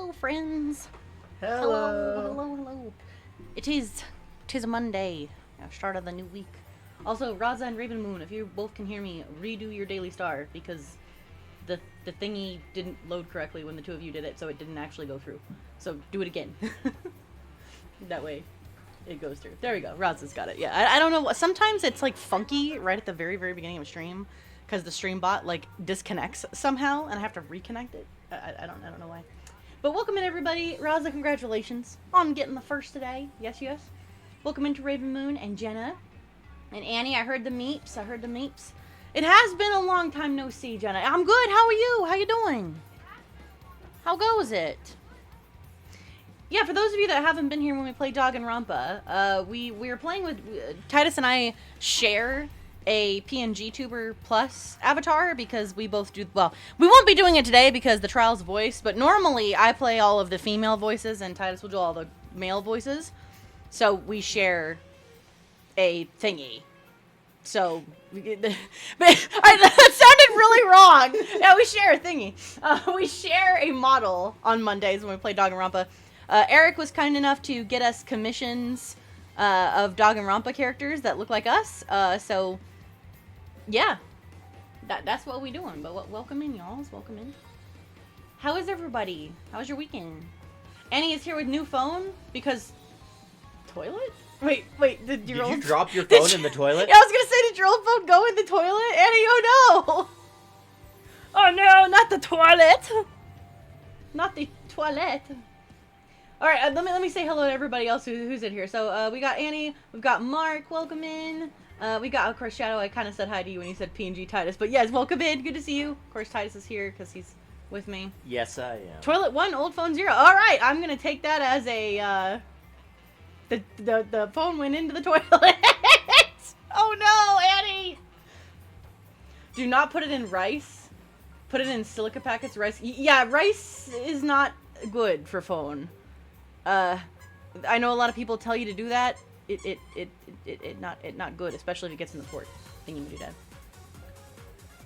Hello, friends. Hello. Hello. It is a Monday. Start of the new week. Also, Raza and Raven Moon, if you both can hear me, redo your Daily Star because the thingy didn't load correctly when the two of you did it, so it didn't actually go through. So do it again. That way it goes through. There we go. Raza's got it. Yeah, I don't know. Sometimes it's like funky right at the very beginning of a stream because the stream bot like disconnects somehow and I have to reconnect it. I don't know why. But welcome in, everybody. Raza, congratulations on getting the first today. Yes. Welcome into Raven Moon and Jenna. And Annie, I heard the meeps. It has been a long time no see, Jenna. I'm good. How are you? How you doing? How goes it? Yeah, for those of you that haven't been here when we played Danganronpa, we were playing with... Titus and I share a PNG Tuber Plus avatar because we both do... Well, we won't be doing it today because the trial's voice, but normally I play all of the female voices and Titus will do all the male voices. So we share a thingy. So, that sounded really wrong. Yeah, we share a thingy. We share a model on Mondays when we play Danganronpa. Eric was kind enough to get us commissions of Danganronpa characters that look like us. So, yeah, that's what we doing. But welcome in, y'all. Welcome in. How is everybody? How was your weekend? Annie is here with new phone because toilet. Wait, did you drop your phone in the toilet? Yeah, I was gonna say, did your old phone go in the toilet? Annie, oh no! Oh no, not the toilet! Not the toilet. Alright, let me say hello to everybody else who's in here. So, we got Annie, we've got Mark, welcome in. We got, of course, Shadow. I kind of said hi to you when you said PNG Titus. But yes, welcome in, good to see you. Of course, Titus is here because he's with me. Yes, I am. Toilet 1, old phone 0. Alright, I'm gonna take that as a, The phone went into the toilet. Oh no, Annie! Do not put it in rice. Put it in silica packets. Rice. Yeah, rice is not good for phone. I know a lot of people tell you to do that. It not good, especially if it gets in the port. Thingy to do that.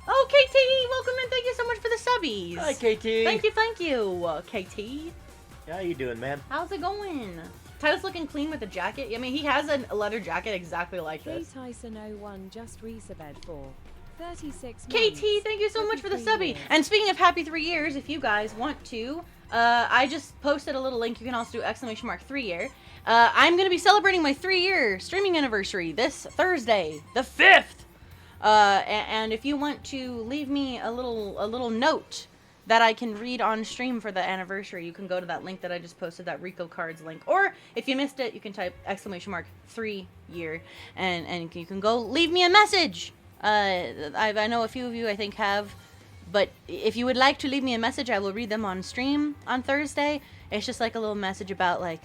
Oh, KT, welcome in. Thank you so much for the subbies. Hi, KT. Thank you, KT. How you doing, man? How's it going? Titus looking clean with the jacket. I mean, he has a leather jacket exactly like this. Tyson01 just resubbed for 36 KT, months. thank you so much for the subby. Years. And speaking of happy 3 years, if you guys want to, I just posted a little link. You can also do !3 year. I'm going to be celebrating my 3-year streaming anniversary this Thursday, the 5th. And if you want to leave me a little note that I can read on stream for the anniversary, you can go to that link that I just posted, that Rico Cards link. Or if you missed it, you can type !3 year and you can go leave me a message. I know a few of you I think have, but if you would like to leave me a message, I will read them on stream on Thursday. It's just like a little message about, like,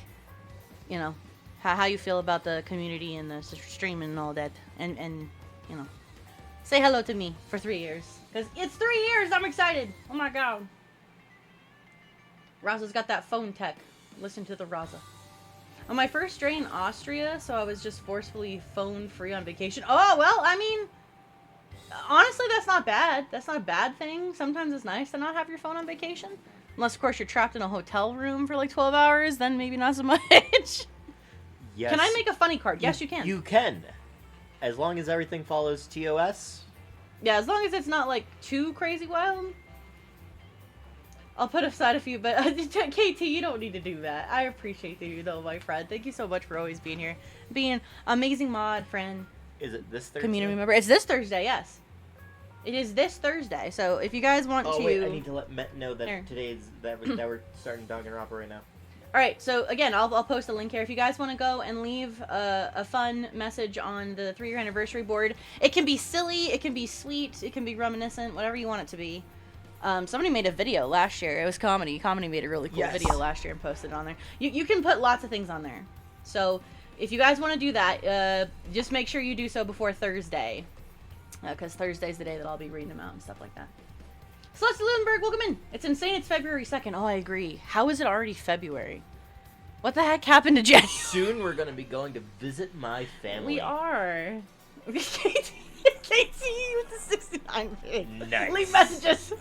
you know, how you feel about the community and the stream and all that, and you know, say hello to me for 3 years. Because it's 3 years! I'm excited! Oh my god. Raza's got that phone tech. Listen to the Raza. On my first day in Austria, so I was just forcefully phone free on vacation. Oh, well, I mean, honestly, that's not bad. That's not a bad thing. Sometimes it's nice to not have your phone on vacation. Unless, of course, you're trapped in a hotel room for like 12 hours, then maybe not so much. Yes. Can I make a funny card? Yes, you can. You can. As long as everything follows TOS. Yeah, as long as it's not, like, too crazy wild. I'll put aside a few, but KT, you don't need to do that. I appreciate you, though, my friend. Thank you so much for always being here. Being an amazing mod, friend. Is it this Thursday? Community member. It's this Thursday, yes. It is this Thursday, so if you guys want to... Oh, wait, I need to let Met know that There. that we're starting Danganronpa right now. Alright, so again, I'll post a link here. If you guys want to go and leave a fun message on the 3-year anniversary board, it can be silly, it can be sweet, it can be reminiscent, whatever you want it to be. Somebody made a video last year. It was comedy. Comedy made a really cool video last year and posted it on there. You can put lots of things on there. So if you guys want to do that, just make sure you do so before Thursday. Because Thursday's the day that I'll be reading them out and stuff like that. Celeste Lindbergh, welcome in. It's insane it's February 2nd. Oh, I agree. How is it already February? What the heck happened to January? Soon we're going to be going to visit my family. We are. KT with the 69 bits. Nice. Leave messages.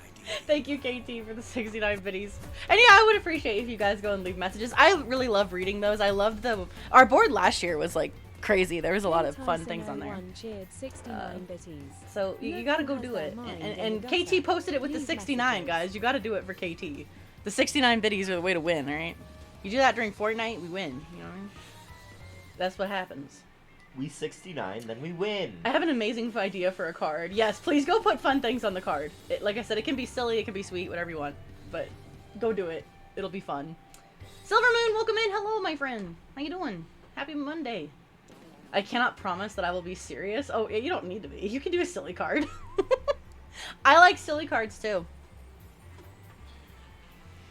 Thank you, KT, for the 69 biddies. And yeah, I would appreciate if you guys go and leave messages. I really love reading those. I loved our board last year was like crazy. There was a lot of fun things on there. So you gotta go do it. And KT posted it with the 69, guys. You gotta do it for KT. The 69 biddies are the way to win, alright? You do that during Fortnite, we win. You know what I mean? That's what happens. We 69, then we win. I have an amazing idea for a card. Yes, please go put fun things on the card. Like I said, it can be silly, it can be sweet, whatever you want. But go do it. It'll be fun. Silver Moon, welcome in. Hello, my friend. How you doing? Happy Monday. I cannot promise that I will be serious. Oh, you don't need to be. You can do a silly card. I like silly cards, too.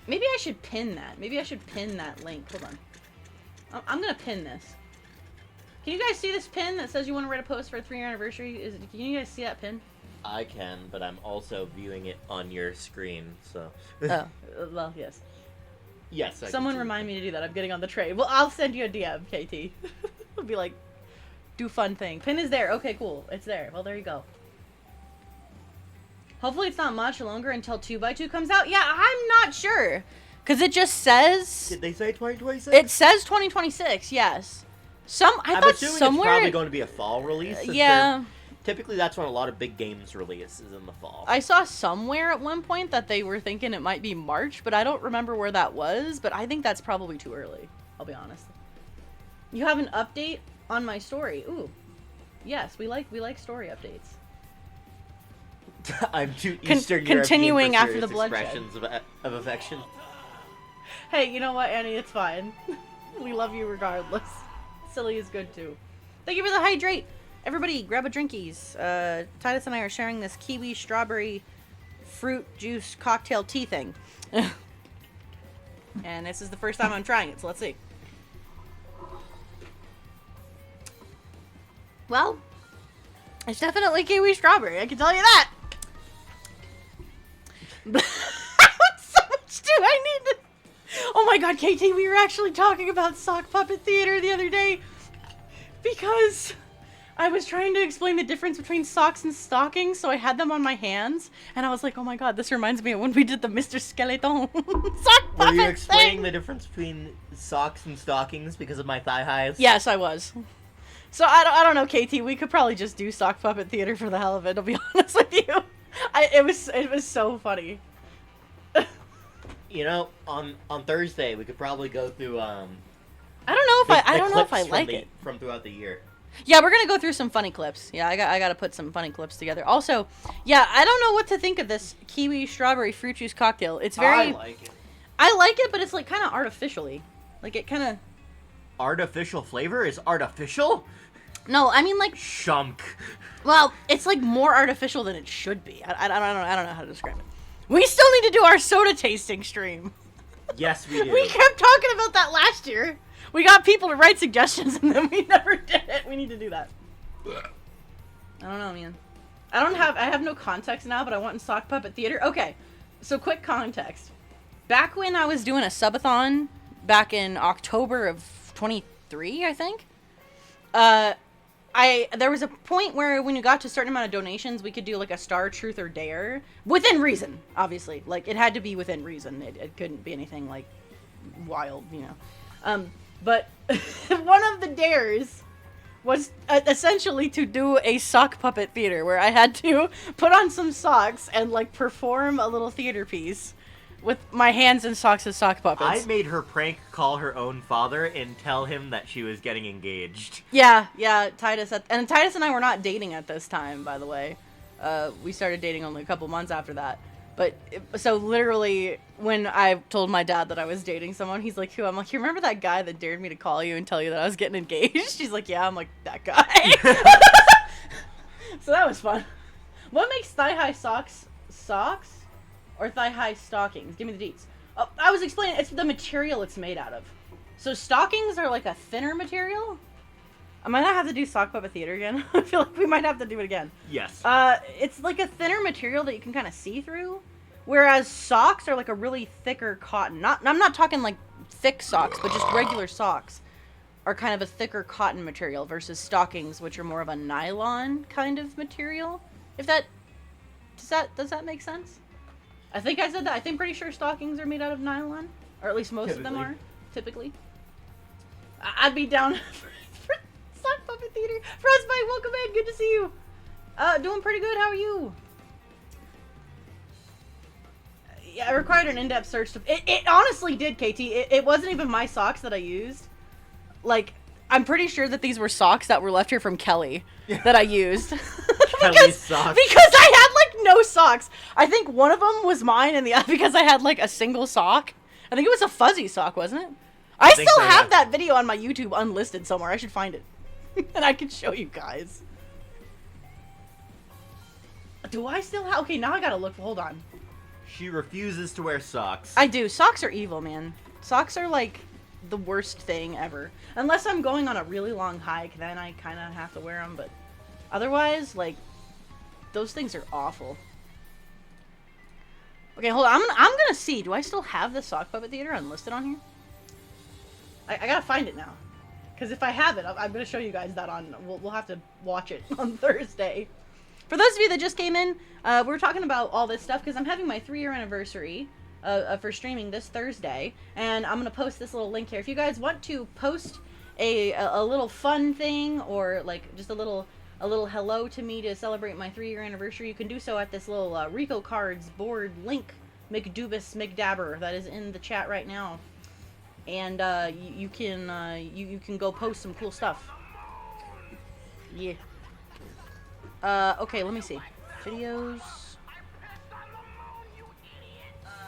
Maybe I should pin that. Maybe I should pin that link. Hold on. I'm gonna pin this. Can you guys see this pin that says you want to write a post for a 3-year anniversary? Can you guys see that pin? I can, but I'm also viewing it on your screen, so... Oh, well, yes. Yes, I Someone remind me to do that. I'm getting on the tray. Well, I'll send you a DM, KT. I'll be like, do fun thing. Pin is there. Okay, cool. It's there. Well, there you go. Hopefully it's not much longer until 2x2 comes out. Yeah, I'm not sure. Because it just says... Did they say 2026? It says 2026, yes. I thought assuming somewhere... it's probably going to be a fall release. Yeah. Typically, that's when a lot of big games release is in the fall. I saw somewhere at one point that they were thinking it might be March, but I don't remember where that was. But I think that's probably too early. I'll be honest. You have an update on my story. Ooh, yes, we like story updates. I'm too Eastern European continuing for after the serious bloodshed. expressions of affection. Hey, you know what, Annie? It's fine. We love you regardless. Silly is good too. Thank you for the hydrate. Everybody, grab a drinkies. Titus and I are sharing this kiwi strawberry fruit juice cocktail tea thing. And this is the first time I'm trying it, so let's see. Well, it's definitely kiwi strawberry, I can tell you that. So much do I need to... Oh my god, KT, we were actually talking about sock puppet theater the other day because I was trying to explain the difference between socks and stockings, so I had them on my hands, and I was like, oh my god, this reminds me of when we did the Mr. Skeleton sock puppet Were you explaining thing. the difference between socks and stockings because of my thigh highs? Yes, I was. So I don't know, KT, we could probably just do sock puppet theater for the hell of it, I'll be honest with you. It was so funny. You know, on Thursday we could probably go through I don't know if I like it from throughout the year. Yeah, we're gonna go through some funny clips. Yeah, I gotta put some funny clips together. Also, yeah, I don't know what to think of this kiwi strawberry fruit juice cocktail. It's very... I like it, but it's like kind of artificially. Like it kind of... Artificial flavor is artificial? No, I mean like... Shunk. Well, it's like more artificial than it should be. I don't know how to describe it. We still need to do our soda tasting stream. Yes, we do. We kept talking about that last year. We got people to write suggestions and then we never did it. We need to do that. I don't know, man. I have no context now, but I want in sock puppet theater. Okay, so quick context. Back when I was doing a subathon back in October of 23, I think, there was a point where when you got to a certain amount of donations, we could do like a star, truth, or dare. Within reason, obviously. Like, it had to be within reason. It couldn't be anything like wild, you know. But one of the dares was essentially to do a sock puppet theater where I had to put on some socks and like perform a little theater piece with my hands in socks as sock puppets. I made her prank call her own father and tell him that she was getting engaged. Yeah, Titus and Titus and I were not dating at this time, by the way. We started dating only a couple months after that. But, so literally, when I told my dad that I was dating someone, he's like, who? I'm like, you remember that guy that dared me to call you and tell you that I was getting engaged? He's like, yeah. I'm like, that guy. So that was fun. What makes thigh-high socks or thigh-high stockings? Give me the deets. Oh, I was explaining, it's the material it's made out of. So stockings are like a thinner material? I might not have to do sock puppet theater again. I feel like we might have to do it again. Yes. It's like a thinner material that you can kind of see through, whereas socks are like a really thicker cotton. I'm not talking like thick socks, but just regular socks. are kind of a thicker cotton material versus stockings, which are more of a nylon kind of material. If that does that make sense? I think I said that. Pretty sure stockings are made out of nylon, or at least most of them are typically. I'd be down for sock puppet theater. Frostbite, welcome in. Good to see you. Doing pretty good. How are you? Yeah, I required an in-depth search. It honestly did, KT. It wasn't even my socks that I used. Like, I'm pretty sure that these were socks that were left here from Kelly that I used. Kelly's socks. Because I had, like, no socks. I think one of them was mine, and the other because I had, like, a single sock. I think it was a fuzzy sock, wasn't it? I still have that video on my YouTube unlisted somewhere. I should find it. And I can show you guys. Do I still have... Okay, now I gotta look. Hold on. She refuses to wear socks. I do. Socks are evil, man. Socks are, like, the worst thing ever. Unless I'm going on a really long hike, then I kind of have to wear them, but otherwise, like, those things are awful. Okay, hold on. I'm gonna see. Do I still have the Sock Puppet Theater unlisted on here? I gotta find it now. Because if I have it, I'm gonna show you guys that on... We'll have to watch it on Thursday. For those of you that just came in, we're talking about all this stuff because I'm having my 3-year anniversary for streaming this Thursday, and I'm gonna post this little link here. If you guys want to post a little fun thing or like just a little hello to me to celebrate my 3-year anniversary, you can do so at this little Rico Cards board link, McDubus McDabber, that is in the chat right now, and you can go post some cool stuff. Yeah. Okay, let me see. Videos.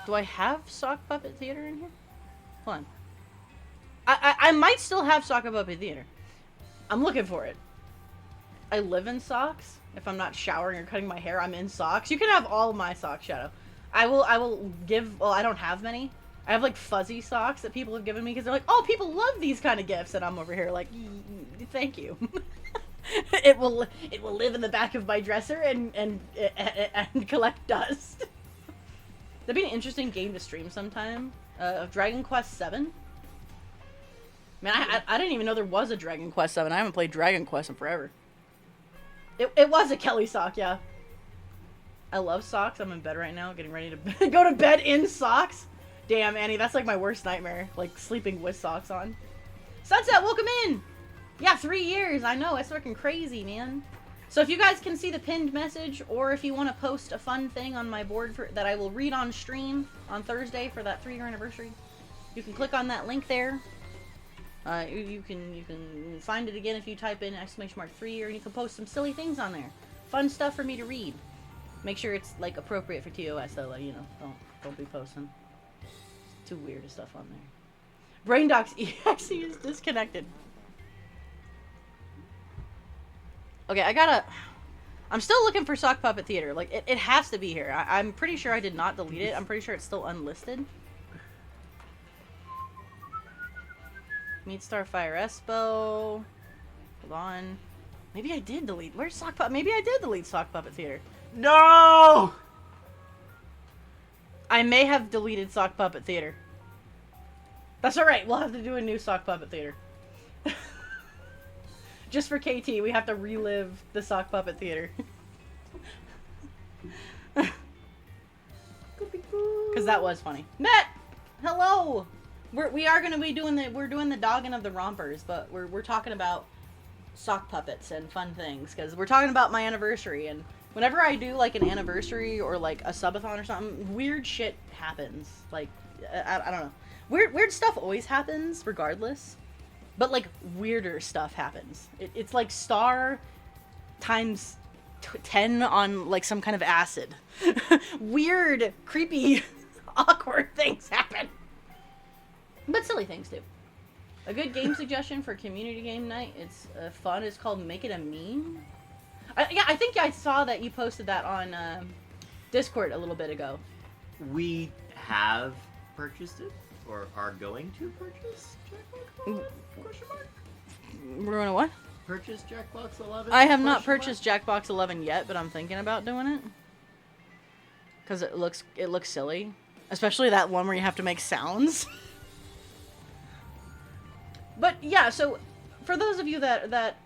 Do I have Sock Puppet Theater in here? Hold on. I might still have Sock Puppet Theater. I'm looking for it. I live in socks. If I'm not showering or cutting my hair, I'm in socks. You can have all of my socks, Shadow. I will give... Well, I don't have many. I have, like, fuzzy socks that people have given me because they're like, oh, people love these kind of gifts. And I'm over here like, thank you. It will live in the back of my dresser and collect dust. That'd be an interesting game to stream sometime. Dragon Quest VII. Man, I didn't even know there was a Dragon Quest VII. I haven't played Dragon Quest in forever. It was a Kelly sock, yeah. I love socks. I'm in bed right now, getting ready to go to bed in socks. Damn, Annie, that's like my worst nightmare. Like sleeping with socks on. Sunset, welcome in. Yeah, 3 years. I know, it's freaking crazy, man. So if you guys can see the pinned message, or if you want to post a fun thing on my board that I will read on stream on Thursday for that 3-year anniversary, you can click on that link there. You can find it again if you type in !3-year, and you can post some silly things on there. Fun stuff for me to read. Make sure it's like appropriate for TOS, though. Like, you know, don't be posting too weird stuff on there. Braindoc's EXE is disconnected. Okay, I'm still looking for Sock Puppet Theater. Like, it has to be here. I'm pretty sure I did not delete it. I'm pretty sure it's still unlisted. Meet StarfireEspo. Hold on. Maybe I did delete. Where's Sock Puppet? Maybe I did delete Sock Puppet Theater. No! I may have deleted Sock Puppet Theater. That's alright. We'll have to do a new Sock Puppet Theater. Just for KT, we have to relive the Sock Puppet Theater. Because that was funny. Matt! Hello! We're doing the dogging of the rompers, but we're talking about sock puppets and fun things, because we're talking about my anniversary, and whenever I do like an anniversary or like a subathon or something, weird shit happens. Like, I don't know. Weird stuff always happens, regardless. But, like, weirder stuff happens. It's like star times 10 on, like, some kind of acid. Weird, creepy, awkward things happen. But silly things, too. A good game suggestion for community game night, it's fun, it's called Make It a Meme. Yeah, I think I saw that you posted that on Discord a little bit ago. We have purchased it, or are going to purchase Jackbox 11? Question mark? We're going to what? Purchase Jackbox 11? I have not purchased Jackbox 11 yet, but I'm thinking about doing it. Because it looks silly. Especially that one where you have to make sounds. But yeah, so for those of you that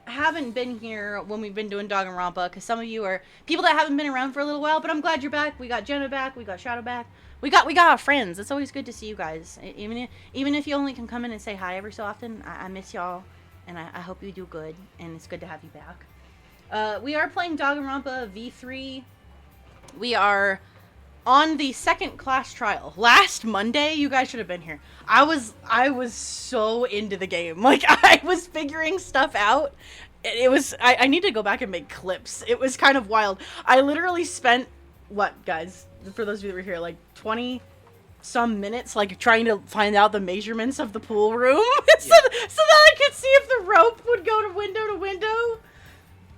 haven't been here when we've been doing Danganronpa, because some of you are people that haven't been around for a little while, but I'm glad you're back. We got Jenna back, we got Shadow back, we got our friends. It's always good to see you guys, even if you only can come in and say hi every so often. I miss y'all, and I hope you do good, and it's good to have you back. We are playing Danganronpa V3. We are on the second class trial. Last Monday, you guys should have been here. I was so into the game. Like, I was figuring stuff out. It was, I need to go back and make clips. It was kind of wild. I literally spent, what, guys, for those of you that were here, like 20 some minutes, like, trying to find out the measurements of the pool room so that I could see if the rope would go to window.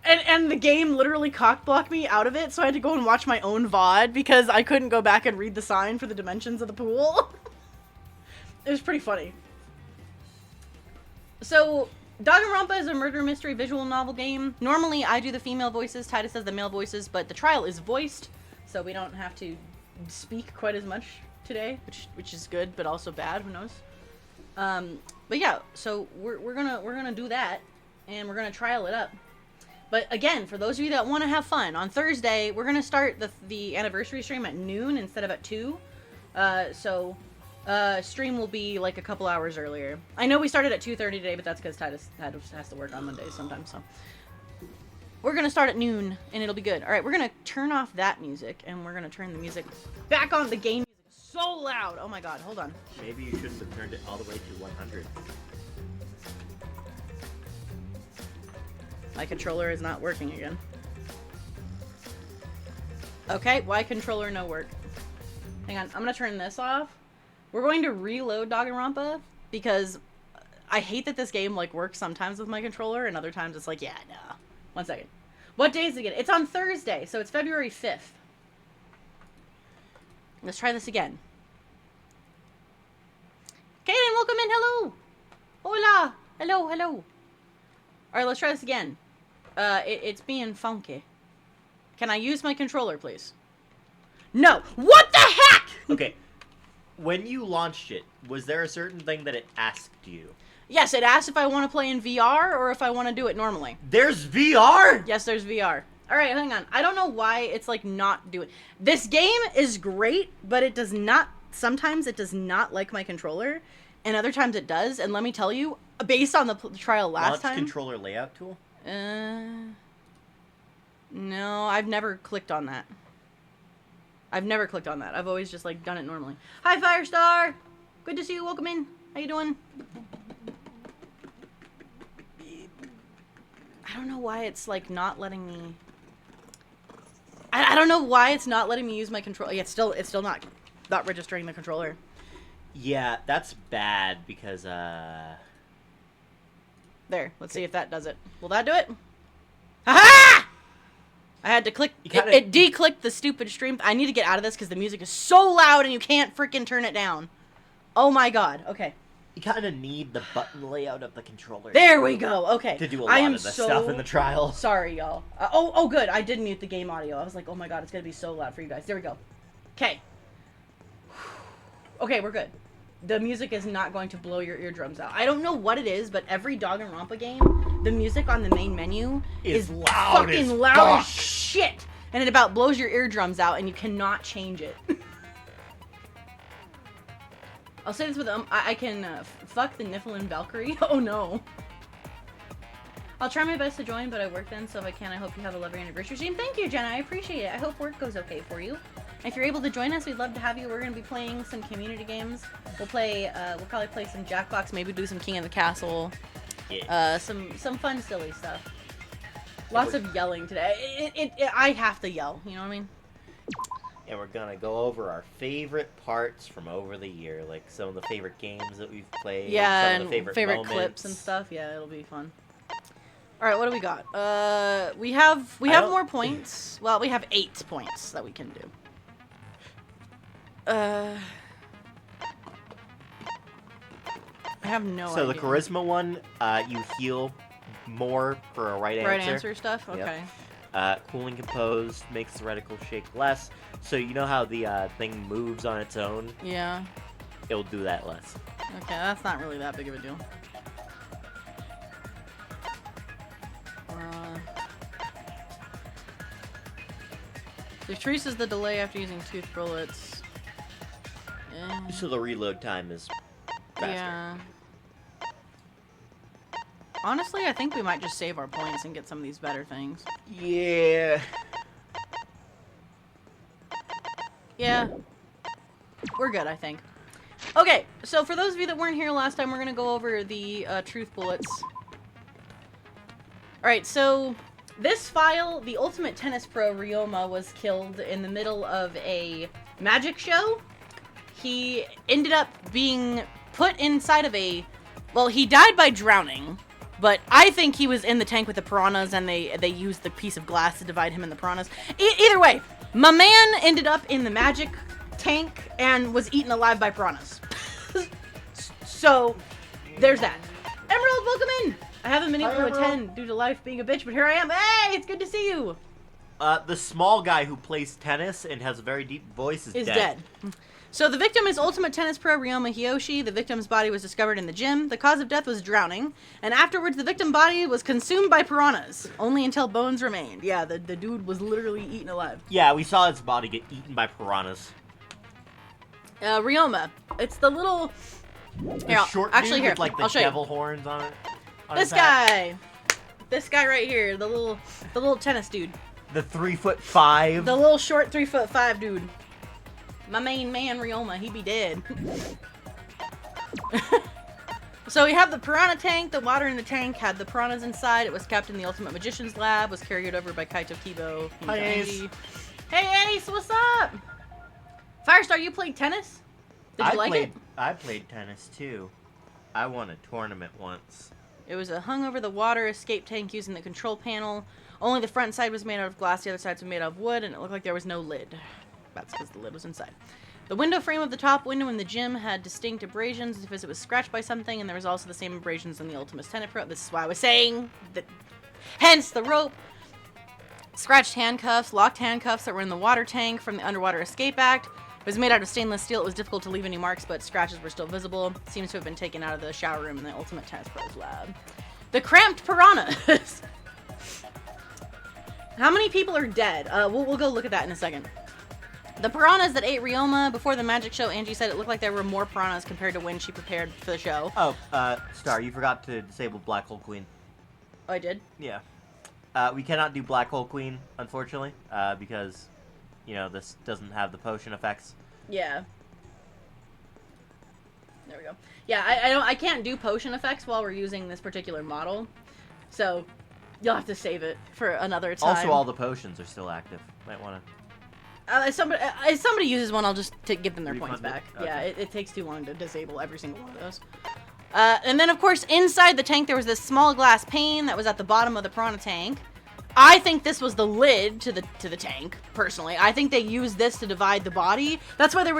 And the game literally cock-blocked me out of it, so I had to go and watch my own VOD because I couldn't go back and read the sign for the dimensions of the pool. It was pretty funny. So, Danganronpa is a murder mystery visual novel game. Normally, I do the female voices, Titus does the male voices, but the trial is voiced, so we don't have to speak quite as much today, which is good, but also bad, who knows. But yeah, so we're gonna do that, and we're gonna trial it up. But again, for those of you that want to have fun, on Thursday, we're going to start the anniversary stream at noon instead of at 2. So stream will be like a couple hours earlier. I know we started at 2:30 today, but that's because Titus has to work on Mondays sometimes. So we're going to start at noon, and it'll be good. All right, we're going to turn off that music, and we're going to turn the music back on. The game music is so loud. Oh my god, hold on. Maybe you shouldn't have turned it all the way to 100. My controller is not working again. Okay, why controller no work? Hang on, I'm gonna turn this off. We're going to reload Danganronpa because I hate that this game like works sometimes with my controller and other times it's like, yeah, no. 1 second. What day is it again? It's on Thursday, so it's February 5th. Let's try this again. Kaden, welcome in, hello! Hola! Hello, hello. Alright, let's try this again. It's being funky. Can I use my controller, please? No! What the heck?! Okay. When you launched it, was there a certain thing that it asked you? Yes, it asked if I want to play in VR or if I want to do it normally. There's VR?! Yes, there's VR. Alright, hang on. I don't know why it's, like, not doing... This game is great, but it does not... Sometimes it does not like my controller, and other times it does, and let me tell you, based on the trial last time... controller layout tool? No, I've never clicked on that. I've always just, like, done it normally. Hi, Firestar! Good to see you. Welcome in. How you doing? I don't know why it's, like, not letting me... I don't know why it's not letting me use my controller. Yeah, it's still not registering the controller. Yeah, that's bad because, There, let's see if that does it. Will that do it? Ha-ha! I had to click, it de-clicked the stupid stream. I need to get out of this because the music is so loud and you can't freaking turn it down. Oh my god, okay. You kind of need the button layout of the controller. There we go, okay. To do a lot of the stuff in the trial. Sorry, y'all. Oh good, I did mute the game audio. I was like, oh my god, it's gonna be so loud for you guys. There we go. Okay. Okay, we're good. The music is not going to blow your eardrums out. I don't know what it is, but every Danganronpa game, the music on the main menu is loud fucking loud as shit. And it about blows your eardrums out, and you cannot change it. I'll say this with I can fuck the Niflheim Valkyrie. Oh no. I'll try my best to join, but I work then, so if I can, I hope you have a lovely anniversary stream. Thank you, Jenna. I appreciate it. I hope work goes okay for you. If you're able to join us, we'd love to have you. We're going to be playing some community games. We'll probably play some Jackbox, maybe do some King of the Castle. Yeah. Some fun, silly stuff. Lots of yelling today. I have to yell, you know what I mean? And we're gonna go over our favorite parts from over the year, like some of the favorite games that we've played. Yeah, some of the and favorite clips and stuff. Yeah, it'll be fun. All right, what do we got? We have more points. Well, we have 8 points that we can do. I have no idea. So the charisma one, you heal more for a right answer. Right answer stuff? Okay. Yep. Cool and composed makes the reticle shake less. So you know how the thing moves on its own? Yeah. It'll do that less. Okay, that's not really that big of a deal. Decreases the delay after using tooth bullets. So the reload time is faster. Yeah. Honestly, I think we might just save our points and get some of these better things. Yeah. Yeah. We're good, I think. Okay, so for those of you that weren't here last time, we're going to go over the truth bullets. Alright, so this file, the Ultimate Tennis Pro Ryoma was killed in the middle of a magic show. He ended up being put inside of a... Well, he died by drowning, but I think he was in the tank with the piranhas and they used the piece of glass to divide him and the piranhas. Either way, my man ended up in the magic tank and was eaten alive by piranhas. So, there's that. Emerald, welcome in! I haven't been able to attend due to life being a bitch, but here I am. Hey, it's good to see you! The small guy who plays tennis and has a very deep voice is dead. So the victim is Ultimate Tennis Pro Ryoma Hiyoshi. The victim's body was discovered in the gym. The cause of death was drowning. And afterwards, the victim's body was consumed by piranhas. Only until bones remained. Yeah, the dude was literally eaten alive. Yeah, we saw his body get eaten by piranhas. Ryoma. It's the little... The short dude with, like, the devil horns on it. This guy! This guy right here. The little tennis dude. The 3'5". The little short 3'5" dude. My main man, Ryoma, he be dead. So we have the piranha tank. The water in the tank had the piranhas inside. It was kept in the Ultimate Magician's Lab. Was carried over by Kaito Kibo. Hi, Ace. Hey, Ace, what's up? Firestar, you played tennis? Did you like it? I played tennis, too. I won a tournament once. It was hung over the water escape tank using the control panel. Only the front side was made out of glass. The other sides were made out of wood, and it looked like there was no lid. That's because the lid was inside. The window frame of the top window in the gym had distinct abrasions as if it was scratched by something, and there was also the same abrasions in the Ultimate Tennis Pro. This is why I was saying that. Hence the rope. Scratched handcuffs, locked handcuffs that were in the water tank from the Underwater Escape Act. It was made out of stainless steel. It was difficult to leave any marks, but scratches were still visible. Seems to have been taken out of the shower room in the Ultimate Tennis Pro's lab. The cramped piranhas. How many people are dead? We'll go look at that in a second. The piranhas that ate Ryoma before the magic show, Angie said it looked like there were more piranhas compared to when she prepared for the show. Oh, Star, you forgot to disable Black Hole Queen. Oh, I did? Yeah. We cannot do Black Hole Queen, unfortunately, because, you know, this doesn't have the potion effects. Yeah. There we go. Yeah, I can't do potion effects while we're using this particular model, so you'll have to save it for another time. Also, all the potions are still active. Might want to... If somebody uses one, I'll just give them their points back. Okay. Yeah, it takes too long to disable every single one of those. And then, of course, inside the tank, there was this small glass pane that was at the bottom of the piranha tank. I think this was the lid to the tank, personally. I think they used this to divide the body. That's why it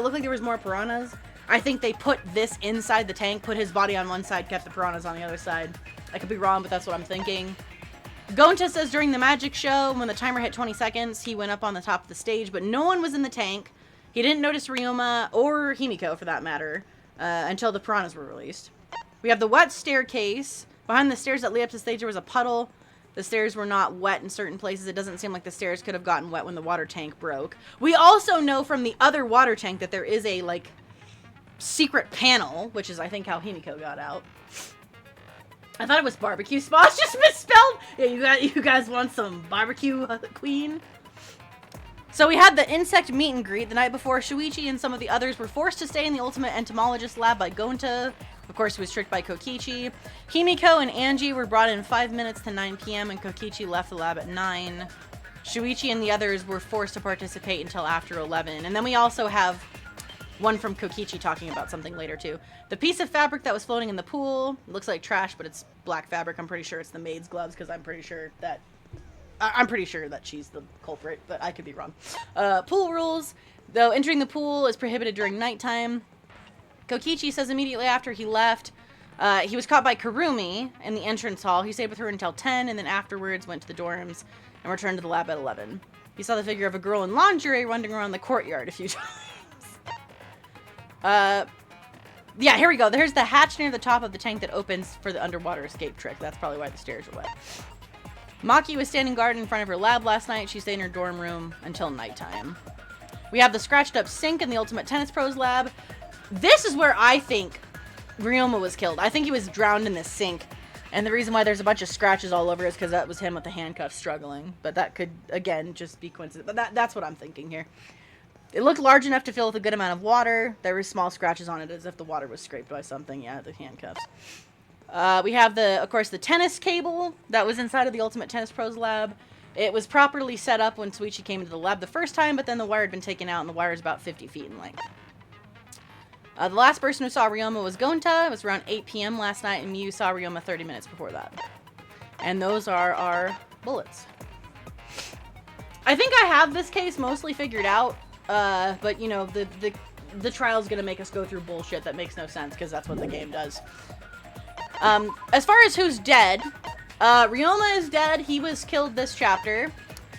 looked like there was more piranhas. I think they put this inside the tank, put his body on one side, kept the piranhas on the other side. I could be wrong, but that's what I'm thinking. Gonta says during the magic show, when the timer hit 20 seconds, he went up on the top of the stage, but no one was in the tank. He didn't notice Ryoma, or Himiko for that matter, until the piranhas were released. We have the wet staircase. Behind the stairs that lead up to the stage, there was a puddle. The stairs were not wet in certain places. It doesn't seem like the stairs could have gotten wet when the water tank broke. We also know from the other water tank that there is a, like, secret panel, which is, I think, how Himiko got out. I thought it was barbecue spots, just misspelled. Yeah, you guys want some barbecue, queen? So we had the insect meet and greet the night before. Shuichi and some of the others were forced to stay in the Ultimate Entomologist lab by Gonta. Of course, he was tricked by Kokichi. Himiko and Angie were brought in 5 minutes to 9 p.m. and Kokichi left the lab at 9. Shuichi and the others were forced to participate until after 11. And then we also have one from Kokichi talking about something later, too. The piece of fabric that was floating in the pool looks like trash, but it's black fabric. I'm pretty sure it's the maid's gloves, because I'm pretty sure that she's the culprit, but I could be wrong. Pool rules. Though entering the pool is prohibited during nighttime. Kokichi says immediately after he left, he was caught by Kurumi in the entrance hall. He stayed with her until 10, and then afterwards went to the dorms and returned to the lab at 11. He saw the figure of a girl in lingerie running around the courtyard a few times. Yeah, here we go. There's the hatch near the top of the tank that opens for the underwater escape trick. That's probably why the stairs are wet. Maki was standing guard in front of her lab last night. She stayed in her dorm room until nighttime. We have the scratched up sink in the Ultimate Tennis Pros lab. This is where I think Ryoma was killed. I think he was drowned in the sink. And the reason why there's a bunch of scratches all over is because that was him with the handcuffs struggling. But that could, again, just be coincidence. But that's what I'm thinking here. It looked large enough to fill with a good amount of water. There were small scratches on it as if the water was scraped by something. Yeah, the handcuffs. We have, of course, the tennis cable that was inside of the Ultimate Tennis Pros lab. It was properly set up when Suichi came into the lab the first time, but then the wire had been taken out, and the wire is about 50 feet in length. The last person who saw Ryoma was Gonta. It was around 8 p.m. last night, and Miu saw Ryoma 30 minutes before that. And those are our bullets. I think I have this case mostly figured out, but, you know, the trial's gonna make us go through bullshit that makes no sense, because that's what the game does. As far as who's dead, Ryoma is dead. He was killed this chapter.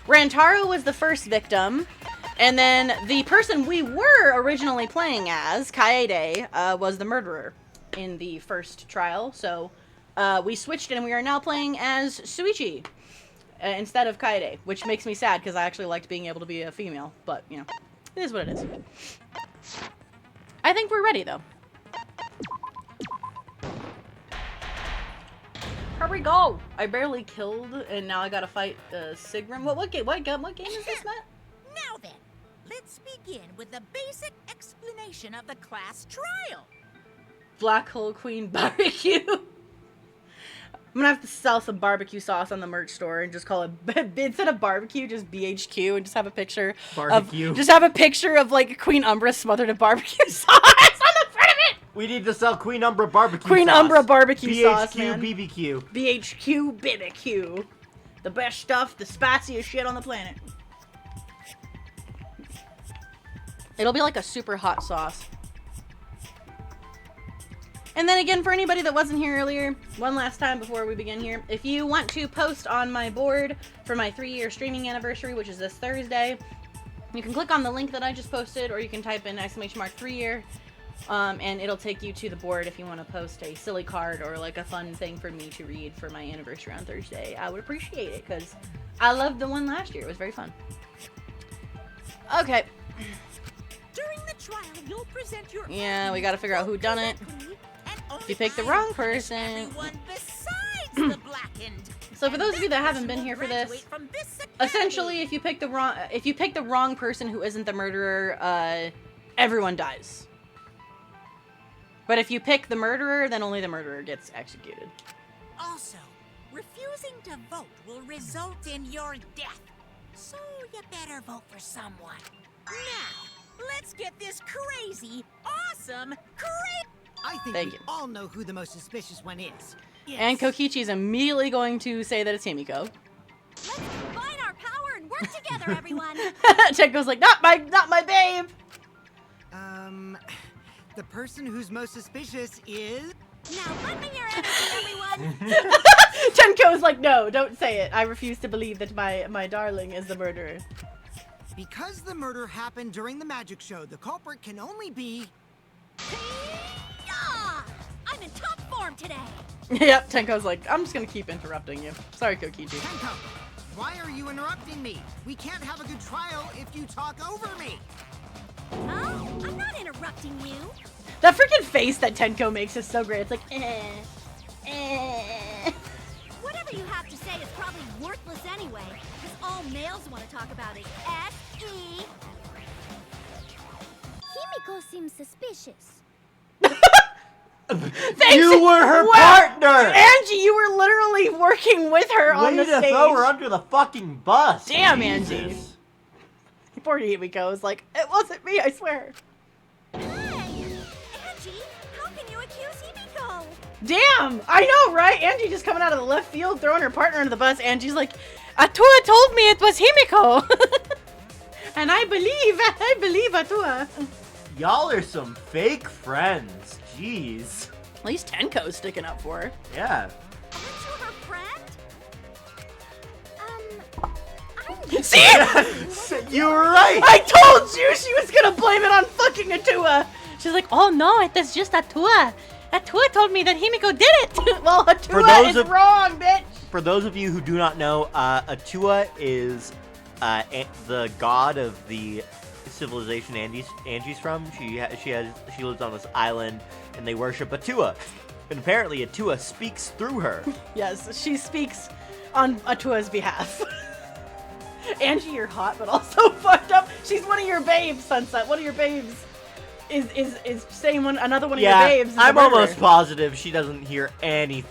Rantaro was the first victim. And then the person we were originally playing as, Kaede, was the murderer in the first trial. So we switched and we are now playing as Suichi instead of Kaede, which makes me sad because I actually liked being able to be a female. But, you know, it is what it is. I think we're ready, though. Here we go! I barely killed, and now I gotta fight Sigrun. What game is this, Matt? Now then, let's begin with the basic explanation of the class trial. Black Hole Queen Barbecue. I'm gonna have to sell some barbecue sauce on the merch store and just call it, instead of barbecue, just BHQ, and just have a picture of like Queen Umbra smothered in barbecue sauce on the front of it. We need to sell Queen Umbra barbecue Queen sauce. Umbra barbecue sauce, man. BHQ BBQ. BHQ BBQ. The best stuff, the spiciest shit on the planet. It'll be like a super hot sauce. And then again, for anybody that wasn't here earlier, one last time before we begin here, if you want to post on my board for my 3-year streaming anniversary, which is this Thursday, you can click on the link that I just posted, or you can type in !3year, and it'll take you to the board if you want to post a silly card or like a fun thing for me to read for my anniversary on Thursday. I would appreciate it, because I loved the one last year. It was very fun. Okay. During the trial, you'll present your Yeah, we gotta figure out who done it. If you pick the wrong person. So for those of you that haven't been here for this, essentially if you pick the wrong person who isn't the murderer, everyone dies. But if you pick the murderer, then only the murderer gets executed. Also, refusing to vote will result in your death. So you better vote for someone. Now, let's get this crazy, awesome, I think Thank we you. all know who the most suspicious one is. Yes. And Kokichi is immediately going to say that it's Himiko. Let's combine our power and work together, everyone. Tenko's like, not my babe. The person who's most suspicious is... Now lend me your energy, everyone. Tenko's like, no, don't say it. I refuse to believe that my darling is the murderer. Because the murder happened during the magic show, the culprit can only be... Yeah! I'm in top form today. Yep, Tenko's like, I'm just gonna keep interrupting you. Sorry, Kokichi. Tenko, why are you interrupting me? We can't have a good trial if you talk over me. Huh? I'm not interrupting you. That freaking face that Tenko makes is so great. It's like, Whatever you have to say is probably worthless anyway, because all males want to talk about is S.E. Himiko seems suspicious. You were her partner! Angie, you were literally working with her on the Way to stage. throw her under the fucking bus. Damn, Jesus. Angie. Poor Himiko was like, it wasn't me, I swear. Hey! Angie, how can you accuse Himiko? Damn! I know, right? Angie just coming out of the left field, throwing her partner under the bus. Angie's like, Atua told me it was Himiko. And I believe Atua. Y'all are some fake friends. Jeez. At least Tenko's sticking up for her. Yeah. Aren't you her friend? See? You were right. I told you she was gonna blame it on fucking Atua. She's like, oh no, it is just Atua. Atua told me that Himiko did it. Well, Atua is wrong, bitch. for those of you who do not know, Atua is the god of the civilization Angie's from. She lives on this island, and they worship Atua. And apparently, Atua speaks through her. Yes, she speaks on Atua's behalf. Angie, you're hot, but also fucked up. She's one of your babes, Sunset. One of your babes is saying another one of your babes. Is I'm almost positive she doesn't hear anything.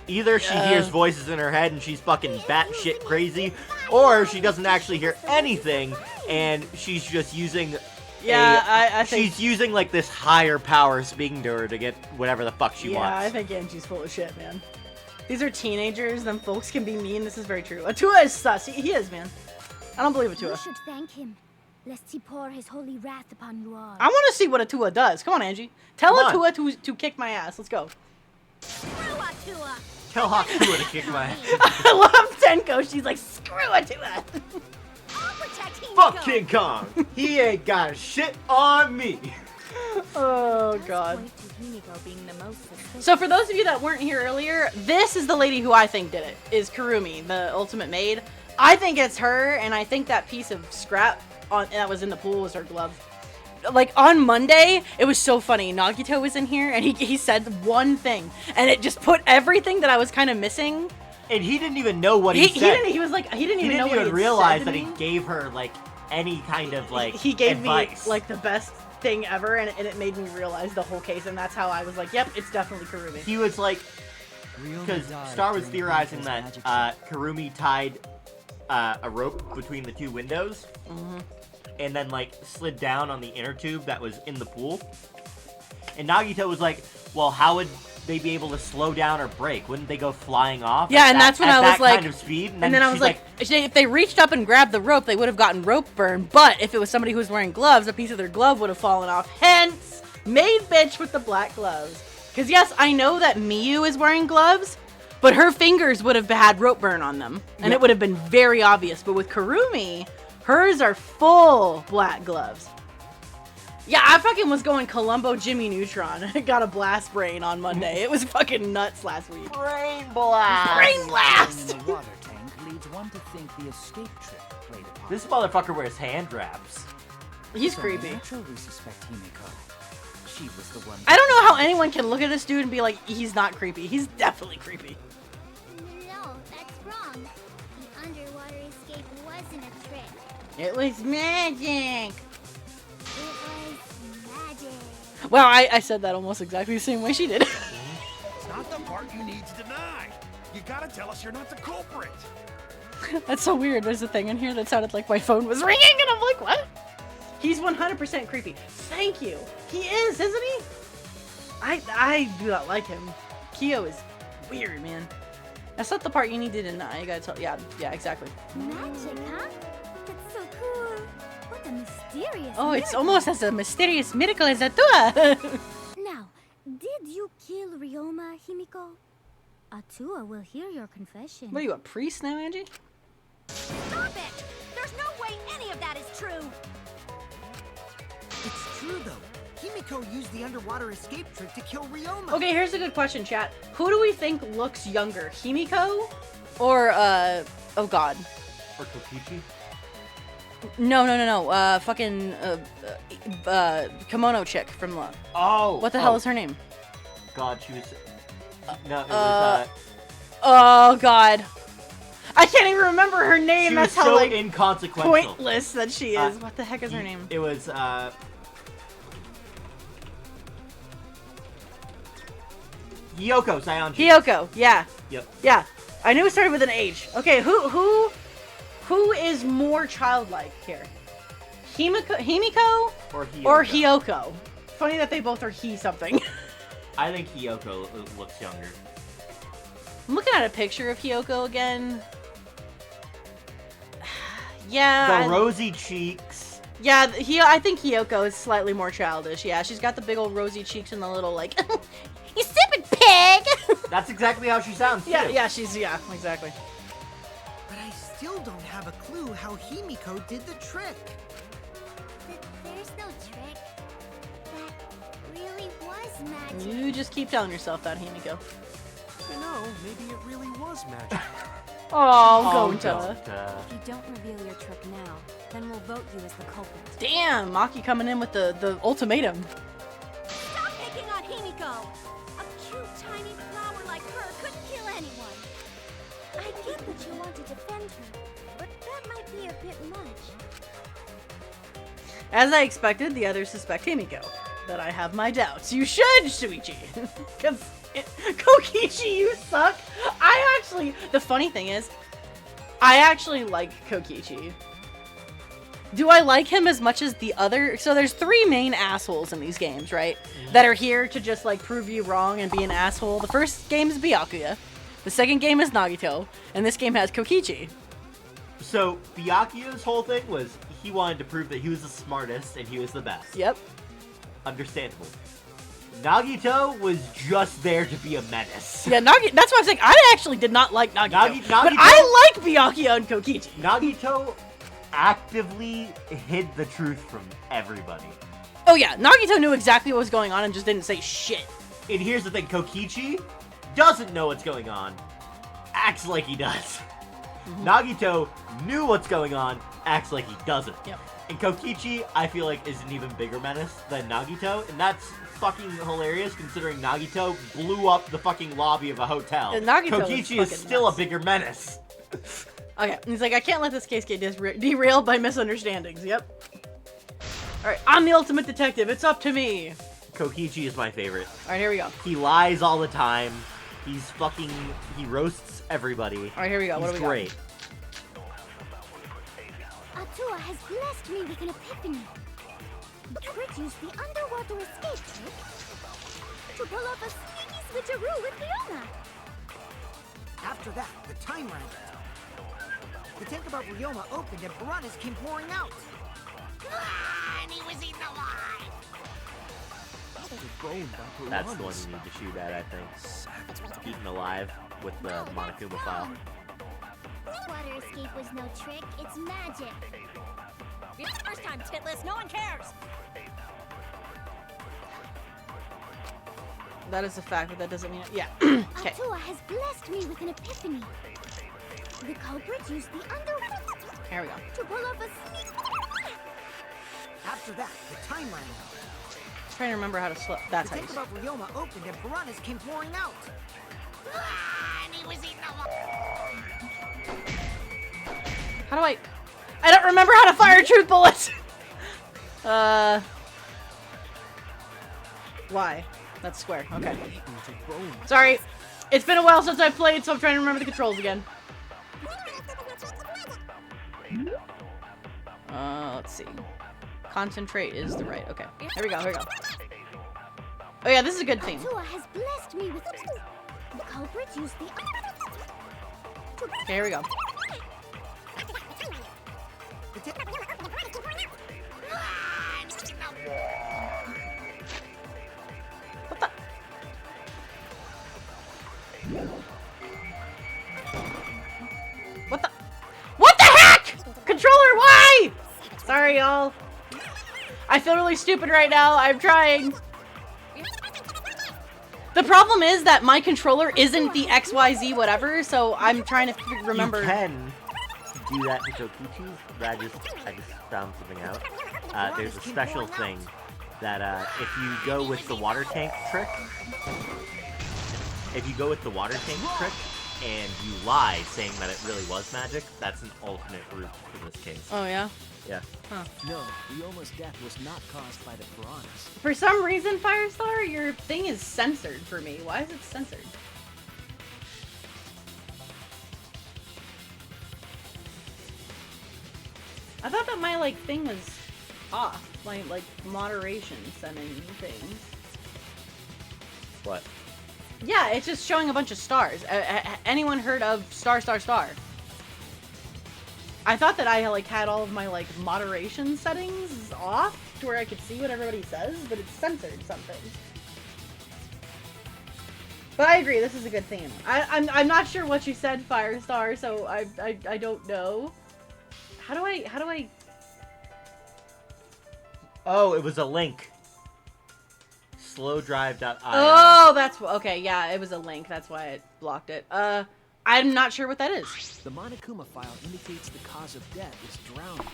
Either she hears Yeah. voices in her head and she's fucking batshit crazy, or she doesn't actually hear anything and she's just using. I think. She's using like this higher power speaking to her to get whatever the fuck she Yeah, wants. I think Angie's full of shit, man. These are teenagers. Them folks can be mean. This is very true. Atua is sus. He is, man. I don't believe You Atua. should thank him, lest he pour his holy wrath upon you all. I want to see what Atua does. Come on, Angie. Tell Come on. Atua to kick my ass. Let's go. Screw Atua! Tell Hakuya to kick my ass. I love Tenko. She's like, screw Atua. I'll protect Himiko! Fuck King Kong! He ain't got shit on me! Oh, Let's God. point to Himiko being the most suspicious. So for those of you that weren't here earlier, this is the lady who I think did it, is Kurumi, the ultimate maid. I think it's her, and I think that piece of scrap that was in the pool was her glove. Like, on Monday, it was so funny. Nagito was in here, and he said one thing, and it just put everything that I was kind of missing. And he didn't even know what he said. He was like, he didn't He even know didn't what even he realize said that to he me. gave her, like, any kind of, like, He gave advice. me, like, the best thing ever, and it made me realize the whole case, and that's how I was like, yep, it's definitely Kurumi. He was like, because Star was theorizing that Kurumi tied a rope between the two windows, and then like slid down on the inner tube that was in the pool. And Nagito was like, well, how would they be able to slow down or brake? Wouldn't they go flying off? Yeah, at and that- that's when at I was that like, kind of speed? and then I was she's like, if they reached up and grabbed the rope, they would have gotten rope burn. But if it was somebody who was wearing gloves, a piece of their glove would have fallen off. Hence, maid bitch with the black gloves. Because yes, I know that Miyu is wearing gloves, but her fingers would have had rope burn on them, and it would have been very obvious. But with Kurumi, hers are full black gloves. Yeah, I fucking was going Columbo Jimmy Neutron. I got a blast brain on Monday. It was fucking nuts last week. brain blast. Brain blast! In the water tank leads one to think the escape trick played upon. This motherfucker wears hand wraps. He's So creepy. naturally we suspect Himiko. She was the one. I don't know how anyone can look at this dude and be like, he's not creepy. He's definitely creepy. No, that's wrong. The underwater escape wasn't a trick. It was magic. It was magic. Well, I said that almost exactly the same way she did. It's not the part you need to deny. You gotta tell us you're not the culprit. That's so weird. There's a thing in here that sounded like my phone was ringing, and I'm like, what? He's 100% creepy. Thank you. He is, isn't he? I do not like him. Kyo is weird, man. That's not the part you need to deny. You gotta tell. Yeah, exactly. Magic, huh? That's so cool. What a mysterious Oh, it's miracle. almost as a mysterious miracle as Atua. Now, did you kill Ryoma, Himiko? Atua will hear your confession. What are you, a priest now, Angie? Stop it! There's no way any of that is true! It's true, though. Himiko used the underwater escape trick to kill Ryoma. Okay, here's a good question, chat. Who do we think looks younger, Himiko or oh god, Or Kokichi? no, fucking kimono chick from Oh! what the hell is her name? God, she was... No, it was, Oh god, I can't even remember her name. she That's was how so like inconsequential. pointless that she is. What the heck is her name? It was, Hiyoko Sionji. Hiyoko. Yeah, Yep. yeah. I knew it started with an H. Okay, who is more childlike here? Himiko Or Hiyoko. or Hiyoko? Funny that they both are he something. I think Hiyoko looks younger. I'm looking at a picture of Hiyoko again. Yeah. The rosy cheeks. Yeah, I think Hiyoko is slightly more childish. Yeah, she's got the big old rosy cheeks and the little like, you stupid pig. That's exactly how she sounds, too. yeah, exactly. But I still don't have a clue how Himiko did the trick. There's no trick. That really was magic. You just keep telling yourself that, Himiko. You know, maybe it really was magic. Oh, Gonta. If you don't reveal your trick now, then we'll vote you as the culprit. Damn, Maki coming in with the ultimatum. Stop picking on Himiko! A cute, tiny flower like her couldn't kill anyone. I get that you want to defend her, but that might be a bit much. As I expected, the others suspect Himiko. But I have my doubts. You should, Shuichi! Because, Kokichi, you suck! The funny thing is, I actually like Kokichi. Do I like him as much as the other? So there's 3 main assholes in these games, right? That are here to just, like, prove you wrong and be an asshole. The first game is Byakuya. The second game is Nagito. And this game has Kokichi. So, Byakuya's whole thing was he wanted to prove that he was the smartest and he was the best. Yep. Understandable. Nagito was just there to be a menace. Yeah, that's why I'm saying I actually did not like Nagito. But Nagito, I like Byakuya and Kokichi. Nagito actively hid the truth from everybody. Oh yeah, Nagito knew exactly what was going on and just didn't say shit. And here's the thing, Kokichi doesn't know what's going on, acts like he does. Nagito knew what's going on, acts like he doesn't. Yep. And Kokichi, I feel like, is an even bigger menace than Nagito, and that's fucking hilarious considering Nagito blew up the fucking lobby of a hotel. And Nagito Kokichi is still a bigger menace. Okay, and he's like, I can't let this case get derailed by misunderstandings. Yep. Alright, I'm the ultimate detective. It's up to me. Kokichi is my favorite. Alright, here we go. He lies all the time. He roasts everybody. Alright, here we go. What do we got? Great. Atua has blessed me with an epiphany. Trick used the underwater escape trick to pull off a sneaky switcheroo with Ryoma. After that, the time ran out. The tank about Ryoma opened and piranhas came pouring out. And he was eaten alive. That's the one you need to shoot at, I think. Eaten alive with the Monokuma file. Water escape was no trick, it's magic. First time, Titless, no one cares. That is a fact, but that doesn't mean it. Yeah. Okay. Atua has blessed me with an epiphany. The culprit used the underwater Here we go. to pull off a sneak. After that, the time ran out. I'm trying to remember how to slow. That's The how you tank about Ryoma opened and piranhas came pouring out. And he was eaten alive. How do I don't remember how to fire truth bullets! Y. That's square. Okay. Sorry. It's been a while since I've played, so I'm trying to remember the controls again. Let's see. Concentrate is the right. Okay. Here we go. Here we go. Oh yeah, this is a good theme. Atua has blessed me with the culprit used the Okay, here we go. What the? What the? What the heck? Controller, why? Sorry, y'all. I feel really stupid right now. I'm trying. The problem is that my controller isn't the XYZ whatever, so I'm trying to remember. You can do that to Kokichi, but I just found something out. There's a special thing that if you go with the water tank trick, and you lie saying that it really was magic, that's an alternate route for this case. Oh yeah? Yeah. Huh. No, Ryoma's death was not caused by the piranhas. For some reason, Firestar, your thing is censored for me. Why is it censored? I thought that my, like, thing was off. My, like, moderation setting things. What? Yeah, it's just showing a bunch of stars. Anyone heard of star, star, star? I thought that I like had all of my like moderation settings off to where I could see what everybody says, but it's censored something. But I agree, this is a good theme. I'm not sure what you said, Firestar, so I don't know. How do I? Oh, it was a link. Slowdrive.io. Oh, that's okay. Yeah, it was a link. That's why it blocked it. I'm not sure what that is. The Monokuma file indicates the cause of death is drowning.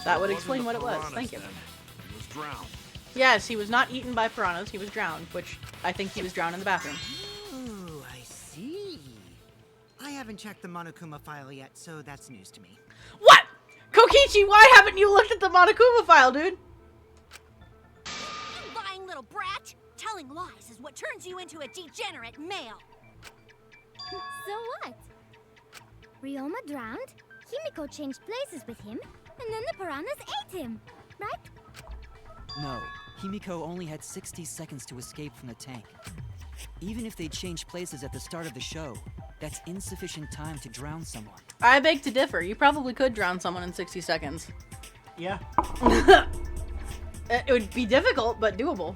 That would It explain what wasn't it was. the Thank you. piranhas then. He was drowned. Yes, he was not eaten by piranhas. He was drowned, which I think he was drowned in the bathroom. Oh, I see. I haven't checked the Monokuma file yet, so that's news to me. What? Kokichi, why haven't you looked at the Monokuma file, dude? You lying little brat! Telling lies is what turns you into a degenerate male. So what? Ryoma drowned, Himiko changed places with him, and then the piranhas ate him, right? No, Himiko only had 60 seconds to escape from the tank. Even if they changed places at the start of the show, that's insufficient time to drown someone. I beg to differ. You probably could drown someone in 60 seconds. Yeah. It would be difficult, but doable.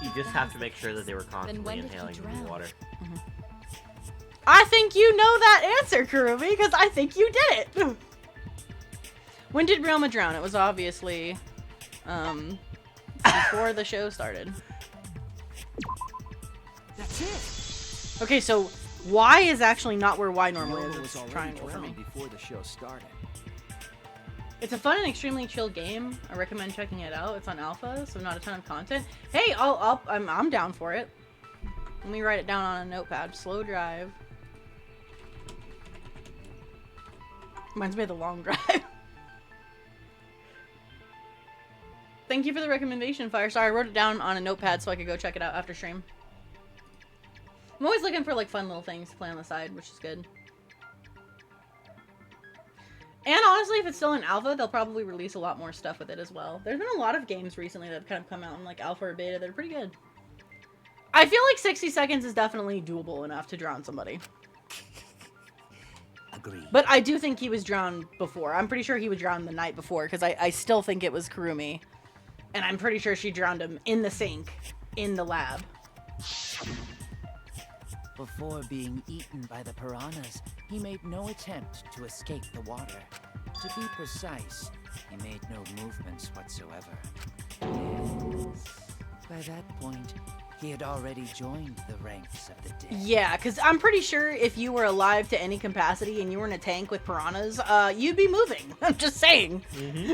You just have to make sure that they were when constantly did he inhaling the drown? water. I think you know that answer, Kurumi, because I think you did it. When did Ryoma drown? It was obviously before the show started. That's it. Okay, so Y is actually not where Y normally is. Ryoma It's was already triangle for me. drowned before the show started. It's a fun and extremely chill game. I recommend checking it out. It's on alpha, so not a ton of content. Hey, I'm down for it. Let me write it down on a notepad. Slow drive. Reminds me of the long drive. Thank you for the recommendation, Firestar. I wrote it down on a notepad so I could go check it out after stream. I'm always looking for like fun little things to play on the side, which is good. And honestly, if it's still in alpha, they'll probably release a lot more stuff with it as well. There's been a lot of games recently that have kind of come out in like alpha or beta that are pretty good. I feel like 60 seconds is definitely doable enough to drown somebody. Agreed. But I do think he was drowned before. I'm pretty sure he was drowned the night before, because I still think it was Kurumi. And I'm pretty sure she drowned him in the sink, in the lab. Before being eaten by the piranhas, he made no attempt to escape the water. To be precise, he made no movements whatsoever. By that point, he had already joined the ranks of the dead. Yeah, because I'm pretty sure if you were alive to any capacity and you were in a tank with piranhas, you'd be moving. I'm just saying.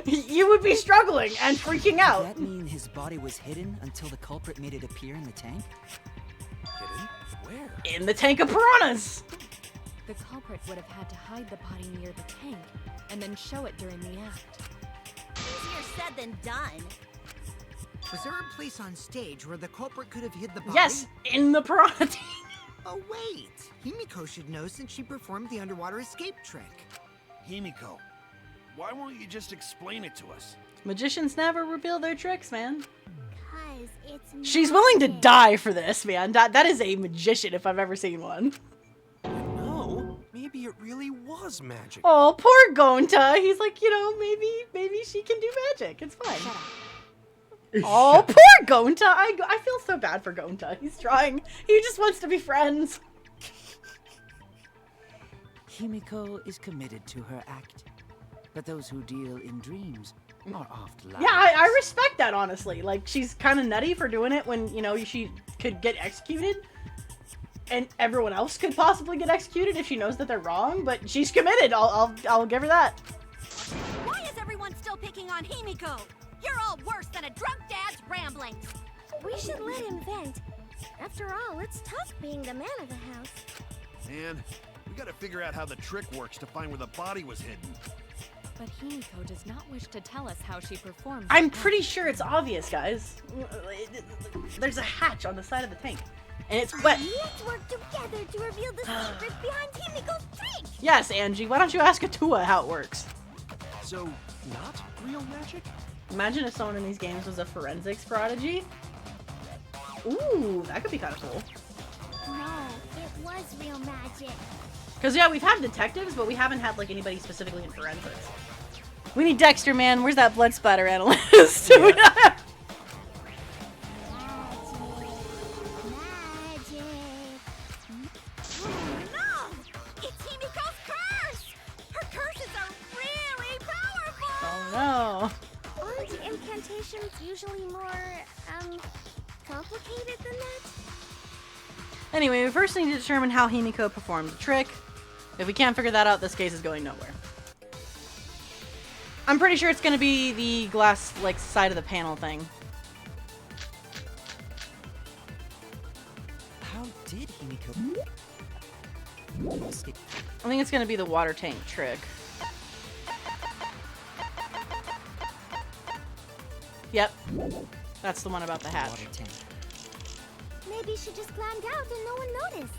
You would be struggling and freaking out. Does that mean his body was hidden until the culprit made it appear in the tank? Hidden? Where? In the tank of piranhas! The culprit would have had to hide the body near the tank and then show it during the act. Easier said than done. Was there a place on stage where the culprit could have hid the body? Yes, in the piranha tank. Oh, wait. Himiko should know since she performed the underwater escape trick. Himiko, why won't you just explain it to us? Magicians never reveal their tricks, man. Cause it's She's willing to magic. die for this, man. That is a magician if I've ever seen one. No, maybe it really was magic. Oh, poor Gonta. He's like, you know, maybe she can do magic. It's fine. Shut up. Oh, poor Gonta. I feel so bad for Gonta. He's trying. He just wants to be friends. Himiko is committed to her act, but those who deal in dreams are oft liars. Yeah, I respect that, honestly. Like, she's kind of nutty for doing it when, you know, she could get executed. And everyone else could possibly get executed if she knows that they're wrong, but she's committed. I'll give her that. Why is everyone still picking on Himiko? You're all worse than a drunk dad's ramblings. We should let him vent. After all, it's tough being the man of the house. Man, we gotta figure out how the trick works to find where the body was hidden. But Himiko does not wish to tell us how she performs. I'm pretty sure it's obvious, guys. There's a hatch on the side of the tank, and it's wet. Let's work together to reveal the secret behind Himiko's trick. Yes, Angie, why don't you ask Atua how it works? So, not real magic? Imagine if someone in these games was a forensics prodigy. Ooh, that could be kind of cool. No, it was real magic. Because, yeah, we've had detectives, but we haven't had, like, anybody specifically in forensics. We need Dexter, man. Where's that blood splatter analyst? Magic. Oh no! It's Himiko's curse! Her curses are really powerful! Oh, no. Aren't incantations usually more, complicated than that? Anyway, we first need to determine how Himiko performed the trick. If we can't figure that out, this case is going nowhere. I'm pretty sure it's going to be the glass, like, side of the panel thing. How did Himiko escape? I think it's going to be the water tank trick. Yep. That's the one about the hatch. Water tank. Maybe she just climbed out and no one noticed.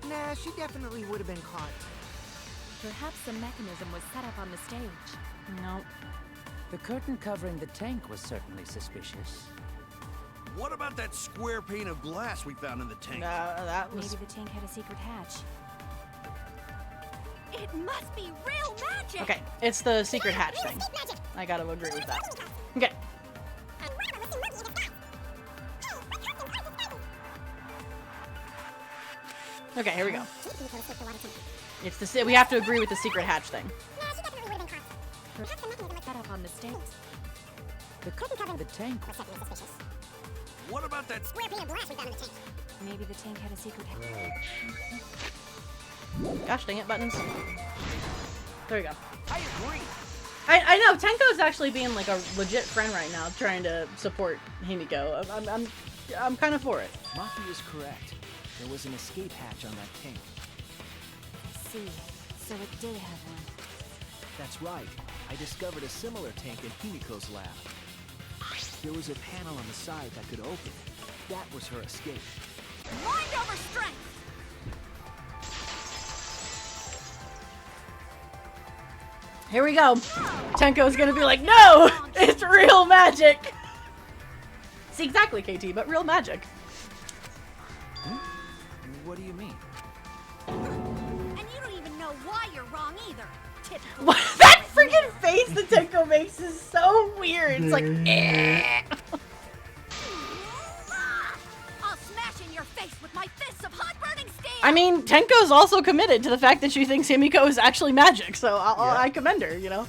Nah, she definitely would have been caught. Perhaps the mechanism was set up on the stage. Nope. The curtain covering the tank was certainly suspicious. What about that square pane of glass we found in the tank? That was... Maybe the tank had a secret hatch. It must be real magic! Okay, it's the secret hatch thing. I gotta agree with that. Okay. Okay, here we go. It's the we have to agree with the secret hatch thing. Set up on the stage. The curtain covering the tank was certainly suspicious. What about that Square pane of glass we found in the tank. Maybe the tank had a secret hatch. Gosh dang it, buttons. There we go. I agree. I know Tenko's actually being like a legit friend right now, trying to support Himiko. I'm kind of for it. Maki is correct. There was an escape hatch on that tank. I see. So it did have one. That's right. I discovered a similar tank in Himiko's lab. There was a panel on the side that could open. That was her escape. Mind over strength! Here we go. Tenko's gonna be like, no! It's real magic! See, exactly, KT, but real magic. What do you mean? And you don't even know why you're wrong either. Typical. What? That freaking face that Tenko makes is so weird. It's like, eh. I'll smash in your face with my fists of hot burning steel! I mean, Tenko's also committed to the fact that she thinks Himiko is actually magic, so I commend her, you know?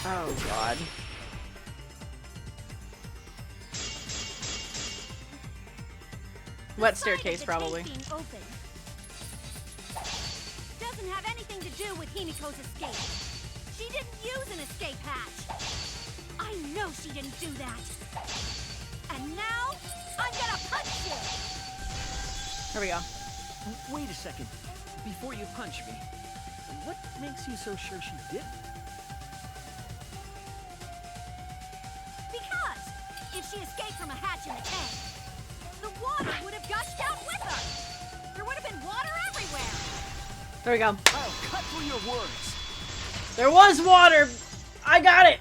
Oh, God. Wet staircase, probably. Doesn't have anything to do with Himiko's escape. She didn't use an escape hatch. I know she didn't do that. And now, I'm gonna punch you! Here we go. Wait a second. Before you punch me, what makes you so sure she didn't? Because if she escaped from a hatch in the tank, the water would have gushed out with her. There would have been water everywhere. There we go. I'll cut through your words. There was water! I got it!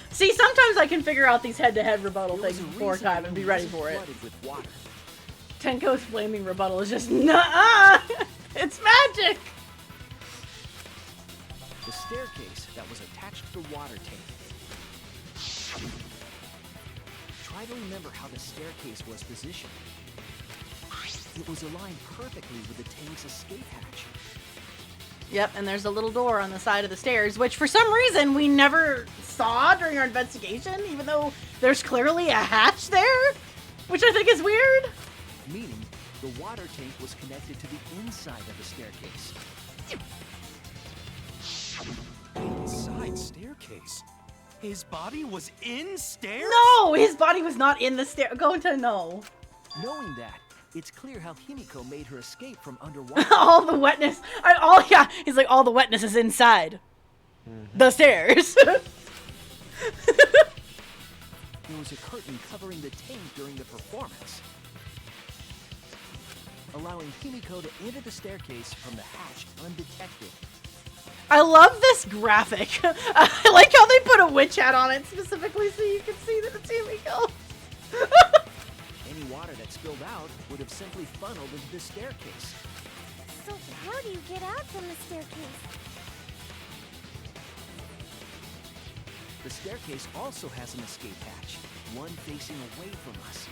See, sometimes I can figure out these head-to-head rebuttal things before time and be ready for it. Tenko's flaming rebuttal is just, nuh-uh! It's magic! The staircase that was attached to the water tank. Try to remember how the staircase was positioned. It was aligned perfectly with the tank's escape hatch. Yep, and there's a little door on the side of the stairs, which for some reason we never saw during our investigation, even though there's clearly a hatch there, which I think is weird. Meaning, the water tank was connected to the inside of the staircase. Inside staircase. His body was in stairs? No, his body was not in the stair. Go into no. Knowing that, it's clear how Himiko made her escape from underwater. All the wetness. He's like, all the wetness is inside the stairs. There was a curtain covering the tank during the performance, allowing Himiko to enter the staircase from the hatch undetected. I love this graphic. I like how they put a witch hat on it specifically so you can see that it's Himiko. Any water that spilled out would have simply funneled into the staircase. So how do you get out from the staircase? The staircase also has an escape hatch, one facing away from us.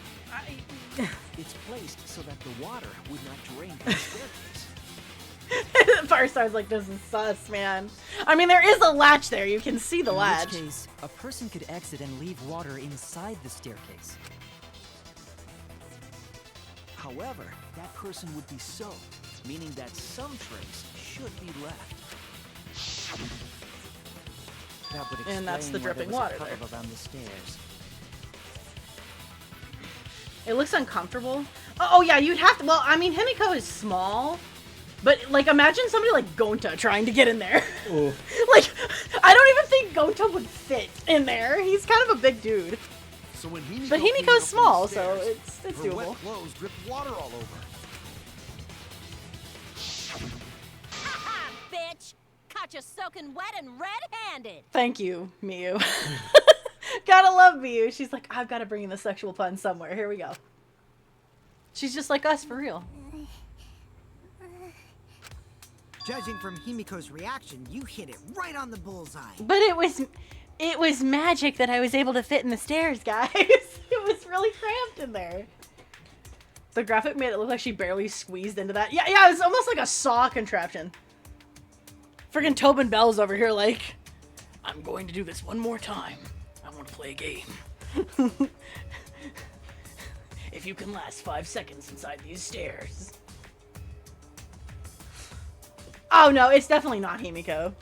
It's placed so that the water would not drain from the staircase. Firestar's like, this is sus, man. I mean, there is a latch there. You can see the latch. In which case, a person could exit and leave water inside the staircase. However, that person would be soaked, meaning that some trace should be left. That would explain And that's the why there dripping was a water puddle there. around the stairs. It looks uncomfortable. Oh yeah, you'd have to. Well, I mean, Himiko is small, but like, imagine somebody like Gonta trying to get in there. Like, I don't even think Gonta would fit in there. He's kind of a big dude. So when Himiko But came Himiko's up from the small, so stairs, it's her doable. wet clothes dripped water all over. Ha-ha, bitch! Caught you soaking wet and red-handed. Thank you, Miyu. Gotta love Miyu. She's like, I've got to bring in the sexual pun somewhere. Here we go. She's just like us, for real. Judging from Himiko's reaction, you hit it right on the bullseye. But it was magic that I was able to fit in the stairs, guys. It was really cramped in there. The graphic made it look like she barely squeezed into that. Yeah, it was almost like a saw contraption. Friggin' Tobin Bell's over here like, I'm going to do this one more time. I want to play a game. If you can last 5 seconds inside these stairs. Oh no, it's definitely not Himiko.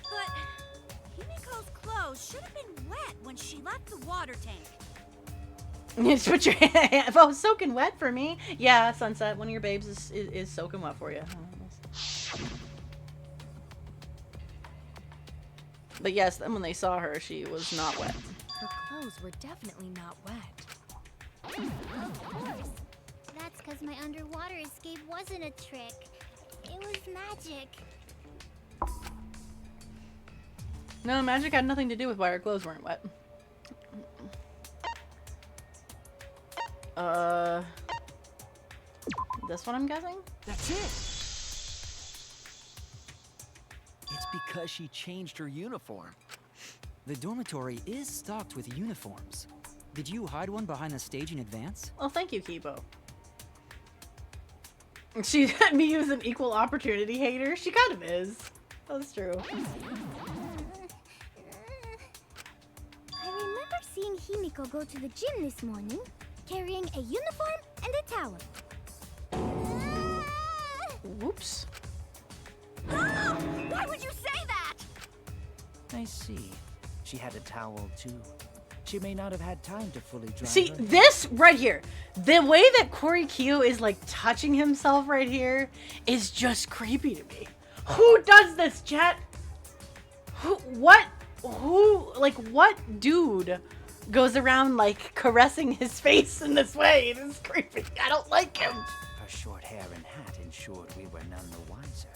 But Himiko's clothes should have been wet when she left the water tank. Just put your hand. If I was soaking wet for me, yeah, Sunset, one of your babes is soaking wet for you. But yes, then when they saw her, she was not wet. Her clothes were definitely not wet. Of course. That's because my underwater escape wasn't a trick. It was magic. No, magic had nothing to do with why her clothes weren't wet. This one I'm guessing? That's it. It's because she changed her uniform. The dormitory is stocked with uniforms. Did you hide one behind the stage in advance? Oh, thank you, Kibo. She had me use an equal opportunity hater. She kind of is. That's true. I remember seeing Himiko go to the gym this morning, carrying a uniform and a towel. Whoops. No! Why would you say that? I see. She had a towel too. She may not have had time to fully dry See, her. this right here, the way that Corey Kyo is like touching himself right here is just creepy to me. Who does this, chat? What dude goes around like caressing his face in this way? This is creepy. I don't like him. Her short hair and hat ensured we were none the wiser.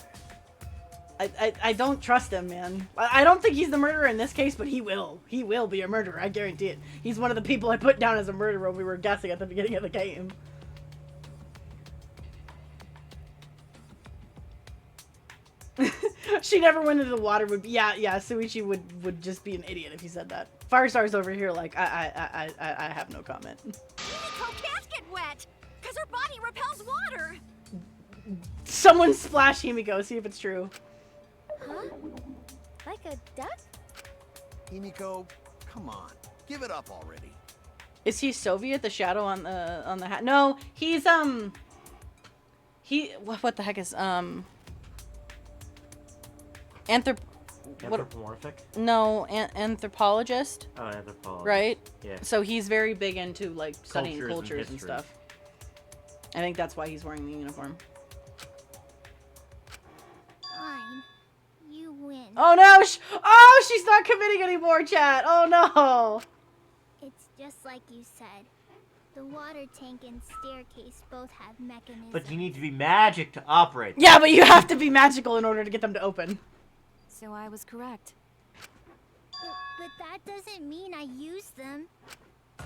I don't trust him, man. I don't think he's the murderer in this case, but he will. He will be a murderer, I guarantee it. He's one of the people I put down as a murderer when we were guessing at the beginning of the game. She never went into the water. Yeah, Suichi would just be an idiot if he said that. Firestar's over here like, I have no comment. Himiko can't get wet, because her body repels water. Someone splash Himiko, see if it's true. Huh? Like a duck? Himiko, come on. Give it up already. Is he Soviet, the shadow on the hat? No, he's what the heck is Anthropomorphic? No, anthropologist. Oh, anthropologist. Right? Yeah. So he's very big into like studying cultures and history. stuff. I think that's why he's wearing the uniform. Fine. You win. Oh no! She's not committing anymore, chat. Oh no! It's just like you said. The water tank and staircase both have mechanisms. But you need to be magic to operate. Yeah, but you have to be magical in order to get them to open. So I was correct. But that doesn't mean I used them. I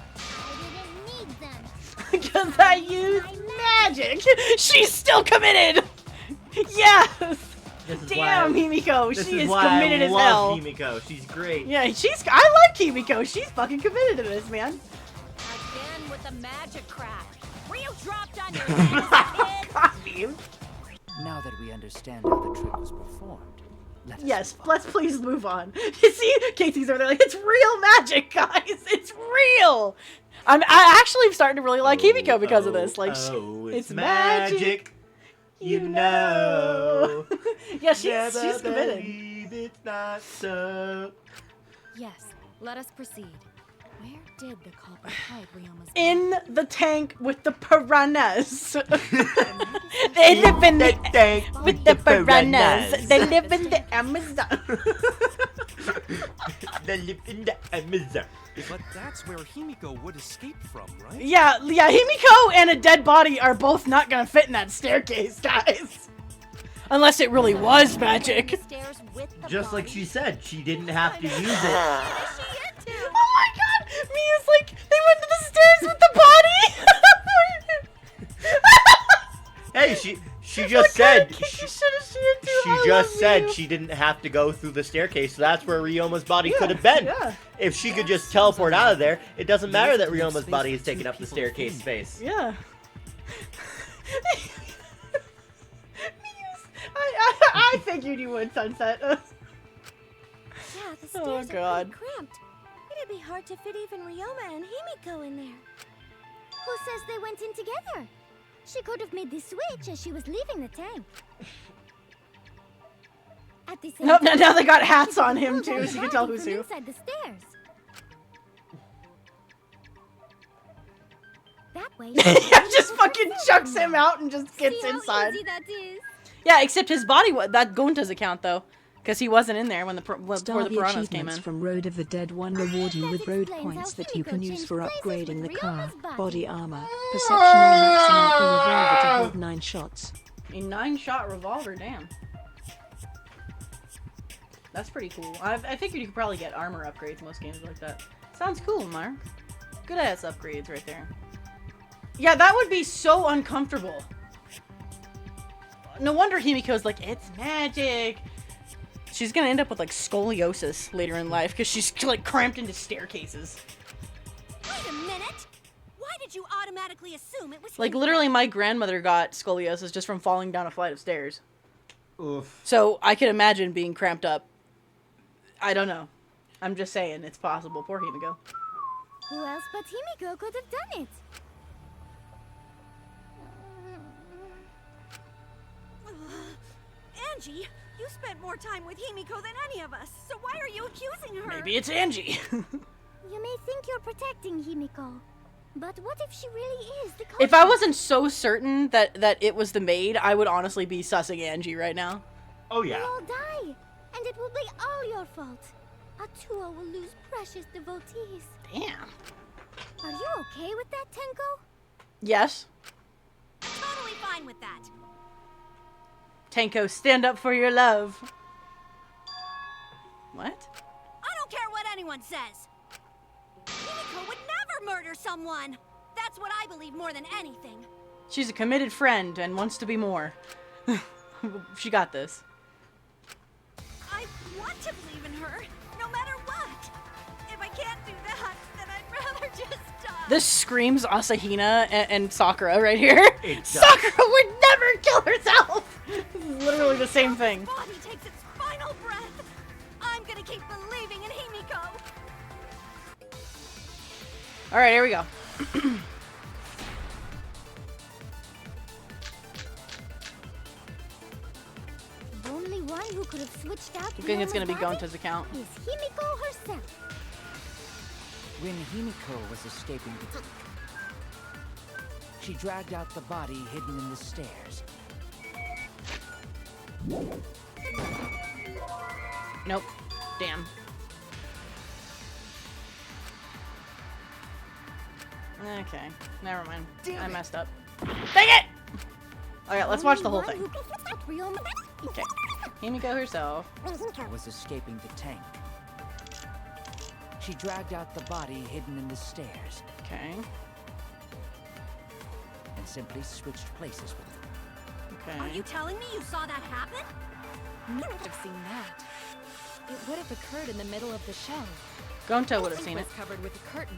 didn't need them. Because I used magic. She's still committed. Yes. Damn, Himiko. She is committed as hell. I love Himiko. She's great. Yeah, I like Himiko. She's fucking committed to this, man. Again with the magic crap. Were you dropped on your head as a kid? Now that we understand how the trick was performed, Yes, let's please move on. You see, Casey's over there like, it's real magic, guys. It's real. I actually am starting to really like Himiko because of this. Like, it's magic. You know. Yeah, she's committed. It's not so. Yes, let us proceed. Where did the culprit hide Ryoma's In the tank with the piranhas. They live in the tank with the piranhas. They live in the Amazon. They live in the Amazon. But that's where Himiko would escape from, right? Yeah, Himiko and a dead body are both not gonna fit in that staircase, guys. Unless it really was magic. Just like she said, she didn't have to use it. Oh my god! Mia's like, they went to the stairs with the body! Hey, she just said she she didn't have to go through the staircase, so that's where Ryoma's body could have been. Yeah. If she could just teleport out of there, it doesn't matter that Ryoma's body is taking up the staircase space. Yeah. I figured you would, Sunset. Yeah, the stairs Oh, are God. pretty cramped. It'd be hard to fit even Ryoma and Himiko in there. Who says they went in together? She could have made the switch as she was leaving the tank. At the same Nope, time, now they got hats she could on him pull down too, the so you can tell body who's from who. inside the stairs. That way. Just fucking chucks him out and just gets See how inside. easy that is? Yeah, except his body was that Gonta's account though, because he wasn't in there when before the piranhas came in. From Road of the Dead 1 reward you with road explains points how that you can Himiko use for changed places upgrading the with car, Ryoma's body. body armor, perception or maxing out the revolver to hold 9 shots. A 9-shot revolver, damn. That's pretty cool. I figured you could probably get armor upgrades in most games like that. Sounds cool, Mark. Good ass upgrades right there. Yeah, that would be so uncomfortable. No wonder Himiko's like, it's magic. She's gonna end up with like scoliosis later in life because she's like cramped into staircases. Wait a minute! Why did you automatically assume it was Like Himiko? literally my grandmother got scoliosis just from falling down a flight of stairs. Oof. So I could imagine being cramped up. I don't know. I'm just saying it's possible. Poor Himiko. Who else but Himiko could have done it? Angie, you spent more time with Himiko than any of us, so why are you accusing her? Maybe it's Angie. You may think you're protecting Himiko, but what if she really is the culprit? If I wasn't so certain that it was the maid, I would honestly be sussing Angie right now. Oh We'll yeah. all die, and it will be all your fault. Atua will lose precious devotees. Damn. Are you okay with that, Tenko? Yes. Totally fine with that. Tenko, stand up for your love. What? I don't care what anyone says. Himiko would never murder someone. That's what I believe more than anything. She's a committed friend and wants to be more. She got this. I want to believe in her, no matter what. If I can't do that, then I'd rather just die. This screams Asahina and Sakura right here. It does. Sakura would never kill herself. This is literally the same thing. Body takes its final breath. I'm gonna keep believing in Himiko. All right, here we go. The only one who could have switched out I think it's gonna be Ryoma's Gonta's account. body is Himiko herself. When Himiko was escaping the... She dragged out the body hidden in the stairs. Nope. Damn. Okay, never mind. I messed up. Dang it! Alright, let's watch the whole thing. Okay. Himiko herself. Was escaping the tank. She dragged out the body hidden in the stairs Okay. and simply switched places with them. Okay. Are you telling me you saw that happen? I've seen that. It would have occurred in the middle of the show. Gonta would have seen It it. was covered with a curtain.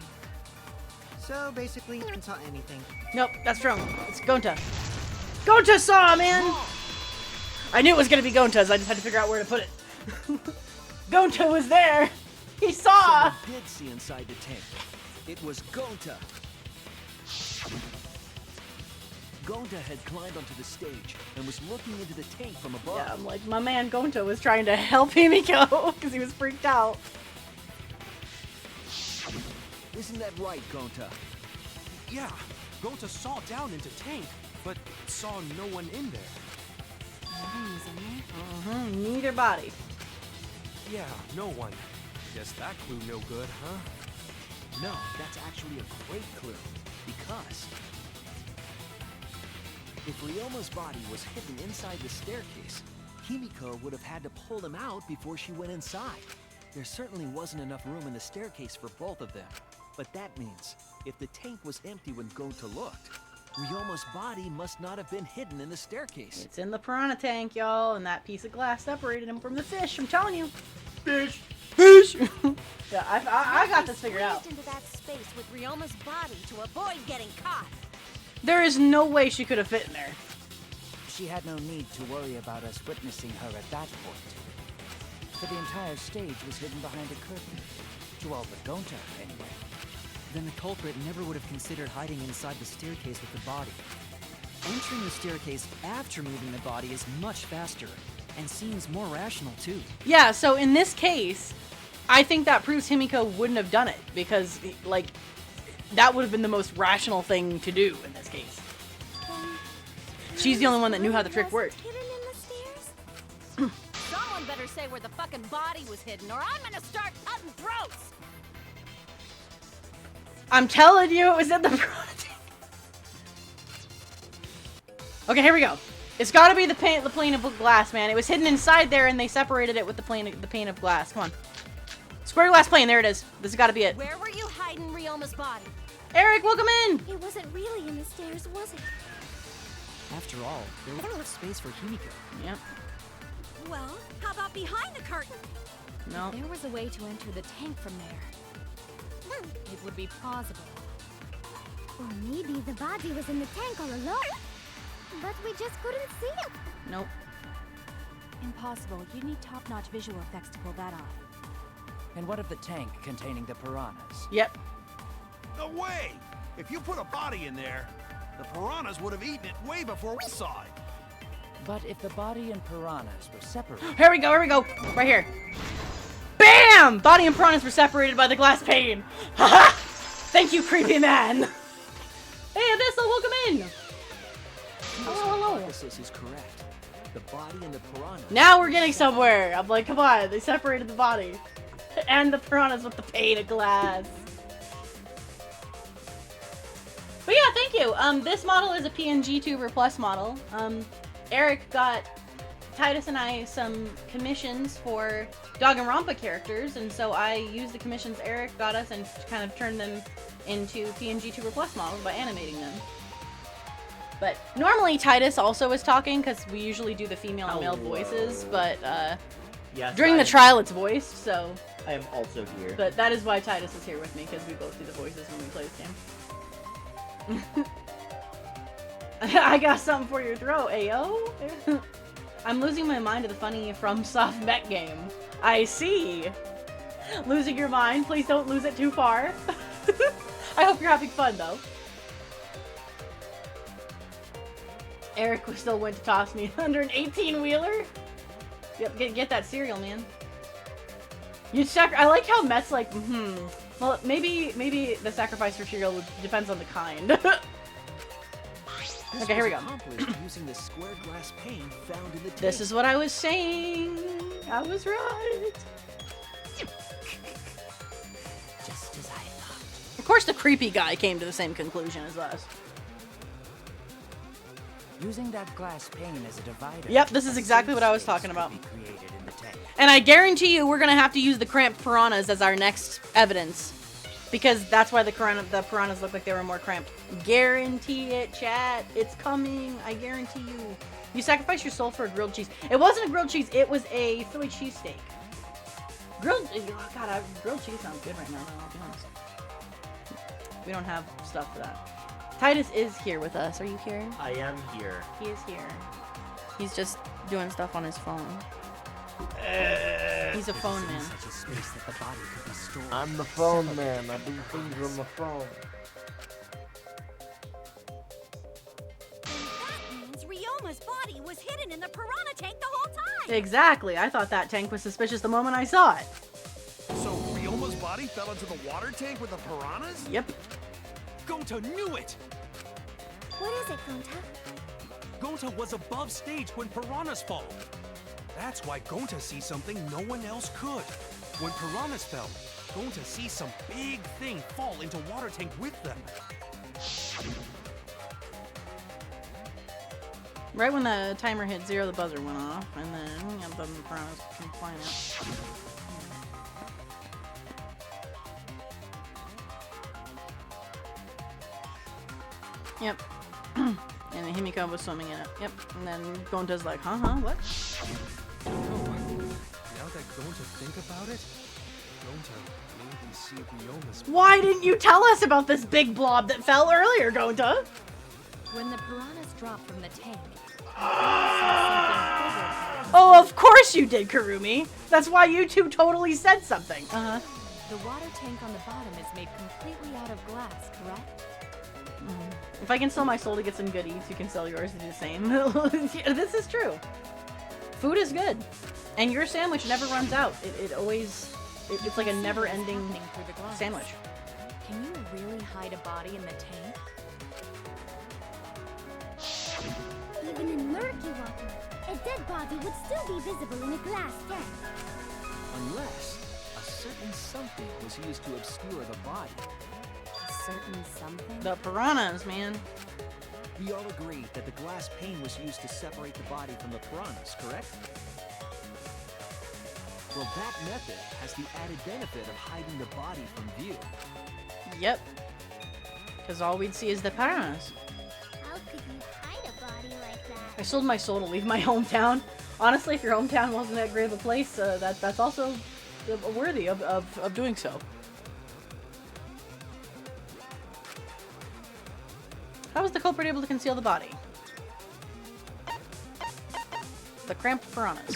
So basically, you didn't saw anything. Nope, that's wrong. It's Gonta. Gonta saw, man! I knew it was gonna be Gonta's, I just had to figure out where to put it. Gonta was there. He saw. Someone did see inside the tank. It was Gonta. Gonta had climbed onto the stage and was looking into the tank from above. Yeah, I'm like, my man Gonta was trying to help Himiko because he was freaked out. Isn't that right, Gonta? Yeah, Gonta saw down into tank, but saw no one in there. Neither body. Yeah, no one. Guess that clue no good, huh? No, that's actually a great clue. Because if Ryoma's body was hidden inside the staircase, Himiko would have had to pull them out before she went inside. There certainly wasn't enough room in the staircase for both of them. But that means, if the tank was empty when Gonta looked, Ryoma's body must not have been hidden in the staircase. It's in the piranha tank, y'all, and that piece of glass separated him from the fish. I'm telling you. Fish. Fish. Yeah, I got this figured out. Into that space with Ryoma's body to avoid getting caught. There is no way she could have fit in there. She had no need to worry about us witnessing her at that point. For the entire stage was hidden behind a curtain. To all but Gonta, anyway. Then the culprit never would have considered hiding inside the staircase with the body. Entering the staircase after moving the body is much faster, and seems more rational too. Yeah, so in this case, I think that proves Himiko wouldn't have done it, because, like, that would have been the most rational thing to do in this case. She's the only one that knew how the trick worked. Hidden in the stairs? Someone better say where the fucking body was hidden, or I'm gonna start cutting throats! I'm telling you, it was in the front. Okay, here we go. It's got to be the pane of glass, man. It was hidden inside there, and they separated it with the pane of glass. Come on, square glass plane. There it is. This has got to be it. Where were you hiding Ryoma's body? Eric, welcome in. It wasn't really in the stairs, was it? After all, there was enough space for Himiko. Yep. Well, how about behind the curtain? No. There was a way to enter the tank from there. It would be plausible. Or maybe the body was in the tank all along. But we just couldn't see it. Nope. Impossible. You need top-notch visual effects to pull that off. And what of the tank containing the piranhas? Yep. No way! If you put a body in there, the piranhas would have eaten it way before we saw it. But if the body and piranhas were separated... Here we go, here we go. Right here. BAM! Body and piranhas were separated by the glass pane. Haha! Thank you, creepy man. Hey, Abyssal, welcome in. Hello. Hypothesis is correct. The body and the piranha. Now we're getting somewhere. I'm like, come on. They separated the body. And the piranhas with the pane of glass. But yeah, thank you. This model is a PNG Tuber Plus model. Eric got Titus and I some commissions for Danganronpa characters, and so I used the commissions Eric got us and kind of turned them into PNG Tuber Plus models by animating them. But normally Titus also is talking, because we usually do the female and male voices, but yes, during the trial it's voiced, so... I am also here. But that is why Titus is here with me, because we both do the voices when we play this game. I got something for your throat, ayo. I'm losing my mind to the funny From Soft Mech game. I see. Losing your mind. Please don't lose it too far. I hope you're having fun, though. Eric still went to toss me under an 18-wheeler. Yep, get that cereal, man. I like how Met's like, Well, maybe the sacrifice for cereal depends on the kind. Okay, here we go. Using the square glass pane found in the This is what I was saying. I was right. Just as I thought. Of course, the creepy guy came to the same conclusion as us. Using that glass pane as a divider. Yep, this is exactly what I was talking about. Created in the tank. And I guarantee you, we're gonna have to use the cramped piranhas as our next evidence, because that's why the piranhas look like they were more cramped. Guarantee it, chat. It's coming. I guarantee you. You sacrifice your soul for a grilled cheese. It wasn't a grilled cheese. It was a Philly cheesesteak. Grilled cheese sounds good right now, though, I'll be honest. We don't have stuff for that. Titus is here with us. Are you here? I am here. He is here. He's just doing stuff on his phone. He's a phone man. Such a space that the body could be stored. I'm the phone man. I do things on the phone. And that means Ryoma's body was hidden in the piranha tank the whole time! Exactly. I thought that tank was suspicious the moment I saw it. So Ryoma's body fell into the water tank with the piranhas? Yep. Gonta knew it! What is it, Gonta? Gonta was above stage when piranhas fall. That's why Gonta sees something no one else could. When piranhas fell, Gonta sees some big thing fall into water tank with them. Right when the timer hit 0, the buzzer went off, and then the piranhas came flying out. Yep. And then Himiko was swimming in it. Yep. And then Gonta's like, huh, what? Oh, now that Gonta think about it, Gonta maybe see Ryoma's... Why didn't you tell us about this big blob that fell earlier, Gonta? When the piranhas dropped from the tank, Oh, of course you did, Kurumi. That's why you two totally said something. Uh-huh. the water tank on the bottom is made completely out of glass, correct? If I can sell my soul to get some goodies, you can sell yours to do the same. This is true. Food is good. And your sandwich never runs out. It always... It's like a never-ending sandwich. Can you really hide a body in the tank? Even in murky water, a dead body would still be visible in a glass tank. Unless a certain something was used to obscure the body. A certain something? The piranhas, man. We all agree that the glass pane was used to separate the body from the piranhas, correct? Well, that method has the added benefit of hiding the body from view. Yep. Because all we'd see is the piranhas. How could you hide a body like that? I sold my soul to leave my hometown. Honestly, if your hometown wasn't that great of a place, that's also worthy of doing so. How was the culprit able to conceal the body? The cramped piranhas.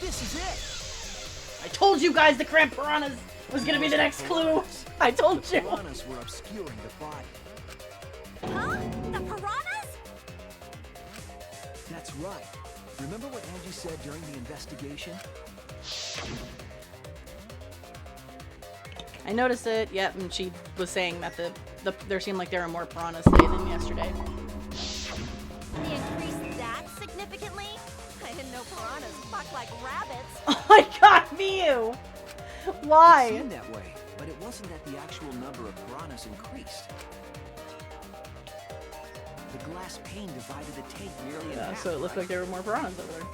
This is it! I told you guys the cramped piranhas was gonna be the next clue! I told you! Piranhas were obscuring the body. Huh? The piranhas? That's right. Remember what Angie said during the investigation? I noticed it, yep, and she was saying that there seemed like there were more piranhas today than yesterday. They increased that significantly? I didn't know piranhas fuck like rabbits. Oh my god, Miu! It Why? seemed that way, but it wasn't that the actual number of piranhas increased. The glass pane divided the tank nearly in half. So it looked like there were more piranhas over there.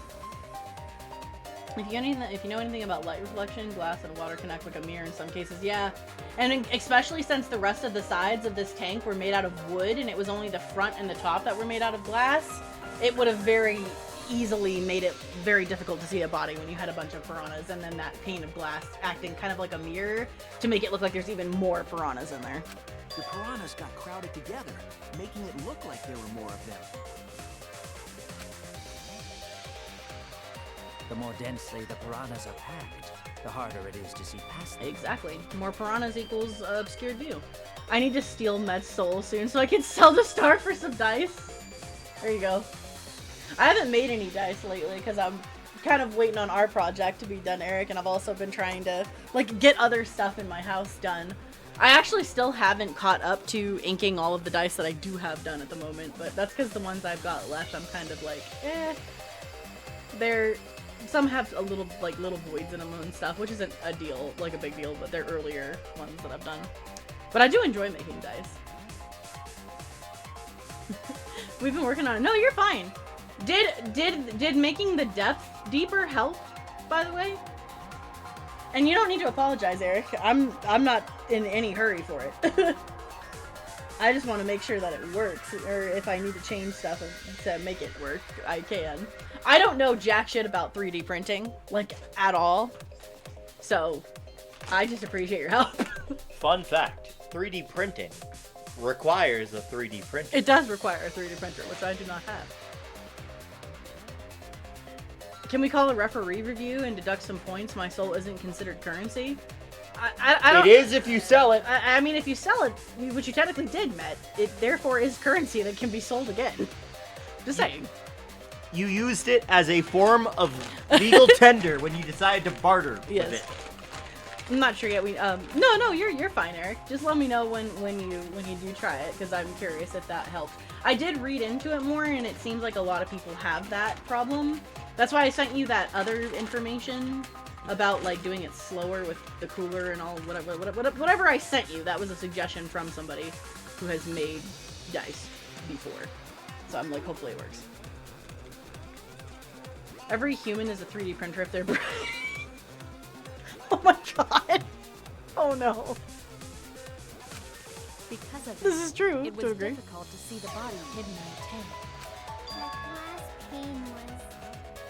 If you know anything about light reflection, glass and water can act like a mirror in some cases, yeah. And especially since the rest of the sides of this tank were made out of wood and it was only the front and the top that were made out of glass, it would have very easily made it very difficult to see a body when you had a bunch of piranhas and then that pane of glass acting kind of like a mirror to make it look like there's even more piranhas in there. The piranhas got crowded together, making it look like there were more of them. The more densely the piranhas are packed, the harder it is to see past them. Exactly. More piranhas equals obscured view. I need to steal Med's soul soon so I can sell the star for some dice. There you go. I haven't made any dice lately because I'm kind of waiting on our project to be done, Eric, and I've also been trying to like get other stuff in my house done. I actually still haven't caught up to inking all of the dice that I do have done at the moment, but that's because the ones I've got left I'm kind of like, some have a little voids in them and stuff, which isn't a deal, like a big deal, but they're earlier ones that I've done. But I do enjoy making dice. We've been working on it. No, you're fine. Did making the depth deeper help, by the way? And you don't need to apologize, Eric. I'm not in any hurry for it. I just want to make sure that it works, or if I need to change stuff to make it work, I can. I don't know jack shit about 3D printing, like, at all. So, I just appreciate your help. Fun fact, 3D printing requires a 3D printer. It does require a 3D printer, which I do not have. Can we call a referee review and deduct some points? My soul isn't considered currency. I don't, it is if you sell it. I mean, if you sell it, which you technically did, Met, it therefore is currency that can be sold again. Just saying. You used it as a form of legal tender when you decided to barter with it. I'm not sure yet. No, you're fine, Eric. Just let me know when you do try it, because I'm curious if that helped. I did read into it more, and it seems like a lot of people have that problem. That's why I sent you that other information about like doing it slower with the cooler and all whatever I sent you. That was a suggestion from somebody who has made dice before. So I'm like, hopefully it works. Every human is a 3D printer if they're oh my god. Oh no. Because of this is true. It was difficult to see the body hidden in the tank. That glass pane was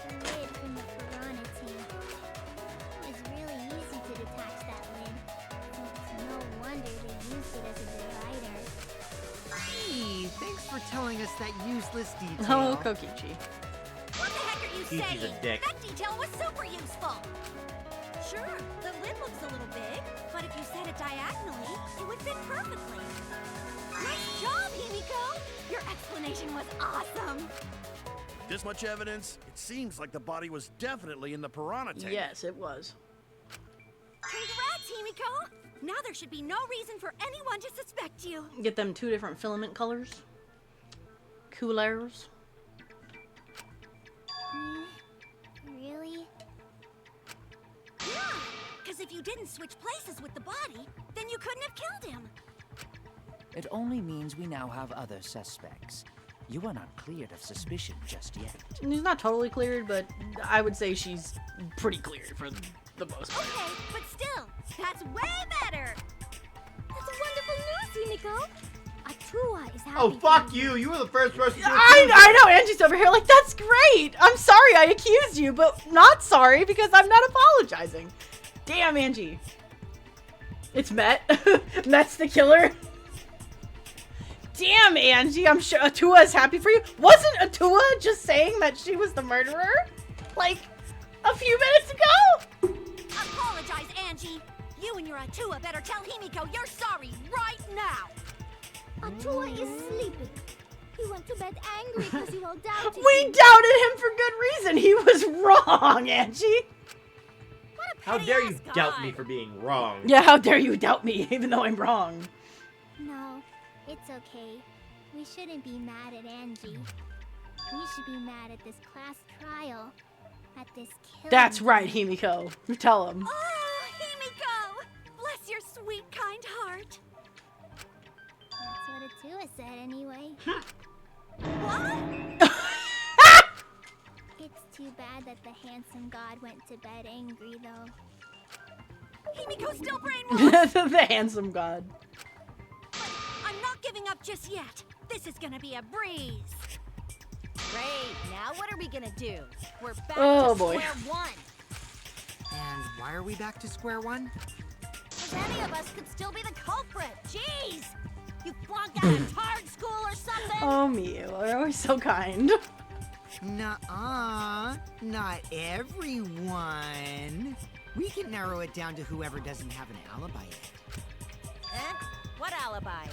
the lid from the piranha tank. It was really easy to detach that lid. It's no wonder they used it as a divider. Hey, thanks for telling us that useless detail. Hello, Kokichi. What the heck are you Kiki's saying? a dick. That detail was super useful. Sure, the lid looks a little big, but if you set it diagonally, it would fit perfectly. Nice job, Himiko! Your explanation was awesome. This much evidence? It seems like the body was definitely in the piranha tank. Yes, it was. Congrats, Himiko! Now there should be no reason for anyone to suspect you. Get them 2 different filament colors. Coolers. Really? Yeah, because if you didn't switch places with the body, then you couldn't have killed him. It only means we now have other suspects. You are not cleared of suspicion just yet. She's not totally cleared, but I would say she's pretty cleared for the most part. Okay, but still, that's way better. That's wonderful news, Himiko. Atua is happy. Oh, fuck you! You were the first person to I know, Angie's over here like, that's great! I'm sorry I accused you, but not sorry because I'm not apologizing. Damn, Angie. It's Met. Met's the killer. Damn, Angie, I'm sure Atua is happy for you. Wasn't Atua just saying that she was the murderer? Like, a few minutes ago? Apologize, Angie. You and your Atua better tell Himiko you're sorry right now. Atua is sleeping. He went to bed angry because you all doubted We him. doubted him for good reason. He was wrong, Angie. How dare you doubt me for being wrong? Yeah, how dare you doubt me, even though I'm wrong. No, it's okay. We shouldn't be mad at Angie. We should be mad at this class trial. At this killing. That's right, Himiko. You tell him. Oh, Himiko! Bless your sweet, kind heart. That's what Atua said anyway. What? It's too bad that the handsome god went to bed angry, though. Himiko's still brainwashed. The handsome god. I'm not giving up just yet. This is gonna be a breeze. Great. Now what are we gonna do? We're back to square one. And why are we back to square one? Because any of us could still be the culprit. Jeez! You flunked out of Tard School or something? Oh, Miu, you're always so kind. Nuh-uh, not everyone. We can narrow it down to whoever doesn't have an alibi yet. Eh? What alibi?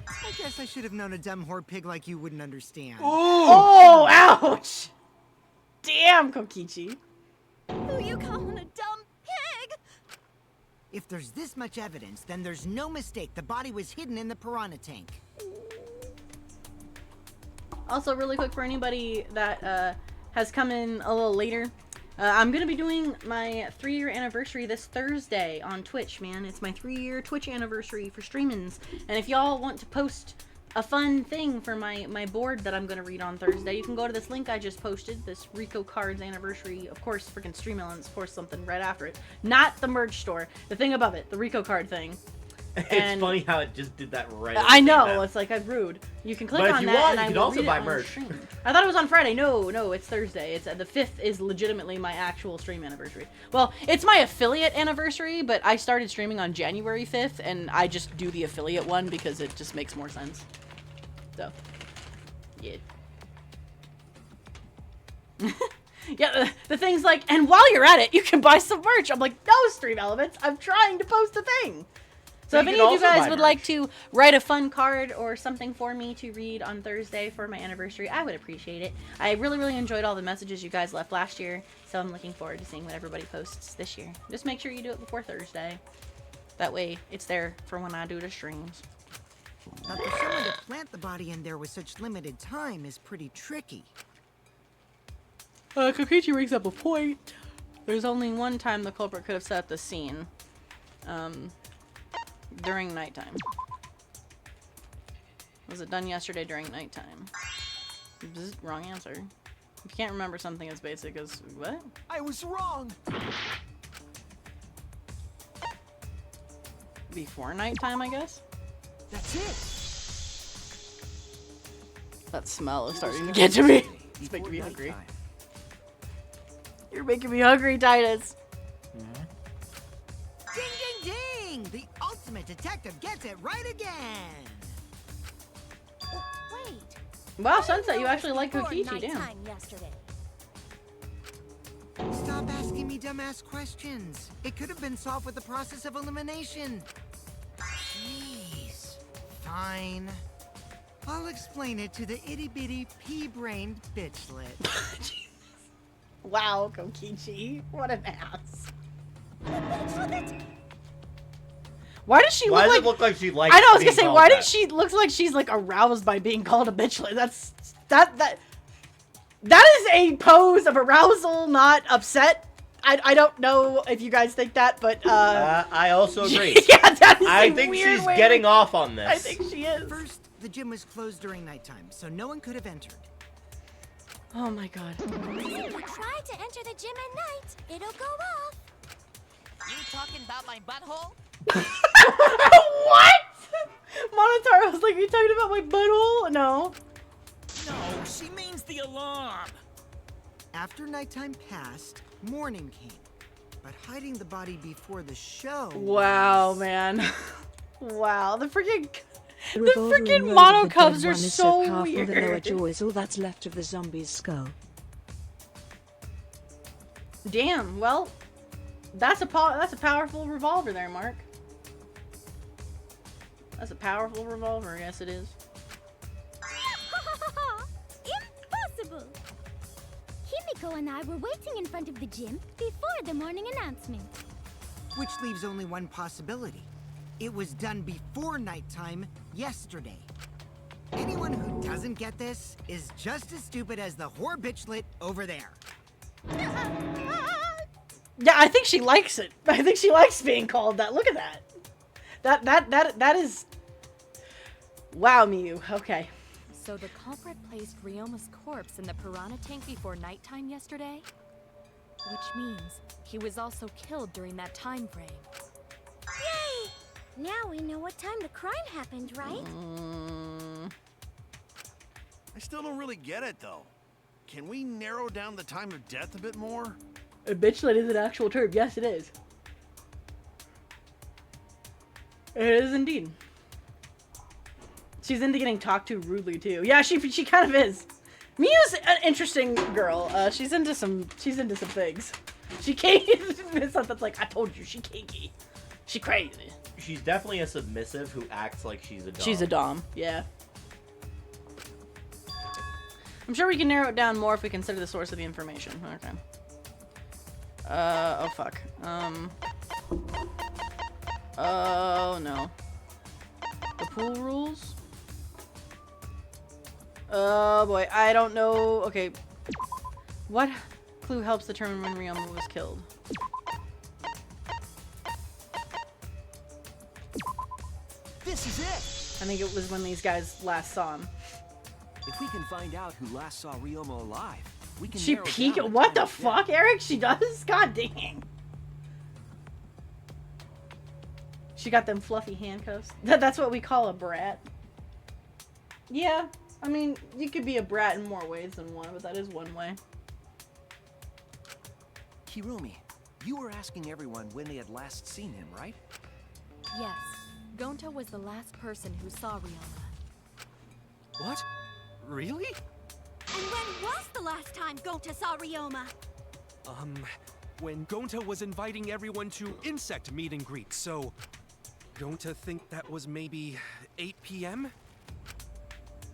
I guess I should have known a dumb whore pig like you wouldn't understand. Oh, ouch! Damn, Kokichi. Who you calling a dumb pig? If there's this much evidence, then there's no mistake the body was hidden in the piranha tank. Also, really quick for anybody that has come in a little later, I'm going to be doing my 3-year anniversary this Thursday on Twitch, man. It's my 3-year Twitch anniversary for streamings. And if y'all want to post a fun thing for my board that I'm going to read on Thursday, you can go to this link I just posted, this Rico Cards anniversary. Of course, freaking Stream Elements, of course, something right after it. Not the merch store. The thing above it, the Rico Card thing. It's funny how it just did that right. I know, it's like I'm rude. You can click But if on you that want, and you I can will also read it buy on merch. stream. I thought it was on Friday. No, it's Thursday. It's the 5th is legitimately my actual stream anniversary. Well, it's my affiliate anniversary, but I started streaming on January 5th, and I just do the affiliate one because it just makes more sense. So, yeah. Yeah, the thing's like, and while you're at it, you can buy some merch. I'm like, no, Stream Elements, I'm trying to post a thing. So if any of you guys would like to write a fun card or something for me to read on Thursday for my anniversary, I would appreciate it. I really, really enjoyed all the messages you guys left last year, so I'm looking forward to seeing what everybody posts this year. Just make sure you do it before Thursday. That way, it's there for when I do the streams. But for someone to plant the body in there with such limited time is pretty tricky. Kokichi brings up a point. There's only one time the culprit could have set up the scene. During nighttime. Was it done yesterday during nighttime? This is wrong answer. If you can't remember something as basic as what? I was wrong. Before nighttime, I guess? That's it. That smell is starting to get to me. It's making me hungry. You're making me hungry, Titus. Ding, ding, ding! The ultimate detective gets it right again. Oh, wait. Wow, Sunset, you actually like Kokichi, damn. Yesterday. Stop asking me dumbass questions. It could have been solved with the process of elimination. Jeez. Fine. I'll explain it to the itty-bitty pea-brained bitchlet. Wow, Kokichi. What an ass. Why does she Why look does like... it look like she likes I know, I was being gonna say, called why that? does she look like she's like aroused by being called a bitchlet? That is a pose of arousal, not upset. I don't know if you guys think that, but I also agree. Yeah, that is I a think weird she's way getting off on this. I think she is. First, the gym was closed during nighttime, so no one could have entered. Oh my god. If you try to enter the gym at night, it'll go off. You talking about my butthole? What? Monotaro was like, are you talking about my butthole? No. No, she means the alarm. After nighttime passed, morning came. But hiding the body before the show... Wow, man. Wow, the freaking revolving road mono of the cubs dead are one is so powerful weird. The lower jaw is all that's left of the zombie's skull. Damn, well, that's a powerful revolver there, Mark. That's a powerful revolver, yes it is. Impossible! Himiko and I were waiting in front of the gym before the morning announcement. Which leaves only one possibility. It was done before nighttime yesterday. Anyone who doesn't get this is just as stupid as the whore bitchlet over there. Yeah, I think she likes it. I think she likes being called that. Look at that. That is... Wow, Miyu. Okay. So the culprit placed Ryoma's corpse in the piranha tank before nighttime yesterday? Which means he was also killed during that time frame. Yay! Now we know what time the crime happened, right? I still don't really get it, though. Can we narrow down the time of death a bit more? A bitchlet is an actual term. Yes, it is. It is indeed. She's into getting talked to rudely too. Yeah, she kind of is. Miyu's an interesting girl. She's into some things. She kinky. Something's like, I told you, she kinky. She crazy. She's definitely a submissive who acts like she's a dom. She's a dom. Yeah. I'm sure we can narrow it down more if we consider the source of the information. Okay. Oh fuck. Oh no. The pool rules? Oh boy, I don't know. Okay. What clue helps determine when Ryoma was killed? This is it! I think it was when these guys last saw him. If we can find out who last saw Ryoma alive, we can She narrow peeked. down What the time of death. fuck, Eric? She does? God dang. She got them fluffy handcuffs. That's what we call a brat. Yeah, I mean, you could be a brat in more ways than one, but that is one way. Hirumi, you were asking everyone when they had last seen him, right? Yes, Gonta was the last person who saw Ryoma. What? Really? And when was the last time Gonta saw Ryoma? When Gonta was inviting everyone to insect meet and greet, so... Gonta think that was maybe 8 p.m.?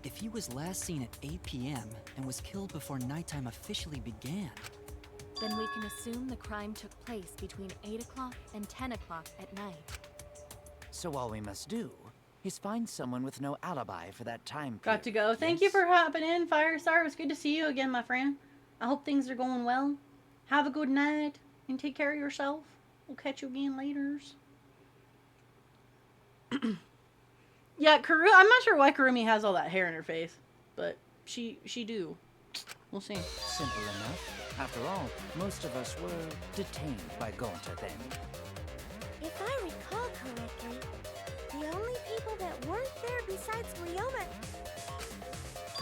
If he was last seen at 8 p.m. and was killed before nighttime officially began... Then we can assume the crime took place between 8 o'clock and 10 o'clock at night. So all we must do is find someone with no alibi for that time period. Got to go. Thank you for hopping in, Firestar. It was good to see you again, my friend. I hope things are going well. Have a good night and take care of yourself. We'll catch you again later. Yeah, I'm not sure why Kurumi has all that hair in her face, but she do. We'll see. Simple enough. After all, most of us were detained by Gonta then. If I recall correctly, the only people that weren't there besides Ryoma...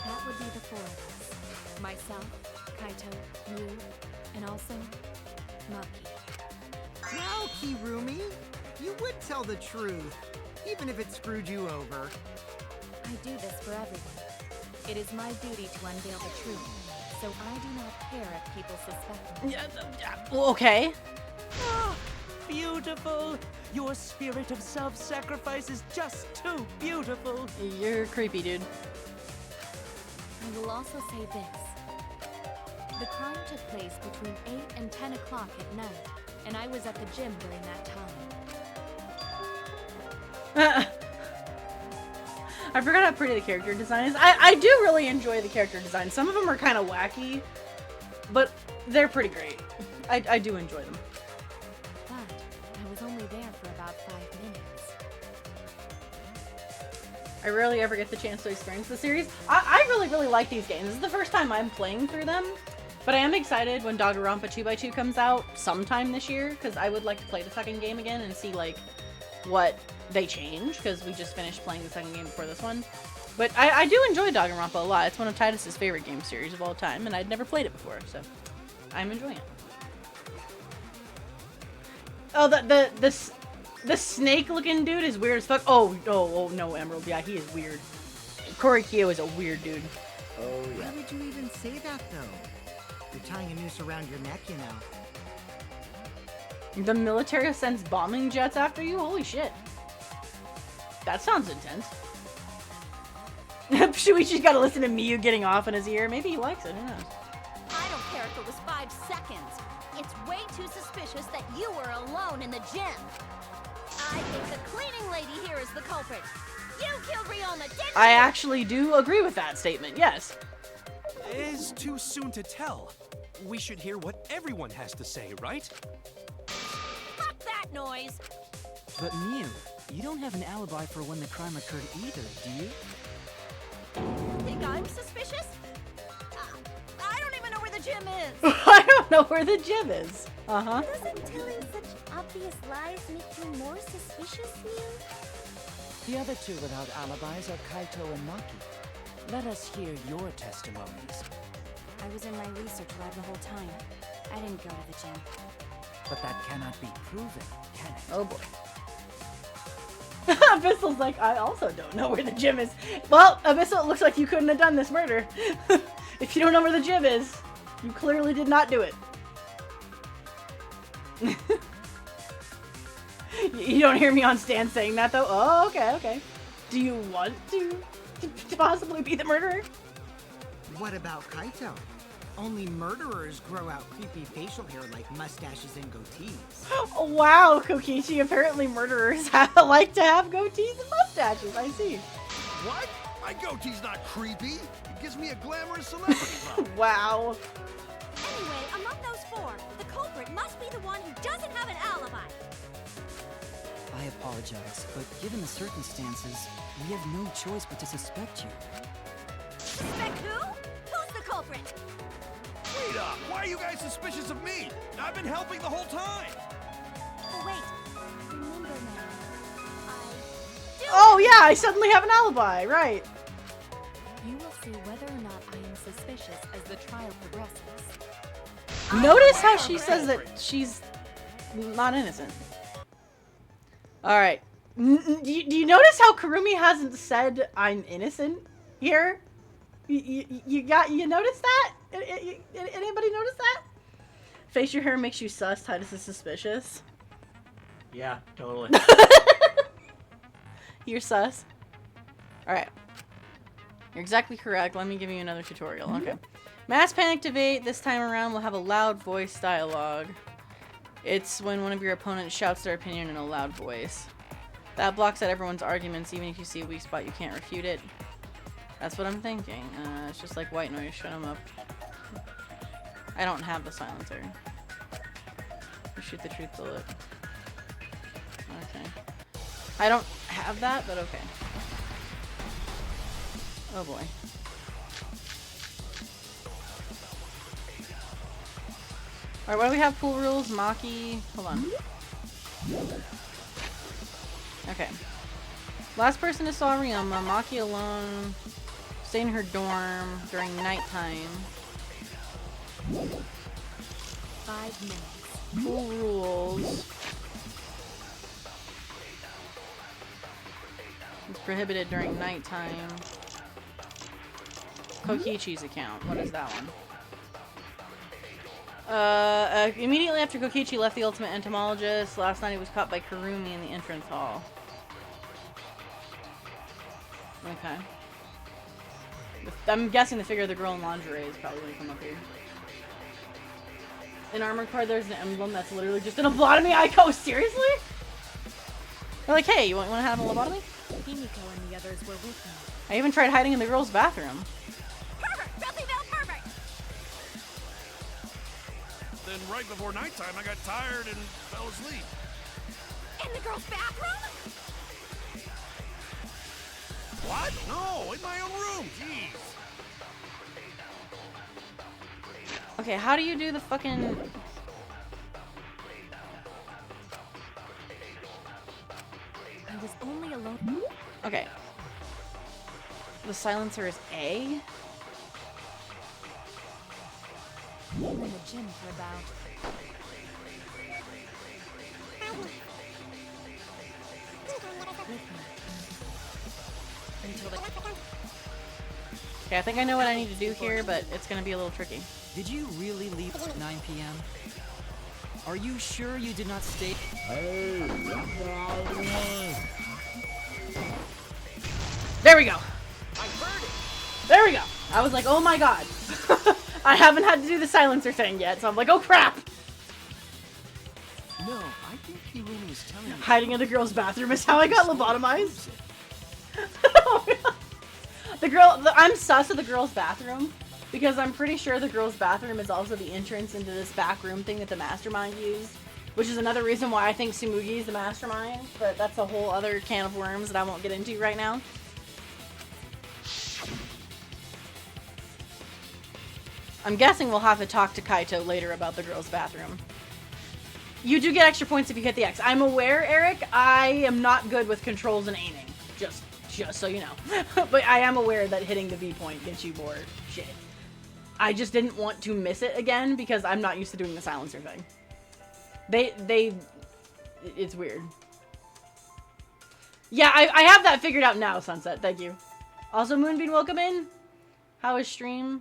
That would be the four of us. Myself, Kaito, you, and also Maki. Now, Kirumi, you would tell the truth, even if it screwed you over. I do this for everyone. It is my duty to unveil the truth, so I do not care if people suspect me. Okay. Oh, beautiful! Your spirit of self-sacrifice is just too beautiful! You're creepy, dude. I will also say this. The crime took place between 8 and 10 o'clock at night, and I was at the gym during that time. I forgot how pretty the character design is. I do really enjoy the character design. Some of them are kind of wacky, but they're pretty great. I do enjoy them. But I was only there for about 5 minutes. I rarely ever get the chance to experience the series. I really, really like these games. This is the first time I'm playing through them, but I am excited when Danganronpa 2x2 comes out sometime this year, because I would like to play the second game again and see, like, what they change, because we just finished playing the second game before this one. But I do enjoy Danganronpa a lot. It's one of Titus's favorite game series of all time, and I'd never played it before, so I'm enjoying it. Oh, the snake-looking dude is weird as fuck. Oh no, Emerald. Yeah, he is weird. Korikyo is a weird dude. Oh yeah. Why would you even say that, though? You're tying a noose around your neck, you know. The military sends bombing jets after you? Holy shit. That sounds intense. Shuichi's gotta listen to Miyu getting off in his ear. Maybe he likes it, who knows? I don't care if it was 5 seconds. It's way too suspicious that you were alone in the gym. I think the cleaning lady here is the culprit. You killed Ryoma, didn't you? I actually do agree with that statement, yes. It's too soon to tell. We should hear what everyone has to say, right? Fuck that noise! But Miu, you don't have an alibi for when the crime occurred either, do you? Think I'm suspicious? I don't even know where the gym is. I don't know where the gym is. Uh-huh. Doesn't telling such obvious lies make you more suspicious, Miu? The other two without alibis are Kaito and Maki. Let us hear your testimonies. I was in my research lab the whole time. I didn't go to the gym. But that cannot be proven, can it? Oh boy. Abyssal's like, I also don't know where the gym is. Well, Abyssal, it looks like you couldn't have done this murder. If you don't know where the gym is, you clearly did not do it. You don't hear me on stand saying that, though? Oh, okay. Do you want to possibly be the murderer? What about Kaito? Only murderers grow out creepy facial hair like mustaches and goatees. Wow, Kokichi, apparently murderers like to have goatees and mustaches. I see. What? My goatee's not creepy. It gives me a glamorous celebrity vibe. Wow. Anyway, among those 4, the culprit must be the one who doesn't have an alibi. I apologize, but given the circumstances, we have no choice but to suspect you. Suspect who? Who's the culprit? Wait up! Why are you guys suspicious of me? I've been helping the whole time! Oh, wait. Remember now. Oh, yeah, I suddenly have an alibi, right. You will see whether or not I am suspicious as the trial progresses. Notice how she says that she's not innocent. Alright. Do you notice how Kurumi hasn't said I'm innocent here? You notice that? Anybody notice that? Facial hair makes you sus. Titus is suspicious. Yeah, totally. You're sus. Alright. You're exactly correct. Let me give you another tutorial. Okay. Mass Panic This time around we'll have a loud voice dialogue. It's when one of your opponents shouts their opinion in a loud voice. That blocks out everyone's arguments. Even if you see a weak spot, you can't refute it. That's what I'm thinking. It's just like white noise. Shut 'em up. I don't have the silencer. You shoot the truth bullet. Okay. I don't have that, but okay. Oh boy. Alright, what do we have? Pool rules, Maki. Hold on. Okay. Last person to saw Ryoma, Maki alone. Stay in her dorm during nighttime. 5 minutes. Pool rules. It's prohibited during nighttime. Kokichi's account. What is that one? Immediately after Kokichi left the Ultimate Entomologist, last night he was caught by Kurumi in the entrance hall. Okay. I'm guessing the figure of the girl in lingerie is probably going to come up here. In Armored Core, there's an emblem that's literally just an lobotomy icon. Seriously? They're like, hey, you want to have a lobotomy? Himiko and the others were with me. I even tried hiding in the girls' bathroom. Pervert! Filthy male pervert! Then right before nighttime, I got tired and fell asleep. In the girls' bathroom? What? No, in my own room. Jeez. Okay, how do you do the fucking... I was only alone. Okay. The silencer is A? In the gym for about... Until the... Okay, I think I know what I need to do here, but it's gonna be a little tricky. Did you really leave at 9 p.m.? Are you sure you did not stay? There we go! There we go! I was like, oh my god. I haven't had to do the silencer thing yet, so I'm like, oh crap! No, I think Hirumi is telling me. Hiding in the girl's bathroom is how I got lobotomized. I'm sus of the girl's bathroom because I'm pretty sure the girl's bathroom is also the entrance into this back room thing that the mastermind used, which is another reason why I think Tsumugi is the mastermind, but that's a whole other can of worms that I won't get into right now. I'm guessing we'll have to talk to Kaito later about the girl's bathroom. You do get extra points if you hit the X. I'm aware, Eric, I am not good with controls and aiming. Just so you know. But I am aware that hitting the V point gets you more shit. I just didn't want to miss it again because I'm not used to doing the silencer thing. It's weird. Yeah, I have that figured out now, Sunset. Thank you. Also, Moonbeam, welcome in. How is stream?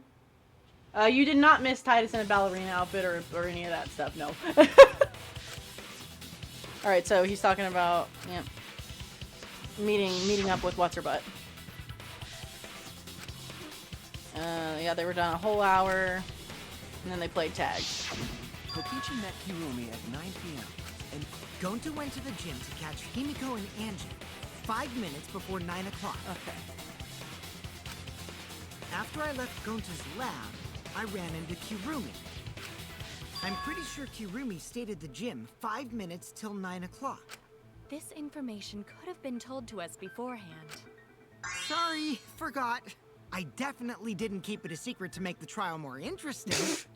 You did not miss Titus in a ballerina outfit or any of that stuff, no. Alright, so he's talking about, yeah, meeting up with what's-her-butt. Yeah, they were done a whole hour, and then they played tag. Kokichi met Hirumi at 9 p.m. and Gonta went to the gym to catch Himiko and Angie 5 minutes before 9 o'clock. Okay. After I left Gonta's lab, I ran into Kirumi. I'm pretty sure Kirumi stayed at the gym 5 minutes till 9 o'clock. This information could have been told to us beforehand. Sorry, forgot. I definitely didn't keep it a secret to make the trial more interesting.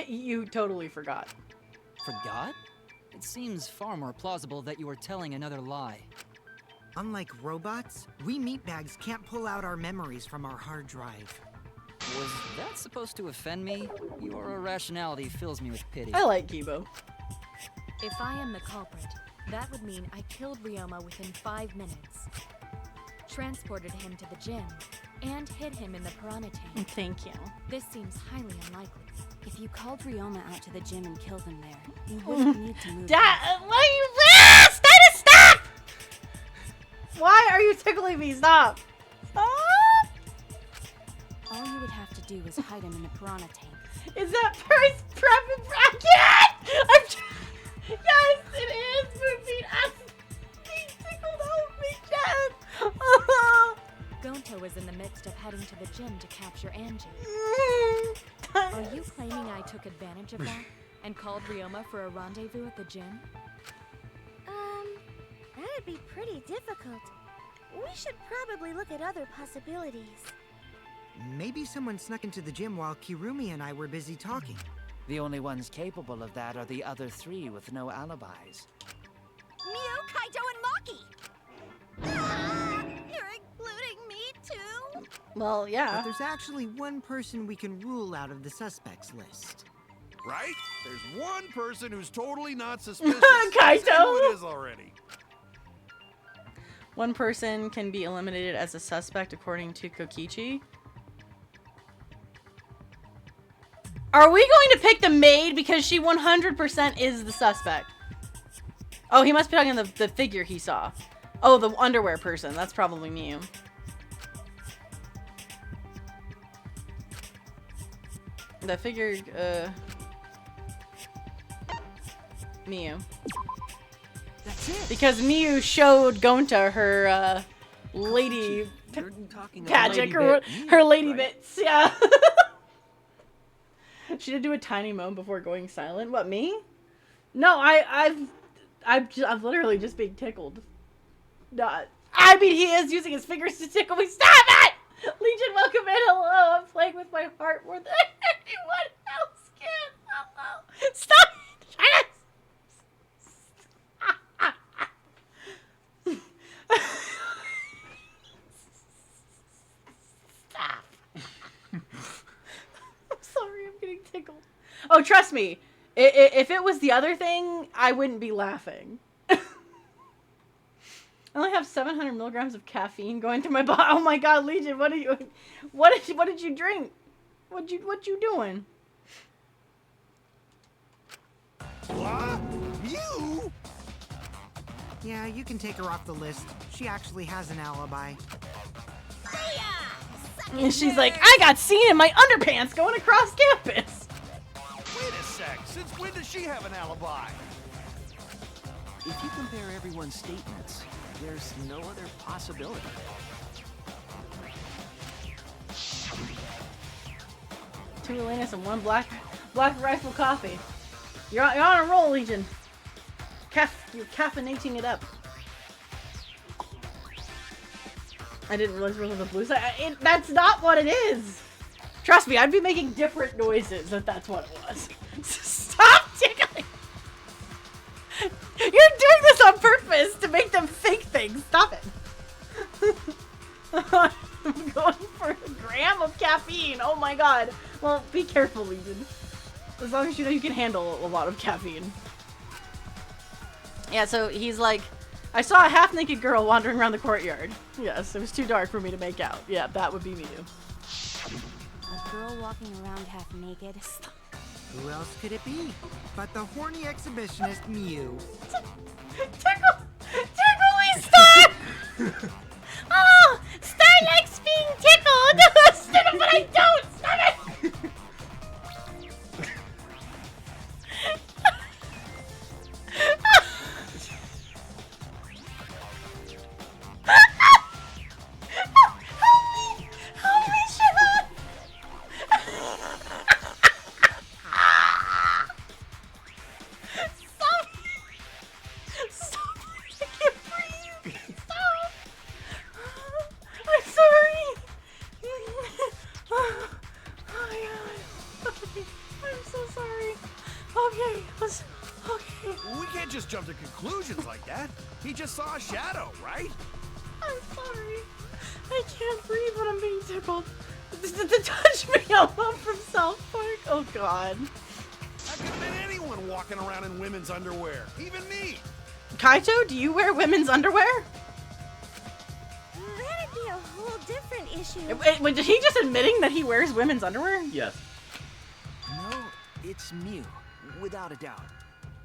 You totally forgot. Forgot? It seems far more plausible that you were telling another lie. Unlike robots, we meatbags can't pull out our memories from our hard drive. Was that supposed to offend me? Your irrationality fills me with pity. I like Kibo. If I am the culprit, that would mean I killed Ryoma within 5 minutes. Transported him to the gym, and hid him in the piranha tank. Thank you. This seems highly unlikely. If you called Ryoma out to the gym and killed him there, you wouldn't need to move. Why are you? Status, stop! Why are you tickling me? Stop! Stop! All you would have to do is hide him in the piranha tank. Is that first prep and bracket? Yes, it is. We're being tickled. Help me, Jen. Gonta was in the midst of heading to the gym to capture Angie. Are you claiming I took advantage of that and called Ryoma for a rendezvous at the gym? That'd be pretty difficult. We should probably look at other possibilities. Maybe someone snuck into the gym while Kirumi and I were busy talking. The only ones capable of that are the other three with no alibis. Mew, Kaito, and Maki! Ah, you're including me too? Well, yeah. But there's actually one person we can rule out of the suspects list. Right? There's one person who's totally not suspicious. Kaito! Say who it is already. One person can be eliminated as a suspect according to Kokichi. Are we going to pick the maid because she 100% is the suspect? Oh, he must be talking the figure he saw. Oh, the underwear person. That's probably Mew. The figure, Mew. That's it. Because Mew showed Gonta her, lady magic, or her lady bits, yeah. She did do a tiny moan before going silent. What, me? No, I'm literally just being tickled. Not. I mean, he is using his fingers to tickle me. Stop it! Legion, welcome in. Hello. I'm playing with my heart more than anyone else can. Hello. Stop it! Stop. I'm sorry, I'm getting tickled. Oh, trust me. If it was the other thing, I wouldn't be laughing. I only have 700 milligrams of caffeine going through my body. Oh my God, Legion, what did you drink? What you doing? What? You? Yeah, you can take her off the list. She actually has an alibi. And she's like, I got seen in my underpants going across campus. Wait a sec. Since when does she have an alibi? If you compare everyone's statements, there's no other possibility. Two Elenas and one black rifle coffee. You're on a roll, Legion. You're caffeinating it up. I didn't realize it was a blue side. That's not what it is. Trust me, I'd be making different noises if that's what it was. Stop tickling. You're doing this on purpose to make them think things. Stop it. I'm going for a gram of caffeine. Oh my God. Well, be careful, Legion. As long as you know you can handle a lot of caffeine. Yeah, so he's like, I saw a half-naked girl wandering around the courtyard. Yes, it was too dark for me to make out. Yeah, that would be me. A girl walking around half naked. Who else could it be but the horny exhibitionist Mew? Tickle me, Star! Oh, Star likes being tickled! Stop it, but I don't! Stop it! Help me, Shiva! Stop! I can't breathe! Stop! I'm sorry! Oh my God. Okay. I'm so sorry. Okay, okay. We can't just jump to conclusions like that. He just saw a shadow, right? I'm sorry. I can't breathe when I'm being tickled. To touch me, I'm from South Park. Oh God. That could have been anyone walking around in women's underwear. Even me. Kaito, do you wear women's underwear? That'd be a whole different issue. Wait, is he just admitting that he wears women's underwear? Yes. No, it's Mew, without a doubt.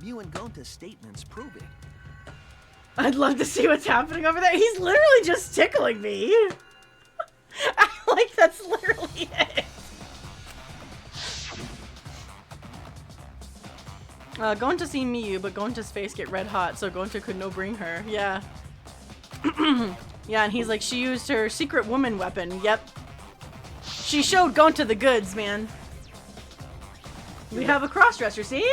Mew and Gonta's statements prove it. I'd love to see what's happening over there. He's literally just tickling me. Like, that's literally it. Going to see Miyu, but Gonta's face get red hot, so Gonta could no bring her. Yeah. Yeah, and he's like, she used her secret woman weapon. Yep. She showed Gonta the goods, man. We have a crossdresser, see?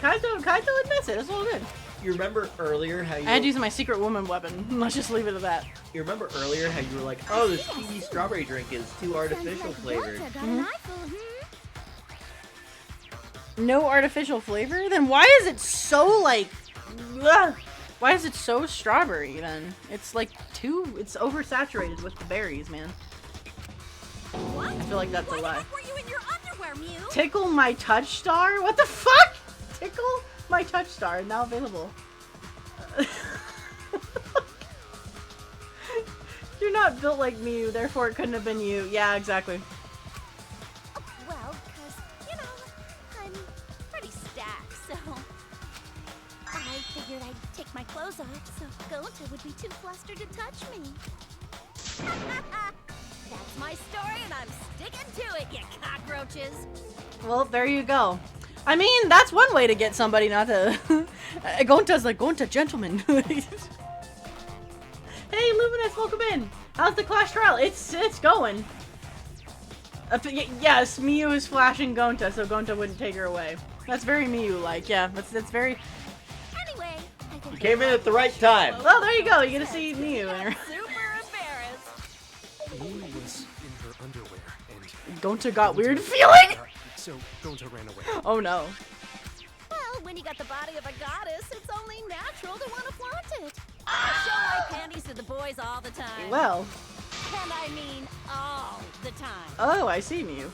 Kaito admits it. It's all good. You remember earlier how you... I had to use my secret woman weapon. Let's just leave it at that. You remember earlier how you were like, oh, this kiwi strawberry drink is too artificial flavored. No artificial flavor? Then why is it so, like... Ugh. Why is it so strawberry, then? It's, like, it's oversaturated with the berries, man. What? I feel like that's a lie. Why the heck were you in your underwear, Mew? Tickle my touch star? What the fuck? Tickle my touch star, now available. You're not built like Mew, therefore it couldn't have been you. Yeah, exactly. Well, because, you know, I'm pretty stacked, so... I figured I'd take my clothes off so Gonta would be too flustered to touch me. That's my story and I'm sticking to it, you cockroaches! Well, there you go. I mean, that's one way to get somebody not to... Gonta's like, Gonta, gentleman. Hey, Luminous, welcome in. How's the Clash Royale? It's going. Yes, Miyu is flashing Gonta, so Gonta wouldn't take her away. That's very Miyu-like. Yeah, that's very... Anyway, I think You came in at the right time. Well, there you go. You get to see Miyu in her... Mew was in her underwear, and Gonta got weird feeling? So Gonta ran away. Oh no. Well, when you got the body of a goddess, it's only natural to want to flaunt it. I show my panties to the boys all the time. Well. And I mean all the time. Oh, I see Miyu.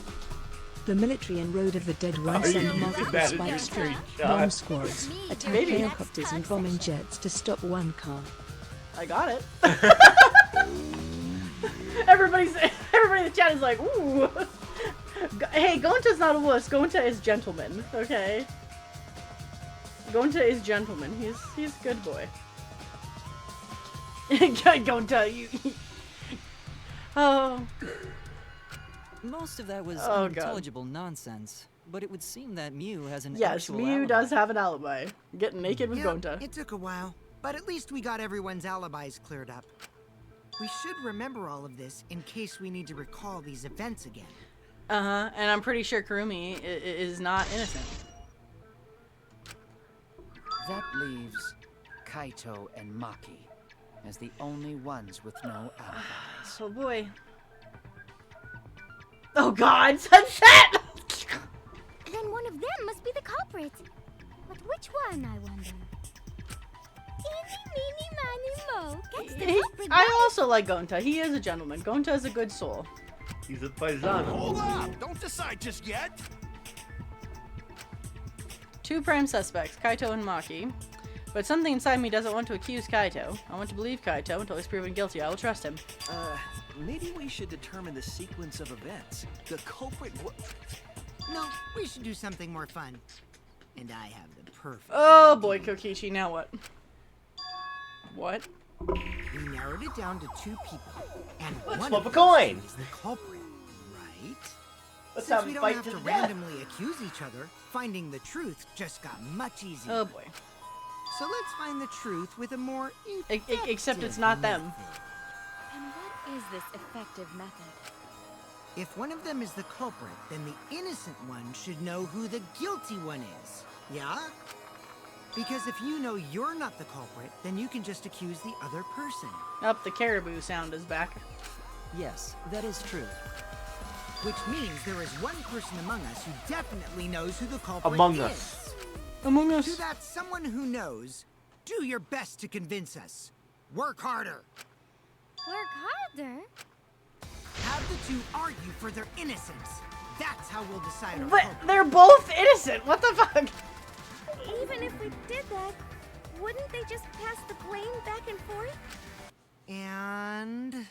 The military and Road of the Dead Are once you sent using multiple that as spike your strike screenshot? bomb squads, attacked Maybe. helicopters and bombing jets to stop one car. I got it. Everybody in the chat is like, ooh. Hey, Gonta's not a wuss. Gonta is gentleman, okay? Gonta is gentleman. He's a good boy. Gonta, you... Oh. Most of that was Oh, unintelligible nonsense, but it would seem that Mew has an Yes, actual Miyu alibi. does have an alibi. Getting naked with Yeah, Gonta. it took a while, but at least we got everyone's alibis cleared up. We should remember all of this in case we need to recall these events again. Uh-huh, and I'm pretty sure Kurumi is not innocent. That leaves Kaito and Maki as the only ones with no alibis. Oh boy. Oh god, Sunset! Then one of them must be the culprit. But which one, I wonder? Eeny, meeny, miny, mo. Gets the culprit I also like Gonta. He is a gentleman. Gonta is a good soul. He's a paisan. Hold up! Don't decide just yet! Two prime suspects, Kaito and Maki. But something inside me doesn't want to accuse Kaito. I want to believe Kaito until he's proven guilty. I will trust him. Maybe we should determine the sequence of events. The culprit No, we should do something more fun. And I have the perfect... Oh boy, Kokichi, now what? What? We narrowed it down to two people. And Let's one flip of a coin. them is the culprit, right? Let's Since have we them don't fight have to to the death. randomly accuse each other, finding the truth just got much easier. Oh boy. So let's find the truth with a more Except it's not them. And what is this effective method? If one of them is the culprit, then the innocent one should know who the guilty one is. Yeah? Because if you know you're not the culprit, then you can just accuse the other person. Up, the caribou sound is back. Yes, that is true. Which means there is one person among us who definitely knows who the culprit Among is. us. Among us. To that someone who knows, do your best to convince us. Work harder. Work harder? Have the two argue for their innocence. That's how we'll decide our But culprit. they're both innocent. What the fuck? Even if we did that, wouldn't they just pass the blame back and forth? And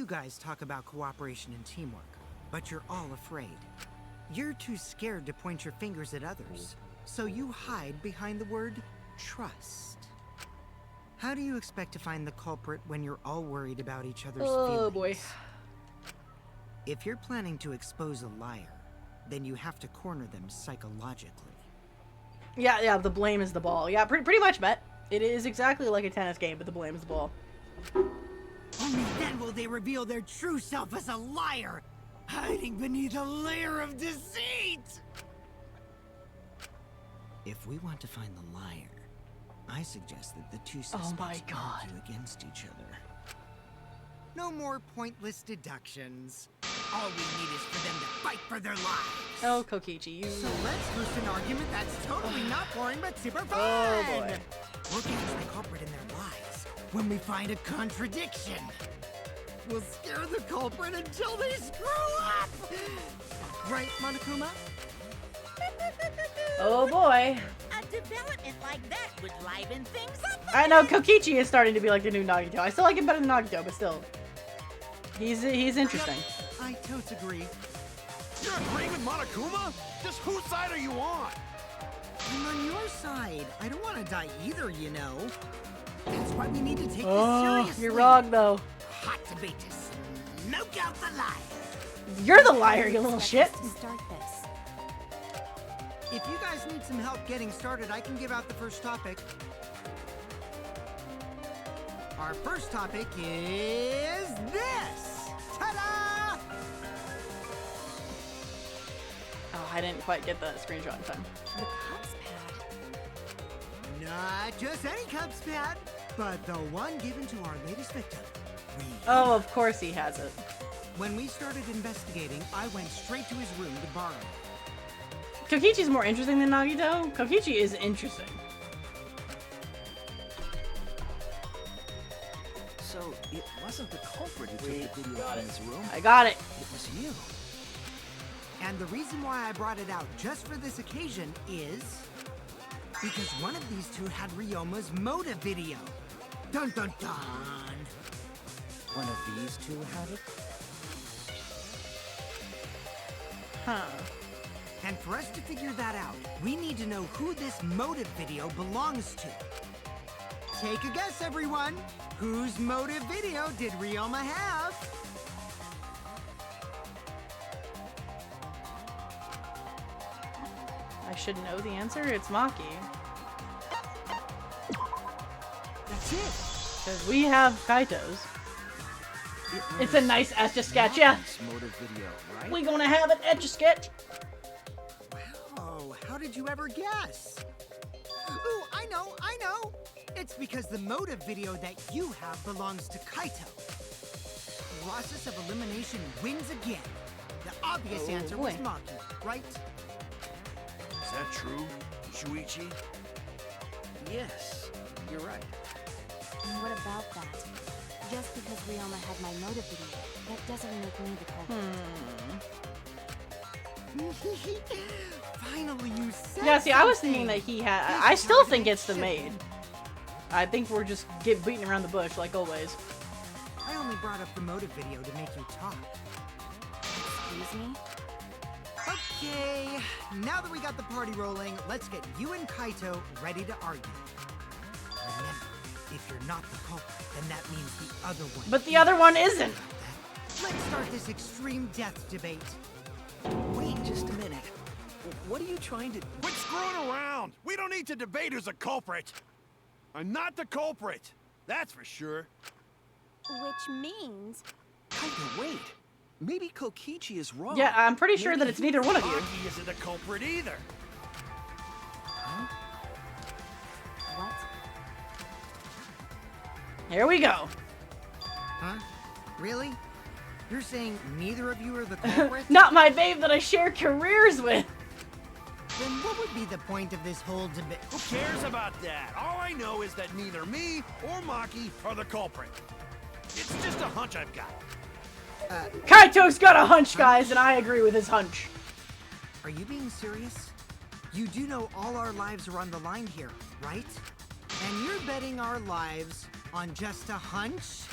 guys talk about cooperation and teamwork, but you're all afraid. You're too scared to point your fingers at others, so you hide behind the word trust. How do you expect to find the culprit when you're all worried about each other's feelings? Oh boy. If you're planning to expose a liar, then you have to corner them psychologically. Yeah, the blame is the ball. Yeah, pretty much, Bet. It is exactly like a tennis game, but the blame is the ball. Only then will they reveal their true self as a liar, hiding beneath a layer of deceit! If we want to find the liar, I suggest that the two suspects argue against each other. No more pointless deductions. All we need is for them to fight for their lives. Oh, Kokichi, you... So let's host an argument that's totally not boring but super fun! Oh, boy. We'll catch the culprit in their lies when we find a contradiction. We'll scare the culprit until they screw up! Right, Monokuma? Oh, boy. A development like that would liven things up. I know, Kokichi is starting to be like the new Nagito. I still like him better than Nagito, but still. He's interesting. Yep, I totes agree. You're agreeing with Monokuma? Just whose side are you on? I'm on your side. I don't want to die either, you know. That's why we need to take this seriously. You're wrong, though. Hot debate to smoke out the liar. You're the liar, you little shit. Start this. If you guys need some help getting started, I can give out the first topic. Our first topic is this! Ta-da! Oh, I didn't quite get the screenshot in time. The Cubs pad. Not just any Cubs pad, but the one given to our latest victim. Oh, of course he has it. When we started investigating, I went straight to his room to borrow it. Kokichi's more interesting than Nagito. Kokichi is interesting. So, it wasn't the culprit who took the video from his room? I got it. It was you. And the reason why I brought it out just for this occasion is because one of these two had Ryoma's motive video. Dun dun dun! One of these two had it? Huh. And for us to figure that out, we need to know who this motive video belongs to. Take a guess, everyone! Whose motive video did Ryoma have? I should know the answer. It's Maki. That's it! Because we have Kaito's. It's a nice etch-a-sketch, yeah. Motive video, right? We gonna have an etch-a-sketch. Wow, how did you ever guess? Ooh, I know! It's because the motive video that you have belongs to Kaito. Process of elimination wins again. The obvious answer was Maki, right? Is that true, Shuichi? Yes, you're right. And what about that? Just because Ryoma had my motive video, that doesn't make me the culprit. Finally, you said Yeah, see, I was thinking something. that he had... I still think it's the maid. I think we're just beating around the bush, like always. I only brought up the motive video to make you talk. Excuse me? Okay, now that we got the party rolling, let's get you and Kaito ready to argue. Remember, if you're not the culprit, then that means the other one. But the other one isn't. Let's start this extreme death debate. Wait just a minute. What are you trying to... Quit screwing around! We don't need to debate who's a culprit! I'm not the culprit! That's for sure. Which means... Kaito, wait! Maybe Kokichi is wrong. Yeah, I'm pretty sure that it's neither one of you. Maki isn't the culprit either. Huh? What? Here we go. Huh? Really? You're saying neither of you are the culprit? Not my babe that I share careers with. Then what would be the point of this whole debate? Who cares about that? All I know is that neither me or Maki are the culprit. It's just a hunch I've got. Kaito's got a hunch, guys, and I agree with his hunch. Are you being serious? You do know all our lives are on the line here, right? And you're betting our lives on just a hunch?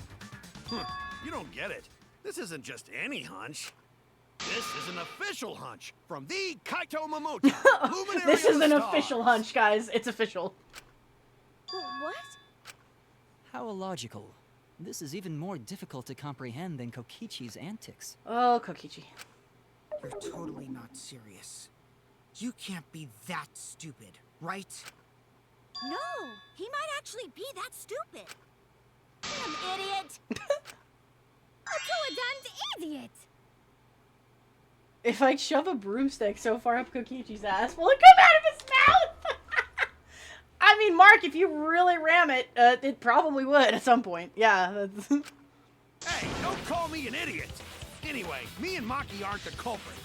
You don't get it. This isn't just any hunch. This is an official hunch from the Kaito Momota. Luminary This of is the an stars. official hunch, guys. It's official. What? How illogical. This is even more difficult to comprehend than Kokichi's antics. Oh, Kokichi. You're totally not serious. You can't be that stupid, right? No, he might actually be that stupid. Damn idiot! A two-a-duns idiot! If I shove a broomstick so far up Kokichi's ass, will it come out of his mouth? I mean, Mark, if you really ram it, it probably would at some point. Yeah. Hey, don't call me an idiot. Anyway, me and Maki aren't the culprit.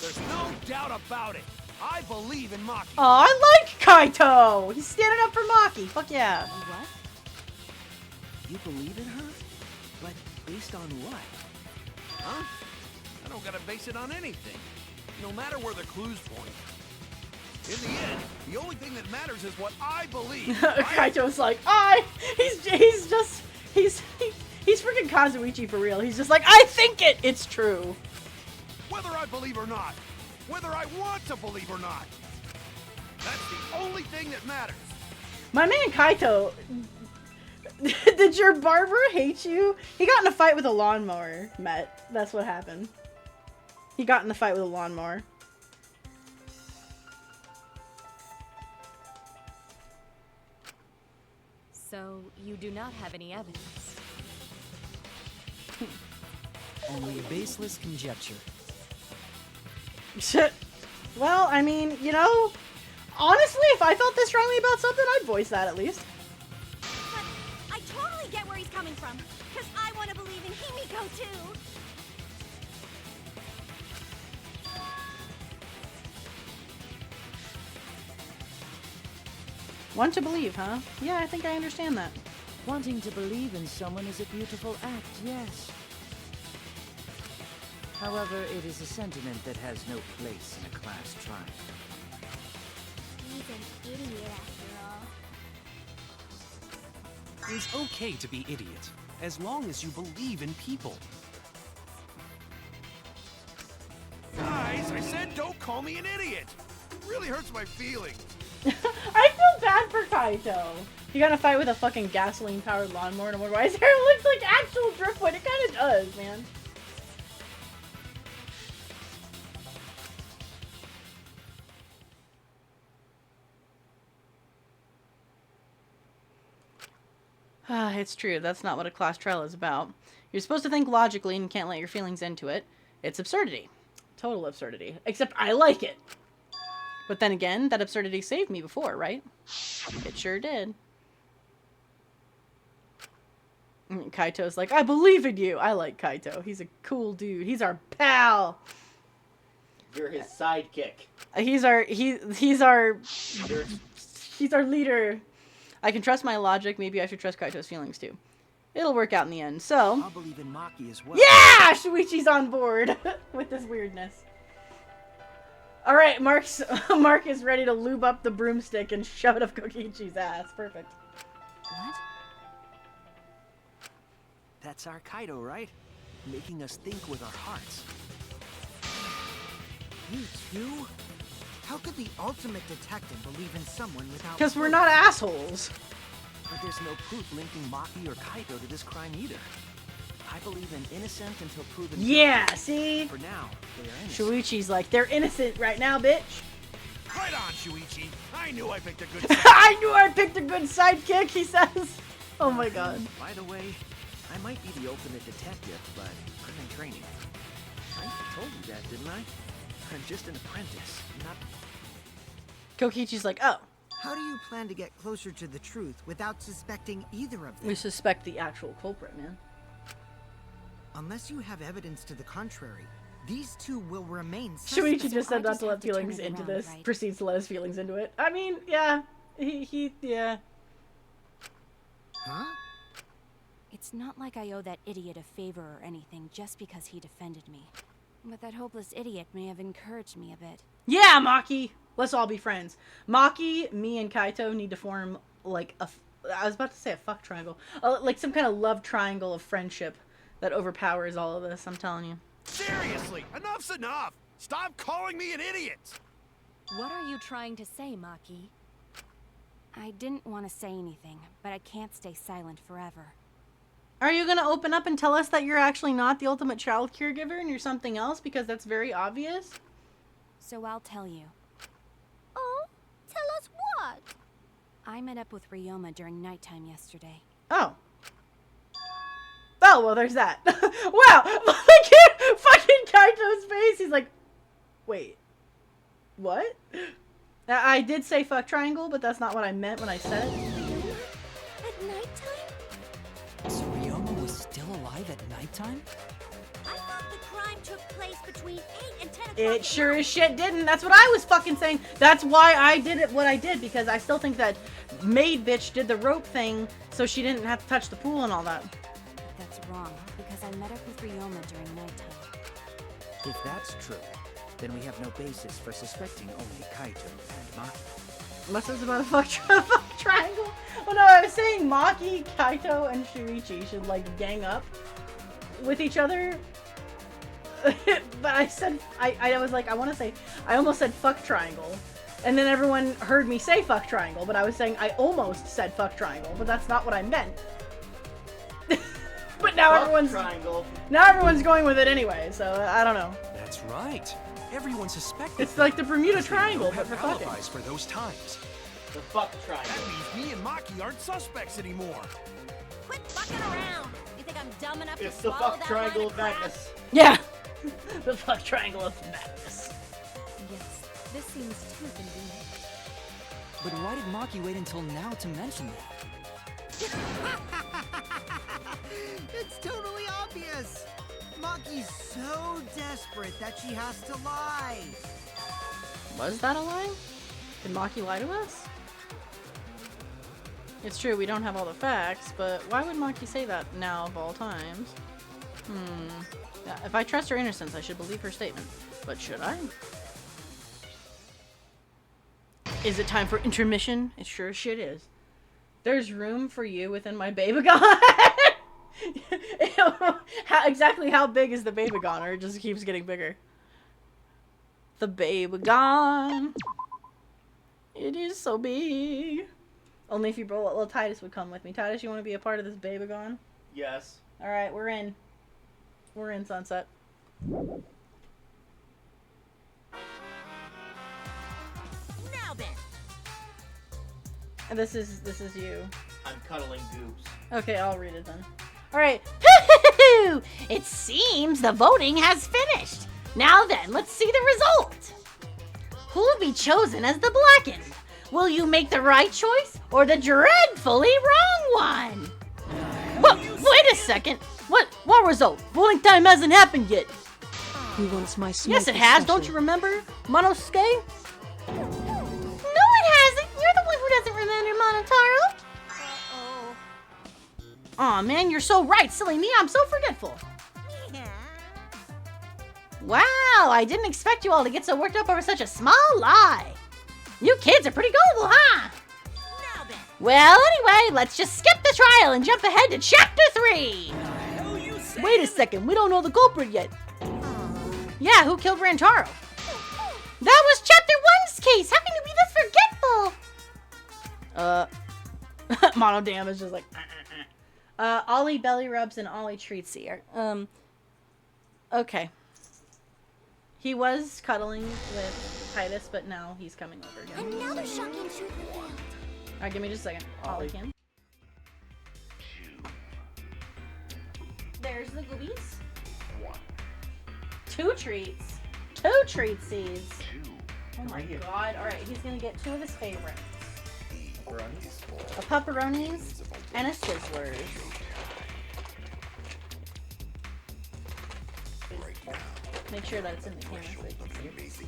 There's no doubt about it. I believe in Maki. Oh, I like Kaito! He's standing up for Maki. Fuck yeah. What? You believe in her? But based on what? Huh? I don't gotta base it on anything. No matter where the clues point. In the end, the only thing that matters is what I believe. Kaito's like, he's freaking Kazuichi for real. He's just like, I think it! It's true. Whether I believe or not. Whether I want to believe or not. That's the only thing that matters. My man Kaito, did your barber hate you? He got in a fight with a lawnmower, Met. That's what happened. He got in the fight with a lawnmower. So, you do not have any evidence. Only baseless conjecture. Well, I mean, you know, honestly, if I felt this strongly about something, I'd voice that at least. But I totally get where he's coming from, because I want to believe in Himiko too. Want to believe, huh? Yeah, I think I understand that. Wanting to believe in someone is a beautiful act, yes. However, it is a sentiment that has no place in a class trial. He's an idiot after all. It's okay to be idiot, as long as you believe in people. Guys, I said don't call me an idiot. It really hurts my feelings. I feel bad for Kaito. He got in a fight with a fucking gasoline-powered lawnmower, and I wonder why his hair looks like actual driftwood. It kind of does, man. It's true. That's not what a class trial is about. You're supposed to think logically and can't let your feelings into it. It's absurdity. Total absurdity. Except I like it. But then again, that absurdity saved me before, right? It sure did. Kaito's like, I believe in you. I like Kaito. He's a cool dude. He's our pal. You're his sidekick. He's our leader. I can trust my logic. Maybe I should trust Kaito's feelings too. It'll work out in the end. So, I'll believe in Maki as well. yeah, Shuichi's on board with this weirdness. All right, Mark is ready to lube up the broomstick and shove it up Kokichi's ass. Perfect. What? That's our Kaido, right? Making us think with our hearts. You too? How could the ultimate detective believe in someone without... Because we're not assholes. But there's no proof linking Maki or Kaito to this crime either. I believe in innocent until proven Yeah, guilty. see? For now, they are innocent. Shuichi's like, they're innocent right now, bitch. Right on, Shuichi. I knew I picked a good I knew I picked a good sidekick, he says. Oh my god. By the way, I might be the ultimate detective, but I'm in training. I told you that, didn't I? I'm just an apprentice, not... Kokichi's like, oh. How do you plan to get closer to the truth without suspecting either of them? We suspect the actual culprit, man. Unless you have evidence to the contrary, these two will remain Shuichi suspects. just said I not just to have let to turn feelings it into around, this. right? Proceeds to let his feelings into it. I mean, yeah. Yeah. Huh? It's not like I owe that idiot a favor or anything just because he defended me. But that hopeless idiot may have encouraged me a bit. Yeah, Maki! Let's all be friends. Maki, me, and Kaito need to form, like, I was about to say a fuck triangle. Like, some kind of love triangle of friendship that overpowers all of this, I'm telling you. Seriously, enough's enough! Stop calling me an idiot! What are you trying to say, Maki? I didn't want to say anything, but I can't stay silent forever. Are you gonna open up and tell us that you're actually not the ultimate child caregiver and you're something else? Because that's very obvious. So I'll tell you. Oh, tell us what? I met up with Ryoma during nighttime yesterday. Oh. Oh, well, there's that. Wow! Like, fucking Kaito's face, he's like, wait. What? I did say fuck triangle, but that's not what I meant when I said it. At nighttime? So Ryoma was still alive at nighttime? I thought the crime took place between 8 and 10 o'clock. It sure as shit didn't. That's what I was fucking saying. That's why I did it what I did, because I still think that maid bitch did the rope thing so she didn't have to touch the pool and all that. That's wrong, because I met up with Ryoma during nighttime. If that's true, then we have no basis for suspecting only Kaito and Maki. Unless it's about a fuck triangle. Oh no, I was saying Maki, Kaito, and Shuichi should like gang up with each other. But I said, I was like, I want to say, I almost said fuck triangle. And then everyone heard me say fuck triangle, but I was saying I almost said fuck triangle, but that's not what I meant. But now now everyone's going with it anyway, so I don't know. That's right. Everyone suspected. It's like the Bermuda because they Triangle, don't but have for fucking. alibis for those times. The fuck triangle. That means me and Maki aren't suspects anymore. Quit fucking around. You think I'm dumb enough It's to the swallow fuck that triangle line of crap? madness. Yeah! The fuck triangle of madness. Yes, this seems too convenient. But why did Maki wait until now to mention that? It's totally obvious! Maki's so desperate that she has to lie. Was that a lie? Did Maki lie to us? It's true, we don't have all the facts, but why would Maki say that now of all times? Yeah, if I trust her innocence, I should believe her statement. But should I? Is it time for intermission? It sure as shit is. There's room for you within my Babagon. Exactly how big is the Babagon, or it just keeps getting bigger? The Babagon. It is so big. Only if you brought little Titus would come with me. Titus, you want to be a part of this Babagon? Yes. Alright, we're in. We're in, Sunset. Now then. And this is you. I'm cuddling goobs. Okay, I'll read it then. Alright. It seems the voting has finished. Now then, let's see the result. Who will be chosen as the blackened? Will you make the right choice or the dreadfully wrong one? Well, wait a second. What result? Voting time hasn't happened yet. Who wants my smoke? Yes, it has. Don't you remember, Monosuke? No, it hasn't. You're the one who doesn't remember Monotaro. Aw, man, you're so right. Silly me, I'm so forgetful. Wow, I didn't expect you all to get so worked up over such a small lie. You kids are pretty gullible, huh? Now then. Well, anyway, let's just skip the trial and jump ahead to Chapter 3. Wait a second, we don't know the culprit yet. Yeah, who killed Rantaro? That was Chapter 1's case. How can you be this forgetful? Monodam is just like, Ollie belly rubs and Ollie treats her. Okay. He was cuddling with Titus, but now he's coming over again. Another shocking truth revealed. Alright, give me just a second. Ollie can. There's the goobies. 2 treats. 2 treatsies. Oh my god. Alright, he's gonna get 2 of his favorites. A pepperonis and a Sizzlers. Make sure that it's in the camera so you can see.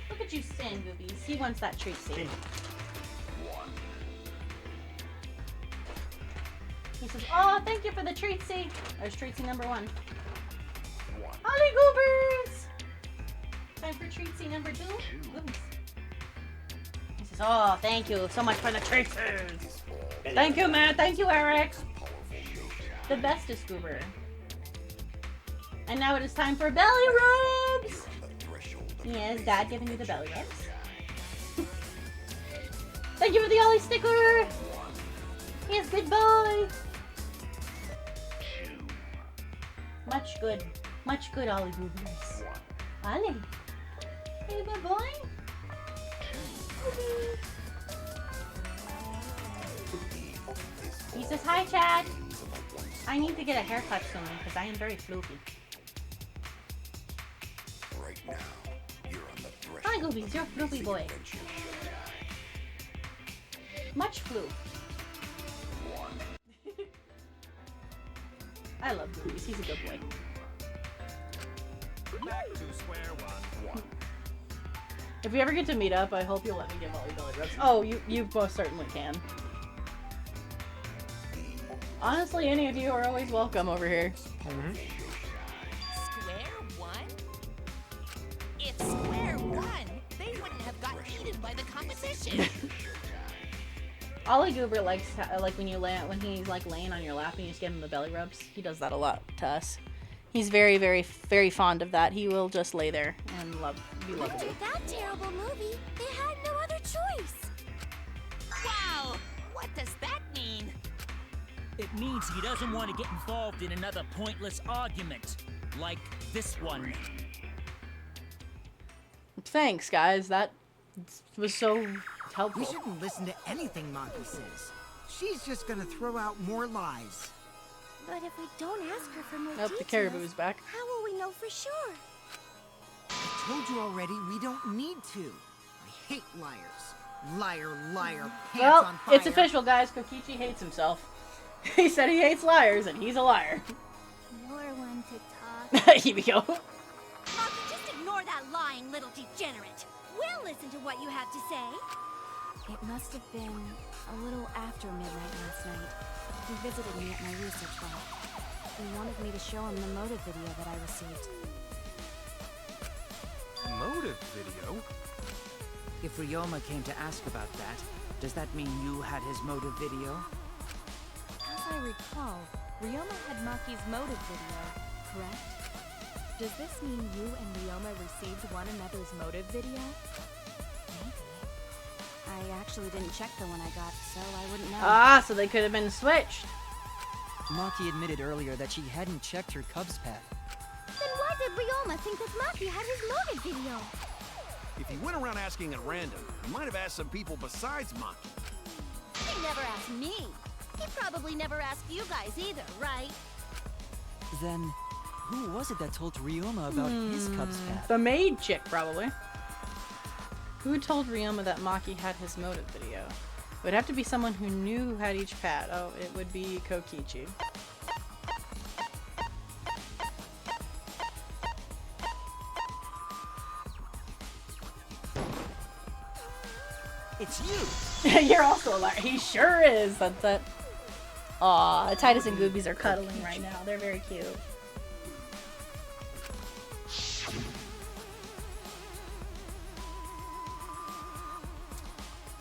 Look at you stand, Goobies. He wants that treat seed. He says, oh, thank you for the treat seed. There's treat seed number 1. Holly Goobers! Time for treat seed number 2. Goobies. He says, oh, thank you so much for the treat seeds. Thank you, Matt. Thank you, Eric. The bestest goober. And now it is time for belly rubs! Yes, Dad giving you the belly rubs. Thank you for the Ollie sticker! Yes, goodbye! Much good. Much good, Ollie goobers. Ollie. Hey, good boy. He says, hi, Chad. I need to get a haircut soon because I am very floopy. Right now, you're on the threshold. Hi, Goobies. You're a floopy boy. Much floop. I love Goobies. He's a good boy. Back to square one. If we ever get to meet up, I hope you'll let me give Ollie belly rubs. Oh, you most certainly can. Honestly, any of you are always welcome over here. Square one? If square one, they wouldn't have gotten eaten by the competition. Ollie Goober likes like when he's like laying on your lap and you just give him the belly rubs. He does that a lot to us. He's very, very, very fond of that. He will just lay there and be lovable. After that terrible movie, they had no other choice. Wow! What does that mean? It means he doesn't want to get involved in another pointless argument, like this one. Thanks, guys. That was so helpful. We shouldn't listen to anything Maki says. She's just gonna throw out more lies. But if we don't ask her for more Nope, the details, caribou's back. how will we know for sure? I told you already, we don't need to. I hate liars. Liar, liar, pants Well, on fire. it's official, guys. Kokichi hates himself. He said he hates liars, and he's a liar. You're one to talk. Here we go. Maki, just ignore that lying little degenerate. We'll listen to what you have to say. It must have been a little after midnight last night. He visited me at my research lab. He wanted me to show him the motive video that I received. Motive video? If Ryoma came to ask about that, does that mean you had his motive video? As I recall, Ryoma had Maki's motive video, correct? Does this mean you and Ryoma received one another's motive video? Maybe. I actually didn't check the one I got, so I wouldn't know. Ah, so they could have been switched. Maki admitted earlier that she hadn't checked her Cubs pad. Then why did Ryoma think that Maki had his motive video? If he went around asking at random, he might have asked some people besides Maki. He never asked me. He probably never asked you guys either, right? Then, who was it that told Ryoma about his Cubs pad? The maid chick, probably. Who told Ryoma that Maki had his motive video? It would have to be someone who knew who had each pad. Oh, it would be Kokichi. It's you! You're also a liar. He sure is. That's it. Aw, Titus and Goobies are cuddling right now. They're very cute.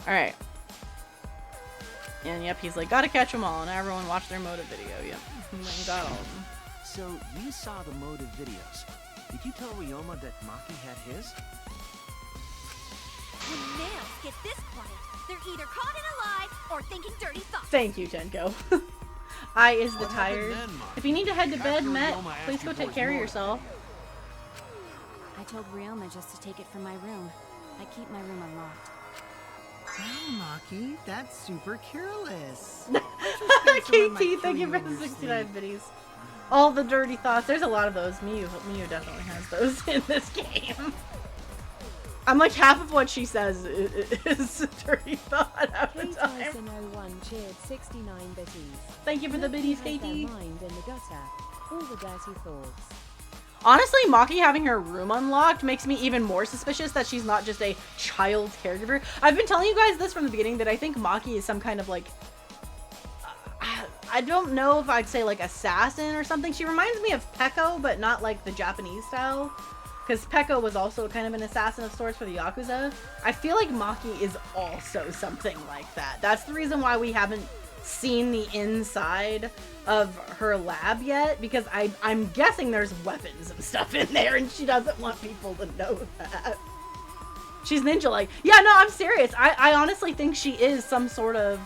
Alright. And yep, he's like, gotta catch them all. And everyone watched their motive video. Yep. He went and got all of them. So, you saw the motive videos. Did you tell Ryoma that Maki had his? When males get this quiet, they're either caught in a lie or thinking dirty thoughts. Thank you, Tenko. I is the What happened tired. then, Maki? If you need to head to bed, After Met, Ryoma asked please you go for take his care of motive. yourself. I told Ryoma just to take it from my room. I keep my room unlocked. Wow, Maki, that's super careless. KT, thank you for the 69 biddies. All the dirty thoughts. There's a lot of those. Miyu definitely has those in this game. I'm like, half of what she says is dirty thought half the time. K-Tyson01 cheered 69 biddies. Thank you for the biddies, Has their KT. mind in the gutter. All the dirty thoughts. Honestly, Maki having her room unlocked makes me even more suspicious that she's not just a child caregiver. I've been telling you guys this from the beginning that I think Maki is some kind of like... I don't know if I'd say like assassin or something. She reminds me of Peko, but not like the Japanese style. Because Peko was also kind of an assassin of sorts for the Yakuza. I feel like Maki is also something like that. That's the reason why we haven't seen the inside of her lab yet, because I'm guessing there's weapons and stuff in there, and she doesn't want people to know that. She's ninja-like. Yeah, no, I'm serious. I honestly think she is some sort of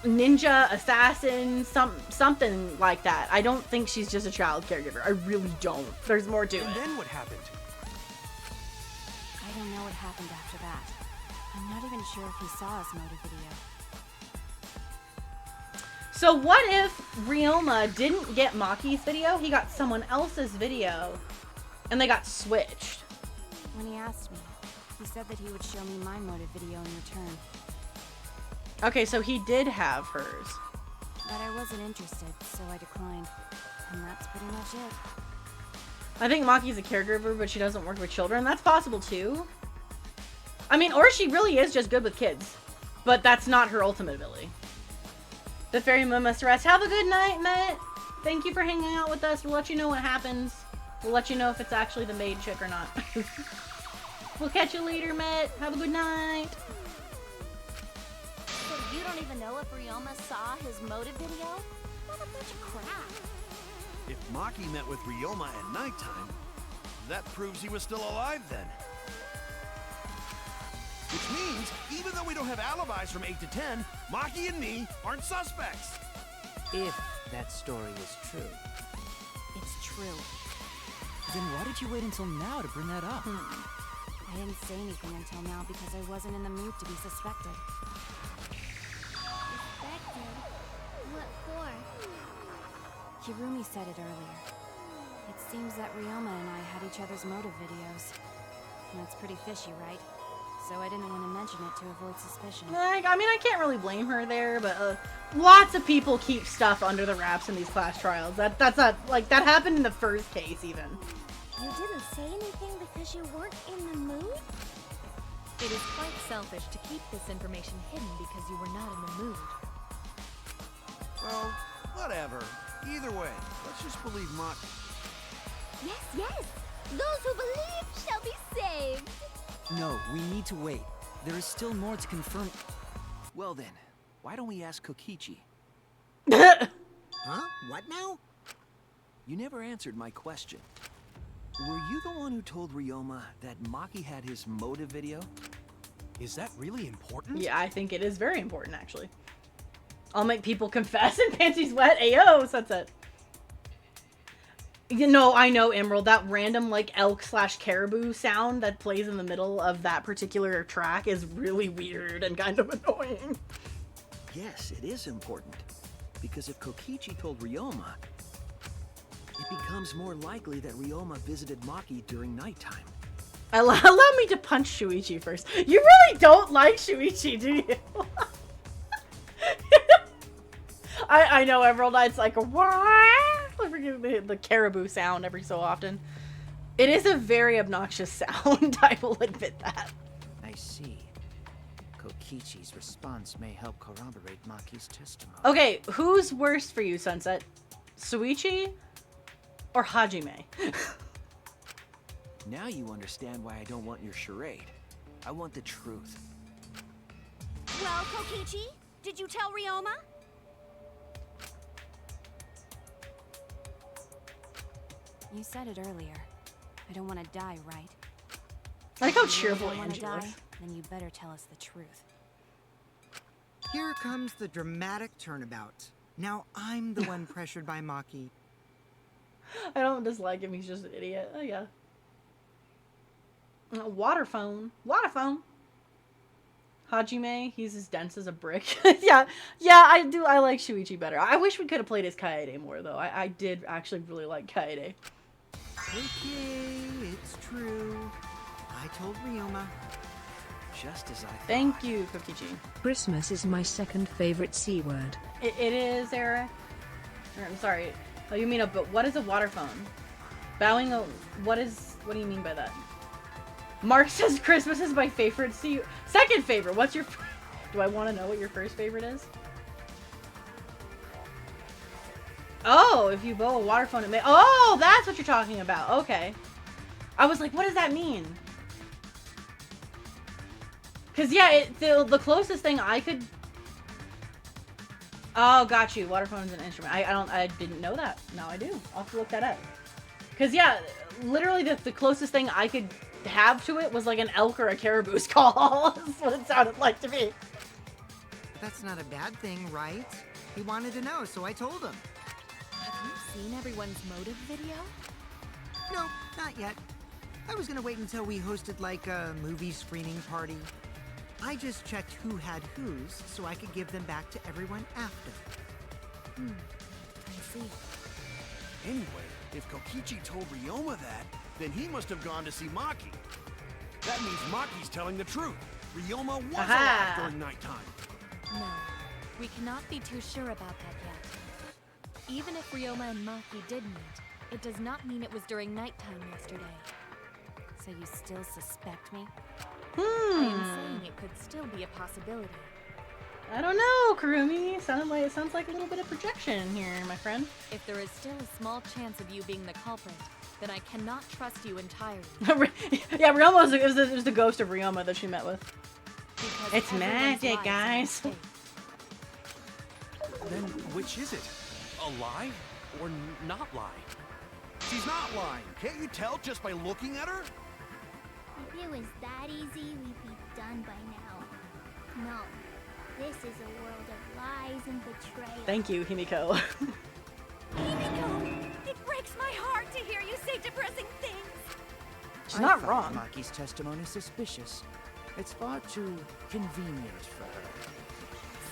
ninja, assassin, something like that. I don't think she's just a child caregiver. I really don't. There's more to it. And then what happened? I don't know what happened after that. I'm not even sure if he saw his motive video. So what if Ryoma didn't get Maki's video, he got someone else's video, and they got switched? When he asked me, he said that he would show me my motive video in return. Okay, so he did have hers. But I wasn't interested, so I declined. And that's pretty much it. I think Maki's a caregiver, but she doesn't work with children. That's possible too. I mean, or she really is just good with kids. But that's not her ultimate ability. The fairy moon must rest. Have a good night, Met. Thank you for hanging out with us. We'll let you know what happens. We'll let you know if it's actually the maid chick or not. We'll catch you later, Met. Have a good night. So you don't even know if Ryoma saw his motive video? What a bunch of crap. If Maki met with Ryoma at nighttime, that proves he was still alive then. Which means, even though we don't have alibis from 8 to 10, Maki and me aren't suspects. If that story is true. It's true. Then why did you wait until now to bring that up? I didn't say anything until now because I wasn't in the mood to be suspected. Suspected? What for? Kirumi said it earlier. It seems that Ryoma and I had each other's motive videos. That's pretty fishy, right? So I didn't want to mention it to avoid suspicion. Like, I mean, I can't really blame her there, but lots of people keep stuff under the wraps in these class trials. That's not, like, that happened in the first case, even. You didn't say anything because you weren't in the mood? It is quite selfish to keep this information hidden because you were not in the mood. Well, whatever. Either way, let's just believe Maki. Yes, yes! Those who believe shall be saved! No, we need to wait. There is still more to confirm. Well then, why don't we ask Kokichi? Huh? What now? You never answered my question. Were you the one who told Ryoma that Maki had his motive video? Is that really important? Yeah, I think it is very important, actually. I'll make people confess and panties wet. Ayo, sunset. You know, I know, Emerald, that random, like, elk/caribou sound that plays in the middle of that particular track is really weird and kind of annoying. Yes, it is important. Because if Kokichi told Ryoma, it becomes more likely that Ryoma visited Maki during nighttime. Allow me to punch Shuichi first. You really don't like Shuichi, do you? I know, Emerald Knight's like, what? I forget the caribou sound every so often. It is a very obnoxious sound, I will admit that. I see. Kokichi's response may help corroborate Maki's testimony. Okay, who's worse for you, Sunset? Shuichi or Hajime? Now you understand why I don't want your charade. I want the truth. Well, Kokichi, did you tell Ryoma? You said it earlier. I don't want to die, right? I like how If you cheerful don't wanna Angie die, looks. then you better tell us the truth. Here comes the dramatic turnabout. Now I'm the one pressured by Maki. I don't dislike him, he's just an idiot. Oh, yeah. Water phone. Water phone. Hajime, he's as dense as a brick. yeah, I like Shuichi better. I wish we could have played as Kaede more, though. I did actually really like Kaede. Okay, it's true. I told Ryoma. Just as I thought. Thank you, Kokichi. Christmas is my second favorite C word. It is, Eric. I'm sorry. Oh, you mean a, but what is a water phone? Bowing a, what do you mean by that? Mark says Christmas is my favorite. Second favorite. What's your, do I want to know what your first favorite is? Oh, if you bow a water phone, it may, oh, that's what you're talking about. Okay. I was like, what does that mean? Cause yeah, the closest thing I could Oh, got you. Waterphone is an instrument. I didn't know that. Now I do. I'll have to look that up. Cause yeah, literally the closest thing I could have to it was like an elk or a caribou's call. That's what it sounded like to me. That's not a bad thing, right? He wanted to know, so I told him. Have you seen everyone's motive video? No, not yet. I was gonna wait until we hosted like a movie screening party. I just checked who had whose, so I could give them back to everyone after. I see. Anyway, if Kokichi told Ryoma that, then he must have gone to see Maki. That means Maki's telling the truth. Ryoma was alive during nighttime. No, we cannot be too sure about that yet. Even if Ryoma and Maki did meet, it does not mean it was during nighttime yesterday. So you still suspect me? I am saying it could still be a possibility. I don't know, Kurumi. Sounds like a little bit of projection here, my friend. If there is still a small chance of you being the culprit, then I cannot trust you entirely. Yeah, Ryoma it was the ghost of Ryoma that she met with. Because it's everyone's magic, lives are guys. Then which is it? A lie or not lie? She's not lying. Can't you tell just by looking at her? If it was that easy, we'd be done by now. No. This is a world of lies and betrayal. Thank you, Himiko. Himiko! It breaks my heart to hear you say depressing things! She's not I wrong. found Maki's testimony suspicious. It's far too convenient for her.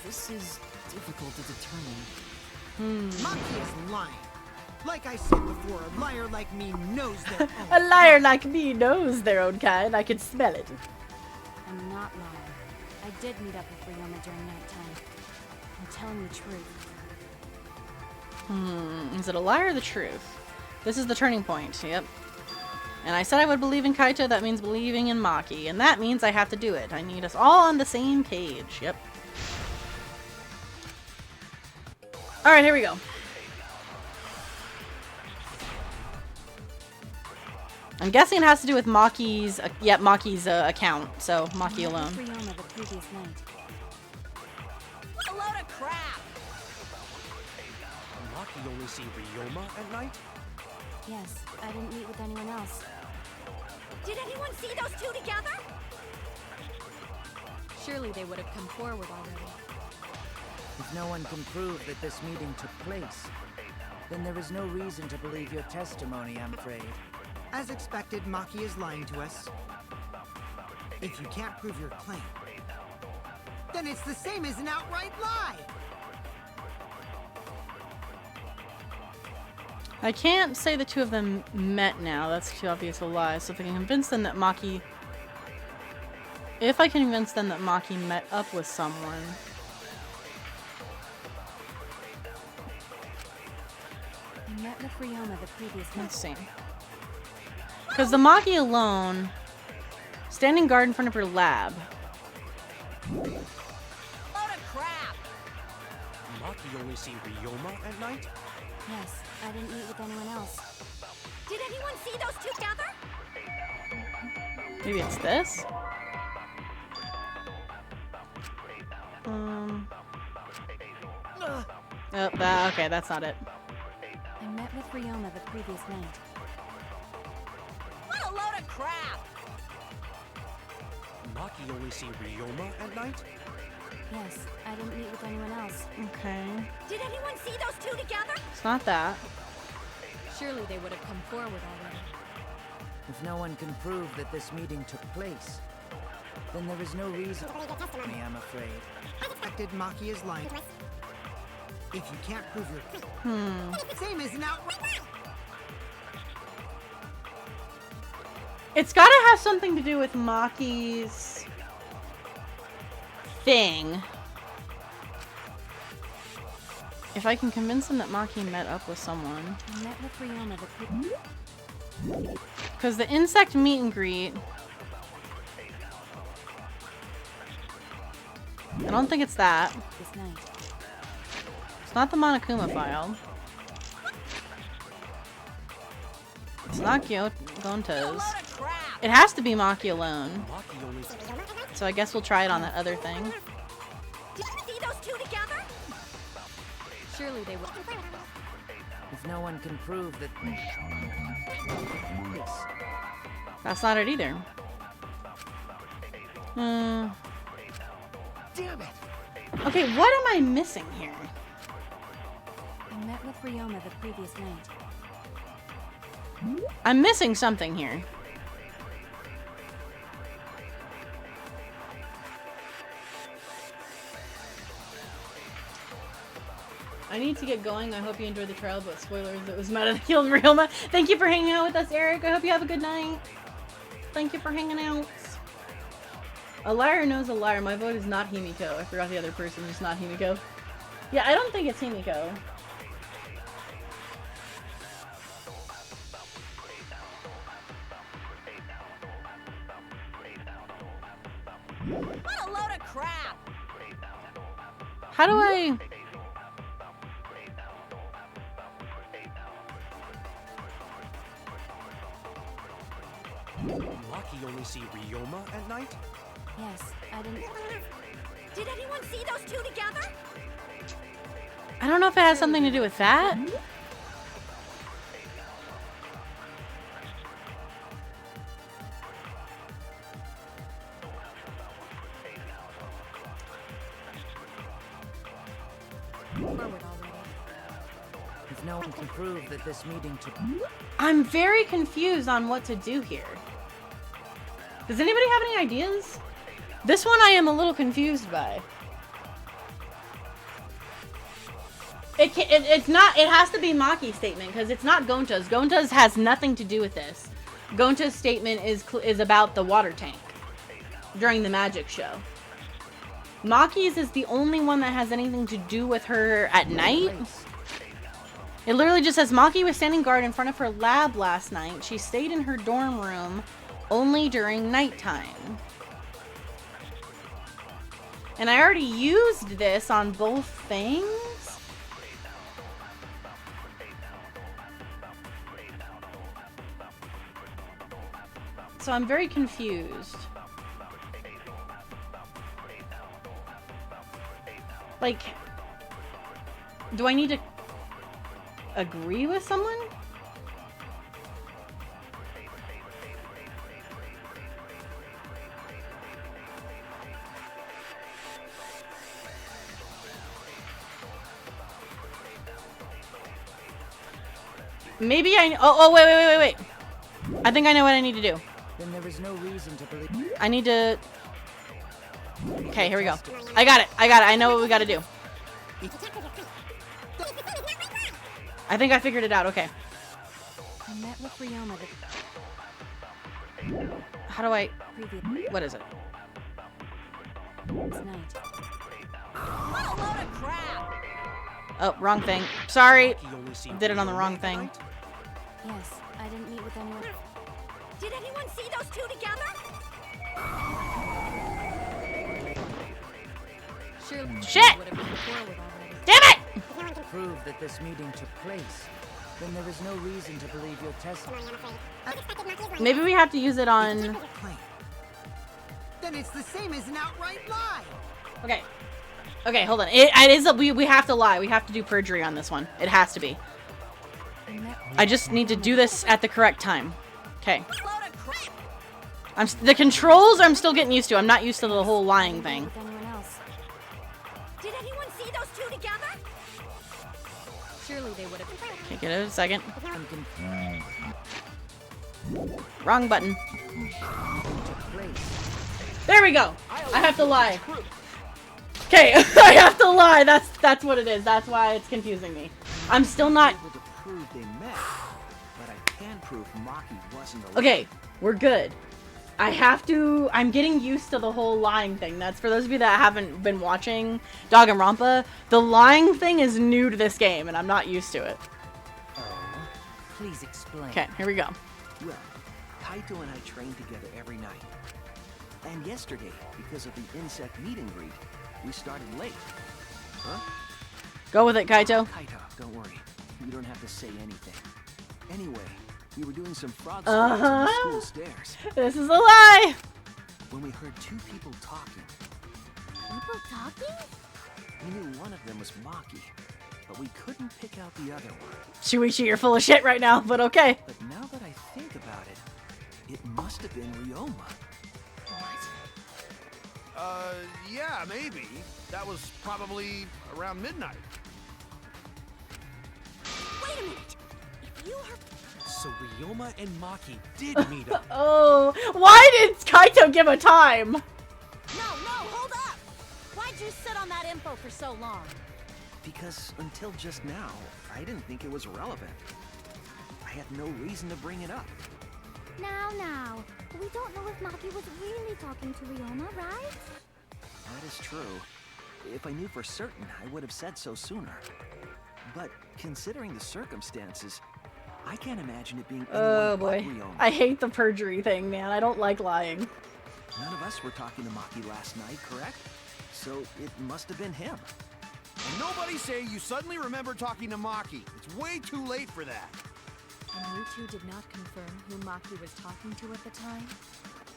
This is difficult to determine. Maki is lying. Like I said before, a liar like me knows their own. A liar like me knows their own kind. I can smell it. I'm not lying. I did meet up with Ryoma during nighttime. I'm telling the truth. Is it a lie or the truth? This is the turning point. Yep. And I said I would believe in Kaito. That means believing in Maki. And that means I have to do it. I need us all on the same page. Yep. Alright, here we go. I'm guessing it has to do with Maki's, Maki's account, so Maki alone. Ryoma the previous night. What a load of crap! Maki only see Ryoma at night? Yes, I didn't meet with anyone else. Did anyone see those two together? Surely they would have come forward already. If no one can prove that this meeting took place, then there is no reason to believe your testimony, I'm afraid. As expected, Maki is lying to us. If you can't prove your claim, then it's the same as an outright lie! I can't say the two of them met now. That's too obvious a lie. So if I can convince them that Maki... If I can convince them that Maki met up with someone... I met with Ryoma the previous night. Let's see. Because the Maki alone... Standing guard in front of her lab. Load of crap! Maki only see Ryoma at night? Yes, I didn't meet with anyone else. Did anyone see those two together? Maybe it's this? Oh, okay, that's not it. I met with Ryoma the previous night. What a load of crap! Maki only see Ryoma at night? Yes, I didn't meet with anyone else. Okay. Did anyone see those two together? It's not that. Surely they would have come forward already. If no one can prove that this meeting took place, then there is no reason to me, I'm afraid. As expected, Maki is lying. If you can't prove your claim, same as an outright lie. It's gotta have something to do with Maki's thing. If I can convince them that Maki met up with someone. I met with Ryoma the previous... Because the insect meet and greet... I don't think it's that. This night. It's not the Monokuma file. It's not Gonta's. It has to be Maki alone. So I guess we'll try it on that other thing. Did you see those two together? Surely they will. If no one can prove that... That's not it either. Damn it! Okay, what am I missing here? I met with Ryoma the previous night. I'm missing something here. I need to get going. I hope you enjoyed the trial, but spoilers, it was Meta that killed Ryoma. Thank you for hanging out with us, Eric. I hope you have a good night. Thank you for hanging out. A liar knows a liar. My vote is not Himiko. I forgot the other person, just not Himiko. Yeah, I don't think it's Himiko. What a load of crap! How do I... Maki only see Ryoma at night? Yes, I didn't... Did anyone see those two together? I don't know if it has something to do with that. If no one can prove that this meeting took... I'm very confused on what to do here. Does anybody have any ideas? This one I am a little confused by. It's not, it has to be Maki's statement because it's not Gonta's. Gonta's has nothing to do with this. Gonta's statement is about the water tank during the magic show. Maki's is the only one that has anything to do with her at night. It literally just says Maki was standing guard in front of her lab last night. She stayed in her dorm room only during nighttime. And I already used this on both things. So I'm very confused. Like, do I need to agree with someone? Maybe I... Oh, wait. I think I know what I need to do. Then there is no reason to believe... I need to... Okay, here we go. I got it. I know what we gotta do. I think I figured it out. Okay. I met with Ryoma the... How do I... What is it? It's night. What a load of crap! Oh, wrong thing. Sorry. Did it on the wrong thing. Yes, I didn't meet with anyone. Did anyone see those two together? Surely Shit! would have been forward already. Damn it! To prove that this meeting took place, then there is no reason to believe your testimony. Maybe we have to use it on... Then it's the same as an outright lie. Okay. Okay, hold on. It is we have to lie. We have to do perjury on this one. It has to be. I just need to do this at the correct time. Okay. The controls I'm still getting used to. I'm not used to the whole lying thing. Did anyone see those two together? Surely they would have. Okay, give it a second. Wrong button. There we go. I have to lie. Okay, I have to lie. That's what it is. That's why it's confusing me. I'm still not. Able to prove they met, but I can prove Maki wasn't alive. Okay, we're good. I have to... I'm getting used to the whole lying thing. That's for those of you that haven't been watching Danganronpa. The lying thing is new to this game, and I'm not used to it. Oh, please explain. Okay, here we go. Well, Kaito and I train together every night. And yesterday, because of the insect meet and greet, we started late. Huh? Go with it, Kaito. Kaito, don't worry. You don't have to say anything. Anyway, we were doing some frog slides on the school stairs. This is a lie. When we heard two people talking. People talking? We knew one of them was Maki. but we couldn't pick out the other one. Shuichi, you're full of shit right now, but okay. But now that I think about it, it must have been Ryoma. Yeah, maybe. That was probably around midnight. Wait a minute. If you are... So Ryoma and Maki did meet up. Oh, why did Kaito give a time? No, hold up! Why'd you sit on that info for so long? Because until just now, I didn't think it was relevant. I had no reason to bring it up. Now. We don't know if Maki was really talking to Ryoma, right? That is true. If I knew for certain, I would have said so sooner. But considering the circumstances, I can't imagine it being anyone Oh but boy. Ryoma. I hate the perjury thing, man. I don't like lying. None of us were talking to Maki last night, correct? So it must have been him. And nobody say you suddenly remember talking to Maki. It's way too late for that. And you two did not confirm who Maki was talking to at the time?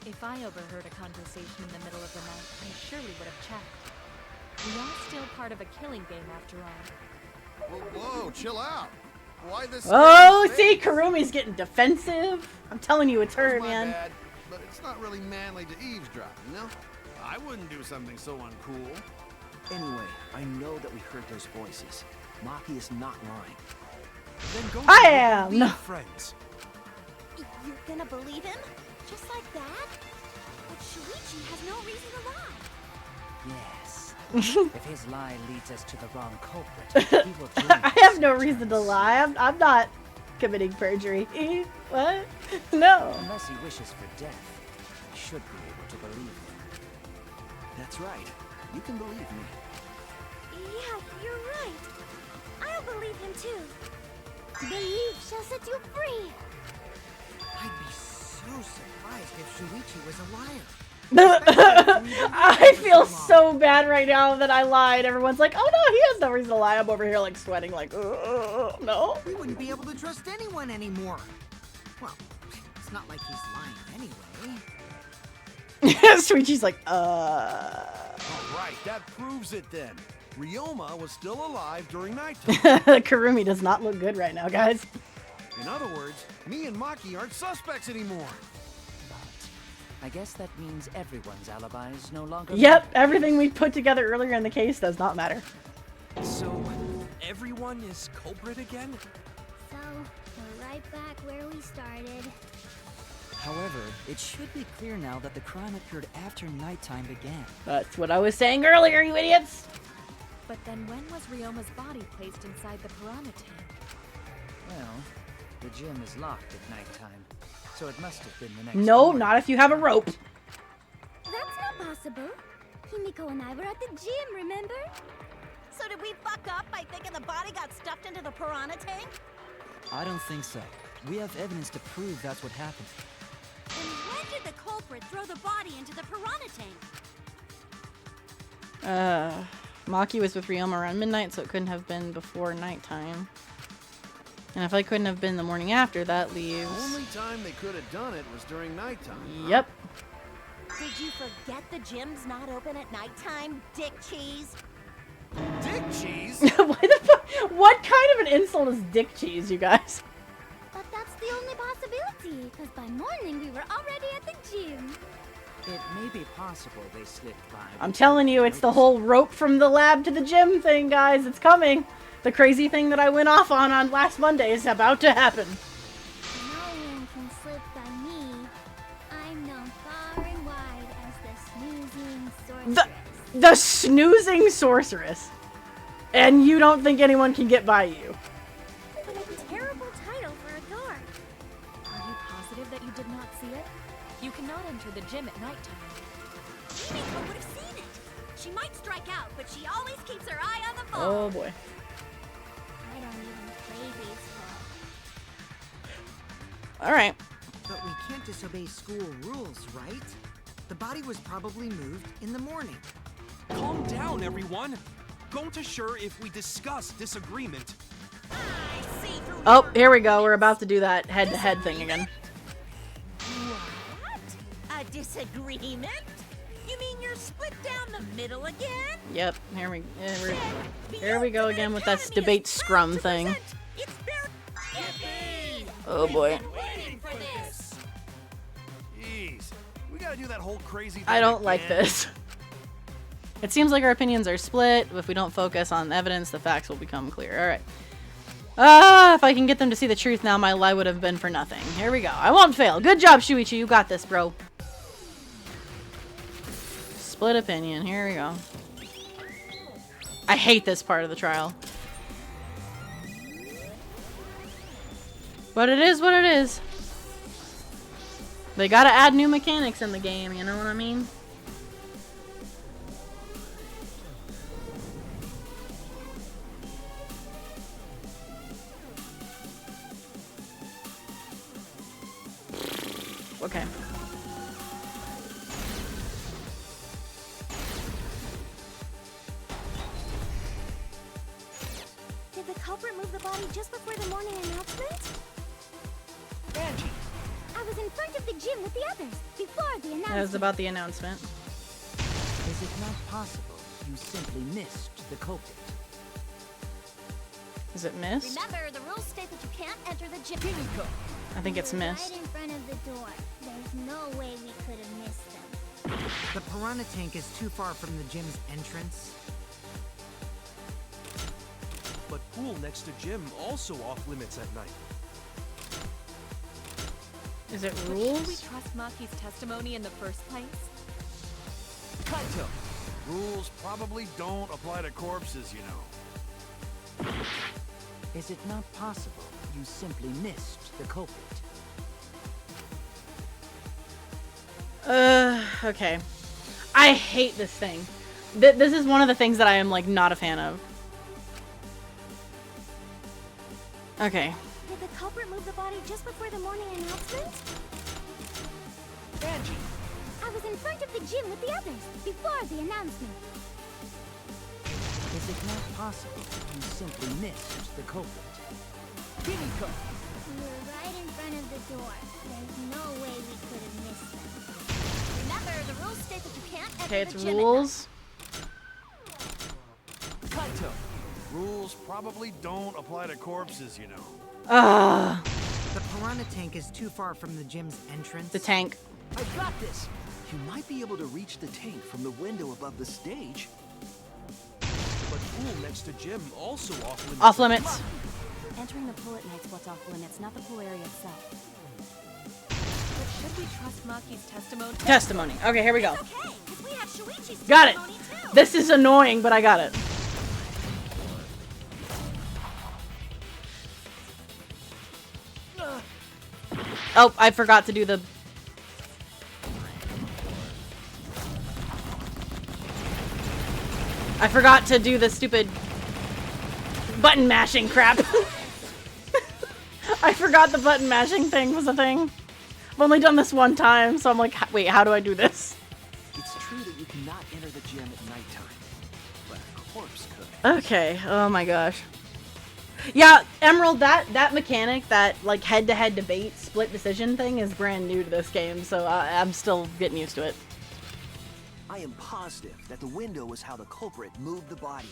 If I overheard a conversation in the middle of the night, I surely would have checked. We are still part of a killing game after all. Whoa, chill out. Why this? Oh, see, Kurumi's getting defensive. I'm telling you, it's her, My man. bad, but it's not really manly to eavesdrop, you know? I wouldn't do something so uncool. Anyway, I know that we heard those voices. Maki is not lying. Then go I am. be friends. You're gonna believe him? Just like that? But Shuichi has no reason to lie. Yes. If his lie leads us to the wrong culprit, he will join I have no reason to lie. I'm not committing perjury. What? No. Unless he wishes for death, I should be able to believe him. That's right. You can believe me. Yeah, you're right. I'll believe him too. Believe shall set you free. I'd be so surprised if Shuichi was a liar. I feel so bad right now that I lied. Everyone's like, oh no, he has no reason to lie. I'm over here like sweating like, no. We wouldn't be able to trust anyone anymore. Well, it's not like he's lying anyway. Shuichi's like, All right, that proves it then. Ryoma was still alive during nighttime. Kurumi does not look good right now, guys. In other words, me and Maki aren't suspects anymore. I guess that means everyone's alibi is no longer. Yep, everything we put together earlier in the case does not matter. So, everyone is culprit again? So, we're right back where we started. However, it should be clear now that the crime occurred after nighttime began. That's what I was saying earlier, you idiots! But then when was Ryoma's body placed inside the piranha tank? Well, the gym is locked at nighttime, so it must have been the next No, morning. not if you have a rope. That's not possible. Himiko and I were at the gym, remember? So did we fuck up by thinking the body got stuffed into the piranha tank? I don't think so. We have evidence to prove that's what happened. And when did the culprit throw the body into the piranha tank? Maki was with Ryoma around midnight, so it couldn't have been before nighttime. And if I couldn't have been the morning after, that leaves... The only time they could have done it was during nighttime. Yep. Did you forget the gym's not open at nighttime, dick cheese? Dick cheese? What kind of an insult is dick cheese, you guys? But that's the only possibility, because by morning we were already at the gym. It may be possible they slipped by. I'm telling you, it's the whole rope from the lab to the gym thing, guys. It's coming. The crazy thing that I went off on last Monday is about to happen. No one can slip by me. I'm known far and wide as the snoozing sorceress. The snoozing sorceress. And you don't think anyone can get by you. What a terrible title for a guard. Are you positive that you did not see it? You cannot enter the gym at nighttime. Himiko would have seen it. She might strike out, but she always keeps her eye on the ball. Oh boy. I don't even play baseball. Alright. But we can't disobey school rules, right? The body was probably moved in the morning. Calm down, everyone. Gonta sure if we discuss disagreement. Oh, here we go. We're about to do that head-to-head thing again. What? A disagreement? You mean you're split down the middle again? Yep, here we go again with that debate scrum thing. Oh boy. Jeez, we gotta do that whole crazy thing I don't like again. this. It seems like our opinions are split. If we don't focus on evidence, the facts will become clear. Alright. If I can get them to see the truth now, my lie would have been for nothing. Here we go. I won't fail. Good job, Shuichi. You got this, bro. Split opinion. Here we go. I hate this part of the trial. But it is what it is. They gotta add new mechanics in the game, you know what I mean? Okay. Did the culprit move the body just before the morning announcement? Angie! I was in front of the gym with the others, before the announcement. That was about the announcement. Is it not possible you simply missed the culprit? Is it missed? Remember, the rules state that you can't enter the gym. I think it's missed. Right in front of the door. There's no way we could have missed them. The piranha tank is too far from the gym's entrance. But pool next to gym also off limits at night. Is it But should we rules? trust Maki's testimony in the first place? Kaito, rules probably don't apply to corpses, you know. Is it not possible you simply missed the culprit? Okay. I hate this thing. This is one of the things that I am, like, not a fan of. Okay. Did the culprit move the body just before the morning announcement? Angie! I was in front of the gym with the others, before the announcement. Is it not possible you simply missed the culprit? Himiko! We were right in front of the door. There's no way we could have missed them. Remember, the rules state that you can't enter Okay, it's the gym rules. Kaito, rules probably don't apply to corpses, you know. The piranha tank is too far from the gym's entrance. The tank. I got this! You might be able to reach the tank from the window above the stage. But pool next to gym also off limits. Off limits. Entering the pool at night's what's off limits, not the pool area itself. But should we trust Maki's testimony? Testimony. Okay, here we go. Okay, because we have Shuichi's Got it. testimony too. This is annoying, but I got it. Oh, I forgot to do the... I forgot to do the stupid button mashing crap. I forgot the button mashing thing was a thing. I've only done this one time, so I'm like, wait, how do I do this? It's true that you cannot enter the gym at nighttime, but a corpse could. Okay, oh my gosh. Yeah, Emerald, that mechanic, that like head-to-head debate, split decision thing is brand new to this game, so I'm still getting used to it. I am positive that the window was how the culprit moved the body.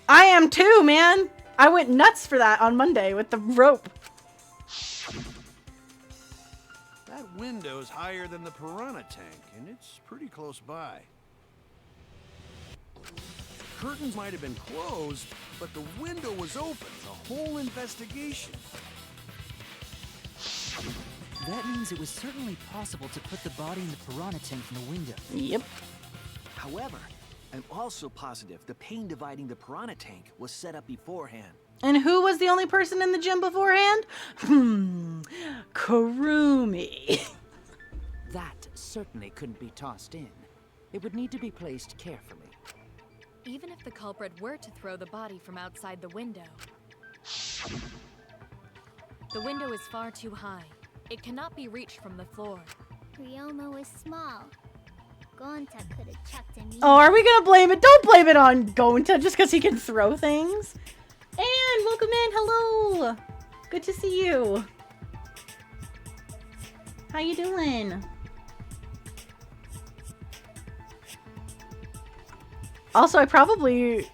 I am too, man! I went nuts for that on Monday with the rope. That window's higher than the piranha tank, and it's pretty close by. Curtains might have been closed, but the window was open. The whole investigation. That means it was certainly possible to put the body in the piranha tank from the window. Yep. However, I'm also positive the pane dividing the piranha tank was set up beforehand. And who was the only person in the gym beforehand? Kurumi. That certainly couldn't be tossed in. It would need to be placed carefully. Even if the culprit were to throw the body from outside the window, the window is far too high. It cannot be reached from the floor. Ryoma was small. Gonta could have chucked him. Oh, are we gonna blame it? Don't blame it on Gonta just because he can throw things. And welcome in, hello. Good to see you. How you doing? Also, I probably...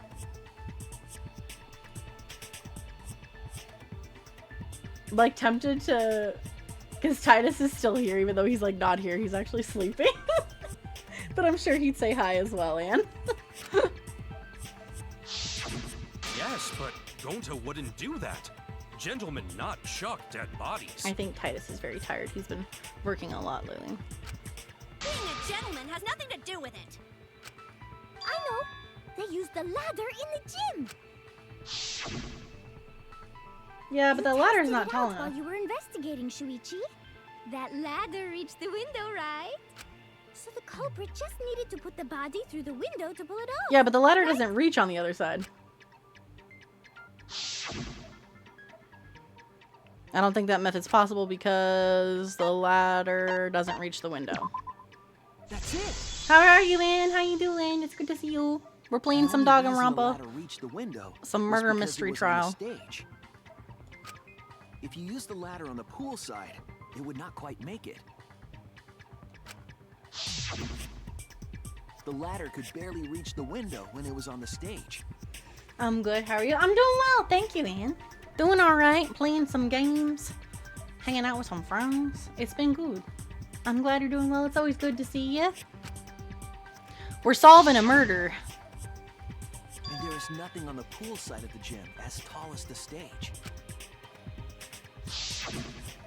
like, tempted to... because Titus is still here, even though he's, like, not here. He's actually sleeping. But I'm sure he'd say hi as well, Anne. Yes, but Gonta wouldn't do that. Gentlemen not chuck dead bodies. I think Titus is very tired. He's been working a lot lately. Being a gentleman has nothing to do with it. I know. They used the ladder in the gym. Yeah, but the ladder's not tall While enough. you were investigating, Shuichi, that ladder reached the window, right? So the culprit just needed to put the body through the window to pull it off. Yeah, but the ladder doesn't reach on the other side. I don't think that method's possible because the ladder doesn't reach the window. That's it. How are you, Ann? How you doing? It's good to see you. We're playing some Danganronpa. Some murder mystery trial. If you use the ladder on the pool side, it would not quite make it. The ladder could barely reach the window when it was on the stage. I'm good. How are you? I'm doing well. Thank you, Ann. Doing alright. Playing some games. Hanging out with some friends. It's been good. I'm glad you're doing well. It's always good to see you. We're solving a murder. And there is nothing on the pool side of the gym as tall as the stage.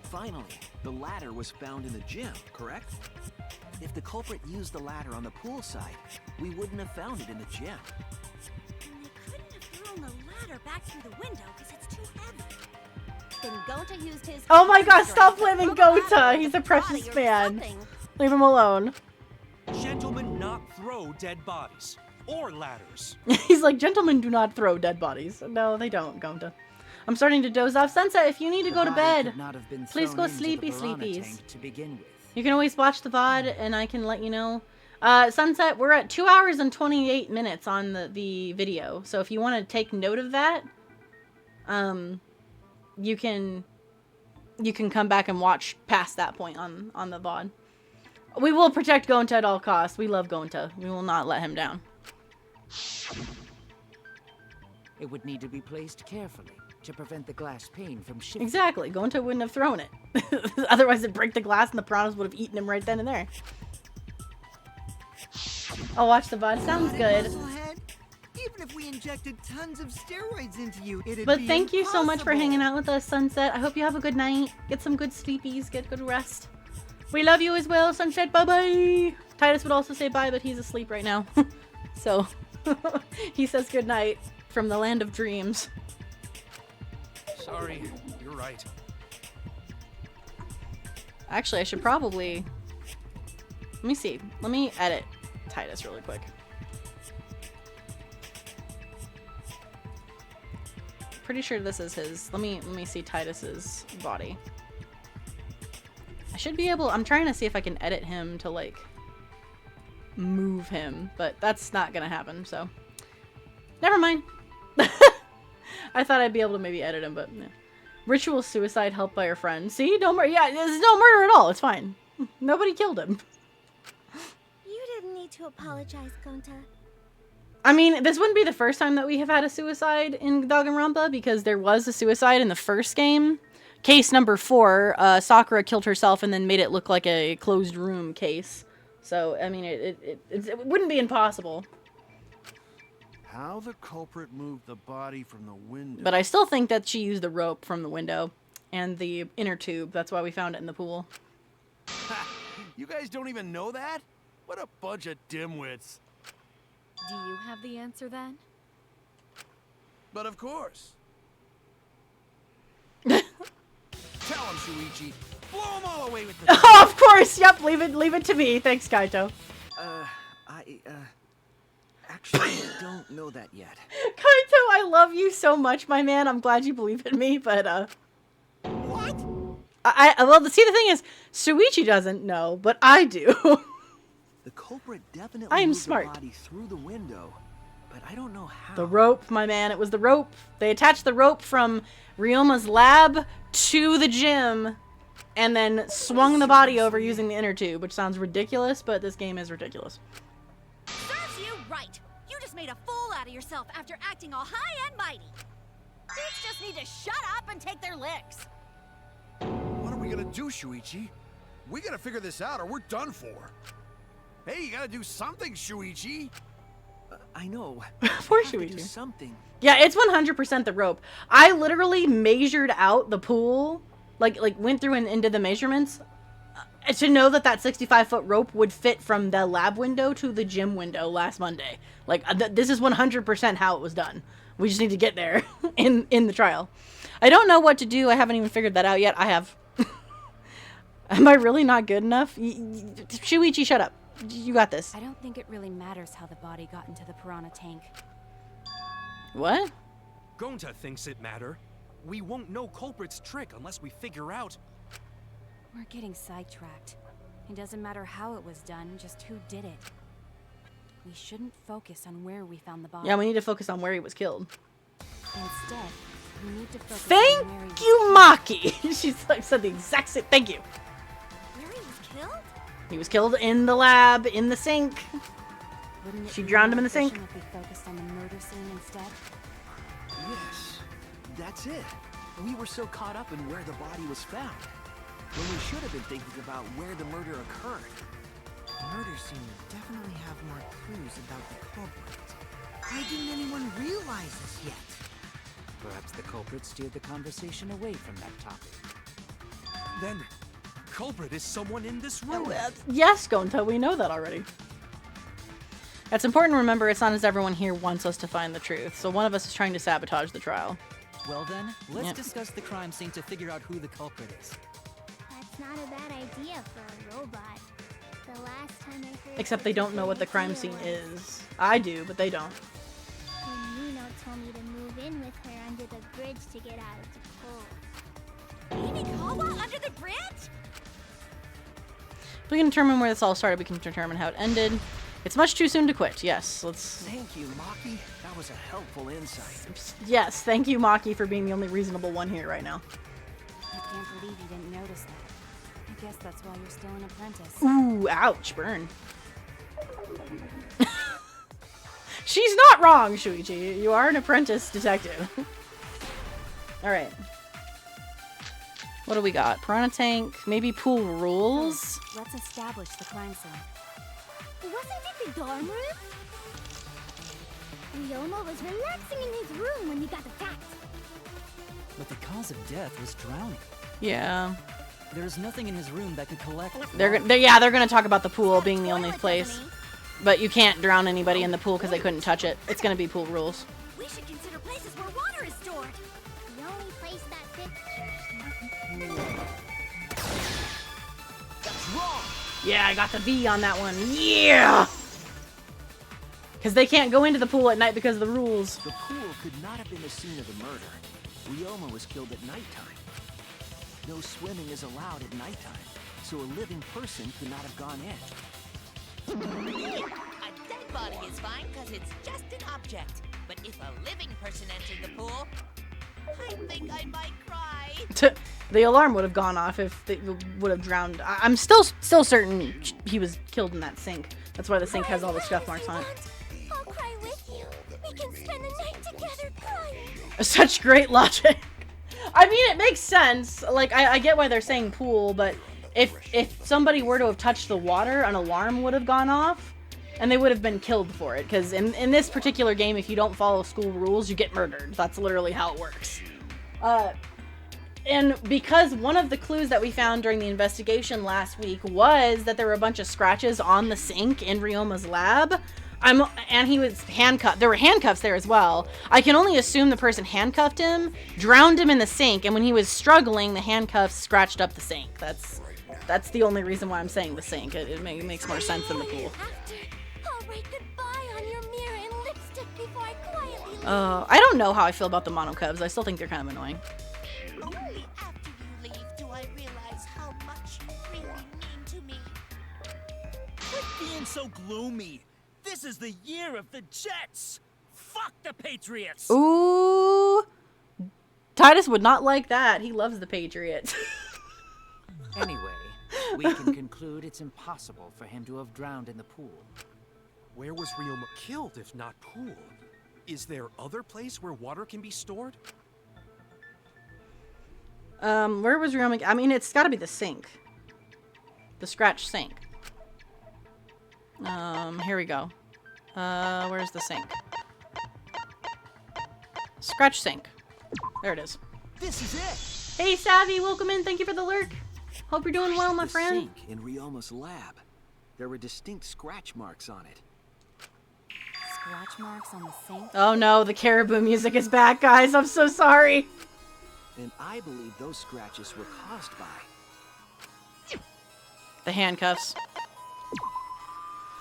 Finally, the ladder was found in the gym, correct? If the culprit used the ladder on the pool side, we wouldn't have found it in the gym. And they couldn't have thrown the ladder back through the window because it's too heavy. Then Gonta used his... Oh my gosh, stop blaming Gonta. He's a precious man. Leave him alone. Gentlemen not throw dead bodies. Or ladders. He's like, gentlemen do not throw dead bodies. No, they don't, Gonta. I'm starting to doze off. Sunset, if you need to go to bed, please go sleepy sleepies. To begin with. You can always watch the VOD and I can let you know. Sunset, we're at 2 hours and 28 minutes on the video. So if you want to take note of that, you can come back and watch past that point on the VOD. We will protect Gonta at all costs. We love Gonta. We will not let him down. It would need to be placed carefully to prevent the glass pane from shifting. Exactly. Gonta wouldn't have thrown it. Otherwise it'd break the glass and the piranhas would have eaten him right then and there. I'll watch the VOD. Sounds good. Even if we injected tons of steroids into you, it'd But be thank you so much for impossible. hanging out with us, Sunset. I hope you have a good night. Get some good sleepies. Get good rest. We love you as well, Sunset. Bye-bye. Titus would also say bye, but he's asleep right now. So, he says good night from the land of dreams. Sorry, you're right. Actually, I should probably... Let me see. Let me edit Titus really quick. Pretty sure this is his. Let me see Titus's body. I should be able... I'm trying to see if I can edit him to, like, move him, but that's not gonna happen, so... Never mind. I thought I'd be able to maybe edit him, but... Yeah. Ritual suicide helped by your friend. See? No murder. Yeah, there's no murder at all. It's fine. Nobody killed him. You didn't need to apologize, Gonta. I mean, this wouldn't be the first time that we have had a suicide in Danganronpa, because there was a suicide in the first game. Case number 4, Sakura killed herself and then made it look like a closed room case. So, I mean, it wouldn't be impossible. How the culprit moved the body from the window. But I still think that she used the rope from the window and the inner tube. That's why we found it in the pool. You guys don't even know that? What a bunch of dimwits. Do you have the answer then? But of course. Tell him, Shuichi. Blow him all away with the... Oh, of course! Yep, leave it to me. Thanks, Kaito. Actually, I don't know that yet. Kaito, I love you so much, my man. I'm glad you believe in me, but, What? Well, see, the thing is, Shuichi doesn't know, but I do. The culprit definitely I am moved smart. the body through the window, but I don't know how. The rope, my man. It was the rope. They attached the rope from Ryoma's lab to the gym and then swung the body over using the inner tube, which sounds ridiculous, but this game is ridiculous. Serves you right. You just made a fool out of yourself after acting all high and mighty. Kids just need to shut up and take their licks. What are we gonna do, Shuichi? We gotta figure this out or we're done for. Hey, you gotta do something, Shuichi. I know. Poor We have to do Shuichi. something. Yeah, it's 100% the rope. I literally measured out the pool, like went through and into the measurements to know that that 65-foot rope would fit from the lab window to the gym window last Monday. Like, this is 100% how it was done. We just need to get there in the trial. I don't know what to do. I haven't even figured that out yet. I have. Am I really not good enough? Shuichi, shut up. You got this. I don't think it really matters how the body got into the piranha tank. What? Gonta thinks it matter. We won't know culprit's trick unless we figure out. We're getting sidetracked. It doesn't matter how it was done, just who did it. We shouldn't focus on where we found the body. Yeah, we need to focus on where he was killed. Instead, we need to focus Thank on where he was you, Maki. She's like said the exact same. Thank you. Where he was killed? He was killed in the lab, in the sink. Wouldn't it She be drowned him more in the sink. efficient if we focused on the murder scene instead? Yes, that's it. We were so caught up in where the body was found, when we should have been thinking about where the murder occurred. The murder scene would definitely have more clues about the culprit. Why didn't anyone realize this yet? Perhaps the culprit steered the conversation away from that topic. Then, culprit is someone in this room. Yes, Gonta, we know that already. It's important to remember it's not as everyone here wants us to find the truth, so one of us is trying to sabotage the trial. Well then, let's Yep. discuss the crime scene to figure out who the culprit is. That's not a bad idea for a robot. The last time I heard Except they don't know what the crime scene is. I do, but they don't. when Nino told me to move in with her under the bridge to get out of the cold. Himikawa under the bridge? If we can determine where this all started, we can determine how it ended. It's much too soon to quit. Yes, let's... Thank you, Maki. That was a helpful insight. Yes, thank you, Maki, for being the only reasonable one here right now. I can't believe you didn't notice that. I guess that's why you're still an apprentice. Ooh, ouch, burn. She's not wrong, Shuichi. You are an apprentice detective. Alright. What do we got? Piranha tank, maybe pool rules? Let's establish the crime scene. Wasn't it the dorm room? Ryoma was relaxing in his room when he got attacked. But the cause of death was drowning. Yeah. There's nothing in his room that could collect. They're gonna talk about the pool being the only place. But you can't drown anybody in the pool because they couldn't touch it. It's gonna be pool rules. We should consider places where water is stored. The only place that fits. That's wrong. Yeah, I got the V on that one. Yeah! Because they can't go into the pool at night because of the rules. The pool could not have been the scene of the murder. Ryoma was killed at nighttime. No swimming is allowed at nighttime, so a living person could not have gone in. A dead body is fine because it's just an object. But if a living person entered the pool, I think I might cry. The alarm would have gone off if they would have drowned. I'm still certain he was killed in that sink. That's why the sink has all the scuff marks on it. I'll cry with you. We can spend the night together crying. Such great logic. I mean, it makes sense. Like, I get why they're saying pool, but if somebody were to have touched the water, an alarm would have gone off, and they would have been killed for it. Because in this particular game, if you don't follow school rules, you get murdered. That's literally how it works. And because one of the clues that we found during the investigation last week was that there were a bunch of scratches on the sink in Ryoma's lab, and he was handcuffed. There were handcuffs there as well. I can only assume the person handcuffed him, drowned him in the sink, and when he was struggling, the handcuffs scratched up the sink. That's the only reason why I'm saying the sink. It makes more sense than the pool. I'll write goodbye on your mirror in lipstick before I quietly leave. I don't know how I feel about the mono cubs. I still think they're kind of annoying. Only after you leave do I realize how much you really mean to me. Quit being so gloomy. This is the year of the Jets. Fuck the Patriots. Ooh. Titus would not like that. He loves the Patriots. Anyway, we can conclude it's impossible for him to have drowned in the pool. Where was Ryoma killed if not pool? Is there other place where water can be stored? Where was Ryoma? I mean, it's gotta be the sink. The scratch sink. Here we go. Where's the sink? Scratch sink. There it is. This is it! Hey, Savvy, welcome in. Thank you for the lurk. Hope you're doing well, my friend. The sink in Ryoma's lab. There were distinct scratch marks on it. Scratch marks on the sink? Oh no, the caribou music is back, guys. I'm so sorry. And I believe those scratches were caused by... The handcuffs.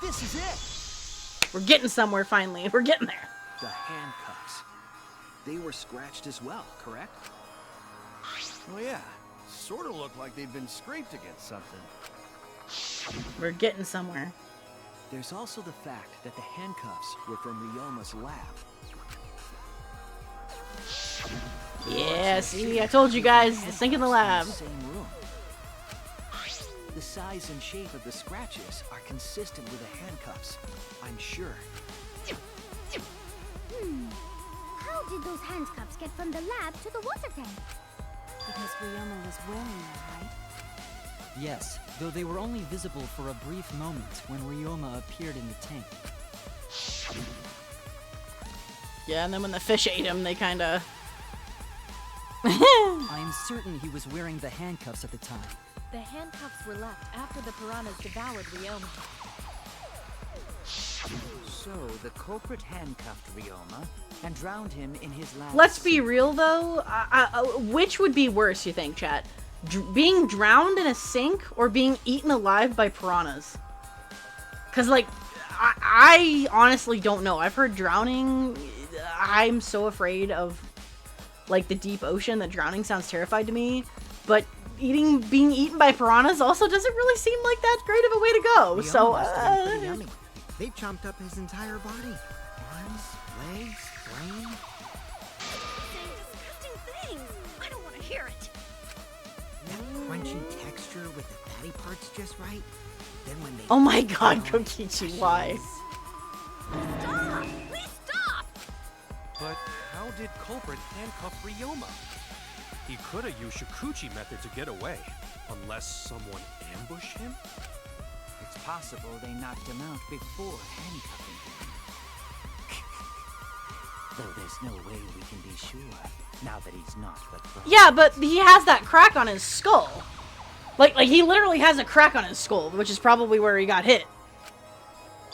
This is it! We're getting somewhere finally. We're getting there. The handcuffs. They were scratched as well, correct? Oh yeah, sort of looked like they'd been scraped against something. We're getting somewhere. There's also the fact that the handcuffs were from Ryoma's lab. Yeah, see, I told you guys, the sink in the lab. Same room. The size and shape of the scratches are consistent with the handcuffs, I'm sure. How did those handcuffs get from the lab to the water tank? Because Ryoma was wearing them, right? Yes, though they were only visible for a brief moment when Ryoma appeared in the tank. Yeah, and then when the fish ate him, they kinda... I'm certain he was wearing the handcuffs at the time. The handcuffs were left after the piranhas devoured Ryoma. So, the culprit handcuffed Ryoma and drowned him in his lab. Let's be real, though. Which would be worse, you think, chat? Being drowned in a sink or being eaten alive by piranhas? Because, like, I honestly don't know. I've heard drowning... I'm so afraid of, like, the deep ocean that drowning sounds terrified to me. But being eaten by piranhas also doesn't really seem like that great of a way to go. Ryoma So, must have been pretty yummy. They chomped up his entire body. Arms, legs, brain. Saying disgusting things. I don't want to hear it. That crunchy texture with the fatty parts just right. Then when they... oh my god, Kokichi, why? Stop! Please stop! But how did culprit handcuff Ryoma? He could have used Shikuchi method to get away, unless someone ambushed him? It's possible they knocked him out before handcuffing him. Though there's no way we can be sure, now that he's not the pro. Yeah, but he has that crack on his skull. Like he literally has a crack on his skull, which is probably where he got hit.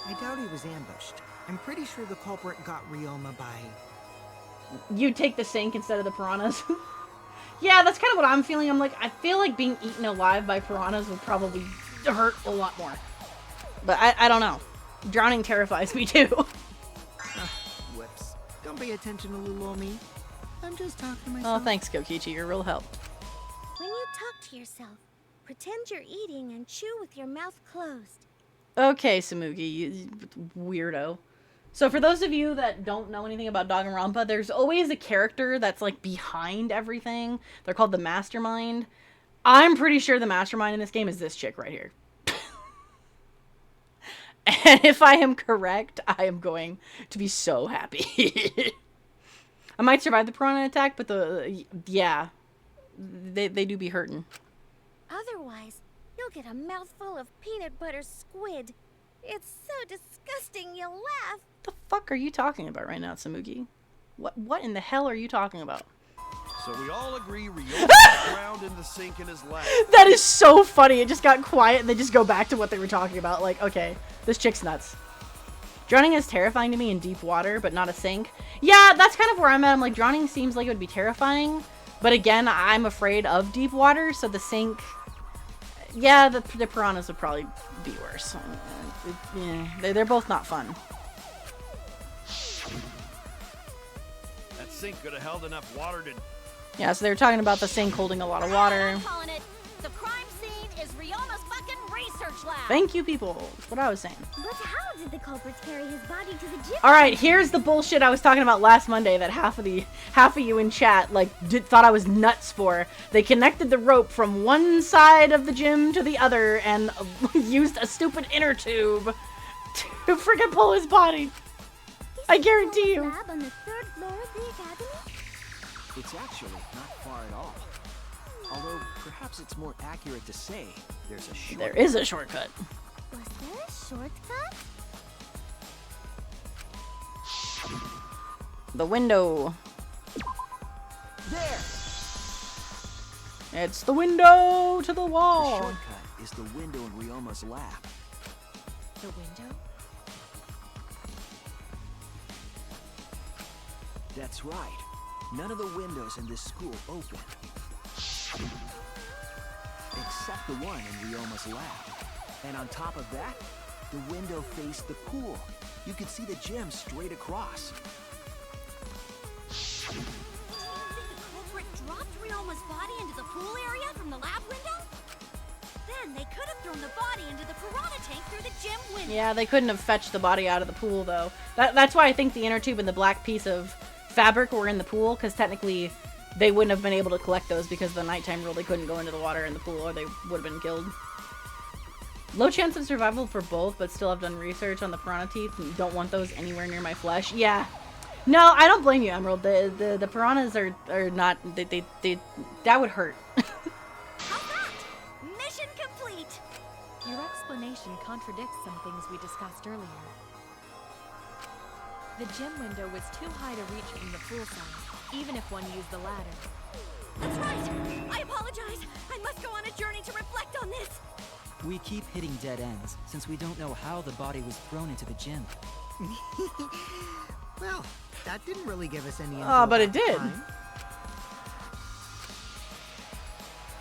I doubt he was ambushed. I'm pretty sure the culprit got Ryoma by... You take the sink instead of the piranhas. Yeah, that's kind of what I'm feeling. I'm like, I feel like being eaten alive by piranhas would probably hurt a lot more. But I don't know. Drowning terrifies me too. Whoops. Don't pay attention to little old me. I'm just talking to myself. Oh, thanks, Kokichi. You're a real help. When you talk to yourself, pretend you're eating and chew with your mouth closed. Okay, Samugi, you weirdo. So for those of you that don't know anything about Danganronpa, there's always a character that's like behind everything. They're called the Mastermind. I'm pretty sure the Mastermind in this game is this chick right here. And if I am correct, I am going to be so happy. I might survive the piranha attack, but yeah, they do be hurting. Otherwise, you'll get a mouthful of peanut butter squid. It's so disgusting you'll laugh. What the fuck are you talking about right now, Samugi? What in the hell are you talking about? So we all agree Ryoma was drowned in the sink in his lab. That is so funny. It just got quiet and they just go back to what they were talking about. Like, okay, this chick's nuts. Drowning is terrifying to me in deep water, but not a sink. Yeah, that's kind of where I'm at. I'm like, drowning seems like it would be terrifying. But again, I'm afraid of deep water, so the sink... Yeah, the piranhas would probably be worse. Yeah, they're both not fun. That sink could have held enough water to... Yeah, so they were talking about the sink holding a lot of water. I'm calling it. The crime scene is Ryoma's fucking research lab. Thank you, people. That's what I was saying. But how did the culprits carry his body to the gym? Alright, here's the bullshit I was talking about last Monday that half of you in chat, like, thought I was nuts for. They connected the rope from one side of the gym to the other and used a stupid inner tube to freaking pull his body. I guarantee you. Lab on the 3rd floor of the academy? It's actually not far at all. Although, perhaps it's more accurate to say there's a shortcut. There is a shortcut. Was there a shortcut? The window. There! It's the window to the The wall. shortcut is the window in Ryoma's lab. The window? That's right. None of the windows in this school open. Except the one in Ryoma's lab. And on top of that, the window faced the pool. You could see the gym straight across. Do you think the culprit dropped Ryoma's body into the pool area from the lab window? Then they could have thrown the body into the piranha tank through the gym window. Yeah, they couldn't have fetched the body out of the pool, though. That's why I think the inner tube and the black piece of fabric were in the pool, because technically they wouldn't have been able to collect those because of the nighttime rule. They couldn't go into the water in the pool or they would have been killed. Low chance of survival for both, but still have done research on the piranha teeth and don't want those anywhere near my flesh. Yeah. No, I don't blame you, Emerald. The piranhas are not... They that would hurt. How's that? Mission complete! Your explanation contradicts some things we discussed earlier. The gym window was too high to reach from the pool side, even if one used the ladder. That's right! I apologize! I must go on a journey to reflect on this! We keep hitting dead ends, since we don't know how the body was thrown into the gym. Well, that didn't really give us any info. Oh, but it about did. time.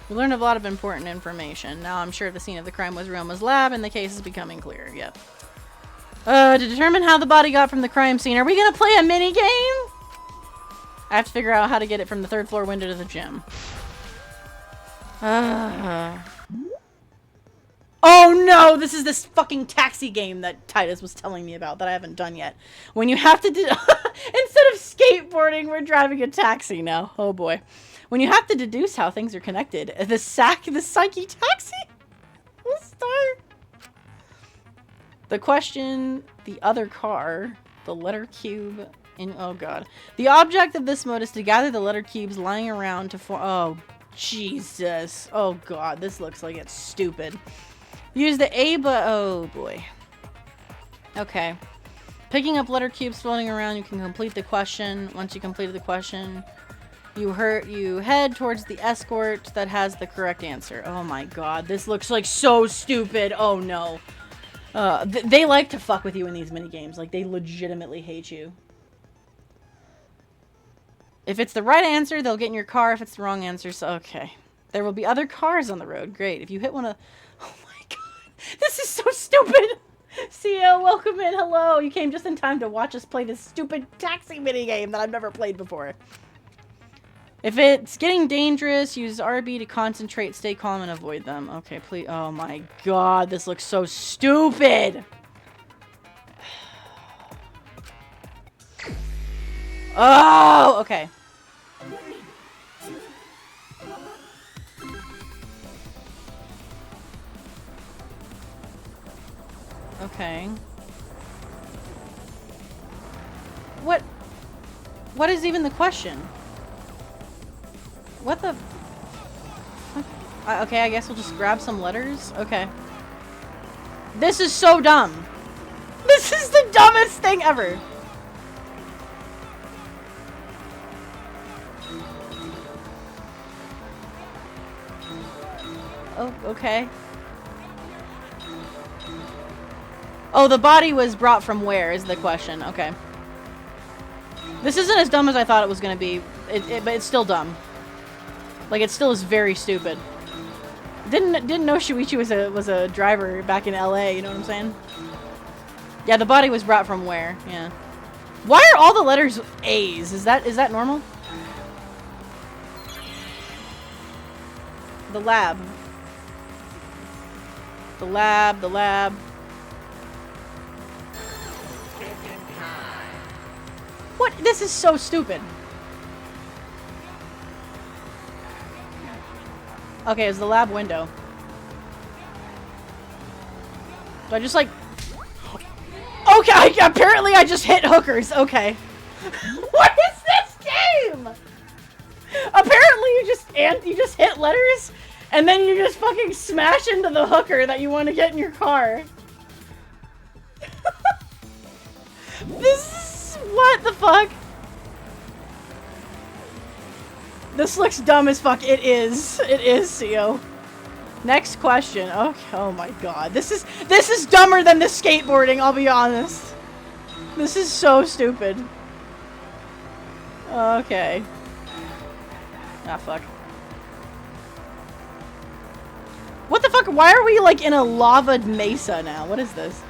We learned a lot of important information. Now I'm sure the scene of the crime was Ryoma's lab, and the case is becoming clear. Yep. To determine how the body got from the crime scene, are we gonna play a mini game? I have to figure out how to get it from the 3rd floor window to the gym. Oh no! This is this fucking taxi game that Titus was telling me about that I haven't done yet. When you have to instead of skateboarding, we're driving a taxi now. Oh boy. When you have to deduce how things are connected, the psyche taxi will start. The question, the other car, the letter cube, oh god. The object of this mode is to gather the letter cubes lying around to form, oh Jesus. Oh god, this looks like it's stupid. Use the A oh boy. Okay. Picking up letter cubes floating around, you can complete the question. Once you completed the question, you head towards the escort that has the correct answer. Oh my god, this looks like so stupid. Oh no. They like to fuck with you in these minigames. Like, they legitimately hate you. If it's the right answer, they'll get in your car. If it's the wrong answer, so okay. There will be other cars on the road. Great. If you hit one of... Oh my god. This is so stupid. CEO, welcome in. Hello. You came just in time to watch us play this stupid taxi minigame that I've never played before. If it's getting dangerous, use RB to concentrate, stay calm, and avoid them. Okay, please. Oh my god, this looks so stupid. Oh, okay. Okay. What is even the question? What the... okay, I guess we'll just grab some letters. Okay. This is so dumb. This is the dumbest thing ever. Oh, okay. Oh, the body was brought from where is the question. Okay. This isn't as dumb as I thought it was going to be, but it's still dumb. Like, it still is very stupid. Didn't know Shuichi was a driver back in LA, you know what I'm saying? Yeah, the body was brought from where? Yeah. Why are all the letters A's? Is that normal? The lab. The lab. What? This is so stupid. Okay, it's the lab window. Do I just like... Okay, apparently I just hit hookers. Okay. What is this game? Apparently you just hit letters, and then you just fucking smash into the hooker that you want to get in your car. This is... what the fuck? This looks dumb as fuck. It is. It is, CO. Next question. Okay. Oh my god. This is dumber than the skateboarding, I'll be honest. This is so stupid. Okay. Ah, fuck. What the fuck? Why are we, like, in a lava mesa now? What is this?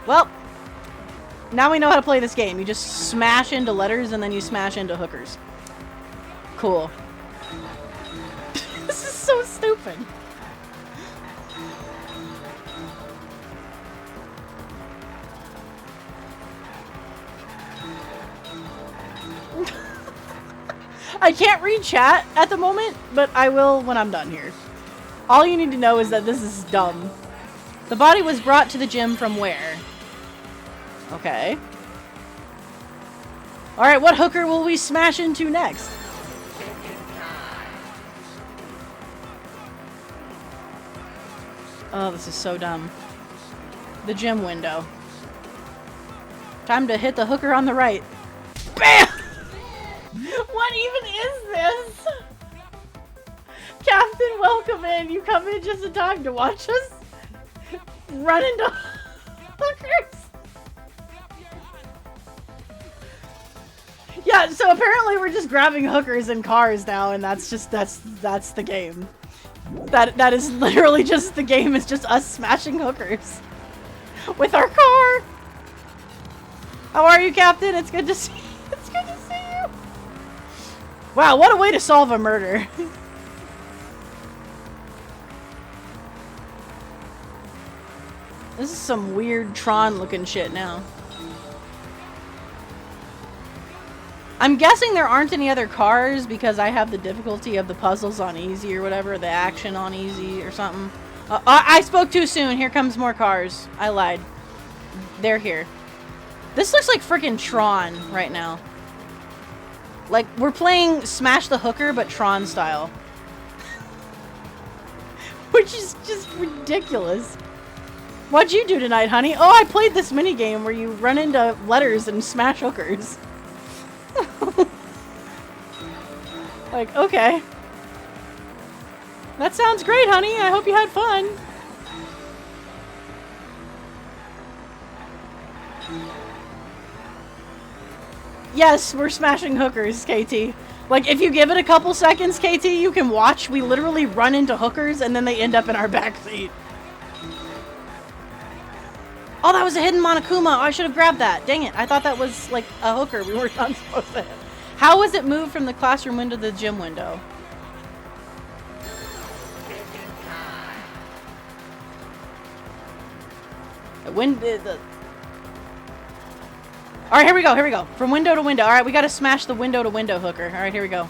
Well, now we know how to play this game. You just smash into letters and then you smash into hookers. Cool. This is so stupid. I can't read chat at the moment, but I will when I'm done here. All you need to know is that this is dumb. The body was brought to the gym from where? Okay. Alright, what hooker will we smash into next? Oh, this is so dumb. The gym window. Time to hit the hooker on the right. BAM! What even is this? Captain, welcome in. You come in just in time to watch us run into hookers. Yeah, so apparently we're just grabbing hookers in cars now, and that's the game. That is literally just the game. Is just us smashing hookers with our car. How are you, Captain? It's good to see. It's good to see you. Wow, what a way to solve a murder. This is some weird Tron-looking shit now. I'm guessing there aren't any other cars because I have the difficulty of the puzzles on easy or whatever, the action on easy or something. I spoke too soon. Here comes more cars. I lied. They're here. This looks like freaking Tron right now. Like, we're playing Smash the Hooker, but Tron style. Which is just ridiculous. What'd you do tonight, honey? Oh, I played this minigame where you run into letters and smash hookers. Like, okay. That sounds great, honey. I hope you had fun. Yes, we're smashing hookers, KT. Like, if you give it a couple seconds, KT, you can watch. We literally run into hookers and then they end up in our backseat. Oh, that was a hidden Monokuma. Oh, I should have grabbed that. Dang it. I thought that was, like, a hooker we were not supposed to hit. How was it moved from the classroom window to the gym window? Alright, here we go, here we go. From window to window. Alright, we gotta smash the window to window hooker. Alright, here we go.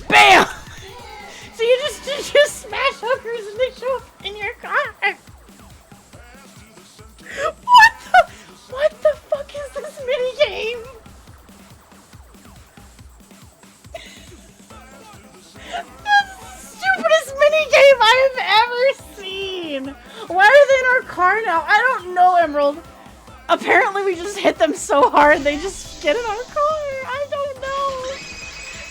BAM! So you just smash hookers and they show up in your car. What the fuck is this minigame? The stupidest minigame I have ever seen! Why are they in our car now? I don't know, Emerald. Apparently we just hit them so hard they just get in our car. I don't know.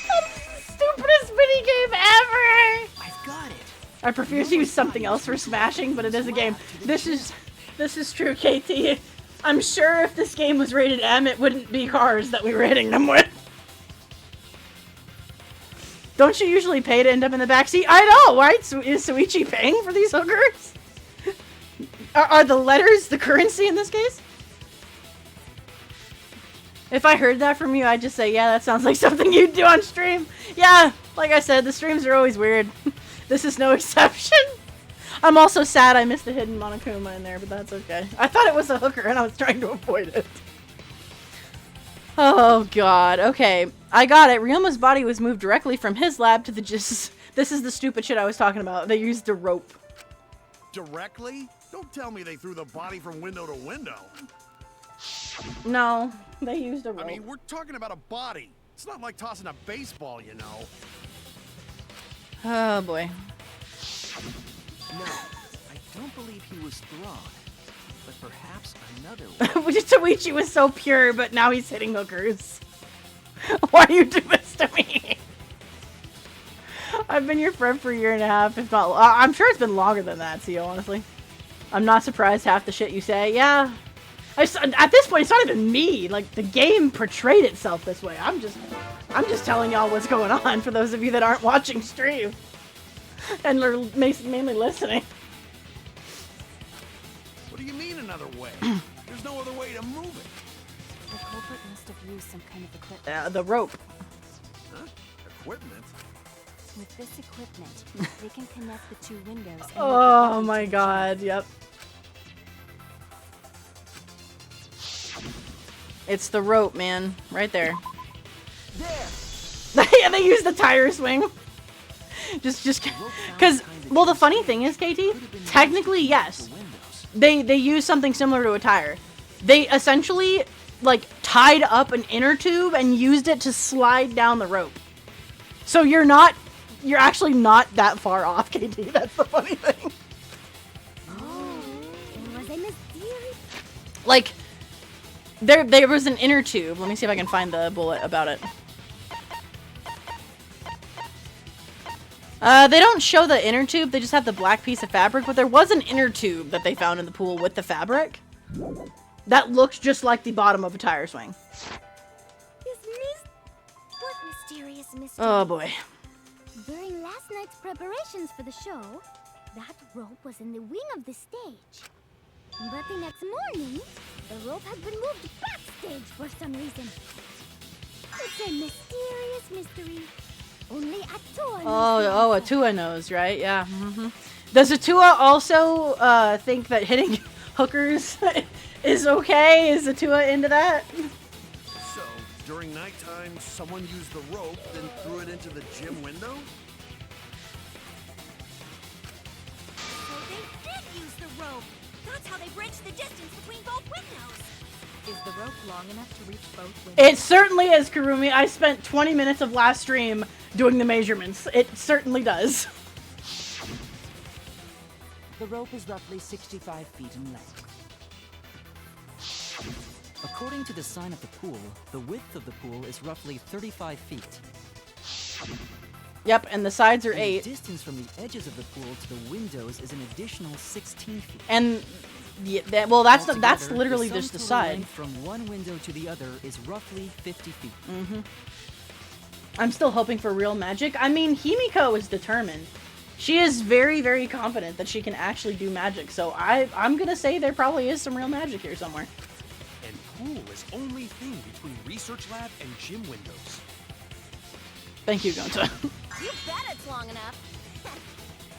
That's the stupidest minigame ever! I've got it. I prefer to use something else for smashing, but it is a game. This is true, KT. I'm sure if this game was rated M, it wouldn't be cars that we were hitting them with. Don't you usually pay to end up in the backseat? I know, right? Is Suichi paying for these hookers? Are the letters the currency in this case? If I heard that from you, I'd just say, yeah, that sounds like something you'd do on stream. Yeah, like I said, the streams are always weird. This is no exception. I'm also sad I missed a hidden Monokuma in there, but that's okay. I thought it was a hooker and I was trying to avoid it. Oh god, okay. I got it. Ryoma's body was moved directly from his lab to the this is the stupid shit I was talking about. They used the rope. Directly? Don't tell me they threw the body from window to window. No, they used a rope. I mean, we're talking about a body. It's not like tossing a baseball, you know. Oh boy. No, I don't believe he was thrown. But perhaps another way. Toichi was so pure, but now he's hitting hookers. Why do you do this to me? I've been your friend for a year and a half, if not... I'm sure it's been longer than that, Tio, honestly. I'm not surprised half the shit you say. Yeah. At this point, it's not even me. Like, the game portrayed itself this way. I'm just telling y'all what's going on for those of you that aren't watching stream. And are mainly listening. What do you mean another way? There's no other way to move it. The culprit must have used some kind of equipment. The rope. Huh? Equipment? With this equipment, they can connect the two windows. And Oh my god, yep. It's the rope, man. Right there. There! Yeah, they use the tire swing. Just because, well, the funny thing is, KT, technically, yes. They use something similar to a tire. They essentially, like, tied up an inner tube and used it to slide down the rope. So you're actually not that far off, KT. That's the funny thing. Oh, was I mysterious? Like, there was an inner tube. Let me see if I can find the bullet about it. They don't show the inner tube, they just have the black piece of fabric, but there was an inner tube that they found in the pool with the fabric that looks just like the bottom of a tire swing. What mysterious mystery? Oh boy. During last night's preparations for the show, that rope was in the wing of the stage. But the next morning, the rope had been moved backstage for some reason. It's a mysterious mystery. Only Atua knows. Oh, Atua knows, right? Yeah. Does Atua also think that hitting hookers is okay? Is Atua into that? So, during nighttime, someone used the rope, then threw it into the gym window? So they did use the rope. That's how they bridged the distance between both windows. Is the rope long enough to reach both windows? It certainly is, Kurumi. I spent 20 minutes of last stream doing the measurements. It certainly does. The rope is roughly 65 feet in length. According to the sign of the pool, the width of the pool is roughly 35 feet. Yep, and the sides are And 8. The distance from the edges of the pool to the windows is an additional 16 feet. And yeah, well, that's Altogether, literally the just the sum side. total length from one window to the other is roughly 50 feet. I'm still hoping for real magic. I mean, Himiko is determined. She is very, very confident that she can actually do magic. So I'm gonna say there probably is some real magic here somewhere. And pool is only thing between research lab and gym windows. Thank you, Gonta. You bet it's long enough.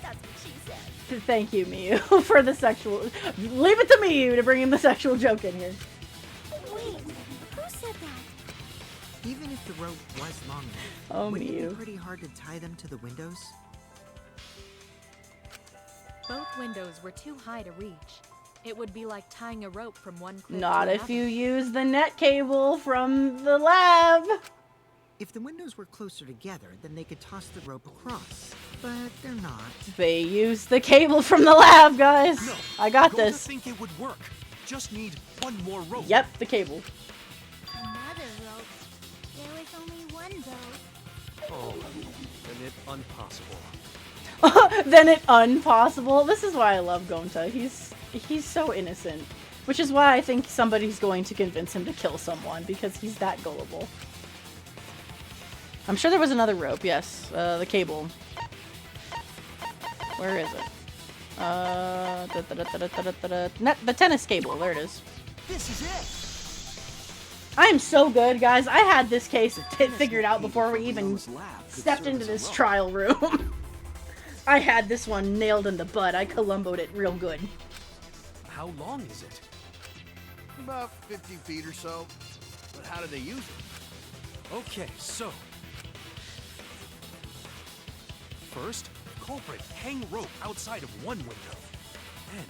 That's what she said. Thank you, Miyu, for the sexual... Leave it to Miyu to bring in the sexual joke in here. Wait, who said that? Even if the rope was long enough, Oh, wouldn't it Miyu. be pretty hard to tie them to the windows? Both windows were too high to reach. It would be like tying a rope from one cliff Not to if another. you use the net cable from the lab. If the windows were closer together, then they could toss the rope across. But they're not. They use the cable from the lab, guys. No, I got Gota this. think it would work. Just need one more rope. Yep, the cable. Another rope. There was only one though. Oh, and it impossible. Then it unpossible. This is why I love Gonta. He's so innocent. Which is why I think somebody's going to convince him to kill someone, because he's that gullible. I'm sure there was another rope, yes. The cable. Where is it? The tennis cable, there it is. This is it! I am so good, guys. I had this case figured out before we even stepped into this trial room. I had this one nailed in the bud. I Columboed it real good. How long is it? About 50 feet or so. But how do they use it? Okay, so... First, culprit hang rope outside of one window. Then,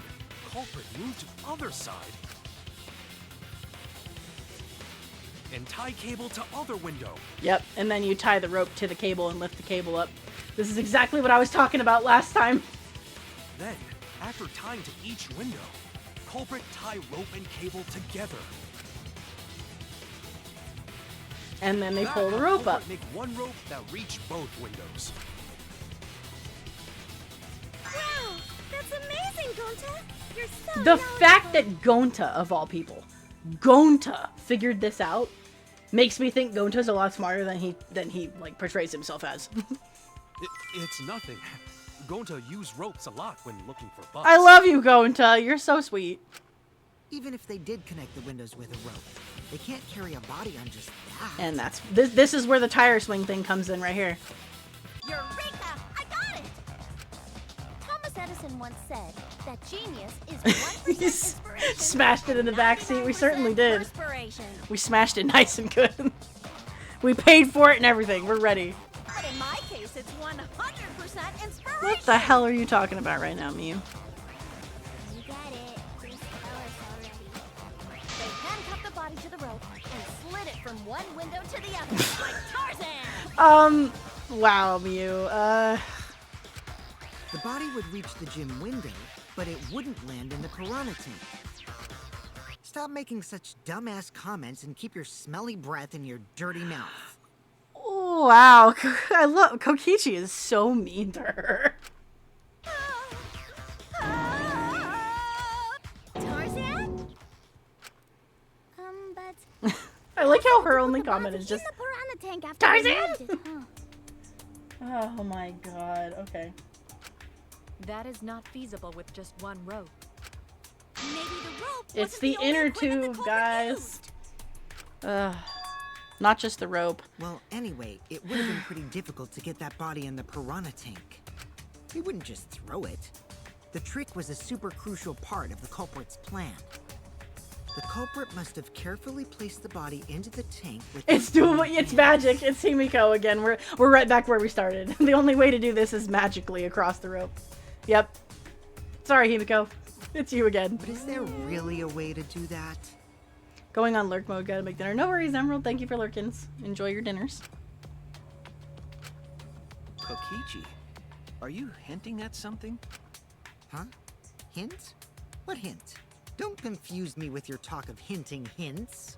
culprit moved to the other side. And tie cable to other window. Yep, and then you tie the rope to the cable and lift the cable up. This is exactly what I was talking about last time. Then, after tying to each window, culprit tie rope and cable together. And then they That pull the had rope up. culprit make one rope that reached both windows. Wow, that's amazing, Gonta. You're so The knowledgeable. fact that Gonta, of all people, Gonta figured this out makes me think Gonta's a lot smarter than he like portrays himself as. It's nothing. Gonta used ropes a lot when looking for bugs. I love you, Gonta. You're so sweet. Even if they did connect the windows with a rope, they can't carry a body on just that. And that's this is where the tire swing thing comes in right here. Eureka! I got it! Thomas Edison once said that genius is 1% inspiration. Smashed it in the back seat. We certainly did. Perspiration. We smashed it nice and good. We paid for it and everything. We're ready. But in my case, it's 100% inspiration. What the hell are you talking about right now, Mew? You got it. Just tell us already. They handcuffed the body to the rope and slid it from one window to the other, like Tarzan. Wow, Mew. The body would reach the gym window, but it wouldn't land in the piranha tank. Stop making such dumbass comments and keep your smelly breath in your dirty mouth. Oh, wow. I love Kokichi is so mean to her. Tarzan? But I like how her only comment is just in the piranha tank after Tarzan! we moved it, huh? Oh my god. Okay. That is not feasible with just one rope. Maybe the rope It's wasn't the only inner equipment the tube, culprit guys. used. Not just the rope. Well, anyway, it would have been pretty difficult to get that body in the piranha tank. They wouldn't just throw it. The trick was a super crucial part of the culprit's plan. The culprit must have carefully placed the body into the tank with It's magic. It's Himiko again. We're right back where we started. The only way to do this is magically across the rope. Yep. Sorry, Himiko. It's you again. But is there really a way to do that? Going on lurk mode, gotta make dinner. No worries, Emerald. Thank you for lurkins. Enjoy your dinners. Kokichi, are you hinting at something? Huh? Hint? What hint? Don't confuse me with your talk of hinting hints.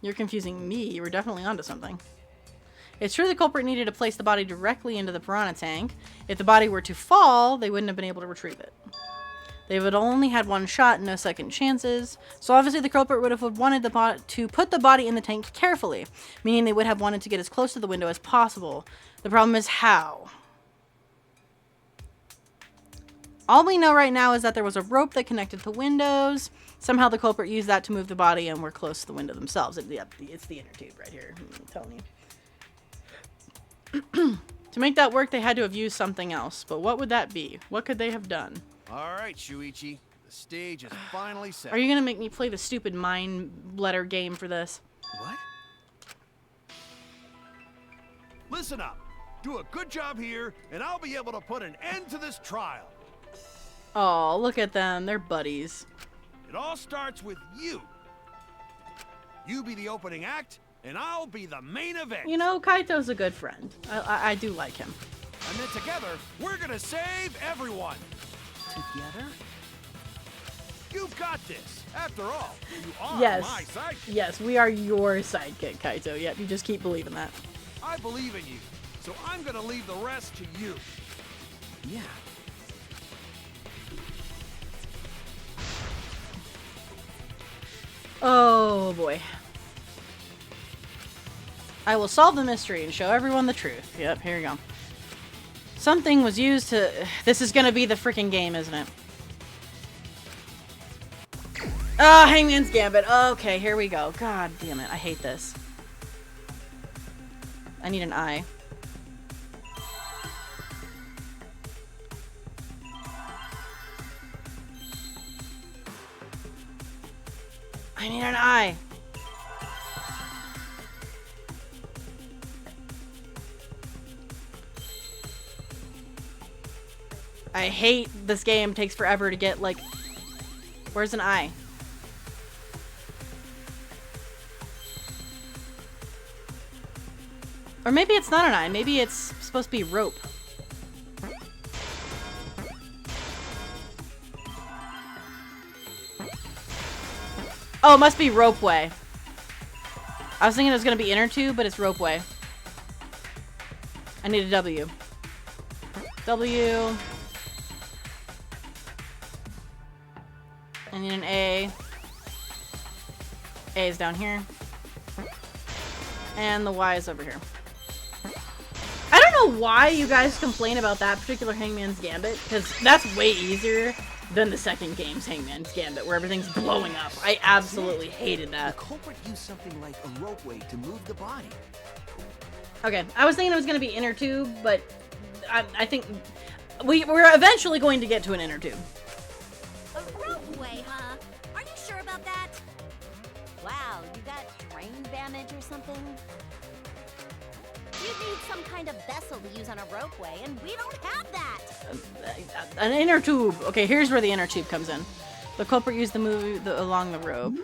You're confusing me. You were definitely onto something. It's true the culprit needed to place the body directly into the piranha tank. If the body were to fall, they wouldn't have been able to retrieve it. They would only had one shot, no second chances. So obviously the culprit would have wanted to put the body in the tank carefully, meaning they would have wanted to get as close to the window as possible. The problem is how. All we know right now is that there was a rope that connected to windows. Somehow the culprit used that to move the body and were close to the window themselves. It's the inner tube right here. I'm telling you. To make that work, they had to have used something else. But what would that be? What could they have done? All right, Shuichi. The stage is finally set. Are you going to make me play the stupid mind letter game for this? What? Listen up. Do a good job here, and I'll be able to put an end to this trial. Oh, look at them. They're buddies. It all starts with you. You be the opening act, and I'll be the main event. You know, Kaito's a good friend. I do like him. And then together, we're gonna save everyone. Together? You've got this. After all, you are Yes. my sidekick. Yes, we are your sidekick, Kaito. Yep, you just keep believing that. I believe in you, so I'm gonna leave the rest to you. Yeah. Oh, boy. I will solve the mystery and show everyone the truth. Yep, here you go. Something was used to... This is gonna be the freaking game, isn't it? Oh, Hangman's Gambit. Okay, here we go. God damn it. I hate this. I need an eye. I need an eye. I hate this game. Takes forever to get, like... Where's an eye? Or maybe it's not an eye. Maybe it's supposed to be rope. Oh, it must be ropeway. I was thinking it was going to be inner tube, but it's ropeway. I need a W. W. I need an A. A is down here. And the Y is over here. I don't know why you guys complain about that particular Hangman's Gambit, because that's way easier than the second game's Hangman's Gambit, where everything's blowing up. I absolutely hated that. The culprit used something like a ropeway to move the body. Okay, I was thinking it was going to be inner tube, but I think we're eventually going to get to an inner tube. A ropeway, huh? Are you sure about that? Wow, you got drain damage or something? You need some kind of vessel to use on a ropeway, and we don't have that! An inner tube. Okay, here's where the inner tube comes in. The culprit used the move along the rope.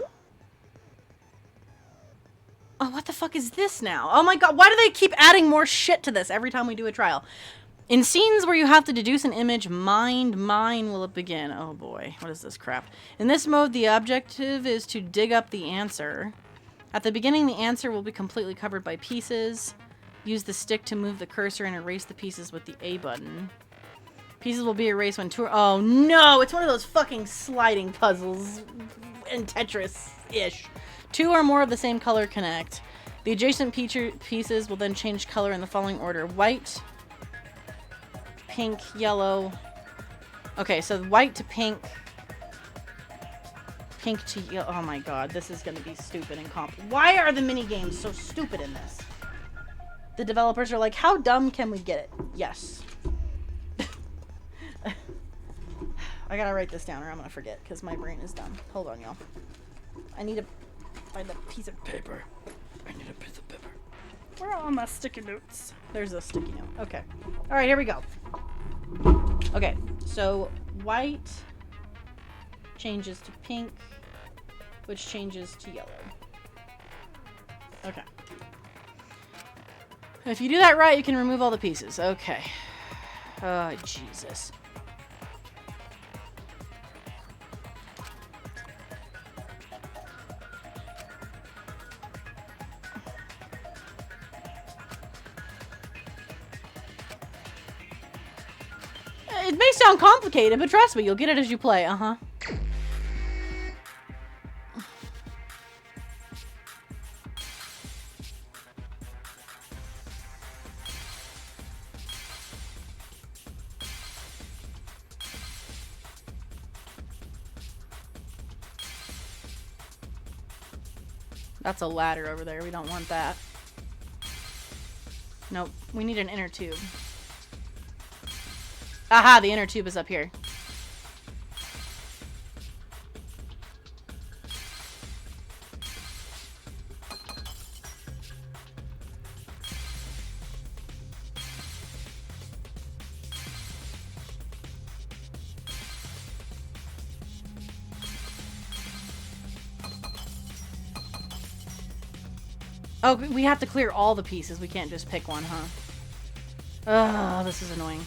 Oh, what the fuck is this now? Oh my god, why do they keep adding more shit to this every time we do a trial? In scenes where you have to deduce an image, mine will it begin. Oh boy, what is this crap? In this mode, the objective is to dig up the answer. At the beginning, the answer will be completely covered by pieces. Use the stick to move the cursor and erase the pieces with the A button. Pieces will be erased when oh no, it's one of those fucking sliding puzzles in Tetris-ish. 2 or more of the same color connect. The adjacent pieces will then change color in the following order. White, pink, yellow. Okay, so white to pink. Pink to yellow. Oh my god, this is gonna be stupid and Why are the mini games so stupid in this? The developers are like, how dumb can we get it? Yes. I gotta write this down or I'm gonna forget because my brain is dumb. Hold on, y'all. I need to find a piece of paper. I need a piece of paper. Where are all my sticky notes? There's a sticky note. Okay. Alright, here we go. Okay, so white changes to pink, which changes to yellow. Okay. If you do that right, you can remove all the pieces. Okay. Oh, Jesus. It may sound complicated, but trust me, you'll get it as you play. Uh-huh. That's a ladder over there. We don't want that. Nope. We need an inner tube. Aha, the inner tube is up here. Oh, we have to clear all the pieces. We can't just pick one, huh? Oh, this is annoying.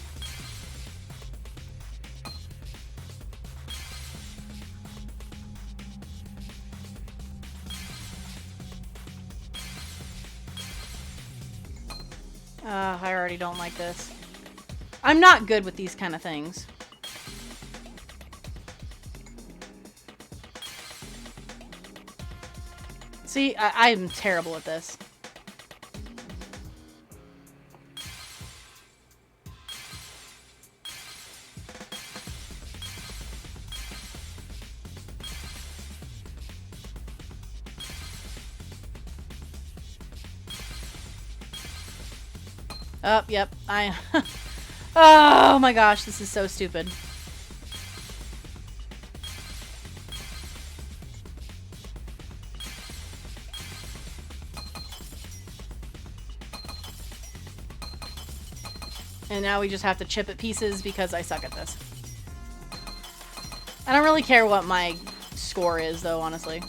I already don't like this. I'm not good with these kind of things. See, I'm terrible at this. Oh, yep. Oh my gosh, this is so stupid. And now we just have to chip at pieces because I suck at this. I don't really care what my score is, though, honestly.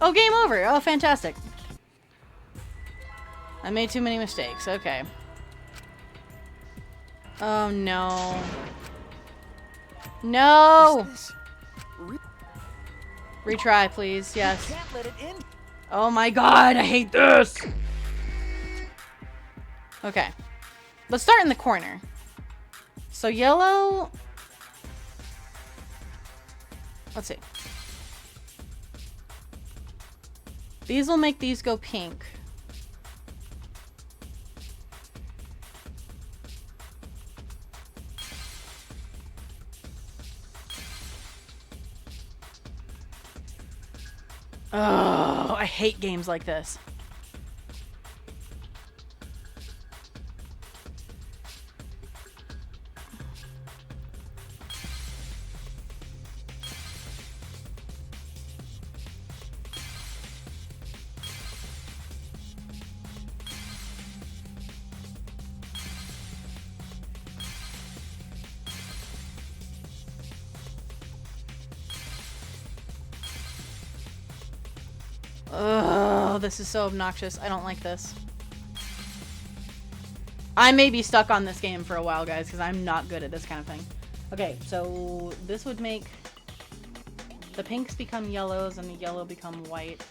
Oh, game over! Oh, fantastic. I made too many mistakes. Okay. Oh, no. No! Retry, please. Yes. Oh my god, I hate this! Okay. Let's start in the corner. So yellow... Let's see. These will make these go pink. Oh, I hate games like this. Oh, this is so obnoxious. I don't like this. I may be stuck on this game for a while, guys, because I'm not good at this kind of thing. Okay, so this would make the pinks become yellows and the yellow become white.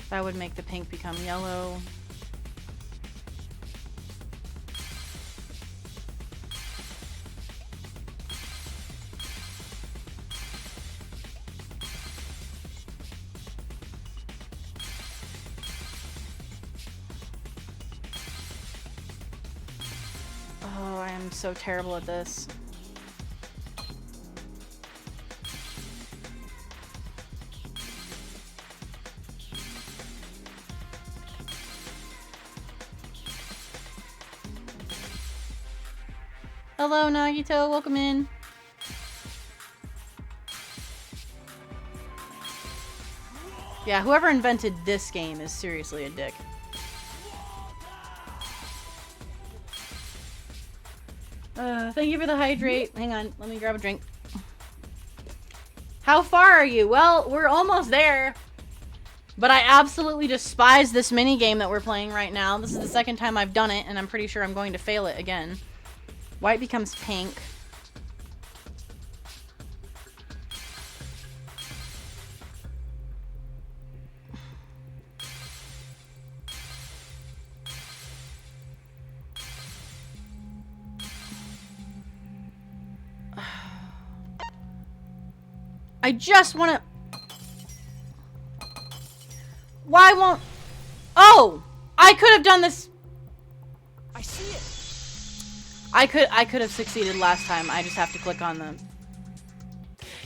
That would make the pink become yellow. Oh, I am so terrible at this. Hello, Nagito. Welcome in. Yeah, whoever invented this game is seriously a dick. Thank you for the hydrate. Hang on, let me grab a drink. How far are you? Well, we're almost there. But I absolutely despise this minigame that we're playing right now. This is the second time I've done it, and I'm pretty sure I'm going to fail it again. White becomes pink. I just want to... Why won't... Oh! I could have done this... I see it. I could have succeeded last time. I just have to click on them.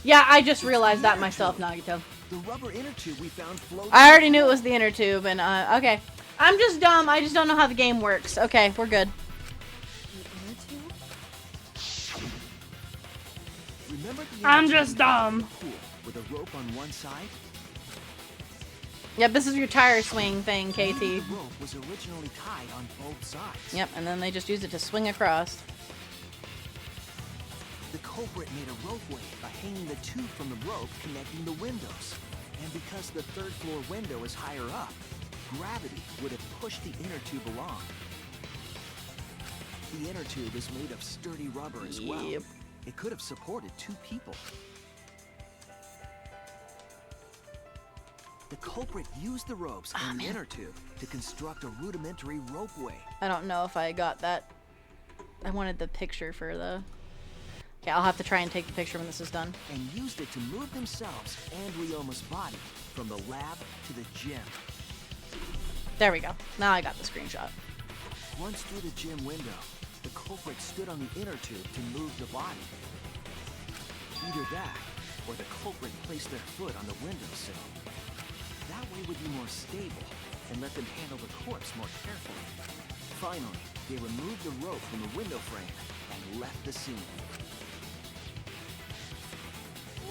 Yeah, I just realized that myself, Nagito. The rubber inner tube we found floating. I already knew it was the inner tube, and okay. I'm just dumb. I just don't know how the game works. Okay, we're good. I'm just dumb. With a rope on one side. Yep, this is your tire swing thing, KT. The rope was originally tied on both sides. Yep, and then they just used it to swing across. The culprit made a ropeway by hanging the tube from the rope connecting the windows. And because the third floor window is higher up, gravity would have pushed the inner tube along. The inner tube is made of sturdy rubber as well. It could have supported 2 people. The culprit used the ropes and the inner tube to construct a rudimentary ropeway. I don't know if I got that. I wanted the picture for the... Okay, I'll have to try and take the picture when this is done. And used it to move themselves and Ryoma's body from the lab to the gym. There we go. Now I got the screenshot. Once through the gym window, the culprit stood on the inner tube to move the body. Either that, or the culprit placed their foot on the windowsill. That way would be more stable, and let them handle the corpse more carefully. Finally, they removed the rope from the window frame and left the scene.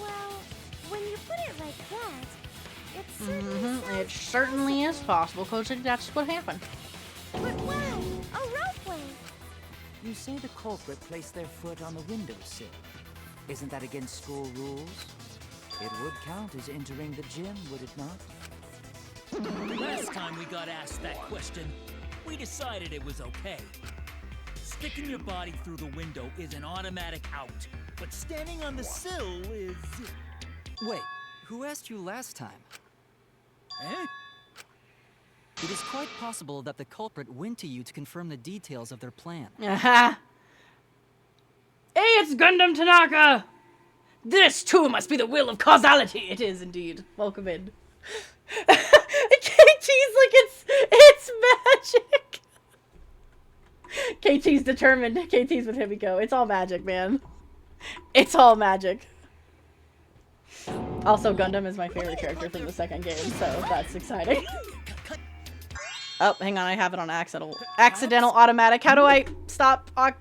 Well, when you put it like that, it certainly sounds It certainly is possible, Coach. That's what happened. But why? A ropeway. You say the culprit placed their foot on the windowsill. Isn't that against school rules? It would count as entering the gym, would it not? Last time we got asked that question, we decided it was okay. Sticking your body through the window is an automatic out, but standing on the sill is... Wait, who asked you last time? Eh? It is quite possible that the culprit went to you to confirm the details of their plan. Aha! Hey, it's Gundam Tanaka! This, too, must be the will of causality. It is, indeed. Welcome in. KT's like, it's magic! KT's determined. KT's with Himiko. It's all magic, man. It's all magic. Also, Gundam is my favorite character from the second game, so that's exciting. Oh, hang on, I have it on accidental automatic. How do I stop? How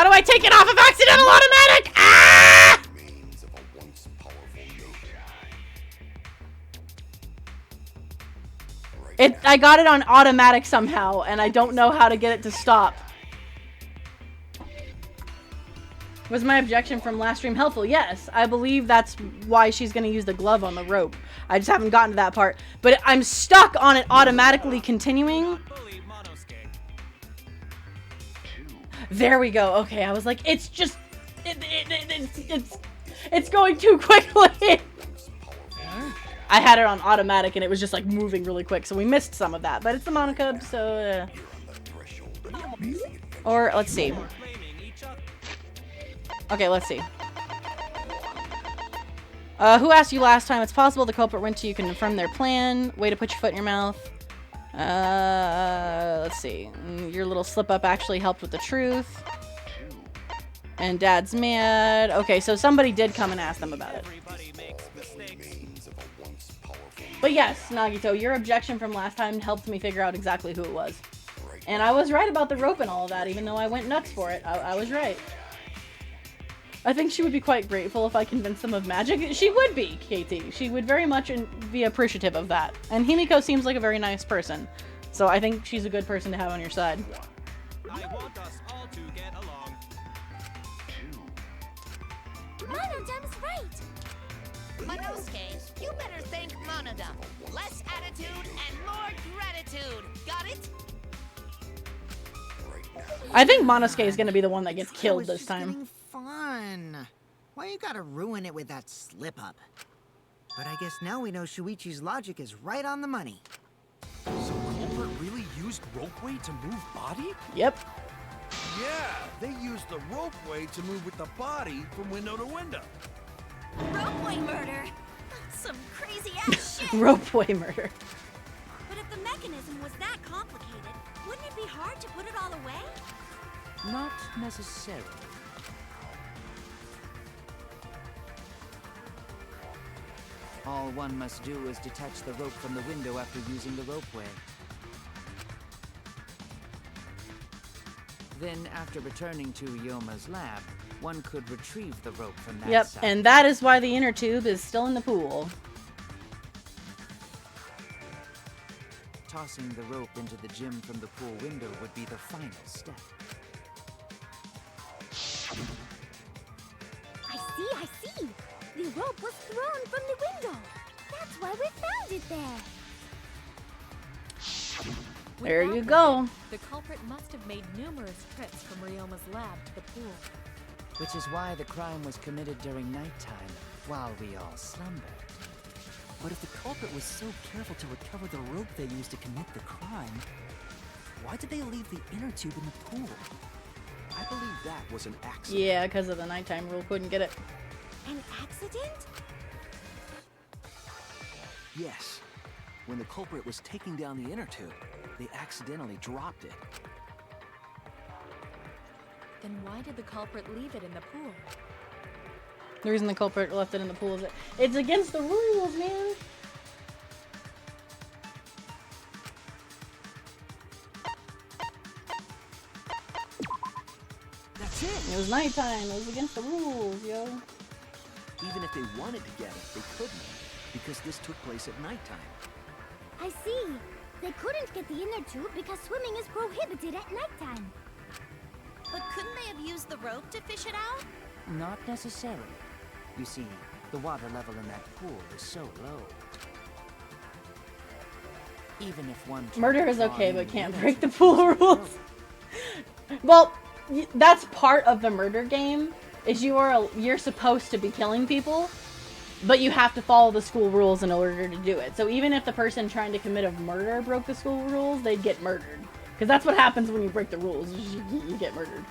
do I take it off of accidental automatic? Ah! I got it on automatic somehow, and I don't know how to get it to stop. Was my objection from last stream helpful? Yes, I believe that's why she's going to use the glove on the rope. I just haven't gotten to that part. But I'm stuck on it automatically continuing. There we go. Okay, I was like, it's just... It's going too quickly. I had it on automatic and it was just like moving really quick, so we missed some of that. But it's the Monocub, so... Or, let's see. Okay, let's see. Who asked you last time? It's possible the culprit went to you, confirm their plan. Way to put your foot in your mouth. Let's see. Your little slip-up actually helped with the truth. And Dad's mad. Okay, so somebody did come and ask them about it. But yes, Nagito, your objection from last time helped me figure out exactly who it was. And I was right about the rope and all of that, even though I went nuts for it. I was right. I think she would be quite grateful if I convinced them of magic. She would be, KT. She would very much be appreciative of that. And Himiko seems like a very nice person. So I think she's a good person to have on your side. I want us all to get along. Monodum's right. Monosuke, you better thank Monodum. Less attitude and more gratitude. Got it? I think Monosuke is going to be the one that gets killed this time. Fun. Why you gotta ruin it with that slip-up? But I guess now we know Shuichi's logic is right on the money. So culprit really used ropeway to move body? Yep. Yeah, they used the ropeway to move with the body from window to window. Ropeway murder. Some crazy ass shit. Ropeway murder. But if the mechanism was that complicated, wouldn't it be hard to put it all away? Not necessarily. All one must do is detach the rope from the window after using the ropeway. Then, after returning to Ryoma's lab, one could retrieve the rope from that Yep, side. and that is why the inner tube is still in the pool. Tossing the rope into the gym from the pool window would be the final step. I see. The rope was thrown from the window. That's why we found it there. There you go. The culprit must have made numerous trips from Ryoma's lab to the pool. Which is why the crime was committed during nighttime, while we all slumbered. But if the culprit was so careful to recover the rope they used to commit the crime, why did they leave the inner tube in the pool? I believe that was an accident. Yeah, because of the nighttime rule, couldn't get it. An accident? Yes. When the culprit was taking down the inner tube, they accidentally dropped it. Then why did the culprit leave it in the pool? The reason the culprit left it in the pool is it's against the rules, man. That's it. It was nighttime. It was against the rules, yo. Even if they wanted to get it, they couldn't, because this took place at nighttime. I see. They couldn't get the inner tube because swimming is prohibited at nighttime. But couldn't they have used the rope to fish it out? Not necessarily. You see, the water level in that pool is so low. Even if one Murder is okay, but can't break the pool rules. Well, that's part of the murder game. Is you're supposed to be killing people, but you have to follow the school rules in order to do it. So even if the person trying to commit a murder broke the school rules, they'd get murdered. Because that's what happens when you break the rules. You get murdered.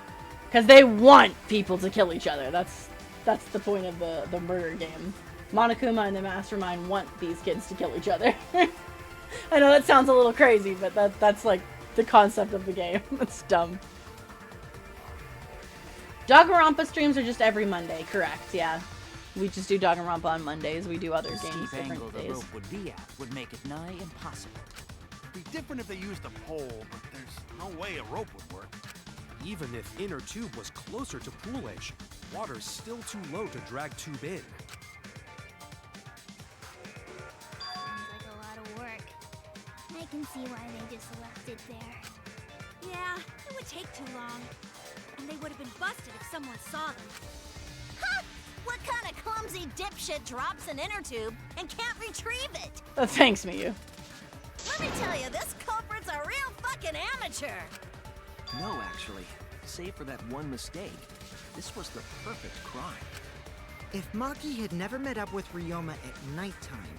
Because they want people to kill each other. That's the point of the murder game. Monokuma and the Mastermind want these kids to kill each other. I know that sounds a little crazy, but that's like the concept of the game. It's dumb. Danganronpa streams are just every Monday, correct, yeah. We just do Danganronpa on Mondays. We do other The games steep angle different the days. rope would be at would make it nigh impossible. It'd be different if they used a pole, but there's no way a rope would work. Even if inner tube was closer to pool edge, water's still too low to drag tube in. Sounds like a lot of work. I can see why they just left it there. Yeah, it would take too long. And they would have been busted if someone saw them. Ha! What kind of clumsy dipshit drops an inner tube and can't retrieve it? Oh, thanks, Miyu. Let me tell you, this culprit's a real fucking amateur. No, actually. Save for that one mistake, this was the perfect crime. If Maki had never met up with Ryoma at nighttime,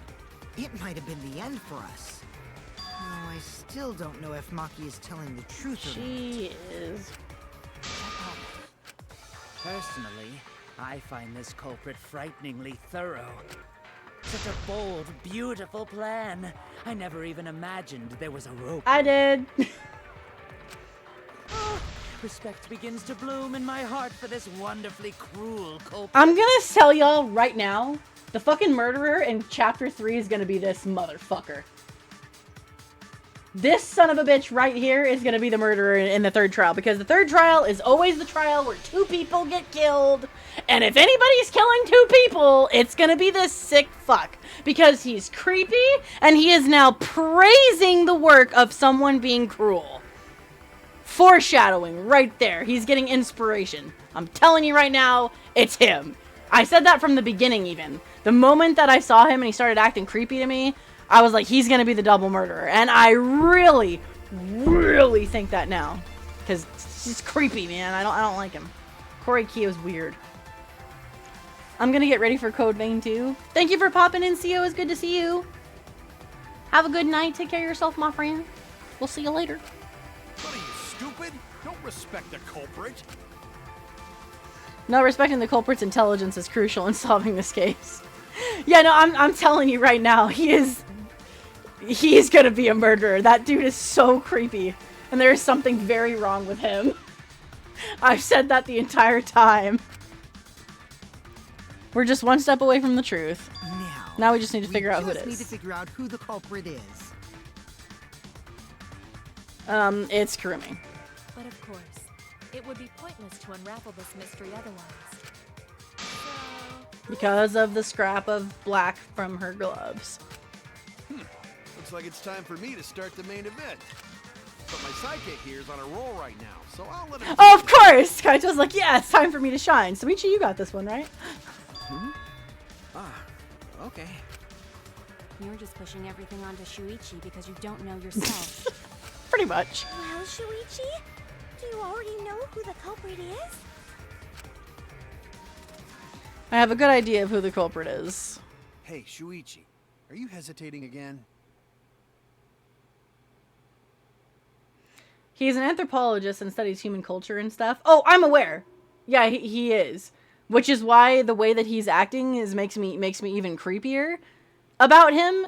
it might have been the end for us. Oh, I still don't know if Maki is telling the truth or not. She is. Personally, I find this culprit frighteningly thorough. Such a bold, beautiful plan. I never even imagined there was a rope. I did. Respect begins to bloom in my heart for this wonderfully cruel culprit. I'm gonna tell y'all right now, the fucking murderer in chapter 3 is gonna be this motherfucker. This son of a bitch right here is gonna be the murderer in the third trial, because the third trial is always the trial where 2 people get killed, and if anybody's killing 2 people, it's gonna be this sick fuck, because he's creepy, and he is now praising the work of someone being cruel. Foreshadowing right there. He's getting inspiration. I'm telling you right now, it's him. I said that from the beginning even. The moment that I saw him and he started acting creepy to me, I was like, he's gonna be the double murderer. And I really, really think that now. Because he's creepy, man. I don't like him. Corey Keo's weird. I'm gonna get ready for Code Vein 2. Thank you for popping in, CO. It's good to see you. Have a good night. Take care of yourself, my friend. We'll see you later. What are you, stupid? Don't respect the culprit. No, respecting the culprit's intelligence is crucial in solving this case. Yeah, no, I'm telling you right now, he's gonna be a murderer. That dude is so creepy, and there is something very wrong with him. I've said that the entire time. We're just one step away from the truth. Now we just need to figure out who it We just need to is. figure out who the culprit is. It's Kurumi. But of course, it would be pointless to unravel this mystery otherwise. Because of the scrap of black from her gloves. Looks like it's time for me to start the main event. But my sidekick here is on a roll right now, so I'll let him... Oh, of course! Kaito's like, yeah, it's time for me to shine. Soichi, you got this one, right? Okay. You're just pushing everything onto Shuichi because you don't know yourself. Pretty much. Well, Shuichi, do you already know who the culprit is? I have a good idea of who the culprit is. Hey, Shuichi, are you hesitating again? He's an anthropologist and studies human culture and stuff. Oh, I'm aware. Yeah, he is. Which is why the way that he's acting makes me even creepier about him.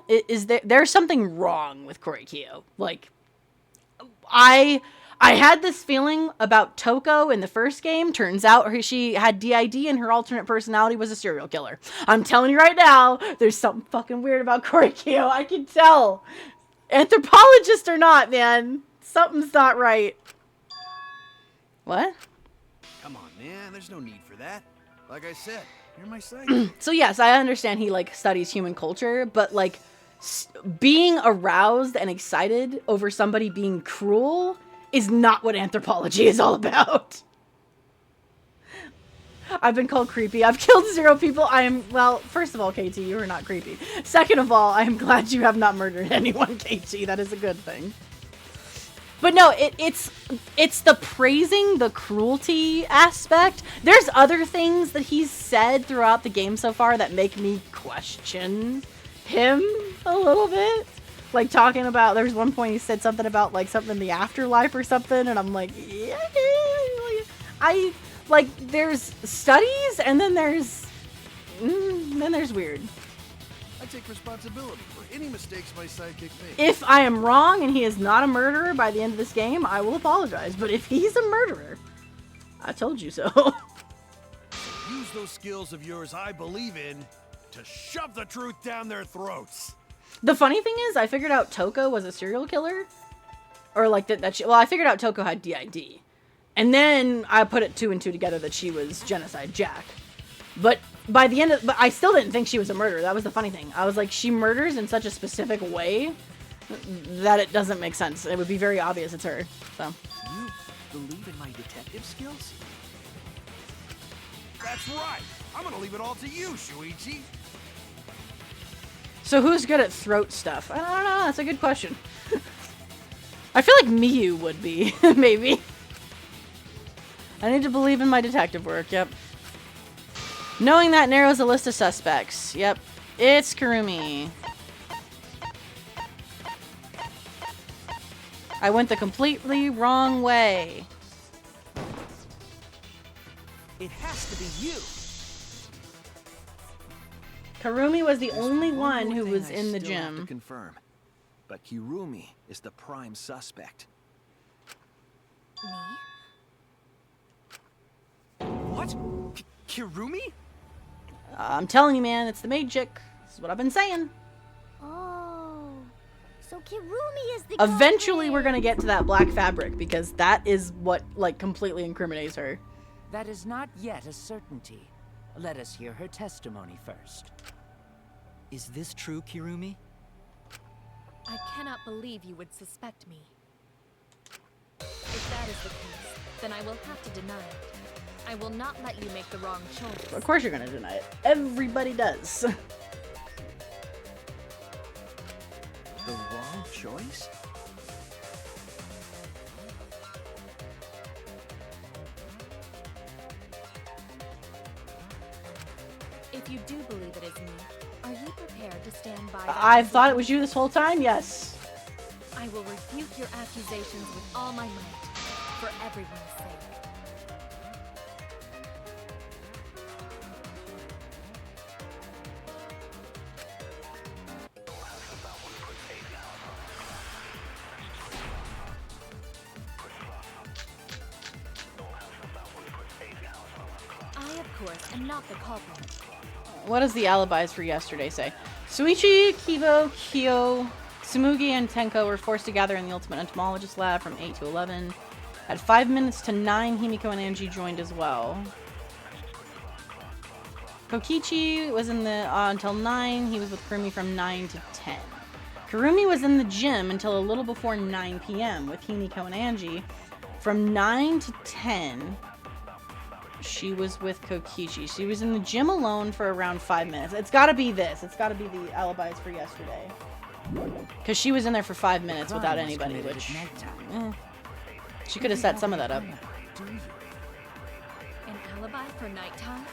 There's something wrong with Korikyo. Like, I I had this feeling about Toko in the first game. Turns out she had DID and her alternate personality was a serial killer. I'm telling you right now, there's something fucking weird about Korikyo. I can tell. Anthropologist or not, man. Something's not right. What? Come on, man. There's no need for that. Like I said, you're my sidekick. So yes, I understand he like studies human culture, but like being aroused and excited over somebody being cruel is not what anthropology is all about. I've been called creepy. I've killed 0 people. I am, well, first of all, KT, you are not creepy. Second of all, I am glad you have not murdered anyone, KT. That is a good thing. But no, it's the praising the cruelty aspect. There's other things that he's said throughout the game so far that make me question him a little bit. Like talking about, there's one point he said something about like something in the afterlife or something, and I'm like, yeah, I like there's studies and then there's weird. I take responsibility for any mistakes my sidekick makes. If I am wrong and he is not a murderer by the end of this game, I will apologize. But if he's a murderer, I told you so. Use those skills of yours I believe in to shove the truth down their throats. The funny thing is, I figured out Toko was a serial killer. Or like well, I figured out Toko had DID. And then I put it 2 and 2 together that she was Genocide Jack. But by the end of, but I still didn't think she was a murderer. That was the funny thing. I was like, she murders in such a specific way that it doesn't make sense. It would be very obvious it's her. So. You believe in my detective skills? That's right. I'm gonna leave it all to you, Shuichi. So who's good at throat stuff? I don't know. That's a good question. I feel like Miyu would be, maybe. I need to believe in my detective work. Yep. Knowing that narrows a list of suspects. Yep. It's Kurumi. I went the completely wrong way. It has to be you. Kurumi was the There's only one one more who thing was I in the still have to gym. confirm, but Kirumi is the prime suspect. Me? What? Kirumi? I'm telling you, man, it's the maid chick. This is what I've been saying. Oh, so Kirumi is the Eventually, we're gonna get to that black fabric because that is what, like, completely incriminates her. That is not yet a certainty. Let us hear her testimony first. Is this true, Kirumi? I cannot believe you would suspect me. If that is the case, then I will have to deny it. I will not let you make the wrong choice. Of course you're gonna deny it. Everybody does. The wrong choice? If you do believe it is me, are you prepared to stand by that I've thought it decision? was you this whole time, yes. I will refute your accusations with all my might, for everyone's sake. I, of course, am not the culprit. What does the alibis for yesterday say? Suichi, Kibo, Kyo, Tsumugi, and Tenko were forced to gather in the Ultimate Entomologist Lab from 8 to 11. At 5 minutes to 9, Himiko and Angie joined as well. Kokichi was in the until 9. He was with Kurumi from 9 to 10. Kurumi was in the gym until a little before 9 p.m. with Himiko and Angie. From 9 to 10, she was with Kokichi. She was in the gym alone for around 5 minutes. It's got to be this. It's got to be the alibis for yesterday. Because she was in there for 5 minutes without anybody, which... she could have set some of that up. An alibi for nighttime?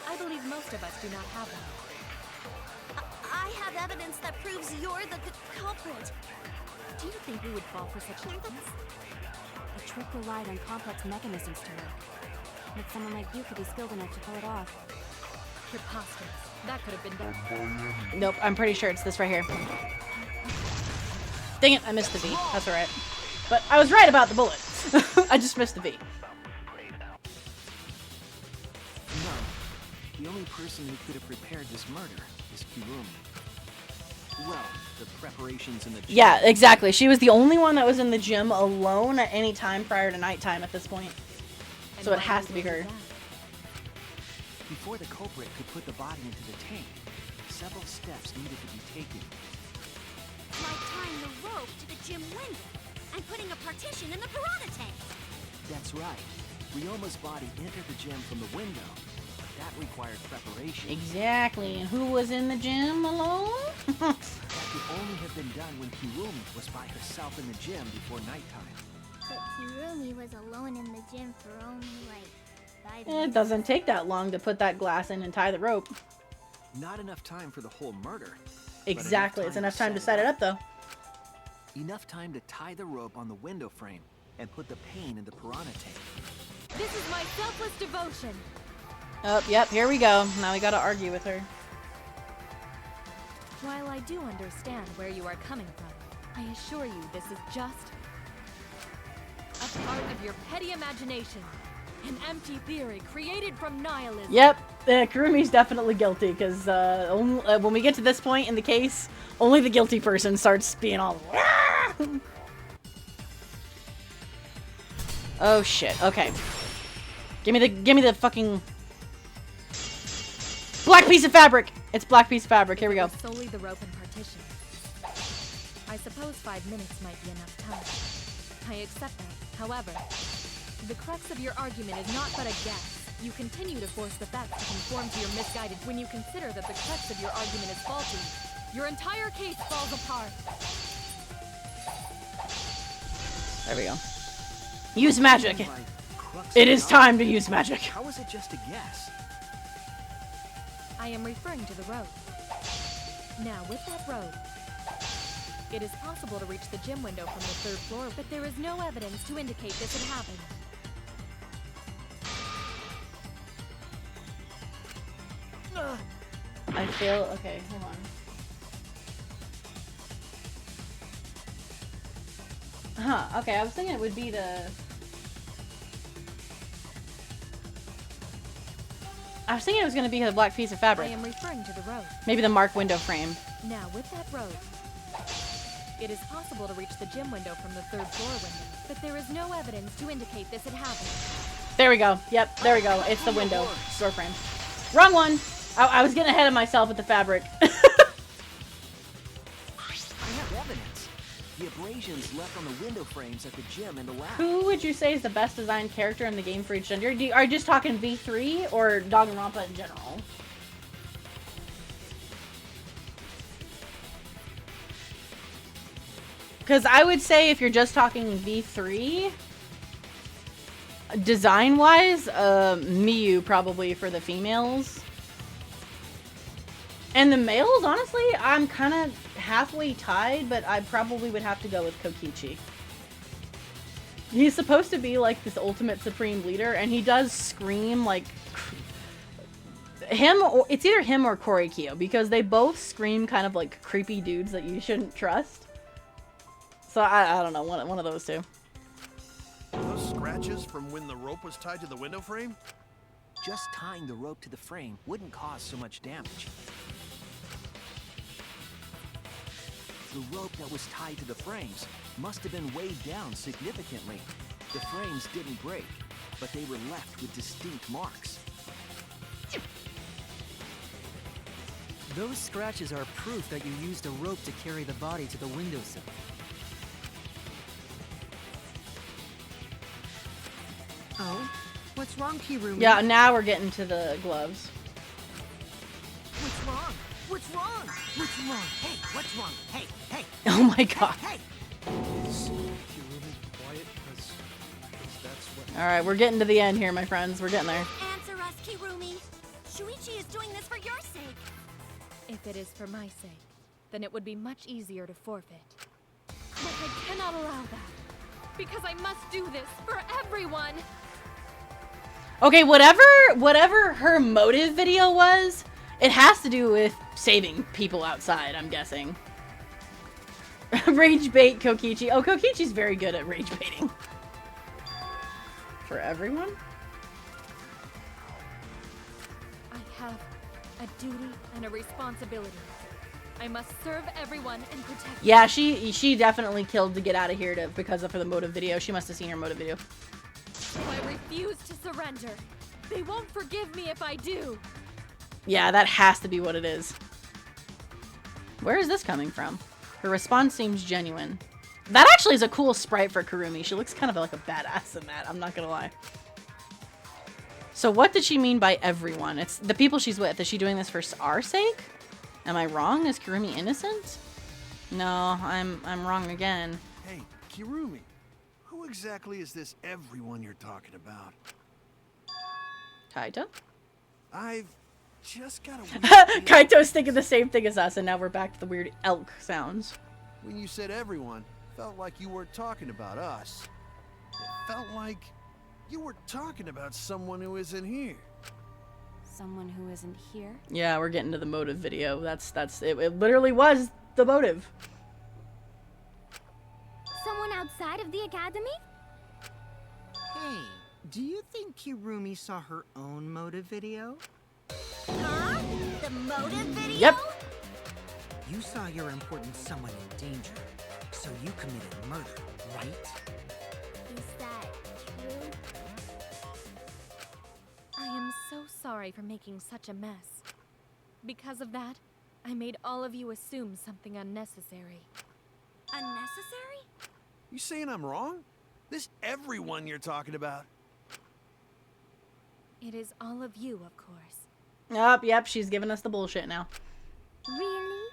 I believe most of us do not have one. I have evidence that proves you're the culprit. Do you think we would fall for such things? A trick relied on complex mechanisms to work. But someone like you could be skilled enough to pull it off. Preposterous. That could have been done. Nope, I'm pretty sure it's this right here. Dang it, I missed the V. That's alright. But I was right about the bullet. I just missed the V. No. The only person who could have prepared this murder is Kirumi. Well, the preparations in the gym. Yeah, exactly. She was the only one that was in the gym alone at any time prior to nighttime at this point. So it has to be her. Before the culprit could put the body into the tank, several steps needed to be taken. Like tying the rope to the gym window and putting a partition in the piranha tank. That's right. Ryoma's body entered the gym from the window, but that required preparation. Exactly. And who was in the gym alone? That could only have been done when Kirumi was by herself in the gym before nighttime. But Kirumi was alone in the gym for only like 5 minutes. It doesn't take that long to put that glass in and tie the rope. Not enough time for the whole murder. Exactly. It's enough time to set it up, though. Enough time to tie the rope on the window frame and put the pain in the piranha tank. This is my selfless devotion. Oh, yep, here we go. Now we gotta argue with her. While I do understand where you are coming from, I assure you this is just a part of your petty imagination. An empty theory created from nihilism. Yep, Kurumi's definitely guilty, because when we get to this point in the case, only the guilty person starts being all... Oh shit, okay. Give me the fucking... Black piece of fabric! It's black piece of fabric, here we go. Solely the rope and partition. I suppose 5 minutes might be enough time. I accept that. However, the crux of your argument is not but a guess. You continue to force the facts to conform to your misguided. When you consider that the crux of your argument is faulty, your entire case falls apart. There we go. Use magic. It is time to use magic. How is it just a guess? I am referring to the rope. Now, with that rope, it is possible to reach the gym window from the 3rd floor, but there is no evidence to indicate this had happened. I feel... Okay, hold on. Huh, okay, I was thinking it would be the... I was thinking it was going to be the black piece of fabric. I am referring to the rope. Maybe the marked window frame. Now, with that rope, it is possible to reach the gym window from the 3rd floor window, but there is no evidence to indicate this had happened. There we go. Yep, there we go. It's the window door frame. Wrong one! I was getting ahead of myself with the fabric. I have evidence. The abrasions left on the window frames at the gym and the lab. Who would you say is the best designed character in the game for each gender? Are you just talking V3 or Danganronpa in general? Because I would say if you're just talking V3, design-wise, Miyu probably for the females. And the males, honestly, I'm kind of halfway tied, but I probably would have to go with Kokichi. He's supposed to be like this ultimate supreme leader, and he does scream like him. Or, it's either him or Korikyo, because they both scream kind of like creepy dudes that you shouldn't trust. So I don't know, one of those two. Are those scratches from when the rope was tied to the window frame? Just tying the rope to the frame wouldn't cause so much damage. The rope that was tied to the frames must have been weighed down significantly. The frames didn't break, but they were left with distinct marks. Those scratches are proof that you used a rope to carry the body to the windowsill. Oh? What's wrong, Kirumi? Yeah, now we're getting to the gloves. What's wrong? What's wrong? What's wrong? Hey, what's wrong? Hey, hey. Oh my god. Hey, Alright, we're getting to the end here, my friends. We're getting there. Answer us, Kirumi. Shuichi is doing this for your sake. If it is for my sake, then it would be much easier to forfeit. But I cannot allow that, because I must do this for everyone. Okay, whatever her motive video was, it has to do with saving people outside, I'm guessing. Rage bait Kokichi. Oh, Kokichi's very good at rage baiting. For everyone? I have a duty and a responsibility. I must serve everyone and protect. Yeah, she definitely killed to get out of here because of the motive video. She must have seen her motive video. So I refuse to surrender. They won't forgive me if I do. Yeah, that has to be what it is. Where is this coming from? Her response seems genuine. That actually is a cool sprite for Kurumi. She looks kind of like a badass in that, I'm not gonna lie. So what did she mean by everyone? It's the people she's with. Is she doing this for our sake? Am I wrong? Is Kurumi innocent? No, I'm wrong again. Hey, Kirumi, who exactly is this everyone you're talking about? Kaito? I've just got a Kaito's thinking the same thing as us, and now we're back to the weird elk sounds. When you said everyone, felt like you weren't talking about us. It felt like you were talking about someone who isn't here. Someone who isn't here? Yeah, we're getting to the motive video. That's it. It literally was the motive. Someone outside of the academy? Hey, do you think Kirumi saw her own motive video? Huh? The motive video? Yep. You saw your important someone in danger, so you committed murder, right? Is that true? I am so sorry for making such a mess. Because of that, I made all of you assume something unnecessary. Unnecessary? You saying I'm wrong? This everyone you're talking about? It is all of you, of course. Yep, she's giving us the bullshit now. Really?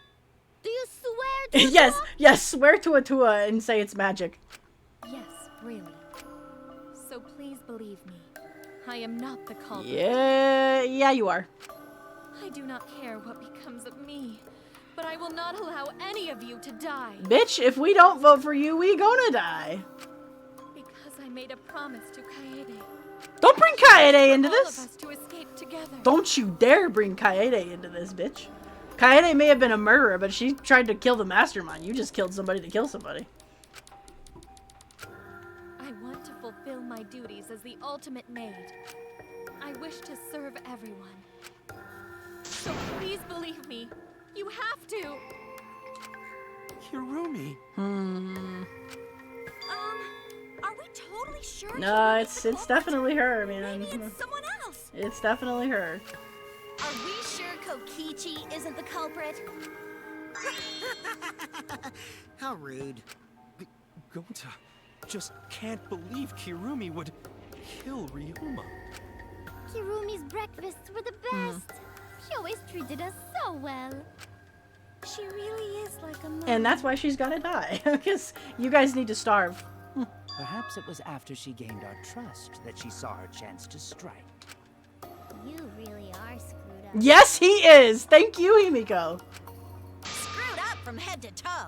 Do you swear to Yes, swear to Atua and say it's magic. Yes, really. So please believe me. I am not the culprit. Yeah, you are. I do not care what becomes of me, but I will not allow any of you to die. Bitch, if we don't vote for you, we gonna die. Because I made a promise to Kaede. Don't bring Kaede into All of this. us to escape together. Don't you dare bring Kaede into this, bitch. Kaede may have been a murderer, but she tried to kill the mastermind. You just killed somebody to kill somebody. I want to fulfill my duties as the ultimate maid. I wish to serve everyone. So please believe me. You have to. Kirumi. Are we totally sure? No, it's definitely her, man. Maybe it's someone else. It's definitely her. Are we sure Kokichi isn't the culprit? How rude. Gonta just can't believe Kirumi would kill Ryoma. Kirumi's breakfasts were the best. She always treated us so well. She really is like a mom. And that's why she's gotta die. Because you guys need to starve. Perhaps it was after she gained our trust that she saw her chance to strike. You really are screwed up. Yes, he is. Thank you, Himiko. Screwed up from head to toe.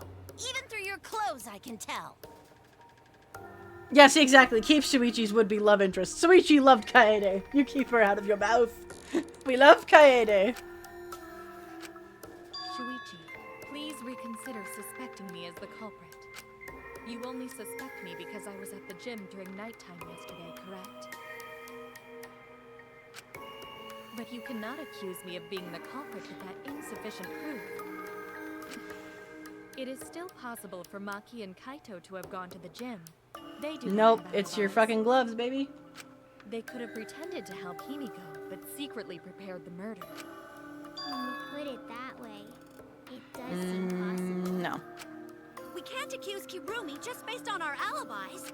Even through your clothes, I can tell. Yes, exactly. Keep Shuichi's would-be love interest. Shuichi loved Kaede. You keep her out of your mouth. We love Kaede. Shuichi, please reconsider suspecting me as the culprit. You only suspect me because I was at the gym during nighttime yesterday, correct? But you cannot accuse me of being the culprit with that insufficient proof. It is still possible for Maki and Kaito to have gone to the gym. They do. Nope, it's your fucking gloves, baby. They could have pretended to help Himiko, but secretly prepared the murder. When you put it that way, it does seem possible. No. We can't accuse Kirumi just based on our alibis.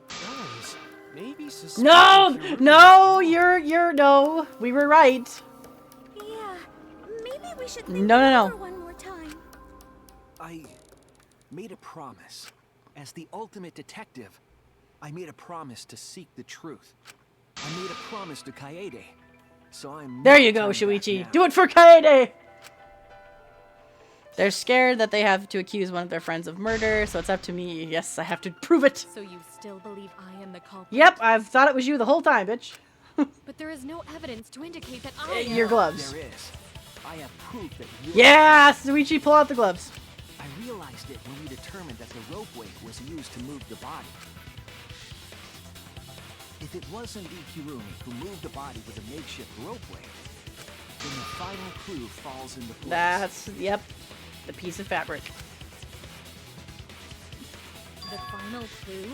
Guys, maybe No, you're no. We were right. Yeah, maybe we should think No. over one more time. I made a promise. As the ultimate detective, I made a promise to seek the truth. I made a promise to Kaede. So I'm There not you go, turning back Shuichi. now. Do it for Kaede! They're scared that they have to accuse one of their friends of murder, so it's up to me. Yes, I have to prove it. So you still believe I am the culprit? Yep, I've thought it was you the whole time, bitch. But there is no evidence to indicate that I am. Your gloves. There is. I have proof that you Yeah, Shuichi, pull out the gloves. I realized used it when we determined that the rope weight was used to move the body. If it was indeed Kirumi who moved the body with a makeshift rope weight, then the final clue falls into place. That's, yep, the piece of fabric. The final clue?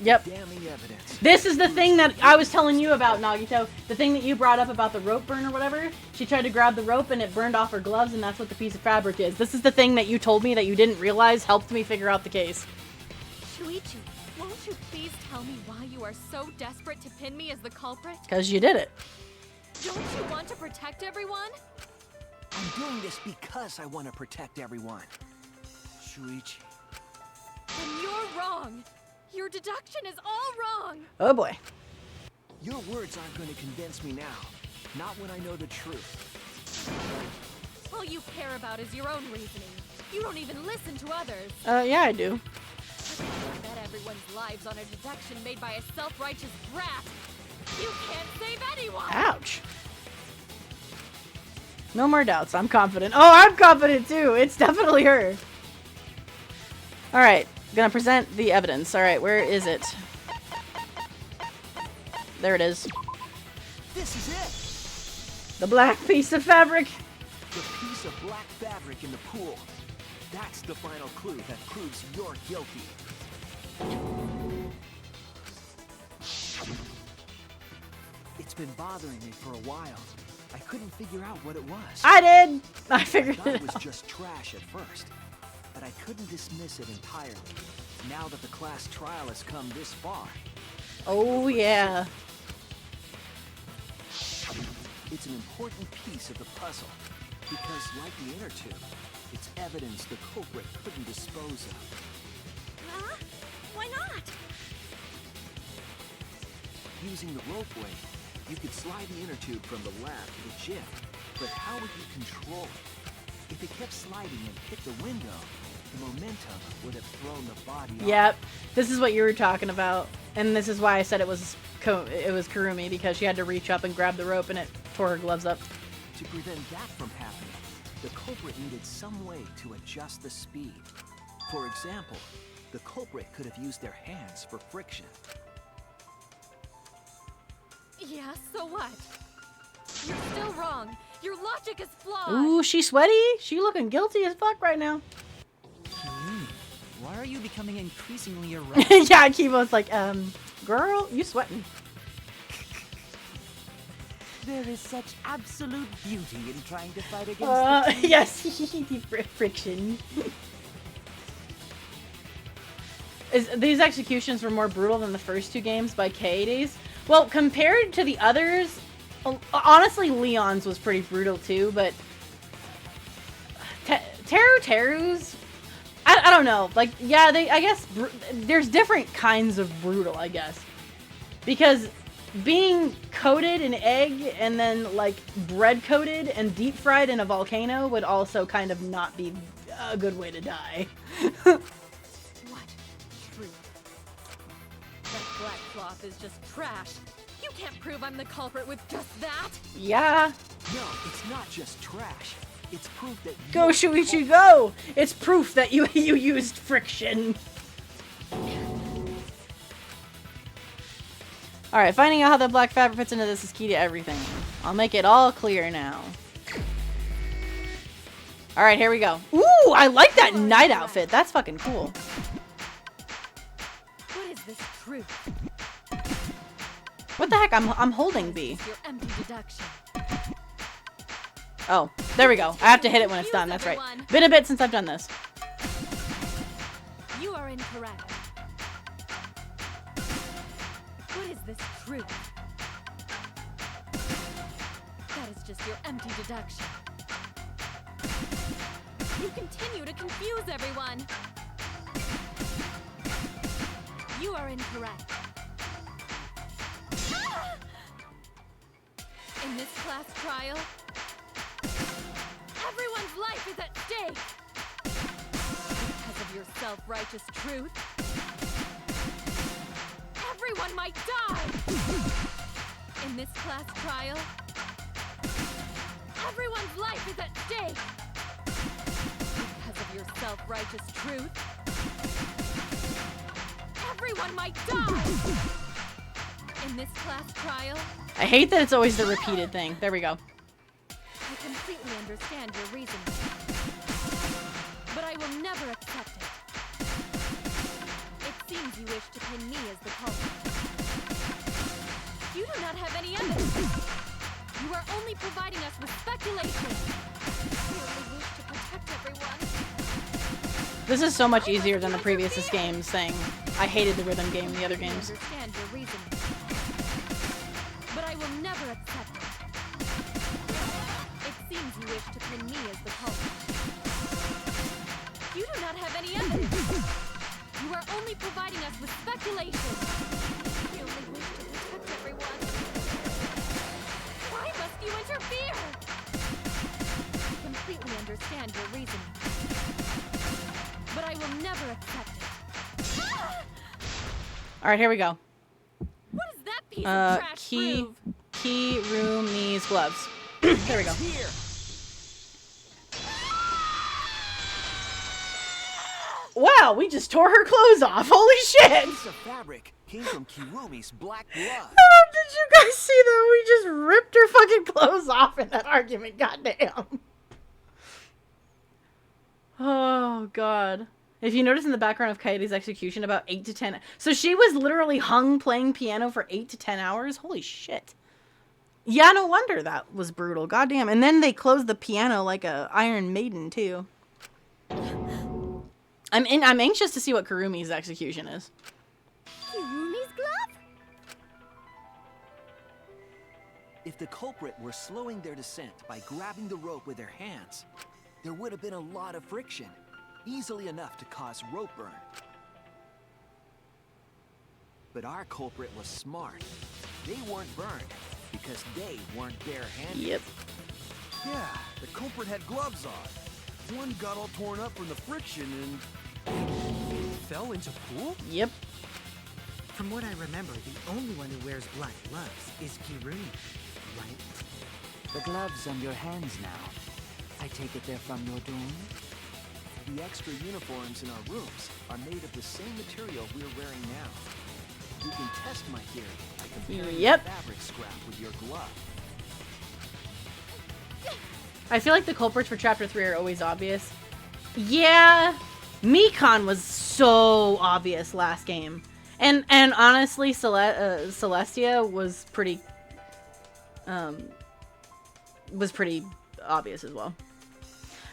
Yep. Damning evidence. This is the thing that I was telling you about, Nagito. The thing that you brought up about the rope burn or whatever. She tried to grab the rope and it burned off her gloves, and that's what the piece of fabric is. This is the thing that you told me that you didn't realize helped me figure out the case. Shuichi, won't you please tell me why you are so desperate to pin me as the culprit? Because you did it. Don't you want to protect everyone? I'm doing this because I want to protect everyone. Shuichi. Then you're wrong. Your deduction is all wrong. Oh boy. Your words aren't going to convince me now. Not when I know the truth. All you care about is your own reasoning. You don't even listen to others. Yeah, I do. I bet everyone's lives on a deduction made by a self-righteous brat. You can't save anyone. Ouch. No more doubts. I'm confident. Oh, I'm confident too. It's definitely her. Alright. Gonna present the evidence. Alright, where is it? There it is. This is it! The black piece of fabric! The piece of black fabric in the pool. That's the final clue that proves you're guilty. It's been bothering me for a while. I couldn't figure out what it was. I did! I figured I thought it it was out. just trash at first, but I couldn't dismiss it entirely. Now that the class trial has come this far. Oh, yeah. It's an important piece of the puzzle, because like the inner tube, it's evidence the culprit couldn't dispose of. Huh? Why not? Using the rope weight, you could slide the inner tube from the lab to the gym, but how would you control it? If it kept sliding and hit the window, the momentum would have thrown the body off. Yep. This is what you were talking about. And this is why I said it was Kirumi, because she had to reach up and grab the rope and it tore her gloves up. To prevent that from happening, the culprit needed some way to adjust the speed. For example, the culprit could have used their hands for friction. Yeah, so what? You're still wrong. Your logic is flawed. Ooh, she sweaty? She looking guilty as fuck right now. Kirumi, why are you becoming increasingly erratic? Yeah, Kibo's like, girl, you sweating. There is such absolute beauty in trying to fight against Yes, friction. These executions were more brutal than the first two games by K80s. Well, compared to the others, honestly, Leon's was pretty brutal too, but Teru's, I don't know. Like, yeah, I guess there's different kinds of brutal, I guess. Because being coated in egg and then, like, bread coated and deep fried in a volcano would also kind of not be a good way to die. What? Truth. That black cloth is just trash. You can't prove I'm the culprit with just that. Yeah. No, it's not just trash. It's proof that you Go, Shuichi, go! It's proof that you used friction. Alright, finding out how the black fabric fits into this is key to everything. I'll make it all clear now. Alright, here we go. Ooh, I like that night outfit. That's fucking cool. What is this truth? What the heck? I'm holding B. Your empty deduction. Oh, there we go. I have to hit it when it's done. That's right. Been a bit since I've done this. You are incorrect. What is this truth? That is just your empty deduction. You continue to confuse everyone. You are incorrect. In this class trial, everyone's life is at stake. Because of your self-righteous truth, everyone might die. In this class trial, everyone's life is at stake. Because of your self self-righteous truth. Everyone might die! In this class trial, I hate that it's always the repeated thing. There we go. I completely understand your reasoning. But I will never accept it. It seems you wish to pin me as the culprit. You do not have any evidence. You are only providing us with speculation. You only wish to protect everyone. This is so much easier than the previous games thing. I hated the rhythm game in the other games. I understand your reasoning. But I will never accept it. It seems you wish to pin me as the culprit. You do not have any evidence. You are only providing us with speculation. You only wish to protect everyone. Why must you interfere? I completely understand your reasoning. But I will never accept it. Alright, here we go. What does that piece of trash prove? Key room knees gloves. There we go. Wow, we just tore her clothes off. Holy shit! Piece of fabric came from Kirumi's black glove. Oh, did you guys see that? We just ripped her fucking clothes off in that argument. Goddamn. Oh, God. If you notice in the background of Coyote's execution, about 8 to 10... So she was literally hung playing piano for 8 to 10 hours? Holy shit. Yeah, no wonder that was brutal. Goddamn. And then they closed the piano like a Iron Maiden, too. I'm anxious to see what Kurumi's execution is. Kirumi's glove? If the culprit were slowing their descent by grabbing the rope with their hands, there would have been a lot of friction, easily enough to cause rope burn. But our culprit was smart. They weren't burned because they weren't bare-handed. Yep. Yeah, the culprit had gloves on. One got all torn up from the friction and fell into pool? Yep. From what I remember, the only one who wears black gloves is Kirumi, right? The gloves on your hands now. I take it they're from your dorm? The extra uniforms in our rooms are made of the same material we're wearing now. You can test my theory by comparing the fabric scrap with your glove. I feel like the culprits for Chapter 3 are always obvious. Yeah, Mikan was so obvious last game. And honestly, Celestia was pretty obvious as well.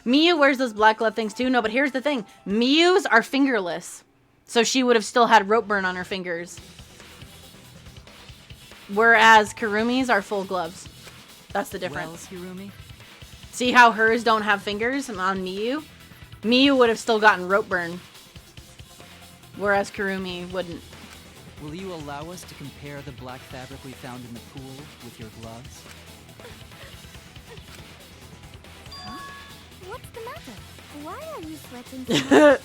Miyu wears those black glove things too. No, but here's the thing. Miyu's are fingerless. So she would have still had rope burn on her fingers. Whereas Kurumi's are full gloves. That's the difference. Well, Kirumi? See how hers don't have fingers on Miyu? Miyu would have still gotten rope burn. Whereas Kurumi wouldn't. Will you allow us to compare the black fabric we found in the pool with your gloves? Huh? What's the matter? Why are you sweating so much?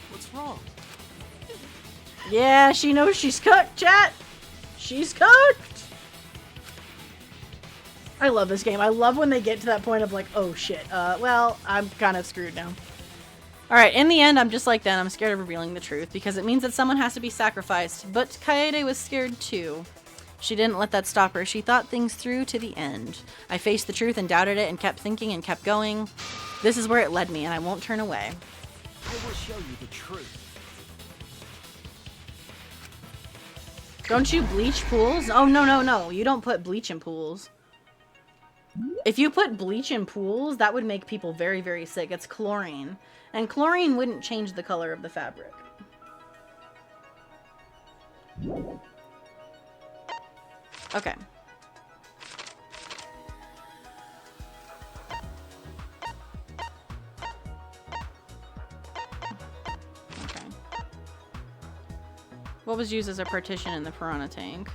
What's wrong? Yeah, she knows she's cooked, chat. She's cooked. I love this game. I love when they get to that point of like, oh shit. Well, I'm kind of screwed now. Alright, in the end, I'm just like that. I'm scared of revealing the truth because it means that someone has to be sacrificed. But Kaede was scared too. She didn't let that stop her. She thought things through to the end. I faced the truth and doubted it and kept thinking and kept going. This is where it led me and I won't turn away. I will show you the truth. Don't you bleach pools? Oh, no. You don't put bleach in pools. If you put bleach in pools, that would make people very, very sick. It's chlorine. And chlorine wouldn't change the color of the fabric. Okay. Okay. What was used as a partition in the piranha tank?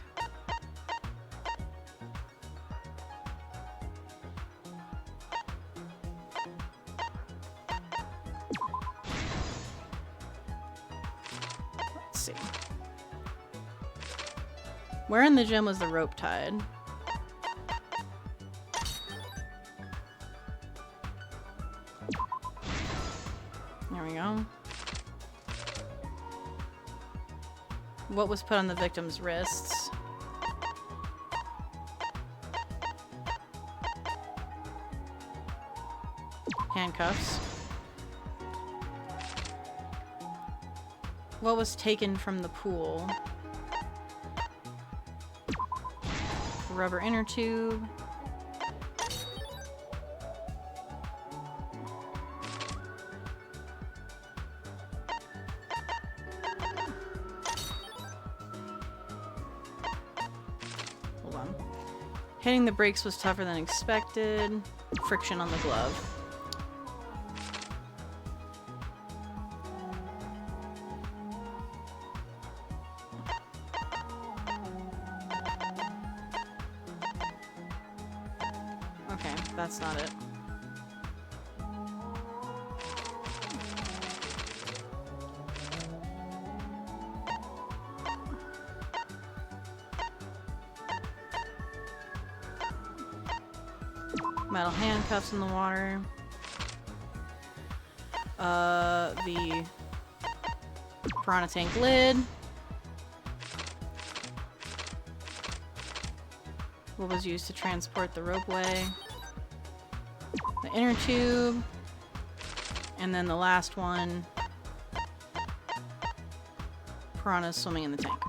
Let's see. Where in the gym was the rope tied? There we go. What was put on the victim's wrists? Handcuffs. What was taken from the pool? Rubber inner tube. Hold on. Hitting the brakes was tougher than expected. Friction on the glove. Okay, that's not it. Metal handcuffs in the water. The piranha tank lid. What was used to transport the ropeway. The inner tube. And then the last one. Piranhas swimming in the tank.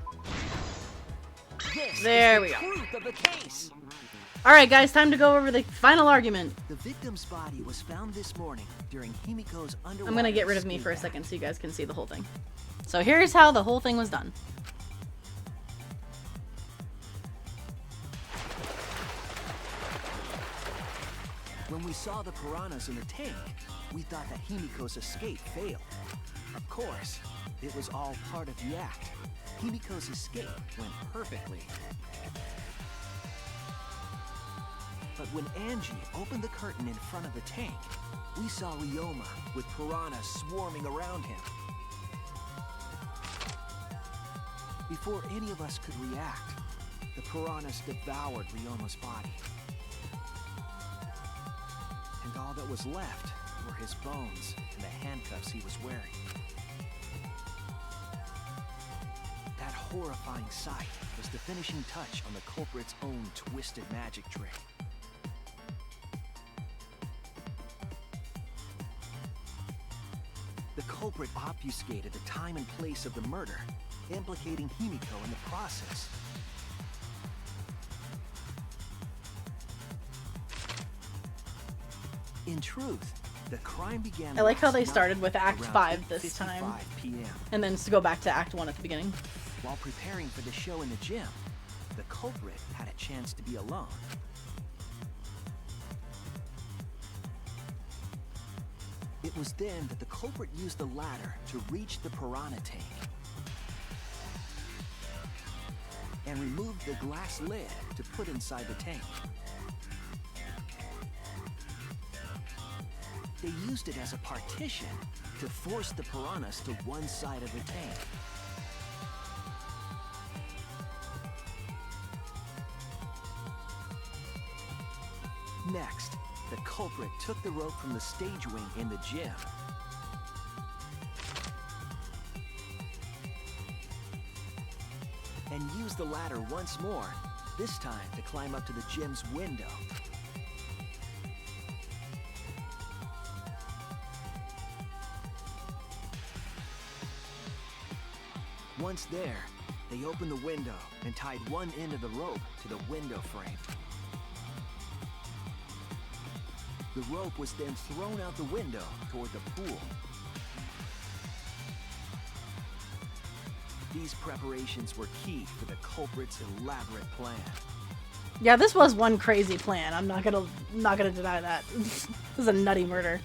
There we go. Alright guys, time to go over the final argument. The victim's body was found this morning during Himiko's underwater. I'm gonna get rid of me for a second so you guys can see the whole thing. So here's how the whole thing was done. When we saw the piranhas in the tank, we thought that Himiko's escape failed. Of course, it was all part of the act. Himiko's escape went perfectly. But when Angie opened the curtain in front of the tank, we saw Ryoma with piranhas swarming around him. Before any of us could react, the piranhas devoured Ryoma's body. And all that was left were his bones and the handcuffs he was wearing. That horrifying sight was the finishing touch on the culprit's own twisted magic trick. The culprit obfuscated the time and place of the murder, implicating Himiko in the process. In truth, the crime began. I like how they last started night with Act around 5 this 8:55 time. PM. And then to go back to Act 1 at the beginning. While preparing for the show in the gym, the culprit had a chance to be alone. It was then that the culprit used the ladder to reach the piranha tank and removed the glass lid to put inside the tank. They used it as a partition to force the piranhas to one side of the tank. Next, the culprit took the rope from the stage wing in the gym and used the ladder once more, this time to climb up to the gym's window. Once there, they opened the window and tied one end of the rope to the window frame. The rope was then thrown out the window toward the pool. These preparations were key for the culprit's elaborate plan. Yeah, this was one crazy plan. I'm not gonna deny that. This is a nutty murder.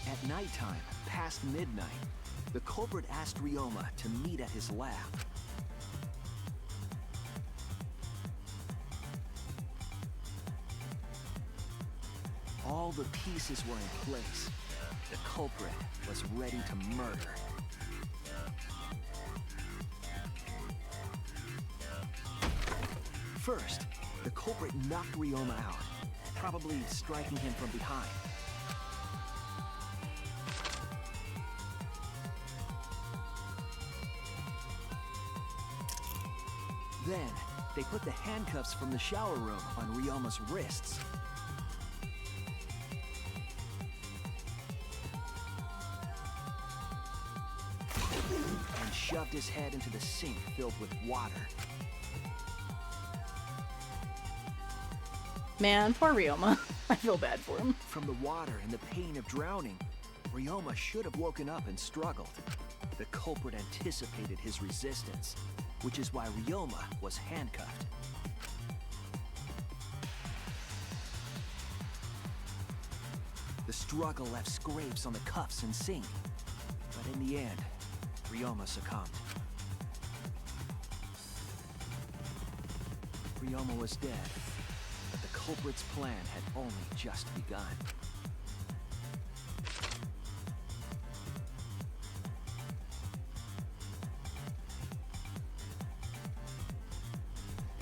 At nighttime, past midnight, the culprit asked Ryoma to meet at his lab. All the pieces were in place. The culprit was ready to murder. First, the culprit knocked Ryoma out, probably striking him from behind. Then, they put the handcuffs from the shower room on Ryoma's wrists. And shoved his head into the sink filled with water. Man, poor Ryoma. I feel bad for him. From the water and the pain of drowning, Ryoma should have woken up and struggled. The culprit anticipated his resistance, which is why Ryoma was handcuffed. The struggle left scrapes on the cuffs and sink, but in the end, Ryoma succumbed. Ryoma was dead, but the culprit's plan had only just begun.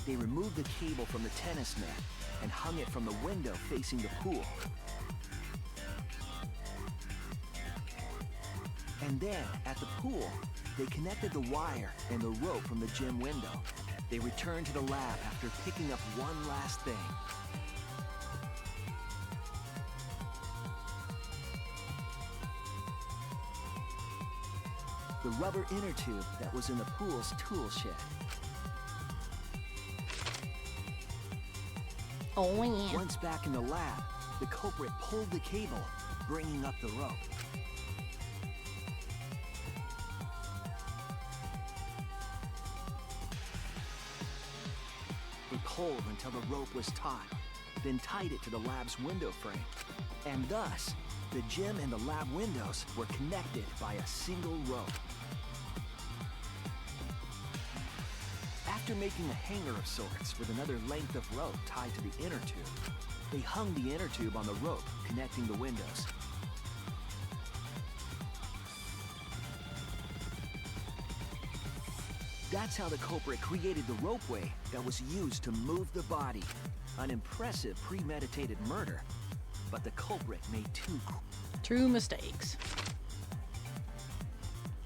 They removed the cable from the tennis net and hung it from the window facing the pool. And then, at the pool, they connected the wire and the rope from the gym window. They returned to the lab after picking up one last thing. The rubber inner tube that was in the pool's tool shed. Oh yeah. Once back in the lab, the culprit pulled the cable, bringing up the rope. They pulled until the rope was taut, then tied it to the lab's window frame. And thus, the gym and the lab windows were connected by a single rope. After making a hanger of sorts with another length of rope tied to the inner tube, they hung the inner tube on the rope connecting the windows. That's how the culprit created the ropeway that was used to move the body. An impressive premeditated murder, but the culprit made two mistakes.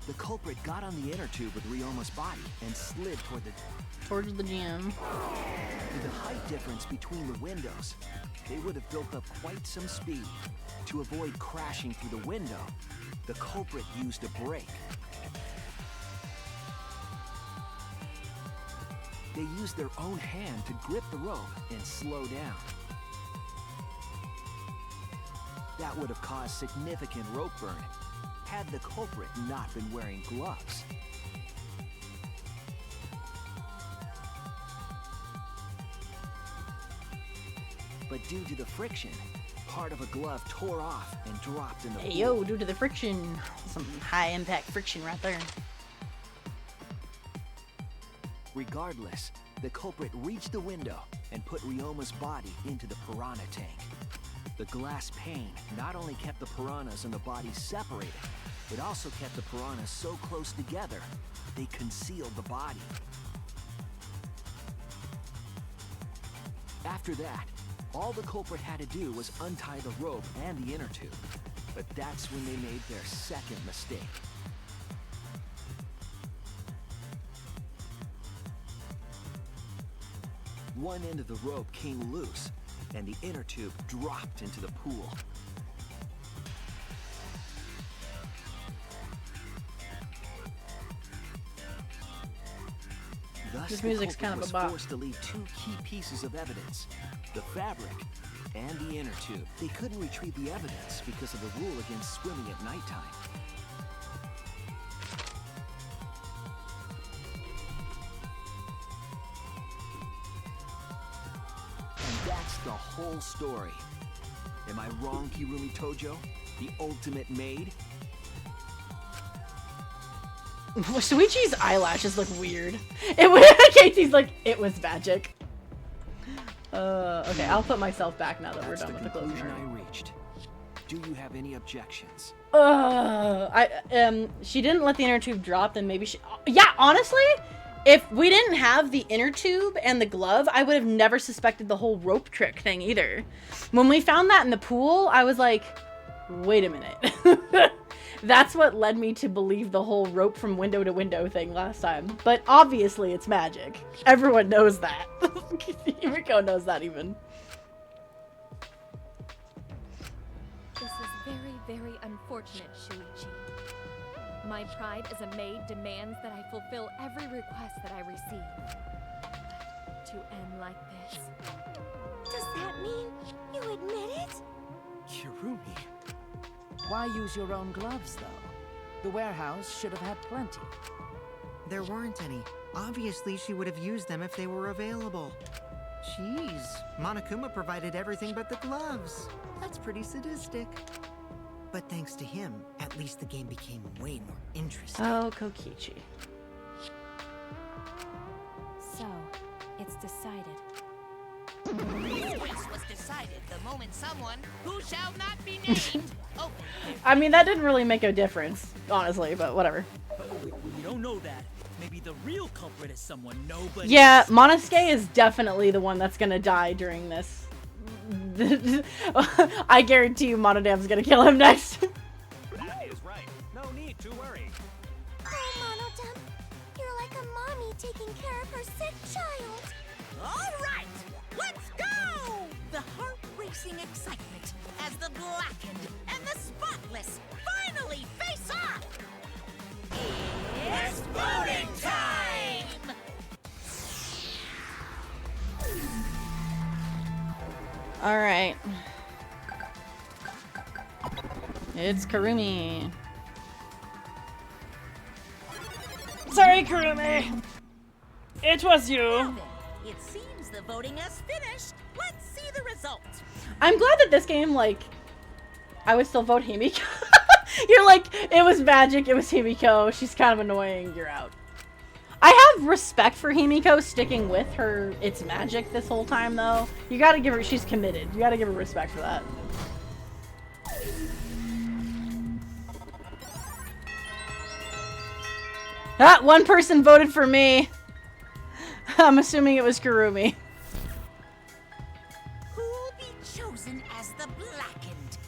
The culprit got on the inner tube with Ryoma's body and slid towards the gym. With the height difference between the windows, they would have built up quite some speed. To avoid crashing through the window, the culprit used a brake. They used their own hand to grip the rope and slow down. That would have caused significant rope burn had the culprit not been wearing gloves. But due to the friction, part of a glove tore off and dropped in the pool. Hey yo, due to the friction. Some high impact friction right there. Regardless, the culprit reached the window and put Ryoma's body into the piranha tank. The glass pane not only kept the piranhas and the body separated, it also kept the piranhas so close together, they concealed the body. After that, all the culprit had to do was untie the rope and the inner tube. But that's when they made their second mistake. One end of the rope came loose, and the inner tube dropped into the pool. Thus, This music's the kind culprit of a bop. was forced to leave two key pieces of evidence: the fabric and the inner tube. They couldn't retrieve the evidence because of the rule against swimming at nighttime. And that's the whole story. Am I wrong, Kirumi Tojo? The ultimate maid? Shuichi's eyelashes look weird. Casey's like, it was magic. Okay, I'll put myself back now that we're done with the closing conclusion argument. I reached. Do you have any objections? She didn't let the inner tube drop, then maybe she... Yeah, honestly, if we didn't have the inner tube and the glove, I would have never suspected the whole rope trick thing either. When we found that in the pool, I was like, wait a minute. That's what led me to believe the whole rope from window to window thing last time. But obviously it's magic. Everyone knows that. Himiko knows that even. This is very, very unfortunate, Shuichi. My pride as a maid demands that I fulfill every request that I receive. But to end like this... Does that mean you admit it? Kirumi. Why use your own gloves, though? The warehouse should have had plenty. There weren't any. Obviously, she would have used them if they were available. Jeez, Monokuma provided everything but the gloves. That's pretty sadistic. But thanks to him, at least the game became way more interesting. Oh, Kokichi. So, it's decided. This was decided the moment someone who shall not be named. Oh. I mean, that didn't really make a difference, honestly, but whatever. We don't know that. Maybe the real culprit is someone nobody... Yeah, Monosuke is definitely the one that's gonna die during this. I guarantee you Monodam's gonna kill him next. That is right. No need to worry. Oh, Monodam, you're like a mommy taking care of her sick child. All right, let's go! The heart-racing excitement as the blackened and the spotless finally face off. It's voting time! Alright. It's Kurumi. Sorry, Kurumi. It was you. Now then, it seems the voting has finished. Let's see the results. I'm glad that this game, like, I would still vote Himiko. You're like, it was magic, it was Himiko, she's kind of annoying, you're out. I have respect for Himiko sticking with her it's magic this whole time, though. You gotta give her, she's committed. You gotta give her respect for that. Ah, one person voted for me. I'm assuming it was Kurumi. Who'll be chosen as the blackened?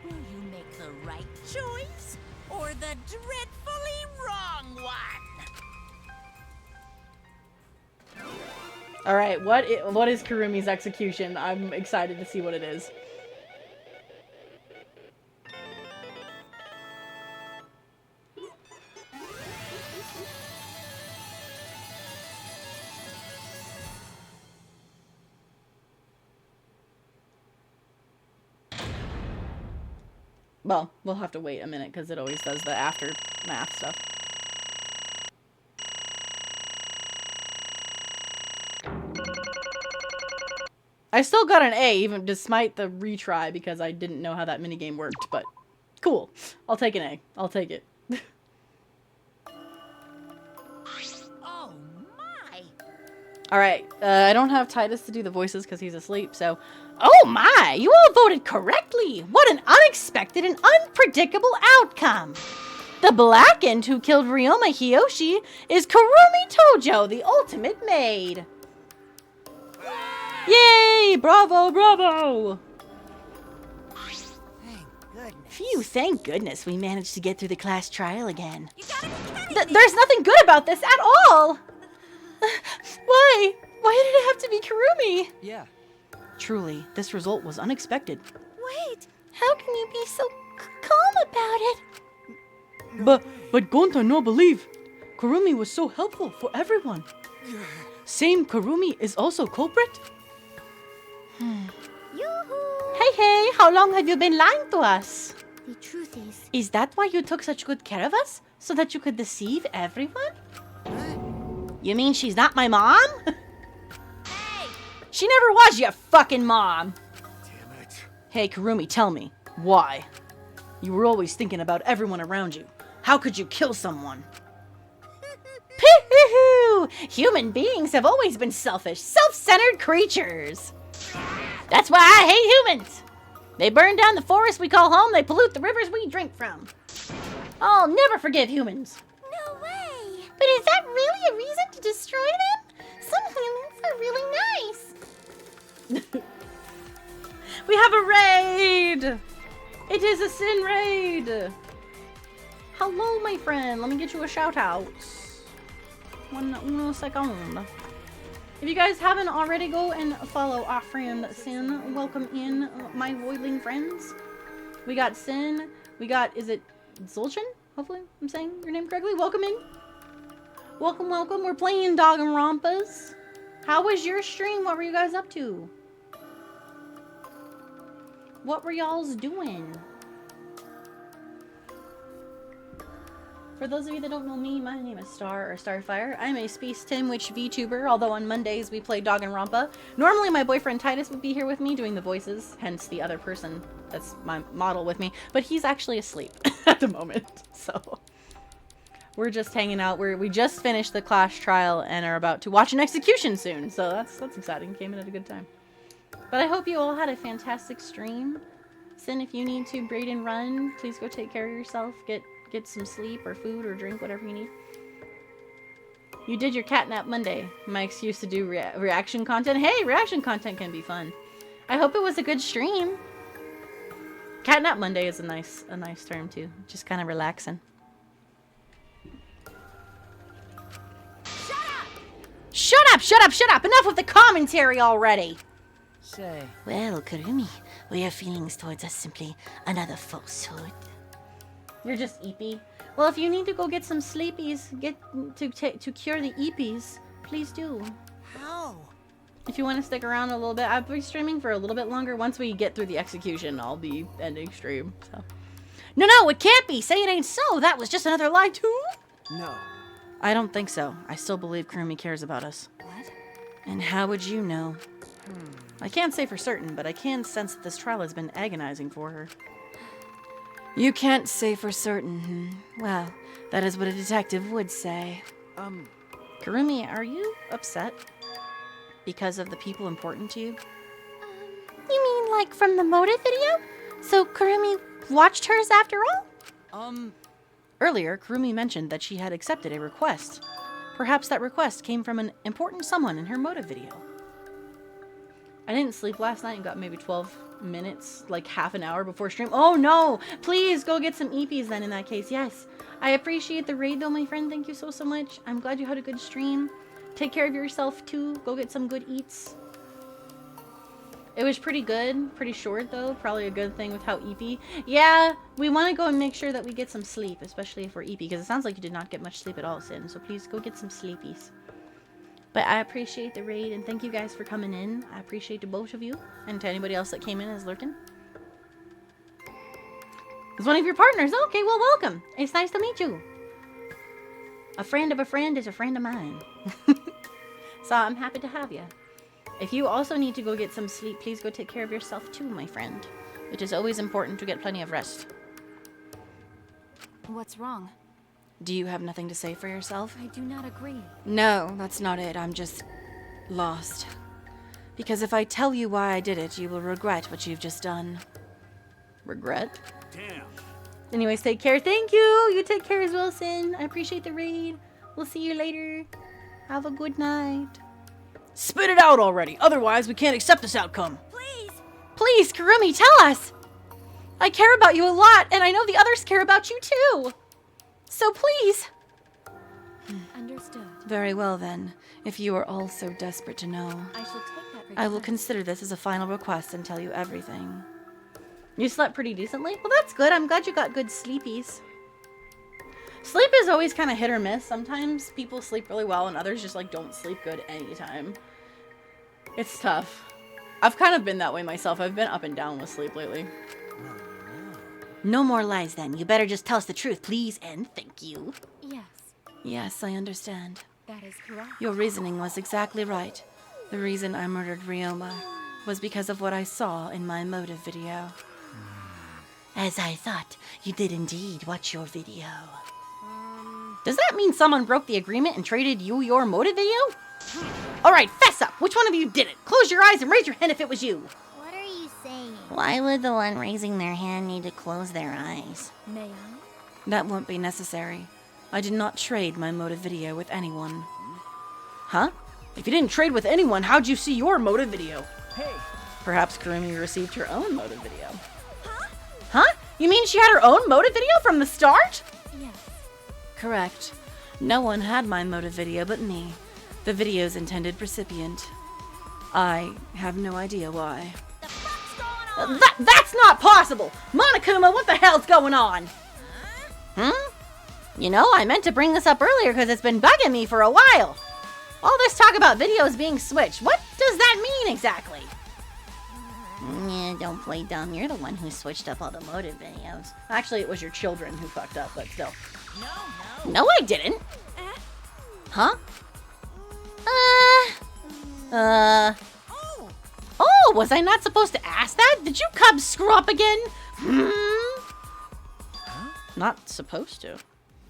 Will you make the right choice or the dreadfully wrong one? All right, what is Kurumi's execution? I'm excited to see what it is. Well, we'll have to wait a minute because it always does the aftermath stuff. I still got an A, even despite the retry, because I didn't know how that minigame worked, but cool. I'll take an A. I'll take it. Oh my! Alright, I don't have Titus to do the voices because he's asleep, so... Oh my! You all voted correctly! What an unexpected and unpredictable outcome! The blackened who killed Ryoma Hiyoshi is Kurumi Tojo, the ultimate maid! Yay! Bravo, bravo! Thank goodness. Phew, thank goodness we managed to get through the class trial again. There's nothing good about this at all! Why? Why did it have to be Kurumi? Yeah. Truly, this result was unexpected. Wait, how can you be so calm about it? But Gonta no believe. Kurumi was so helpful for everyone. Same Kurumi is also culprit? Yoo-hoo! Hey, how long have you been lying to us? The truth is... Is that why you took such good care of us? So that you could deceive everyone? You mean she's not my mom? Hey! She never was your fucking mom! Damn it. Hey, Kurumi, tell me, why? You were always thinking about everyone around you. How could you kill someone? Pee-hoo-hoo! Human beings have always been selfish, self-centered creatures. That's why I hate humans. They burn down the forest we call home, they pollute the rivers we drink from. I'll never forgive humans. No way! But is that really a reason to destroy them? Some humans are really nice. We have a raid! It is a sin raid! Hello, my friend. Let me get you a shout out. Uno second. If you guys haven't already, go and follow our friend Sin. Welcome in, my voidling friends. We got Sin. We got, is it Zulchin? Hopefully I'm saying your name correctly. Welcome in. Welcome, welcome. We're playing Danganronpas. How was your stream? What were you guys up to? What were y'all's doing? For those of you that don't know me, my name is Starfire. I'm a Space-Time Witch Vtuber, although on Mondays we play Danganronpa. Normally my boyfriend Titus would be here with me doing the voices, hence the other person that's my model with me, but he's actually asleep at the moment, so we're just hanging out. We just finished the Clash trial and are about to watch an execution soon, so that's exciting. Came in at a good time. But I hope you all had a fantastic stream. Sin, if you need to braid and run, please go take care of yourself. Get some sleep or food or drink, whatever you need. You did your catnap Monday. My excuse to do reaction content. Hey, reaction content can be fun. I hope it was a good stream. Catnap Monday is a nice term too. Just kind of relaxing. Shut up! Shut up! Shut up! Enough with the commentary already! Say. Well, Kurumi, were your feelings towards us simply another falsehood? You're just eepy. Well, if you need to go get some sleepies, to cure the eepies, please do. How? If you want to stick around a little bit, I'll be streaming for a little bit longer. Once we get through the execution, I'll be ending stream. So. No, it can't be. Say it ain't so. That was just another lie too. No. I don't think so. I still believe Kurumi cares about us. What? And how would you know? I can't say for certain, but I can sense that this trial has been agonizing for her. You can't say for certain. Well, that is what a detective would say. Kurumi, are you upset? Because of the people important to you? You mean like from the motive video? So Kurumi watched hers after all? Earlier, Kurumi mentioned that she had accepted a request. Perhaps that request came from an important someone in her motive video. I didn't sleep last night and got maybe 12 minutes, like half an hour before stream. Oh no! Please go get some EPs then in that case. Yes. I appreciate the raid though, my friend. Thank you so much. I'm glad you had a good stream. Take care of yourself too. Go get some good eats. It was pretty good. Pretty short though. Probably a good thing with how EP. Yeah, we want to go and make sure that we get some sleep, especially if we're EP, because it sounds like you did not get much sleep at all, Sin. So please go get some sleepies. But I appreciate the raid, and thank you guys for coming in. I appreciate to both of you, and to anybody else that came in as lurking. It's one of your partners. Okay, well, welcome. It's nice to meet you. A friend of a friend is a friend of mine. So I'm happy to have you. If you also need to go get some sleep, please go take care of yourself too, my friend. It is always important to get plenty of rest. What's wrong? Do you have nothing to say for yourself? I do not agree. No, that's not it. I'm just lost. Because if I tell you why I did it, you will regret what you've just done. Regret? Damn. Anyways, take care. Thank you. You take care as well, Sin. I appreciate the raid. We'll see you later. Have a good night. Spit it out already. Otherwise, we can't accept this outcome. Please. Please, Kurumi, tell us. I care about you a lot, and I know the others care about you too. So please. Understood. Very well then. If you are all so desperate to know, I shall take that request. I will consider this as a final request and tell you everything. You slept pretty decently? Well, that's good. I'm glad you got good sleepies. Sleep is always kind of hit or miss. Sometimes people sleep really well and others just like don't sleep good anytime. It's tough. I've kind of been that way myself. I've been up and down with sleep lately. No more lies then. You better just tell us the truth, please, and thank you. Yes. Yes, I understand. That is correct. Your reasoning was exactly right. The reason I murdered Ryoma was because of what I saw in my motive video. As I thought, you did indeed watch your video. Does that mean someone broke the agreement and traded you your motive video? Alright, fess up! Which one of you did it? Close your eyes and raise your hand if it was you. What are you saying? Why would the one raising their hand need to close their eyes? May I? That won't be necessary. I did not trade my motive video with anyone. Huh? If you didn't trade with anyone, how'd you see your motive video? Hey! Perhaps Kurumi received her own motive video. Huh? You mean she had her own motive video from the start? Yes. correct. No one had my motive video but me, the video's intended recipient. I have no idea why. That's not possible! Monokuma, what the hell's going on? You know, I meant to bring this up earlier because it's been bugging me for a while. All this talk about videos being switched, what does that mean exactly? Yeah, don't play dumb. You're the one who switched up all the motive videos. Actually, it was your children who fucked up, but still. No, I didn't. Huh? Oh, was I not supposed to ask that? Did you cubs screw up again? Not supposed to.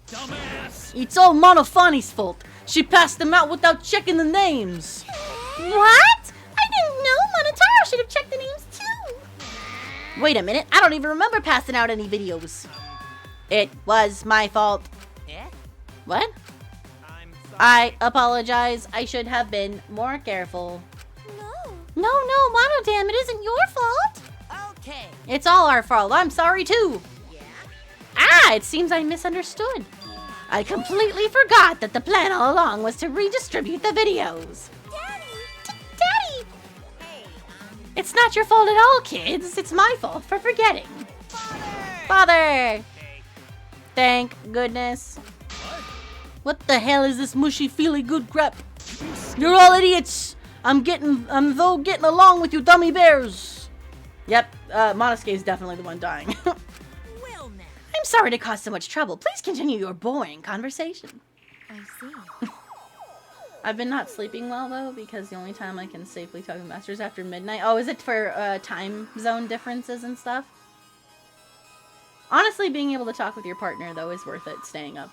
Dumbass! It's all Monofani's fault. She passed them out without checking the names. What? I didn't know. Monotaro should have checked the names too. Wait a minute. I don't even remember passing out any videos. It was my fault. What? I apologize. I should have been more careful. No, Monodam, it isn't your fault. Okay. It's all our fault. I'm sorry too. It seems I misunderstood. I completely forgot that the plan all along was to redistribute the videos. Daddy! It's not your fault at all, kids. It's my fault for forgetting. Father! Thank goodness. What the hell is this mushy feely good crap? You're all idiots! I'm getting along with you dummy bears. Yep, Monosuke is definitely the one dying. I'm sorry to cause so much trouble. Please continue your boring conversation. I see. I've been not sleeping well though, because the only time I can safely talk to Master is after midnight. Oh, is it for time zone differences and stuff? Honestly, being able to talk with your partner though is worth it staying up.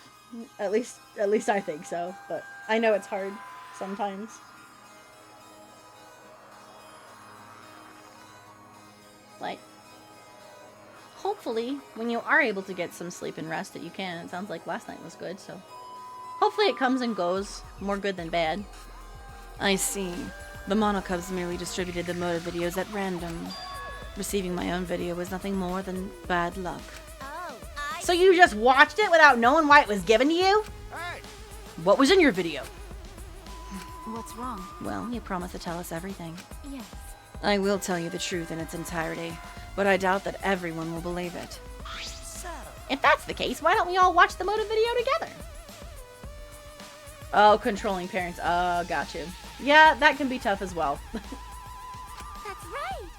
At least I think so, but I know it's hard sometimes. Like, hopefully, when you are able to get some sleep and rest that you can, it sounds like last night was good, so hopefully it comes and goes, more good than bad. I see. The Monocubs merely distributed the motive videos at random. Receiving my own video was nothing more than bad luck. So you just watched it without knowing why it was given to you? What was in your video? What's wrong? Well, you promised to tell us everything. Yes. I will tell you the truth in its entirety, but I doubt that everyone will believe it. If that's the case, why don't we all watch the motive video together? Oh, controlling parents. Oh, got you. Yeah, that can be tough as well. That's right.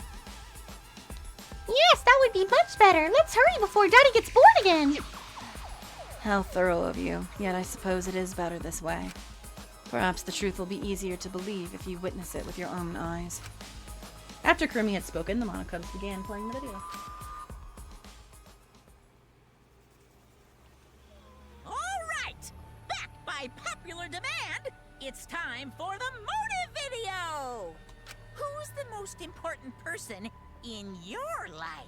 Yes, that would be much better. Let's hurry before Daddy gets bored again. How thorough of you, yet I suppose it is better this way. Perhaps the truth will be easier to believe if you witness it with your own eyes. After Kurumi had spoken, the Monocubs began playing the video. Alright! Back by popular demand, it's time for the motive video! Who's the most important person in your life?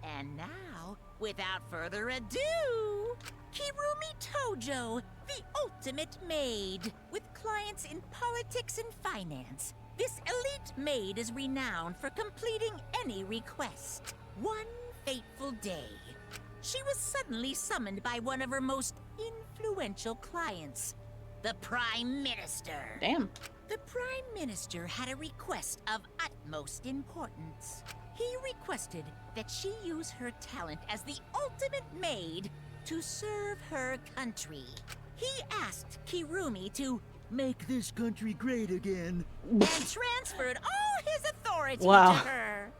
And now, without further ado, Kirumi Tojo, the ultimate maid. With clients in politics and finance, this elite maid is renowned for completing any request. One fateful day, she was suddenly summoned by one of her most influential clients, the Prime Minister. Damn. The Prime Minister had a request of utmost importance. He requested that she use her talent as the ultimate maid to serve her country. He asked Kirumi to make this country great again and transferred all his authority to her.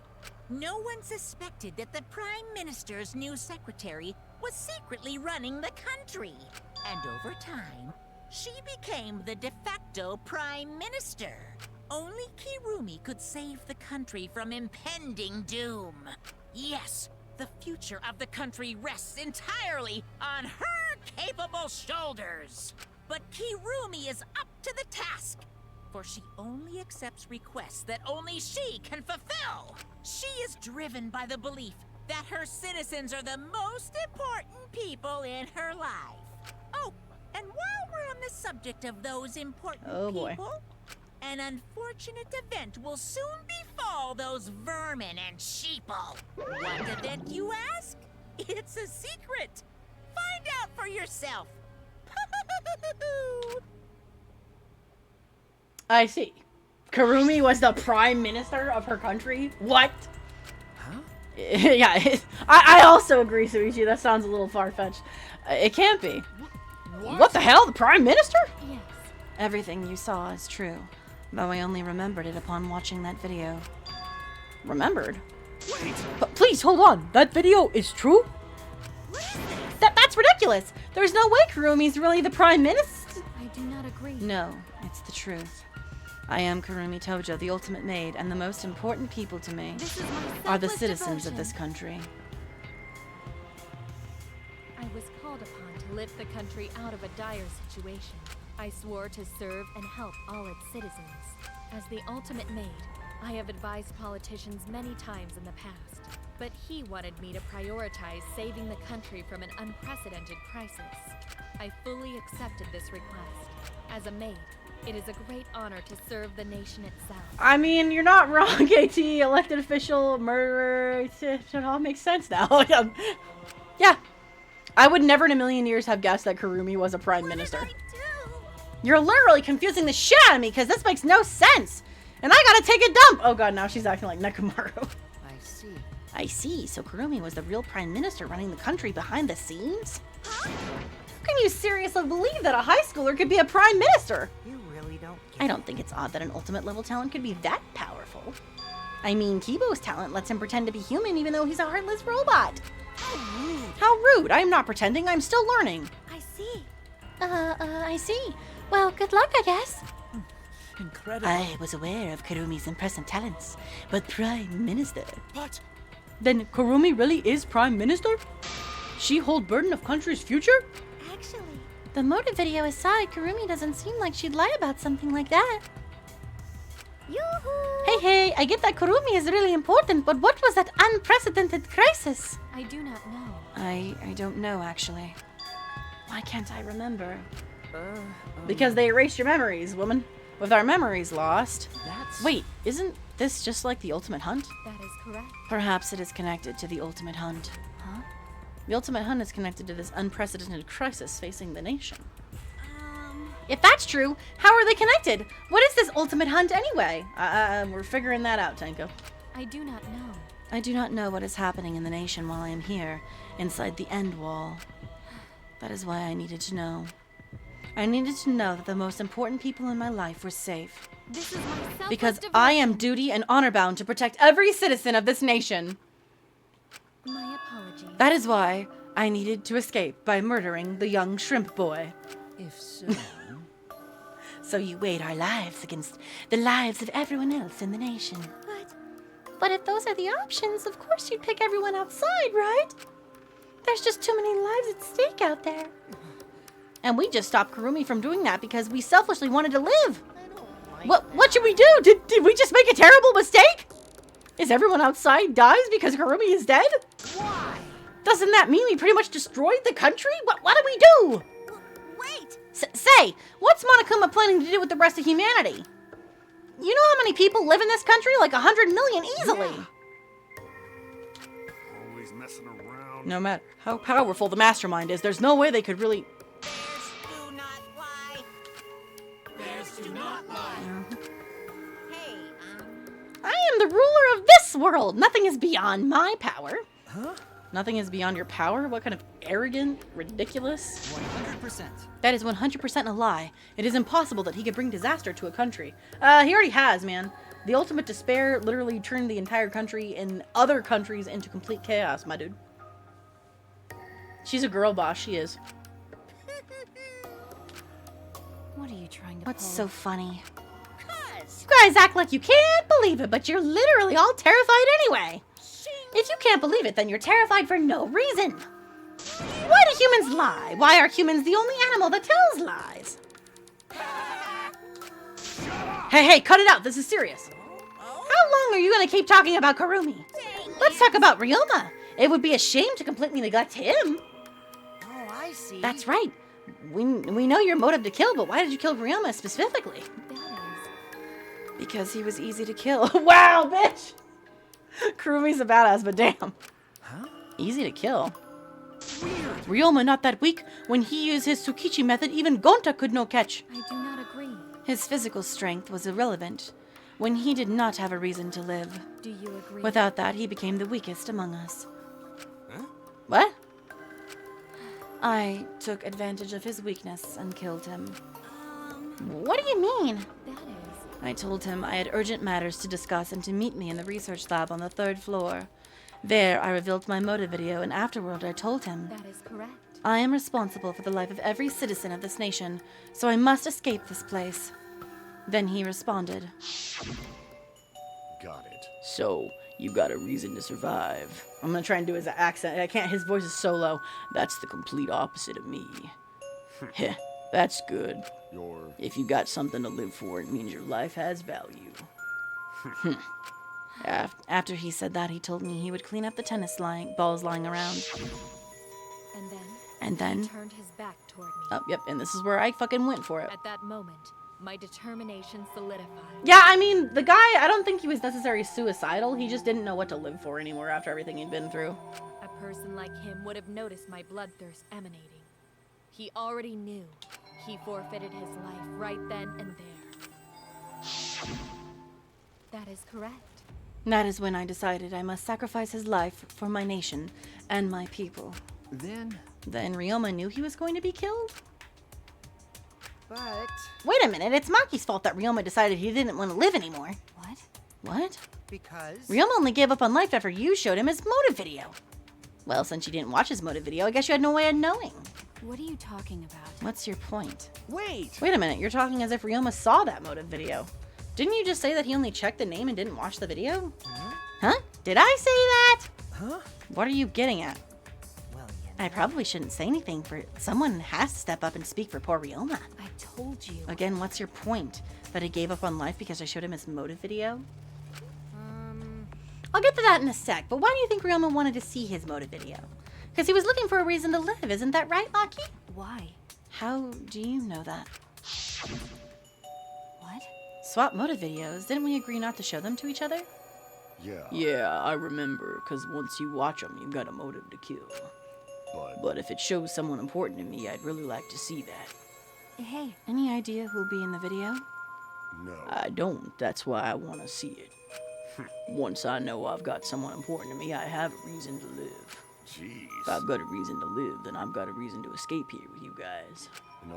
No one suspected that the Prime Minister's new secretary was secretly running the country. And over time, she became the de facto Prime Minister. Only Kirumi could save the country from impending doom. Yes, the future of the country rests entirely on her capable shoulders. But Kirumi is up to the task, for she only accepts requests that only she can fulfill. She is driven by the belief that her citizens are the most important people in her life. Oh, and while we're on the subject of those important people, an unfortunate event will soon befall those vermin and sheeple. What event, you ask? It's a secret. Find out for yourself. I see. Kurumi was the prime minister of her country? What? Huh? Yeah, I also agree, Suichi. That sounds a little far-fetched. It can't be. What the hell? The prime minister? Yes. Everything you saw is true, though I only remembered it upon watching that video. Remembered? Wait! But please, hold on. That video is true? That's ridiculous! There's no way Kurumi's really the prime minister. I do not agree. No, it's the truth. I am Kurumi Tojo, the ultimate maid, and the most important people to me This is my are the selfless citizens of devotion. this country. I was called upon to lift the country out of a dire situation. I swore to serve and help all its citizens. As the ultimate maid, I have advised politicians many times in the past, but he wanted me to prioritize saving the country from an unprecedented crisis. I fully accepted this request. As a maid, it is a great honor to serve the nation itself. I mean, you're not wrong, KT. Elected official, murderer. It all makes sense now. Yeah. I would never in a million years have guessed that Kurumi was a prime minister. You're literally confusing the shit out of me because this makes no sense. And I gotta take a dump. Oh god, now she's acting like Nekomaru. I see. I see, so Kurumi was the real prime minister running the country behind the scenes? How can you seriously believe that a high schooler could be a prime minister? You really don't get I don't think it's odd that an ultimate level talent could be that powerful. I mean, Kibo's talent lets him pretend to be human even though he's a heartless robot. How rude. How rude. I'm not pretending. I'm still learning. I see. I see. Well, good luck, I guess. Incredible. I was aware of Kurumi's impressive talents, but prime minister. But Then Kurumi really is prime minister? She hold burden of country's future? Actually, The motive video aside, Kurumi doesn't seem like she'd lie about something like that. yoo-hoo! Hey, I get that Kurumi is really important, but what was that unprecedented crisis? I do not know. I don't know, actually. Why can't I remember? Because they erased your memories, woman. With our memories lost. That's... Wait, isn't this just like the Ultimate Hunt? That is correct. Perhaps it is connected to the Ultimate Hunt. Huh? The Ultimate Hunt is connected to this unprecedented crisis facing the nation. If that's true, how are they connected? What is this Ultimate Hunt anyway? We're figuring that out, Tenko. I do not know. I do not know what is happening in the nation while I am here, inside the End Wall. That is why I needed to know. I needed to know that the most important people in my life were safe. This is my selfless Because devotion. I am duty and honor bound to protect every citizen of this nation. My apologies. That is why I needed to escape by murdering the young shrimp boy. If so... So you weighed our lives against the lives of everyone else in the nation. But if those are the options, of course you'd pick everyone outside, right? There's just too many lives at stake out there. And we just stopped Kurumi from doing that because we selfishly wanted to live. What should we do? Did we just make a terrible mistake? Is everyone outside dies because Kurumi is dead? Why? Doesn't that mean we pretty much destroyed the country? What do we do? Wait! Say, what's Monokuma planning to do with the rest of humanity? You know how many people live in this country? Like 100 million easily. Always messing around. No matter how powerful the mastermind is, there's no way they could really... Bears do not lie. Bears do not lie. Hey, I am the ruler of this world. Nothing is beyond my power. Huh? Nothing is beyond your power? What kind of arrogant, ridiculous? 100%. That is 100% a lie. It is impossible that he could bring disaster to a country. He already has, man. The ultimate despair literally turned the entire country and other countries into complete chaos, my dude. She's a girl boss, she is. What are you trying to What's pull? so funny? You guys act like you can't believe it, but you're literally all terrified anyway. If you can't believe it, then you're terrified for no reason. Why do humans lie? Why are humans the only animal that tells lies? Hey, cut it out. This is serious. How long are you going to keep talking about Kurumi? Let's talk about Ryoma. It would be a shame to completely neglect him. Oh, I see. That's right. We know your motive to kill, but why did you kill Ryoma specifically? That is... Because he was easy to kill. Wow, bitch! Kurumi's a badass, but damn. Huh? Easy to kill. That's weird. Ryoma not that weak. When he used his Tsukichi method, even Gonta could no catch. I do not agree. His physical strength was irrelevant when he did not have a reason to live. Do you agree? Without that, he became the weakest among us. Huh? What? I took advantage of his weakness and killed him. What do you mean? That is. I told him I had urgent matters to discuss and to meet me in the research lab on the 3rd floor. There, I revealed my motive video, and afterward I told him, That is correct. I am responsible for the life of every citizen of this nation, so I must escape this place. Then he responded, Got it. So, you got a reason to survive. I'm gonna try and do his accent. I can't, his voice is so low. That's the complete opposite of me. Heh, that's good. If you got something to live for, it means your life has value. After he said that, he told me he would clean up the tennis balls lying around. And then? And He then? turned his back toward me. Oh, yep, and this is where I fucking went for it. At that moment, my determination solidified. Yeah, I mean, the guy, I don't think he was necessarily suicidal. He just didn't know what to live for anymore after everything he'd been through. A person like him would have noticed my bloodthirst emanating. He already knew. He forfeited his life right then and there. That is correct. That is when I decided I must sacrifice his life for my nation and my people. Then Ryoma knew he was going to be killed? But... Wait a minute, it's Maki's fault that Ryoma decided he didn't want to live anymore. What? What? Because... Ryoma only gave up on life after you showed him his motive video. Well, since you didn't watch his motive video, I guess you had no way of knowing. What are you talking about? What's your point? Wait! Wait a minute, you're talking as if Ryoma saw that motive video. Didn't you just say that he only checked the name and didn't watch the video? Huh? Did I say that? Huh? What are you getting at? I probably shouldn't say anything, for someone has to step up and speak for poor Ryoma. I told you. Again, what's your point? That he gave up on life because I showed him his motive video? I'll get to that in a sec, but why do you think Ryoma wanted to see his motive video? Because he was looking for a reason to live, isn't that right, Maki? Why? How do you know that? What? Swap motive videos. Didn't we agree not to show them to each other? Yeah. Yeah, I remember, because once you watch them, you've got a motive to kill. But if it shows someone important to me, I'd really like to see that. Hey. Any idea who'll be in the video? No. I don't. That's why I want to see it. Once I know I've got someone important to me, I have a reason to live. Jeez. If I've got a reason to live, then I've got a reason to escape here with you guys. In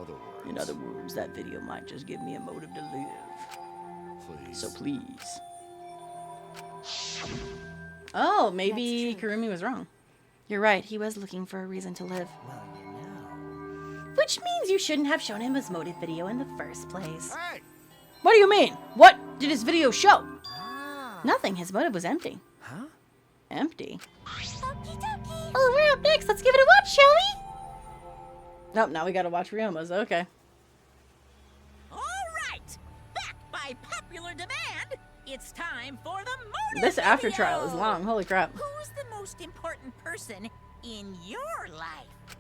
other words, that video might just give me a motive to live. Please. So please. Oh, maybe Kurumi was wrong. You're right, he was looking for a reason to live. Well, you know. Which means you shouldn't have shown him his motive video in the first place. Hey! What do you mean? What did his video show? Ah. Nothing, his motive was empty. Huh? Empty? Okie dokie. Oh, we're up next, let's give it a watch, shall we? Nope, now we gotta watch Ryoma's, okay. All right, back by popular demand, it's time for the motive This after video. trial is long, holy crap. Who's the most important person in your life?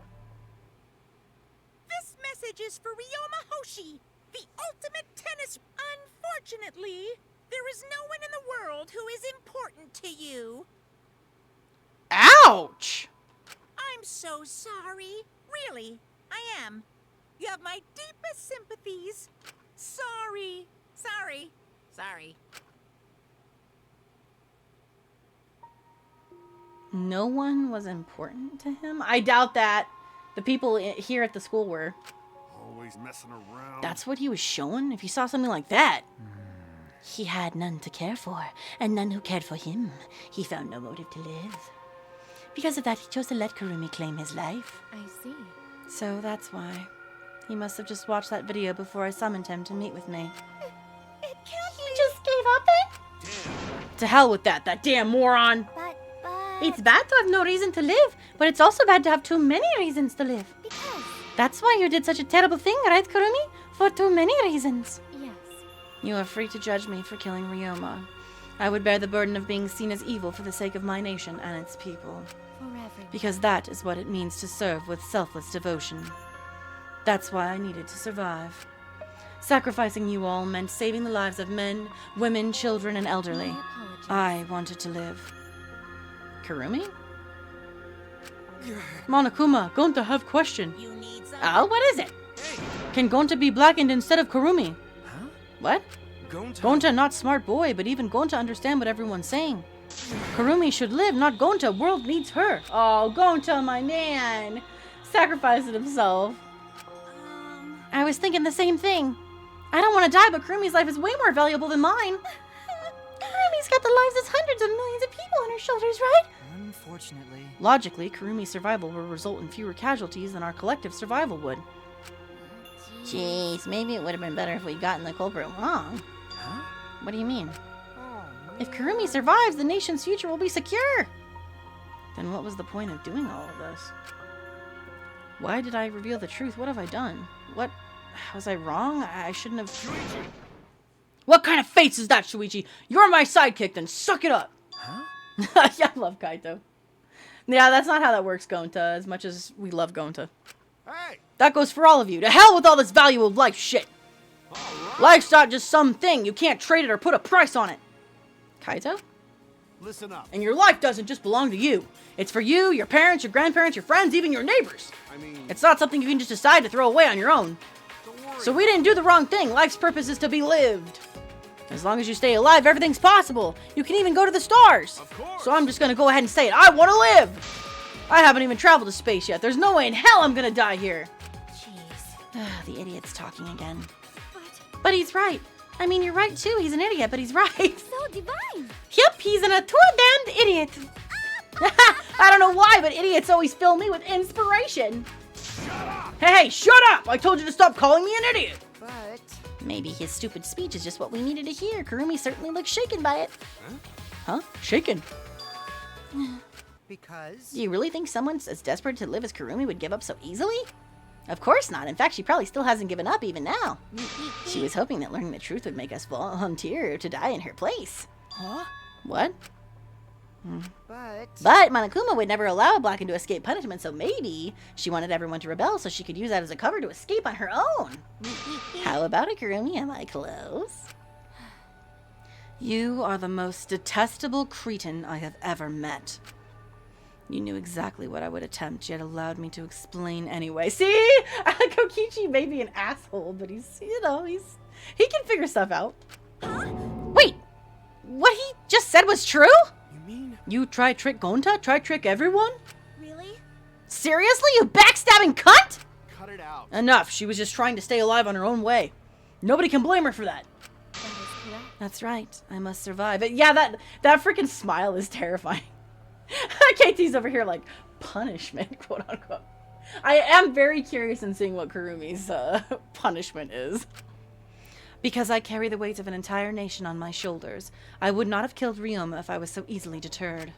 This message is for Ryoma Hoshi, the ultimate tennis. Unfortunately, there is no one in the world who is important to you. Ouch! I'm so sorry. Really, I am. You have my deepest sympathies. Sorry. Sorry. Sorry. No one was important to him? I doubt that. The people here at the school were. Always messing around. That's what he was showing? If you saw something like that. He had none to care for, and none who cared for him. He found no motive to live. Because of that, he chose to let Kurumi claim his life. I see. So that's why. He must have just watched that video before I summoned him to meet with me. It can't He just gave up it? To hell with that damn moron! But... It's bad to have no reason to live, but it's also bad to have too many reasons to live. Because... That's why you did such a terrible thing, right, Kurumi? For too many reasons. Yes. You are free to judge me for killing Ryoma. I would bear the burden of being seen as evil for the sake of my nation and its people. For everyone. Because that is what it means to serve with selfless devotion. That's why I needed to survive. Sacrificing you all meant saving the lives of men, women, children, and elderly. My apologies. I wanted to live. Kurumi? Monokuma, Gonta have question. You need some. Oh, what is it? Can Gonta be blackened instead of Kurumi? Huh? What? Gonta not smart boy, but even Gonta understand what everyone's saying. Kurumi should live, not Gonta. World needs her. Oh, Gonta, my man. Sacrificing himself. I was thinking the same thing. I don't want to die, but Kurumi's life is way more valuable than mine. Kurumi's got the lives of hundreds of millions of people on her shoulders, right? Unfortunately. Logically, Kurumi's survival will result in fewer casualties than our collective survival would. Jeez, maybe it would have been better if we'd gotten the culprit wrong. Huh? What do you mean? If Kurumi survives, the nation's future will be secure. Then what was the point of doing all of this? Why did I reveal the truth? What have I done? What? Was I wrong? I shouldn't have... Shuichi! What kind of face is that, Shuichi? You're my sidekick, then suck it up! Huh? Yeah, I love Kaito. Yeah, that's not how that works, Gonta, as much as we love Gonta. Hey! That goes for all of you. To hell with all this value of life shit! Right. Life's not just some thing. You can't trade it or put a price on it. Kaito? Listen up. And your life doesn't just belong to you. It's for you, your parents, your grandparents, your friends, even your neighbors. I mean... It's not something you can just decide to throw away on your own. So we didn't do the wrong thing. Life's purpose is to be lived. As long as you stay alive, everything's possible. You can even go to the stars. Of course. So I'm just gonna go ahead and say it. I want to live. I haven't even traveled to space yet. There's no way in hell I'm gonna die here. Jeez. The idiot's talking again. But he's right. I mean, you're right too. He's an idiot, but he's right. So divine. Yep, he's an damned idiot. I don't know why, but idiots always fill me with inspiration. Shut up! Hey, shut up! I told you to stop calling me an idiot. But Maybe his stupid speech is just what we needed to hear. Kurumi certainly looks shaken by it. Huh? Shaken? Because... Do you really think someone as desperate to live as Kurumi would give up so easily? Of course not. In fact, she probably still hasn't given up even now. She was hoping that learning the truth would make us volunteer to die in her place. Huh? What? But Monokuma would never allow a Blacken to escape punishment, so maybe she wanted everyone to rebel so she could use that as a cover to escape on her own. How about it, Kurumi? Am I close? You are the most detestable cretin I have ever met. You knew exactly what I would attempt, yet allowed me to explain anyway. See? Kokichi may be an asshole, but he can figure stuff out. Wait! What he just said was true? You mean? You try trick Gonta? Try trick everyone? really? Seriously? You backstabbing cunt? Cut it out. Enough. She was just trying to stay alive on her own way. Nobody can blame her for that. That is correct. That's right. I must survive. But yeah, that freaking smile is terrifying. KT's over here like, punishment, quote unquote. I am very curious in seeing what Kurumi's punishment is. Because I carry the weight of an entire nation on my shoulders, I would not have killed Ryoma if I was so easily deterred.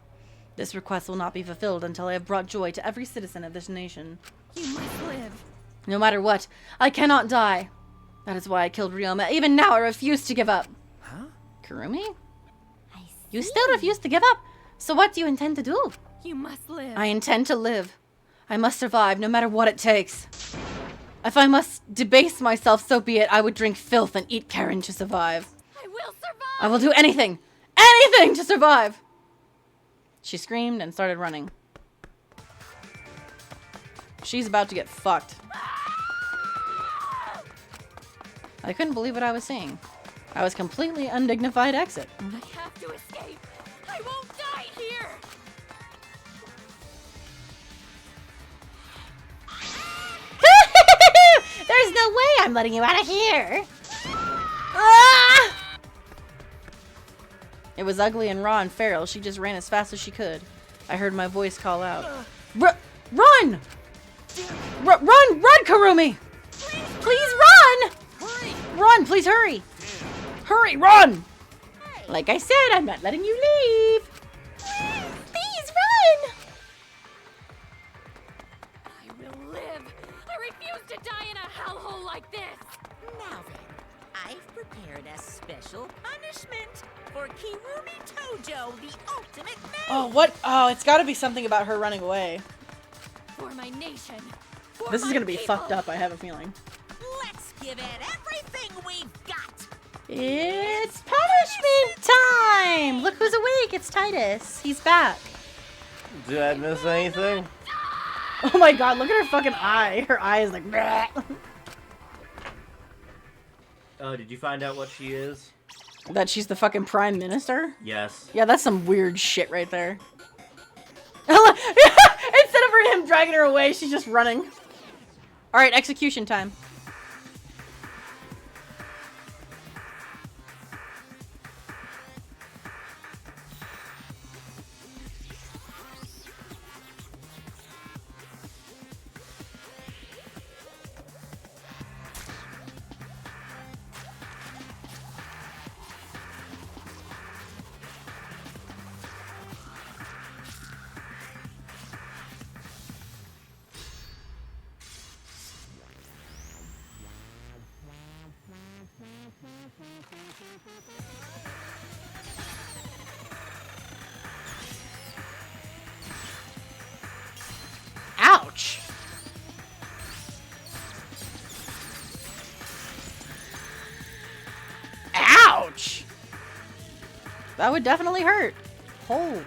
This request will not be fulfilled until I have brought joy to every citizen of this nation. You must live. No matter what, I cannot die. That is why I killed Ryoma. Even now, I refuse to give up. Huh? Kurumi? I see. You still refuse to give up? So what do you intend to do? You must live. I intend to live. I must survive, no matter what it takes. If I must debase myself, so be it. I would drink filth and eat Karen to survive. I will survive. I will do anything to survive. She screamed and started running. She's about to get fucked. I couldn't believe what I was seeing. I was completely undignified exit. I have to escape. I won't die here. There's no way I'm letting you out of here. Ah! It was ugly and raw and feral. She just ran as fast as she could. I heard my voice call out. Run! Run, Kurumi! Please run! Hurry! Run, please hurry! Hurry, run! Like I said, I'm not letting you leave. Please run! I will live. I refuse to die in a hellhole like this. Now then, I've prepared a special punishment for Kirumi Tojo, the ultimate man. Oh, what? Oh, it's gotta be something about her running away. For my nation. For This is my gonna be people. fucked up, I have a feeling. Let's give it everything we've got. It's punishment time! Look who's awake, it's Titus. He's back. Did I miss anything? Oh my god, look at her fucking eye. Her eye is like... Oh, did you find out what she is? That she's the fucking prime minister? Yes. Yeah, that's some weird shit right there. Instead of him dragging her away, she's just running. Alright, execution time. Ouch! Ouch! That would definitely hurt. Hold.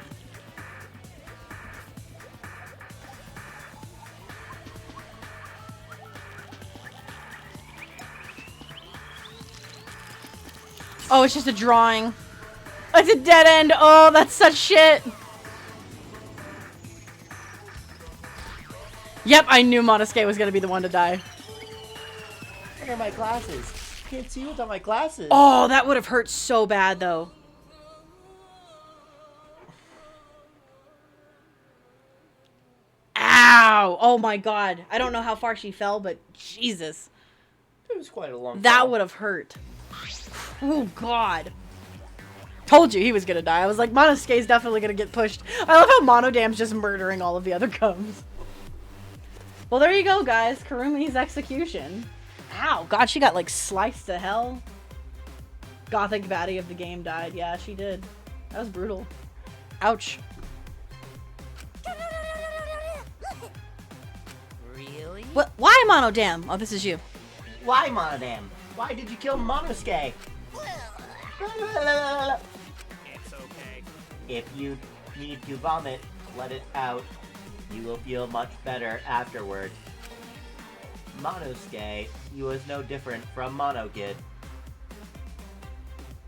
Oh, it's just a drawing. It's a dead end. Oh, that's such shit. Yep, I knew Monosuke was gonna be the one to die. Look at my glasses. Can't see without my glasses. Oh, that would have hurt so bad, though. Ow! Oh my god. I don't know how far she fell, but Jesus. It was quite a long That fall. would have hurt. Oh god. Told you he was gonna die. I was like, Monosuke's definitely gonna get pushed. I love how Monodam's just murdering all of the other cubs. Well, there you go, guys. Karumi's execution. Ow. God, she got, like, sliced to hell. Gothic baddie of the game died. Yeah, she did. That was brutal. Ouch. Really? What? Why Monodam? Oh, this is you. Why, Monodam? Why did you kill Monosuke? It's okay. If you need to vomit, let it out. You will feel much better afterward. Monosuke, you was no different from Monokid.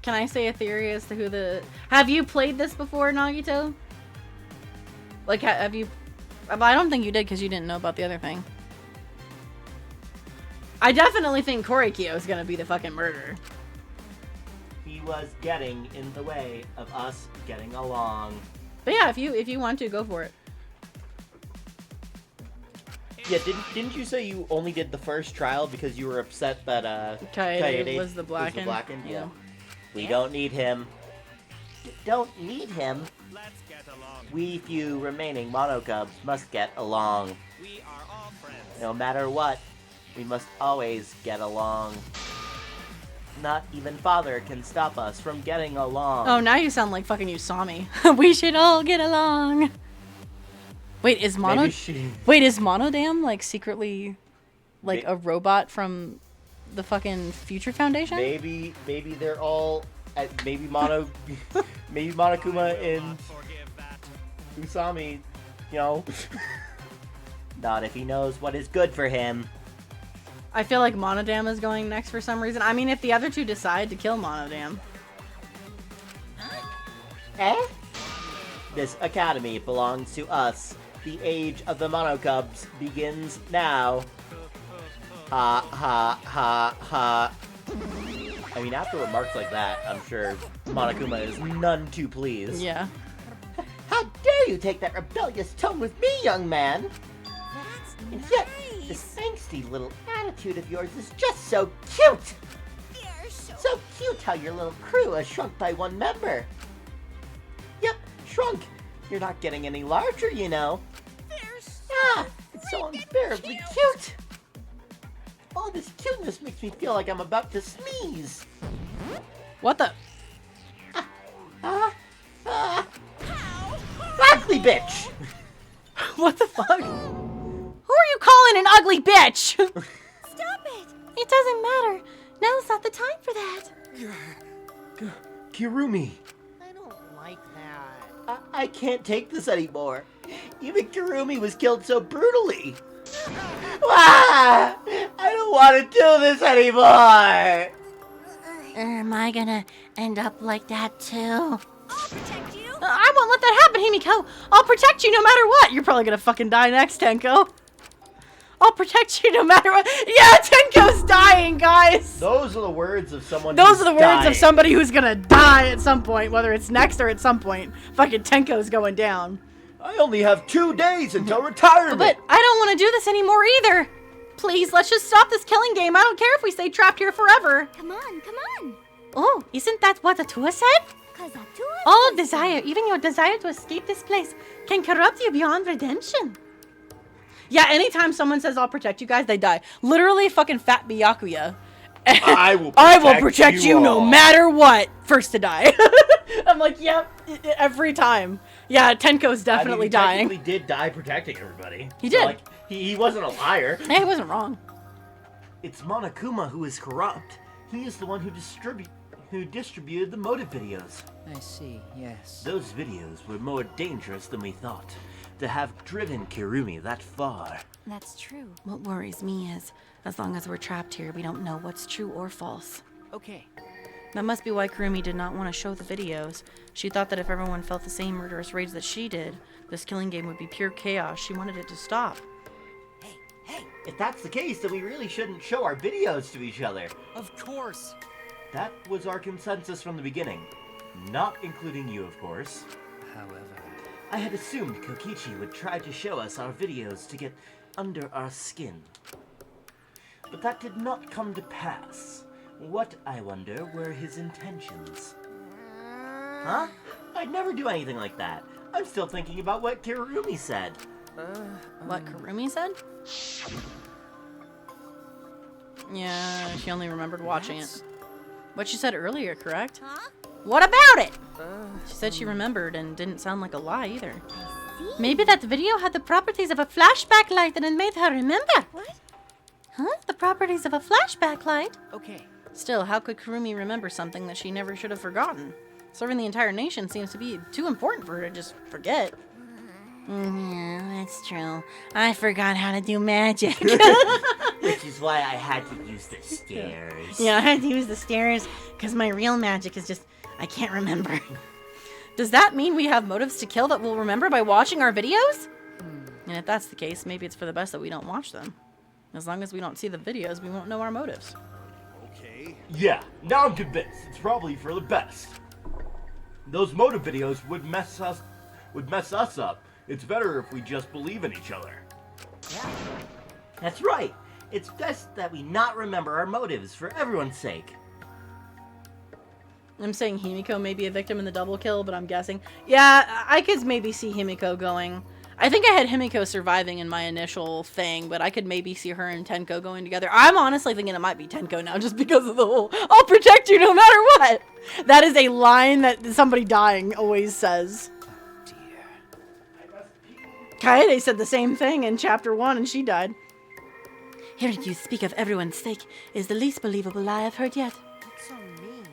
Can I say a theory as to who the... Have you played this before, Nagito? Like, have you... I don't think you did because you didn't know about the other thing. I definitely think Korikyo is gonna be the fucking murderer. He was getting in the way of us getting along. But yeah, if you want to, go for it. Yeah, didn't you say you only did the first trial because you were upset that Kaede was the blackened? Yeah. We don't need him. Don't need him. Let's get along. We few remaining Monocubs must get along. We are all friends. No matter what, we must always get along. Not even Father can stop us from getting along. Oh, now you sound like fucking Usami. We should all get along. Wait, is Monodam like secretly like a robot from the fucking Future Foundation? Maybe they're all maybe Monokuma and Usami, you know. Not if he knows what is good for him. I feel like Monodam is going next for some reason. I mean, if the other two decide to kill Monodam. Eh? This academy belongs to us. The age of the Monocubs begins now. Ha ha ha ha. I mean, after remarks like that, I'm sure Monokuma is none too pleased. Yeah. How dare you take that rebellious tone with me, young man? And yet, this angsty little attitude of yours is just so cute! So cute how your little crew has shrunk by one member. Yep, shrunk. You're not getting any larger, you know. It's so unbearably cute! All this cuteness makes me feel like I'm about to sneeze. What the? Ugly bitch! What the fuck? Who are you calling an ugly bitch? Stop it! It doesn't matter. Now's not the time for that. Kirumi. I don't like that. I can't take this anymore. Even Kirumi was killed so brutally. Ah! I don't want to do this anymore. Am I gonna end up like that too? I'll protect you. I won't let that happen, Himiko. I'll protect you no matter what. You're probably gonna fucking die next, Tenko. I'll protect you no matter what. Yeah, Tenko's dying, guys. Those are the words of someone. Those are the words dying. of somebody who's gonna die at some point, whether it's next or at some point. Fucking Tenko's going down. I only have 2 days until retirement. But I don't want to do this anymore either. Please, let's just stop this killing game. I don't care if we stay trapped here forever. Come on, come on. Oh, isn't that what Atua said? Cause Atua All says desire, even your desire to escape this place, can corrupt you beyond redemption. Yeah, anytime someone says I'll protect you guys, they die. Literally fucking fat Byakuya. I will protect you no matter what. First to die. I'm like, yep, every time. Yeah, Tenko's definitely dying. He did die protecting everybody. He did. Like, he wasn't a liar. Yeah, he wasn't wrong. It's Monokuma who is corrupt. He is the one who distributed the motive videos. I see, yes. Those videos were more dangerous than we thought. To have driven Kirumi that far. That's true. What worries me is, as long as we're trapped here, we don't know what's true or false. Okay. That must be why Kurumi did not want to show the videos. She thought that if everyone felt the same murderous rage that she did, this killing game would be pure chaos. She wanted it to stop. Hey, if that's the case, then we really shouldn't show our videos to each other. Of course. That was our consensus from the beginning. Not including you, of course. However, I had assumed Kokichi would try to show us our videos to get under our skin. But that did not come to pass. What, I wonder, were his intentions? Huh? I'd never do anything like that. I'm still thinking about what Kirumi said. What Kurumi said? Yeah, she only remembered watching it. What she said earlier, correct? Huh? What about it? She said she remembered and didn't sound like a lie either. Maybe that video had the properties of a flashback light and it made her remember. What? Huh? The properties of a flashback light? okay. Still, how could Kurumi remember something that she never should have forgotten? Serving the entire nation seems to be too important for her to just forget. Yeah, that's true. I forgot how to do magic. Which is why I had to use the stairs. Yeah, I had to use the stairs because my real magic is just, I can't remember. Does that mean we have motives to kill that we'll remember by watching our videos? And if that's the case, maybe it's for the best that we don't watch them. As long as we don't see the videos, we won't know our motives. Okay. Yeah, now I'm convinced. It's probably for the best. Those motive videos would mess us up. It's better if we just believe in each other. Yeah. That's right. It's best that we not remember our motives for everyone's sake. I'm saying Himiko may be a victim in the double kill, but I'm guessing. Yeah, I could maybe see Himiko going. I think I had Himiko surviving in my initial thing, but I could maybe see her and Tenko going together. I'm honestly thinking it might be Tenko now just because of the whole, I'll protect you no matter what. That is a line that somebody dying always says. Kaede said the same thing in chapter 1 and she died. Hearing you speak of everyone's sake is the least believable lie I've heard yet. That's so mean.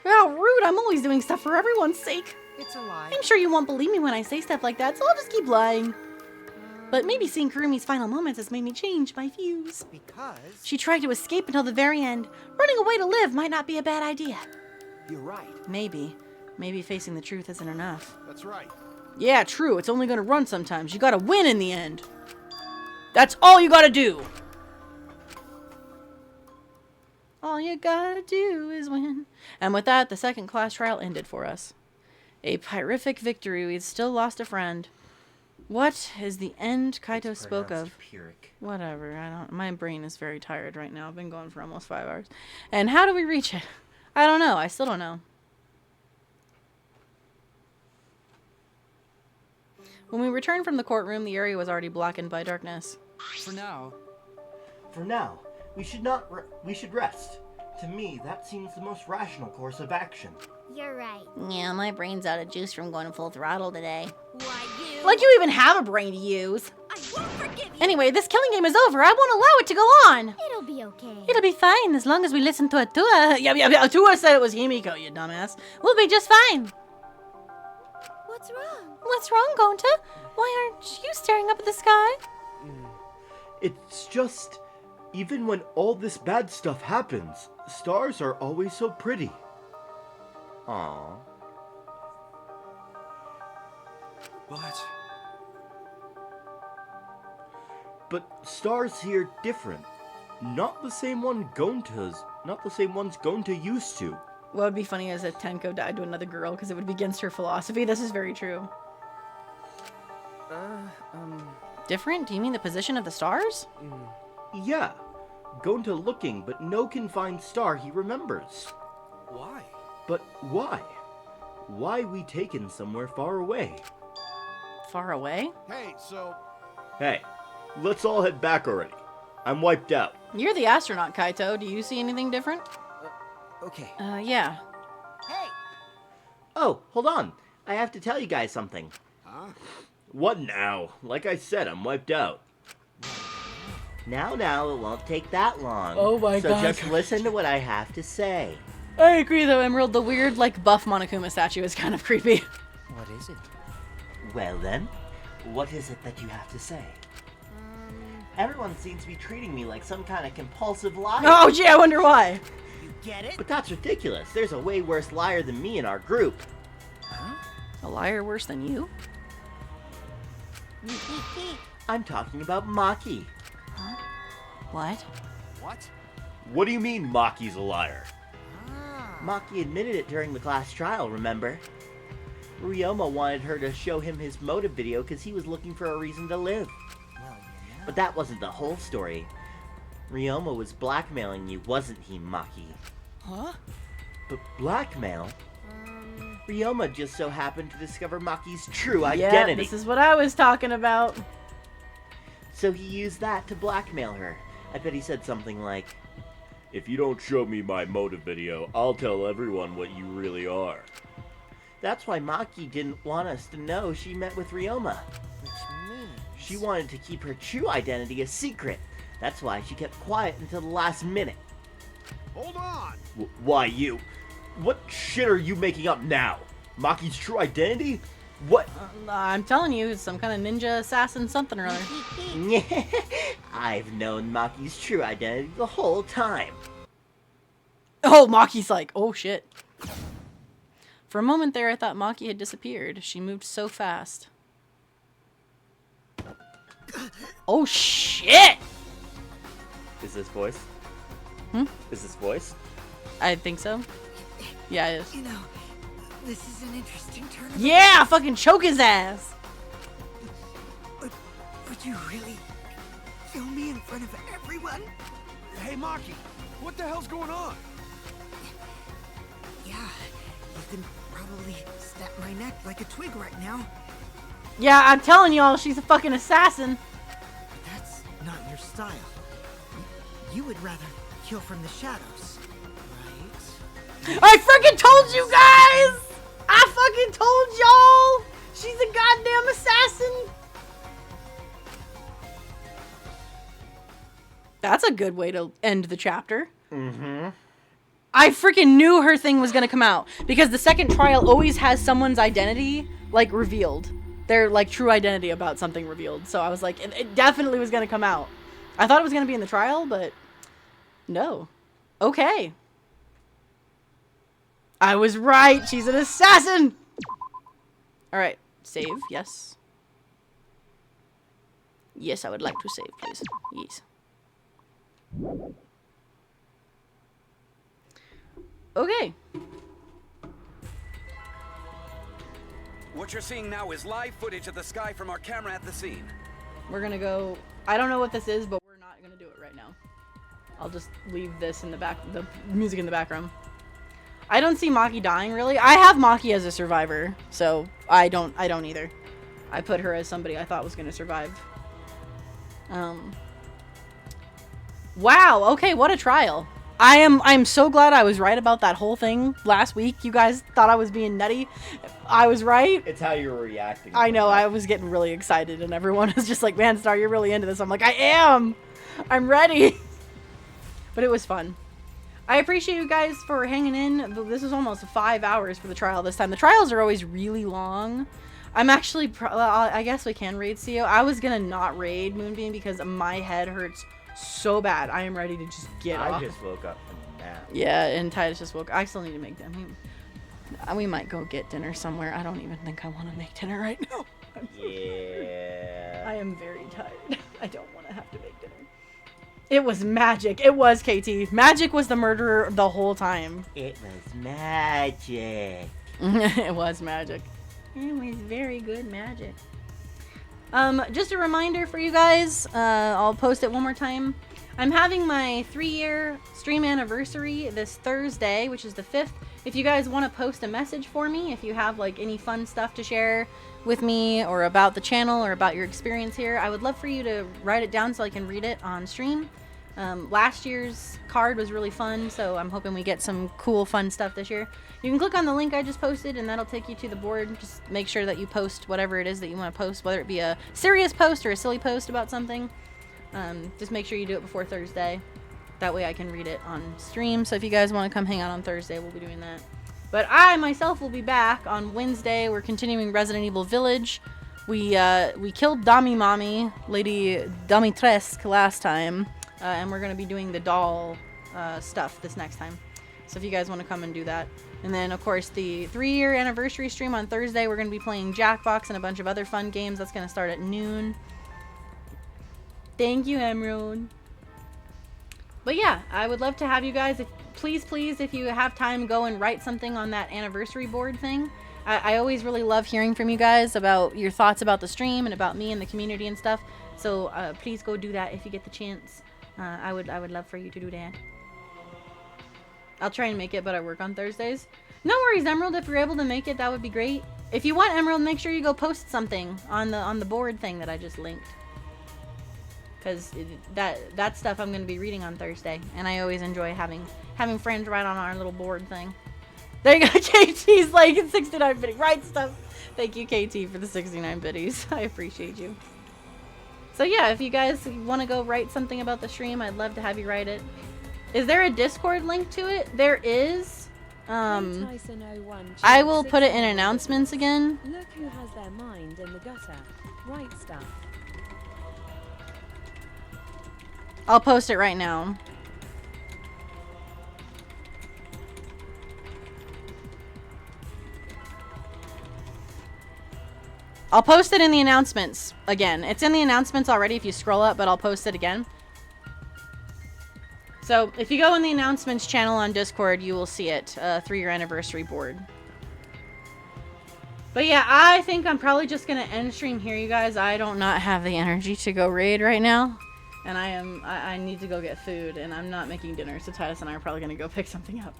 How rude, I'm always doing stuff for everyone's sake. It's a lie. I'm sure you won't believe me when I say stuff like that, so I'll just keep lying. But maybe seeing Kurumi's final moments has made me change my views. Because She tried to escape until the very end. Running away to live might not be a bad idea. you're right. Maybe. Maybe facing the truth isn't enough. That's right. Yeah, true, it's only gonna run sometimes. You gotta win in the end. That's all you gotta do. All you gotta do is win. And with that, the second class trial ended for us. A pyrrhific victory. We'd still lost a friend. What is the end Kaito spoke of? Pyrrhic. Whatever. I don't. My brain is very tired right now. I've been going for almost 5 hours. And how do we reach it? I don't know. I still don't know. When we returned from the courtroom, the area was already blackened by darkness. For now. For now, we should rest. To me, that seems the most rational course of action. You're right. Yeah, my brain's out of juice from going full throttle today. Why, you? Like you even have a brain to use. I won't forgive you. Anyway, this killing game is over. I won't allow it to go on. It'll be okay. It'll be fine as long as we listen to Atua. Yeah, Atua said it was Himiko, you dumbass. We'll be just fine. What's What's wrong? What's wrong, Gonta? Why aren't you staring up at the sky? It's just, even when all this bad stuff happens, stars are always so pretty. Aww. But stars here different. Not the same ones Gonta used to. What would be funny is if Tenko died to another girl because it would be against her philosophy. This is very true. Different? Do you mean the position of the stars? Yeah. Gonta looking, but no confined star he remembers. Why? But why? Why we taken somewhere far away? Far away? Hey, so... Hey, let's all head back already. I'm wiped out. You're the astronaut, Kaito. Do you see anything different? Okay. Yeah. Hey! Oh, hold on. I have to tell you guys something. Huh? What now? Like I said, I'm wiped out. Now, it won't take that long. Oh my so god. So just listen to what I have to say. I agree though, Emerald. The weird, like, buff Monokuma statue is kind of creepy. What is it? Well then, what is it that you have to say? Everyone seems to be treating me like some kind of compulsive liar. Oh gee, I wonder why. You get it? But that's ridiculous. There's a way worse liar than me in our group. Huh? A liar worse than you? I'm talking about Maki. Huh? What? What? What do you mean Maki's a liar? Maki admitted it during the class trial, remember? Ryoma wanted her to show him his motive video because he was looking for a reason to live. But that wasn't the whole story. Ryoma was blackmailing you, wasn't he, Maki? Huh? But blackmail? Ryoma just so happened to discover Maki's true identity. Yeah, this is what I was talking about. So he used that to blackmail her. I bet he said something like, "If you don't show me my motive video, I'll tell everyone what you really are." That's why Maki didn't want us to know she met with Ryoma. Which means... She wanted to keep her true identity a secret. That's why she kept quiet until the last minute. Hold on! Why you? What shit are you making up now? Maki's true identity? What? I'm telling you, it's some kind of ninja assassin something or other. I've known Maki's true identity the whole time. Oh, Maki's like, oh shit. For a moment there, I thought Maki had disappeared. She moved so fast. Oh shit! Is this voice? Is this voice? I think so. Yeah, it is. You know, this is an interesting turn. Yeah, fucking choke his ass. Would you really kill me in front of everyone? Hey, Maki, what the hell's going on? Yeah, you can probably snap my neck like a twig right now. Yeah, I'm telling y'all, she's a fucking assassin. But that's not your style. You would rather kill from the shadows, right? I freaking told you guys! I fucking told y'all! She's a goddamn assassin! That's a good way to end the chapter. Mm-hmm. I freaking knew her thing was gonna come out. Because the second trial always has someone's identity, like, revealed. Their, like, true identity about something revealed. So I was like, it definitely was gonna come out. I thought it was gonna be in the trial, but... no. Okay. I was right. She's an assassin. Alright. Save. Yes. Yes, I would like to save, please. Yes. Okay. What you're seeing now is live footage of the sky from our camera at the scene. We're gonna go... I don't know what this is, but we're not gonna do it right now. I'll just leave this in the back, the music in the background. I don't see Maki dying, really. I have Maki as a survivor, so I don't either. I put her as somebody I thought was gonna survive. Wow, okay, what a trial. I'm so glad I was right about that whole thing last week. You guys thought I was being nutty. I was right. It's how you were reacting. I know, I was getting really excited and everyone was just like, man, Star, you're really into this. I'm like, I am. I'm ready. But it was fun. I appreciate you guys for hanging in. This was almost 5 hours for the trial this time. The trials are always really long. I'm actually, I guess we can raid CEO. I was gonna not raid Moonbeam because my head hurts so bad. I am ready to just get off. I just woke up from a nap. Yeah, and Titus just woke. I still need to make dinner. We might go get dinner somewhere. I don't even think I want to make dinner right now. Yeah. I am very tired. I don't want to have to make dinner. It was magic. It was KT. Magic was the murderer the whole time. It was magic. It was magic. It was very good magic. Just a reminder for you guys, I'll post it one more time. I'm having my 3-year stream anniversary this Thursday, which is the 5th. If you guys want to post a message for me, if you have like any fun stuff to share with me or about the channel or about your experience here, I would love for you to write it down so I can read it on stream. Last year's card was really fun, so I'm hoping we get some cool, fun stuff this year. You can click on the link I just posted, and that'll take you to the board. Just make sure that you post whatever it is that you want to post, whether it be a serious post or a silly post about something. Just make sure you do it before Thursday. That way I can read it on stream. So if you guys want to come hang out on Thursday, we'll be doing that. But I, myself, will be back on Wednesday. We're continuing Resident Evil Village. We killed Dami Mommy, Lady Domitresque last time. And we're going to be doing the doll stuff this next time. So if you guys want to come and do that. And then, of course, the 3-year anniversary stream on Thursday, we're going to be playing Jackbox and a bunch of other fun games. That's going to start at noon. Thank you, Emerald. But yeah, I would love to have you guys, please, if you have time, go and write something on that anniversary board thing. I always really love hearing from you guys about your thoughts about the stream and about me and the community and stuff. So please go do that if you get the chance. I would love for you to do that. I'll try and make it, but I work on Thursdays. No worries, Emerald. If you're able to make it, that would be great. If you want, Emerald, make sure you go post something on the board thing that I just linked. Because that stuff I'm going to be reading on Thursday. And I always enjoy having friends write on our little board thing. There you go. KT's like 69 biddies. Right stuff. Thank you, KT, for the 69 biddies. I appreciate you. So yeah, if you guys want to go write something about the stream, I'd love to have you write it. Is there a Discord link to it? There is. I will put it in announcements again. Look who has their mind in the gutter. Right stuff. I'll post it right now. I'll post it in the announcements again. It's in the announcements already if you scroll up, but I'll post it again. So if you go in the announcements channel on Discord, you will see it. 3-year anniversary board. But yeah, I think I'm probably just going to end stream here, you guys. I don't not have the energy to go raid right now. And I need to go get food, and I'm not making dinner, so Titus and I are probably going to go pick something up.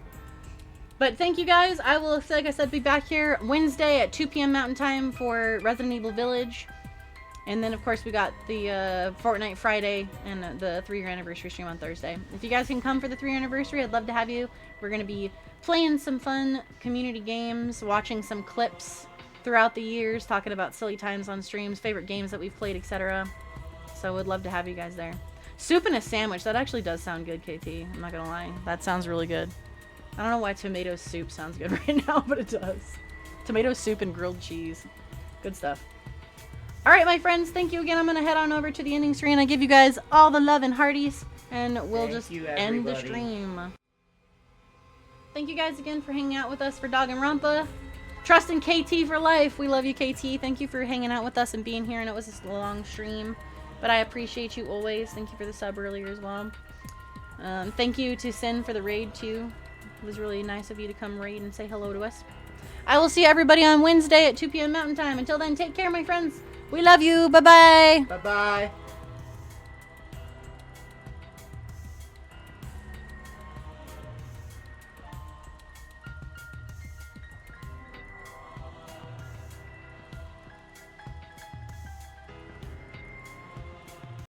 But thank you guys. I will, like I said, be back here Wednesday at 2 p.m. Mountain Time for Resident Evil Village. And then, of course, we got the Fortnite Friday and the 3-year anniversary stream on Thursday. If you guys can come for the 3-year anniversary, I'd love to have you. We're going to be playing some fun community games, watching some clips throughout the years, talking about silly times on streams, favorite games that we've played, etc. So I would love to have you guys there. Soup and a sandwich. That actually does sound good, KT. I'm not going to lie. That sounds really good. I don't know why tomato soup sounds good right now, but it does. Tomato soup and grilled cheese. Good stuff. Alright, my friends. Thank you again. I'm going to head on over to the ending screen. I give you guys all the love and hearties, and we'll just end the stream. Thank you guys again for hanging out with us for Danganronpa. Trust in KT for life. We love you, KT. Thank you for hanging out with us and being here. And it was a long stream, but I appreciate you always. Thank you for the sub earlier as well. Thank you to Sin for the raid too. It was really nice of you to come raid and say hello to us. I will see everybody on Wednesday at 2 p.m. Mountain Time. Until then, take care, my friends. We love you. Bye-bye. Bye-bye.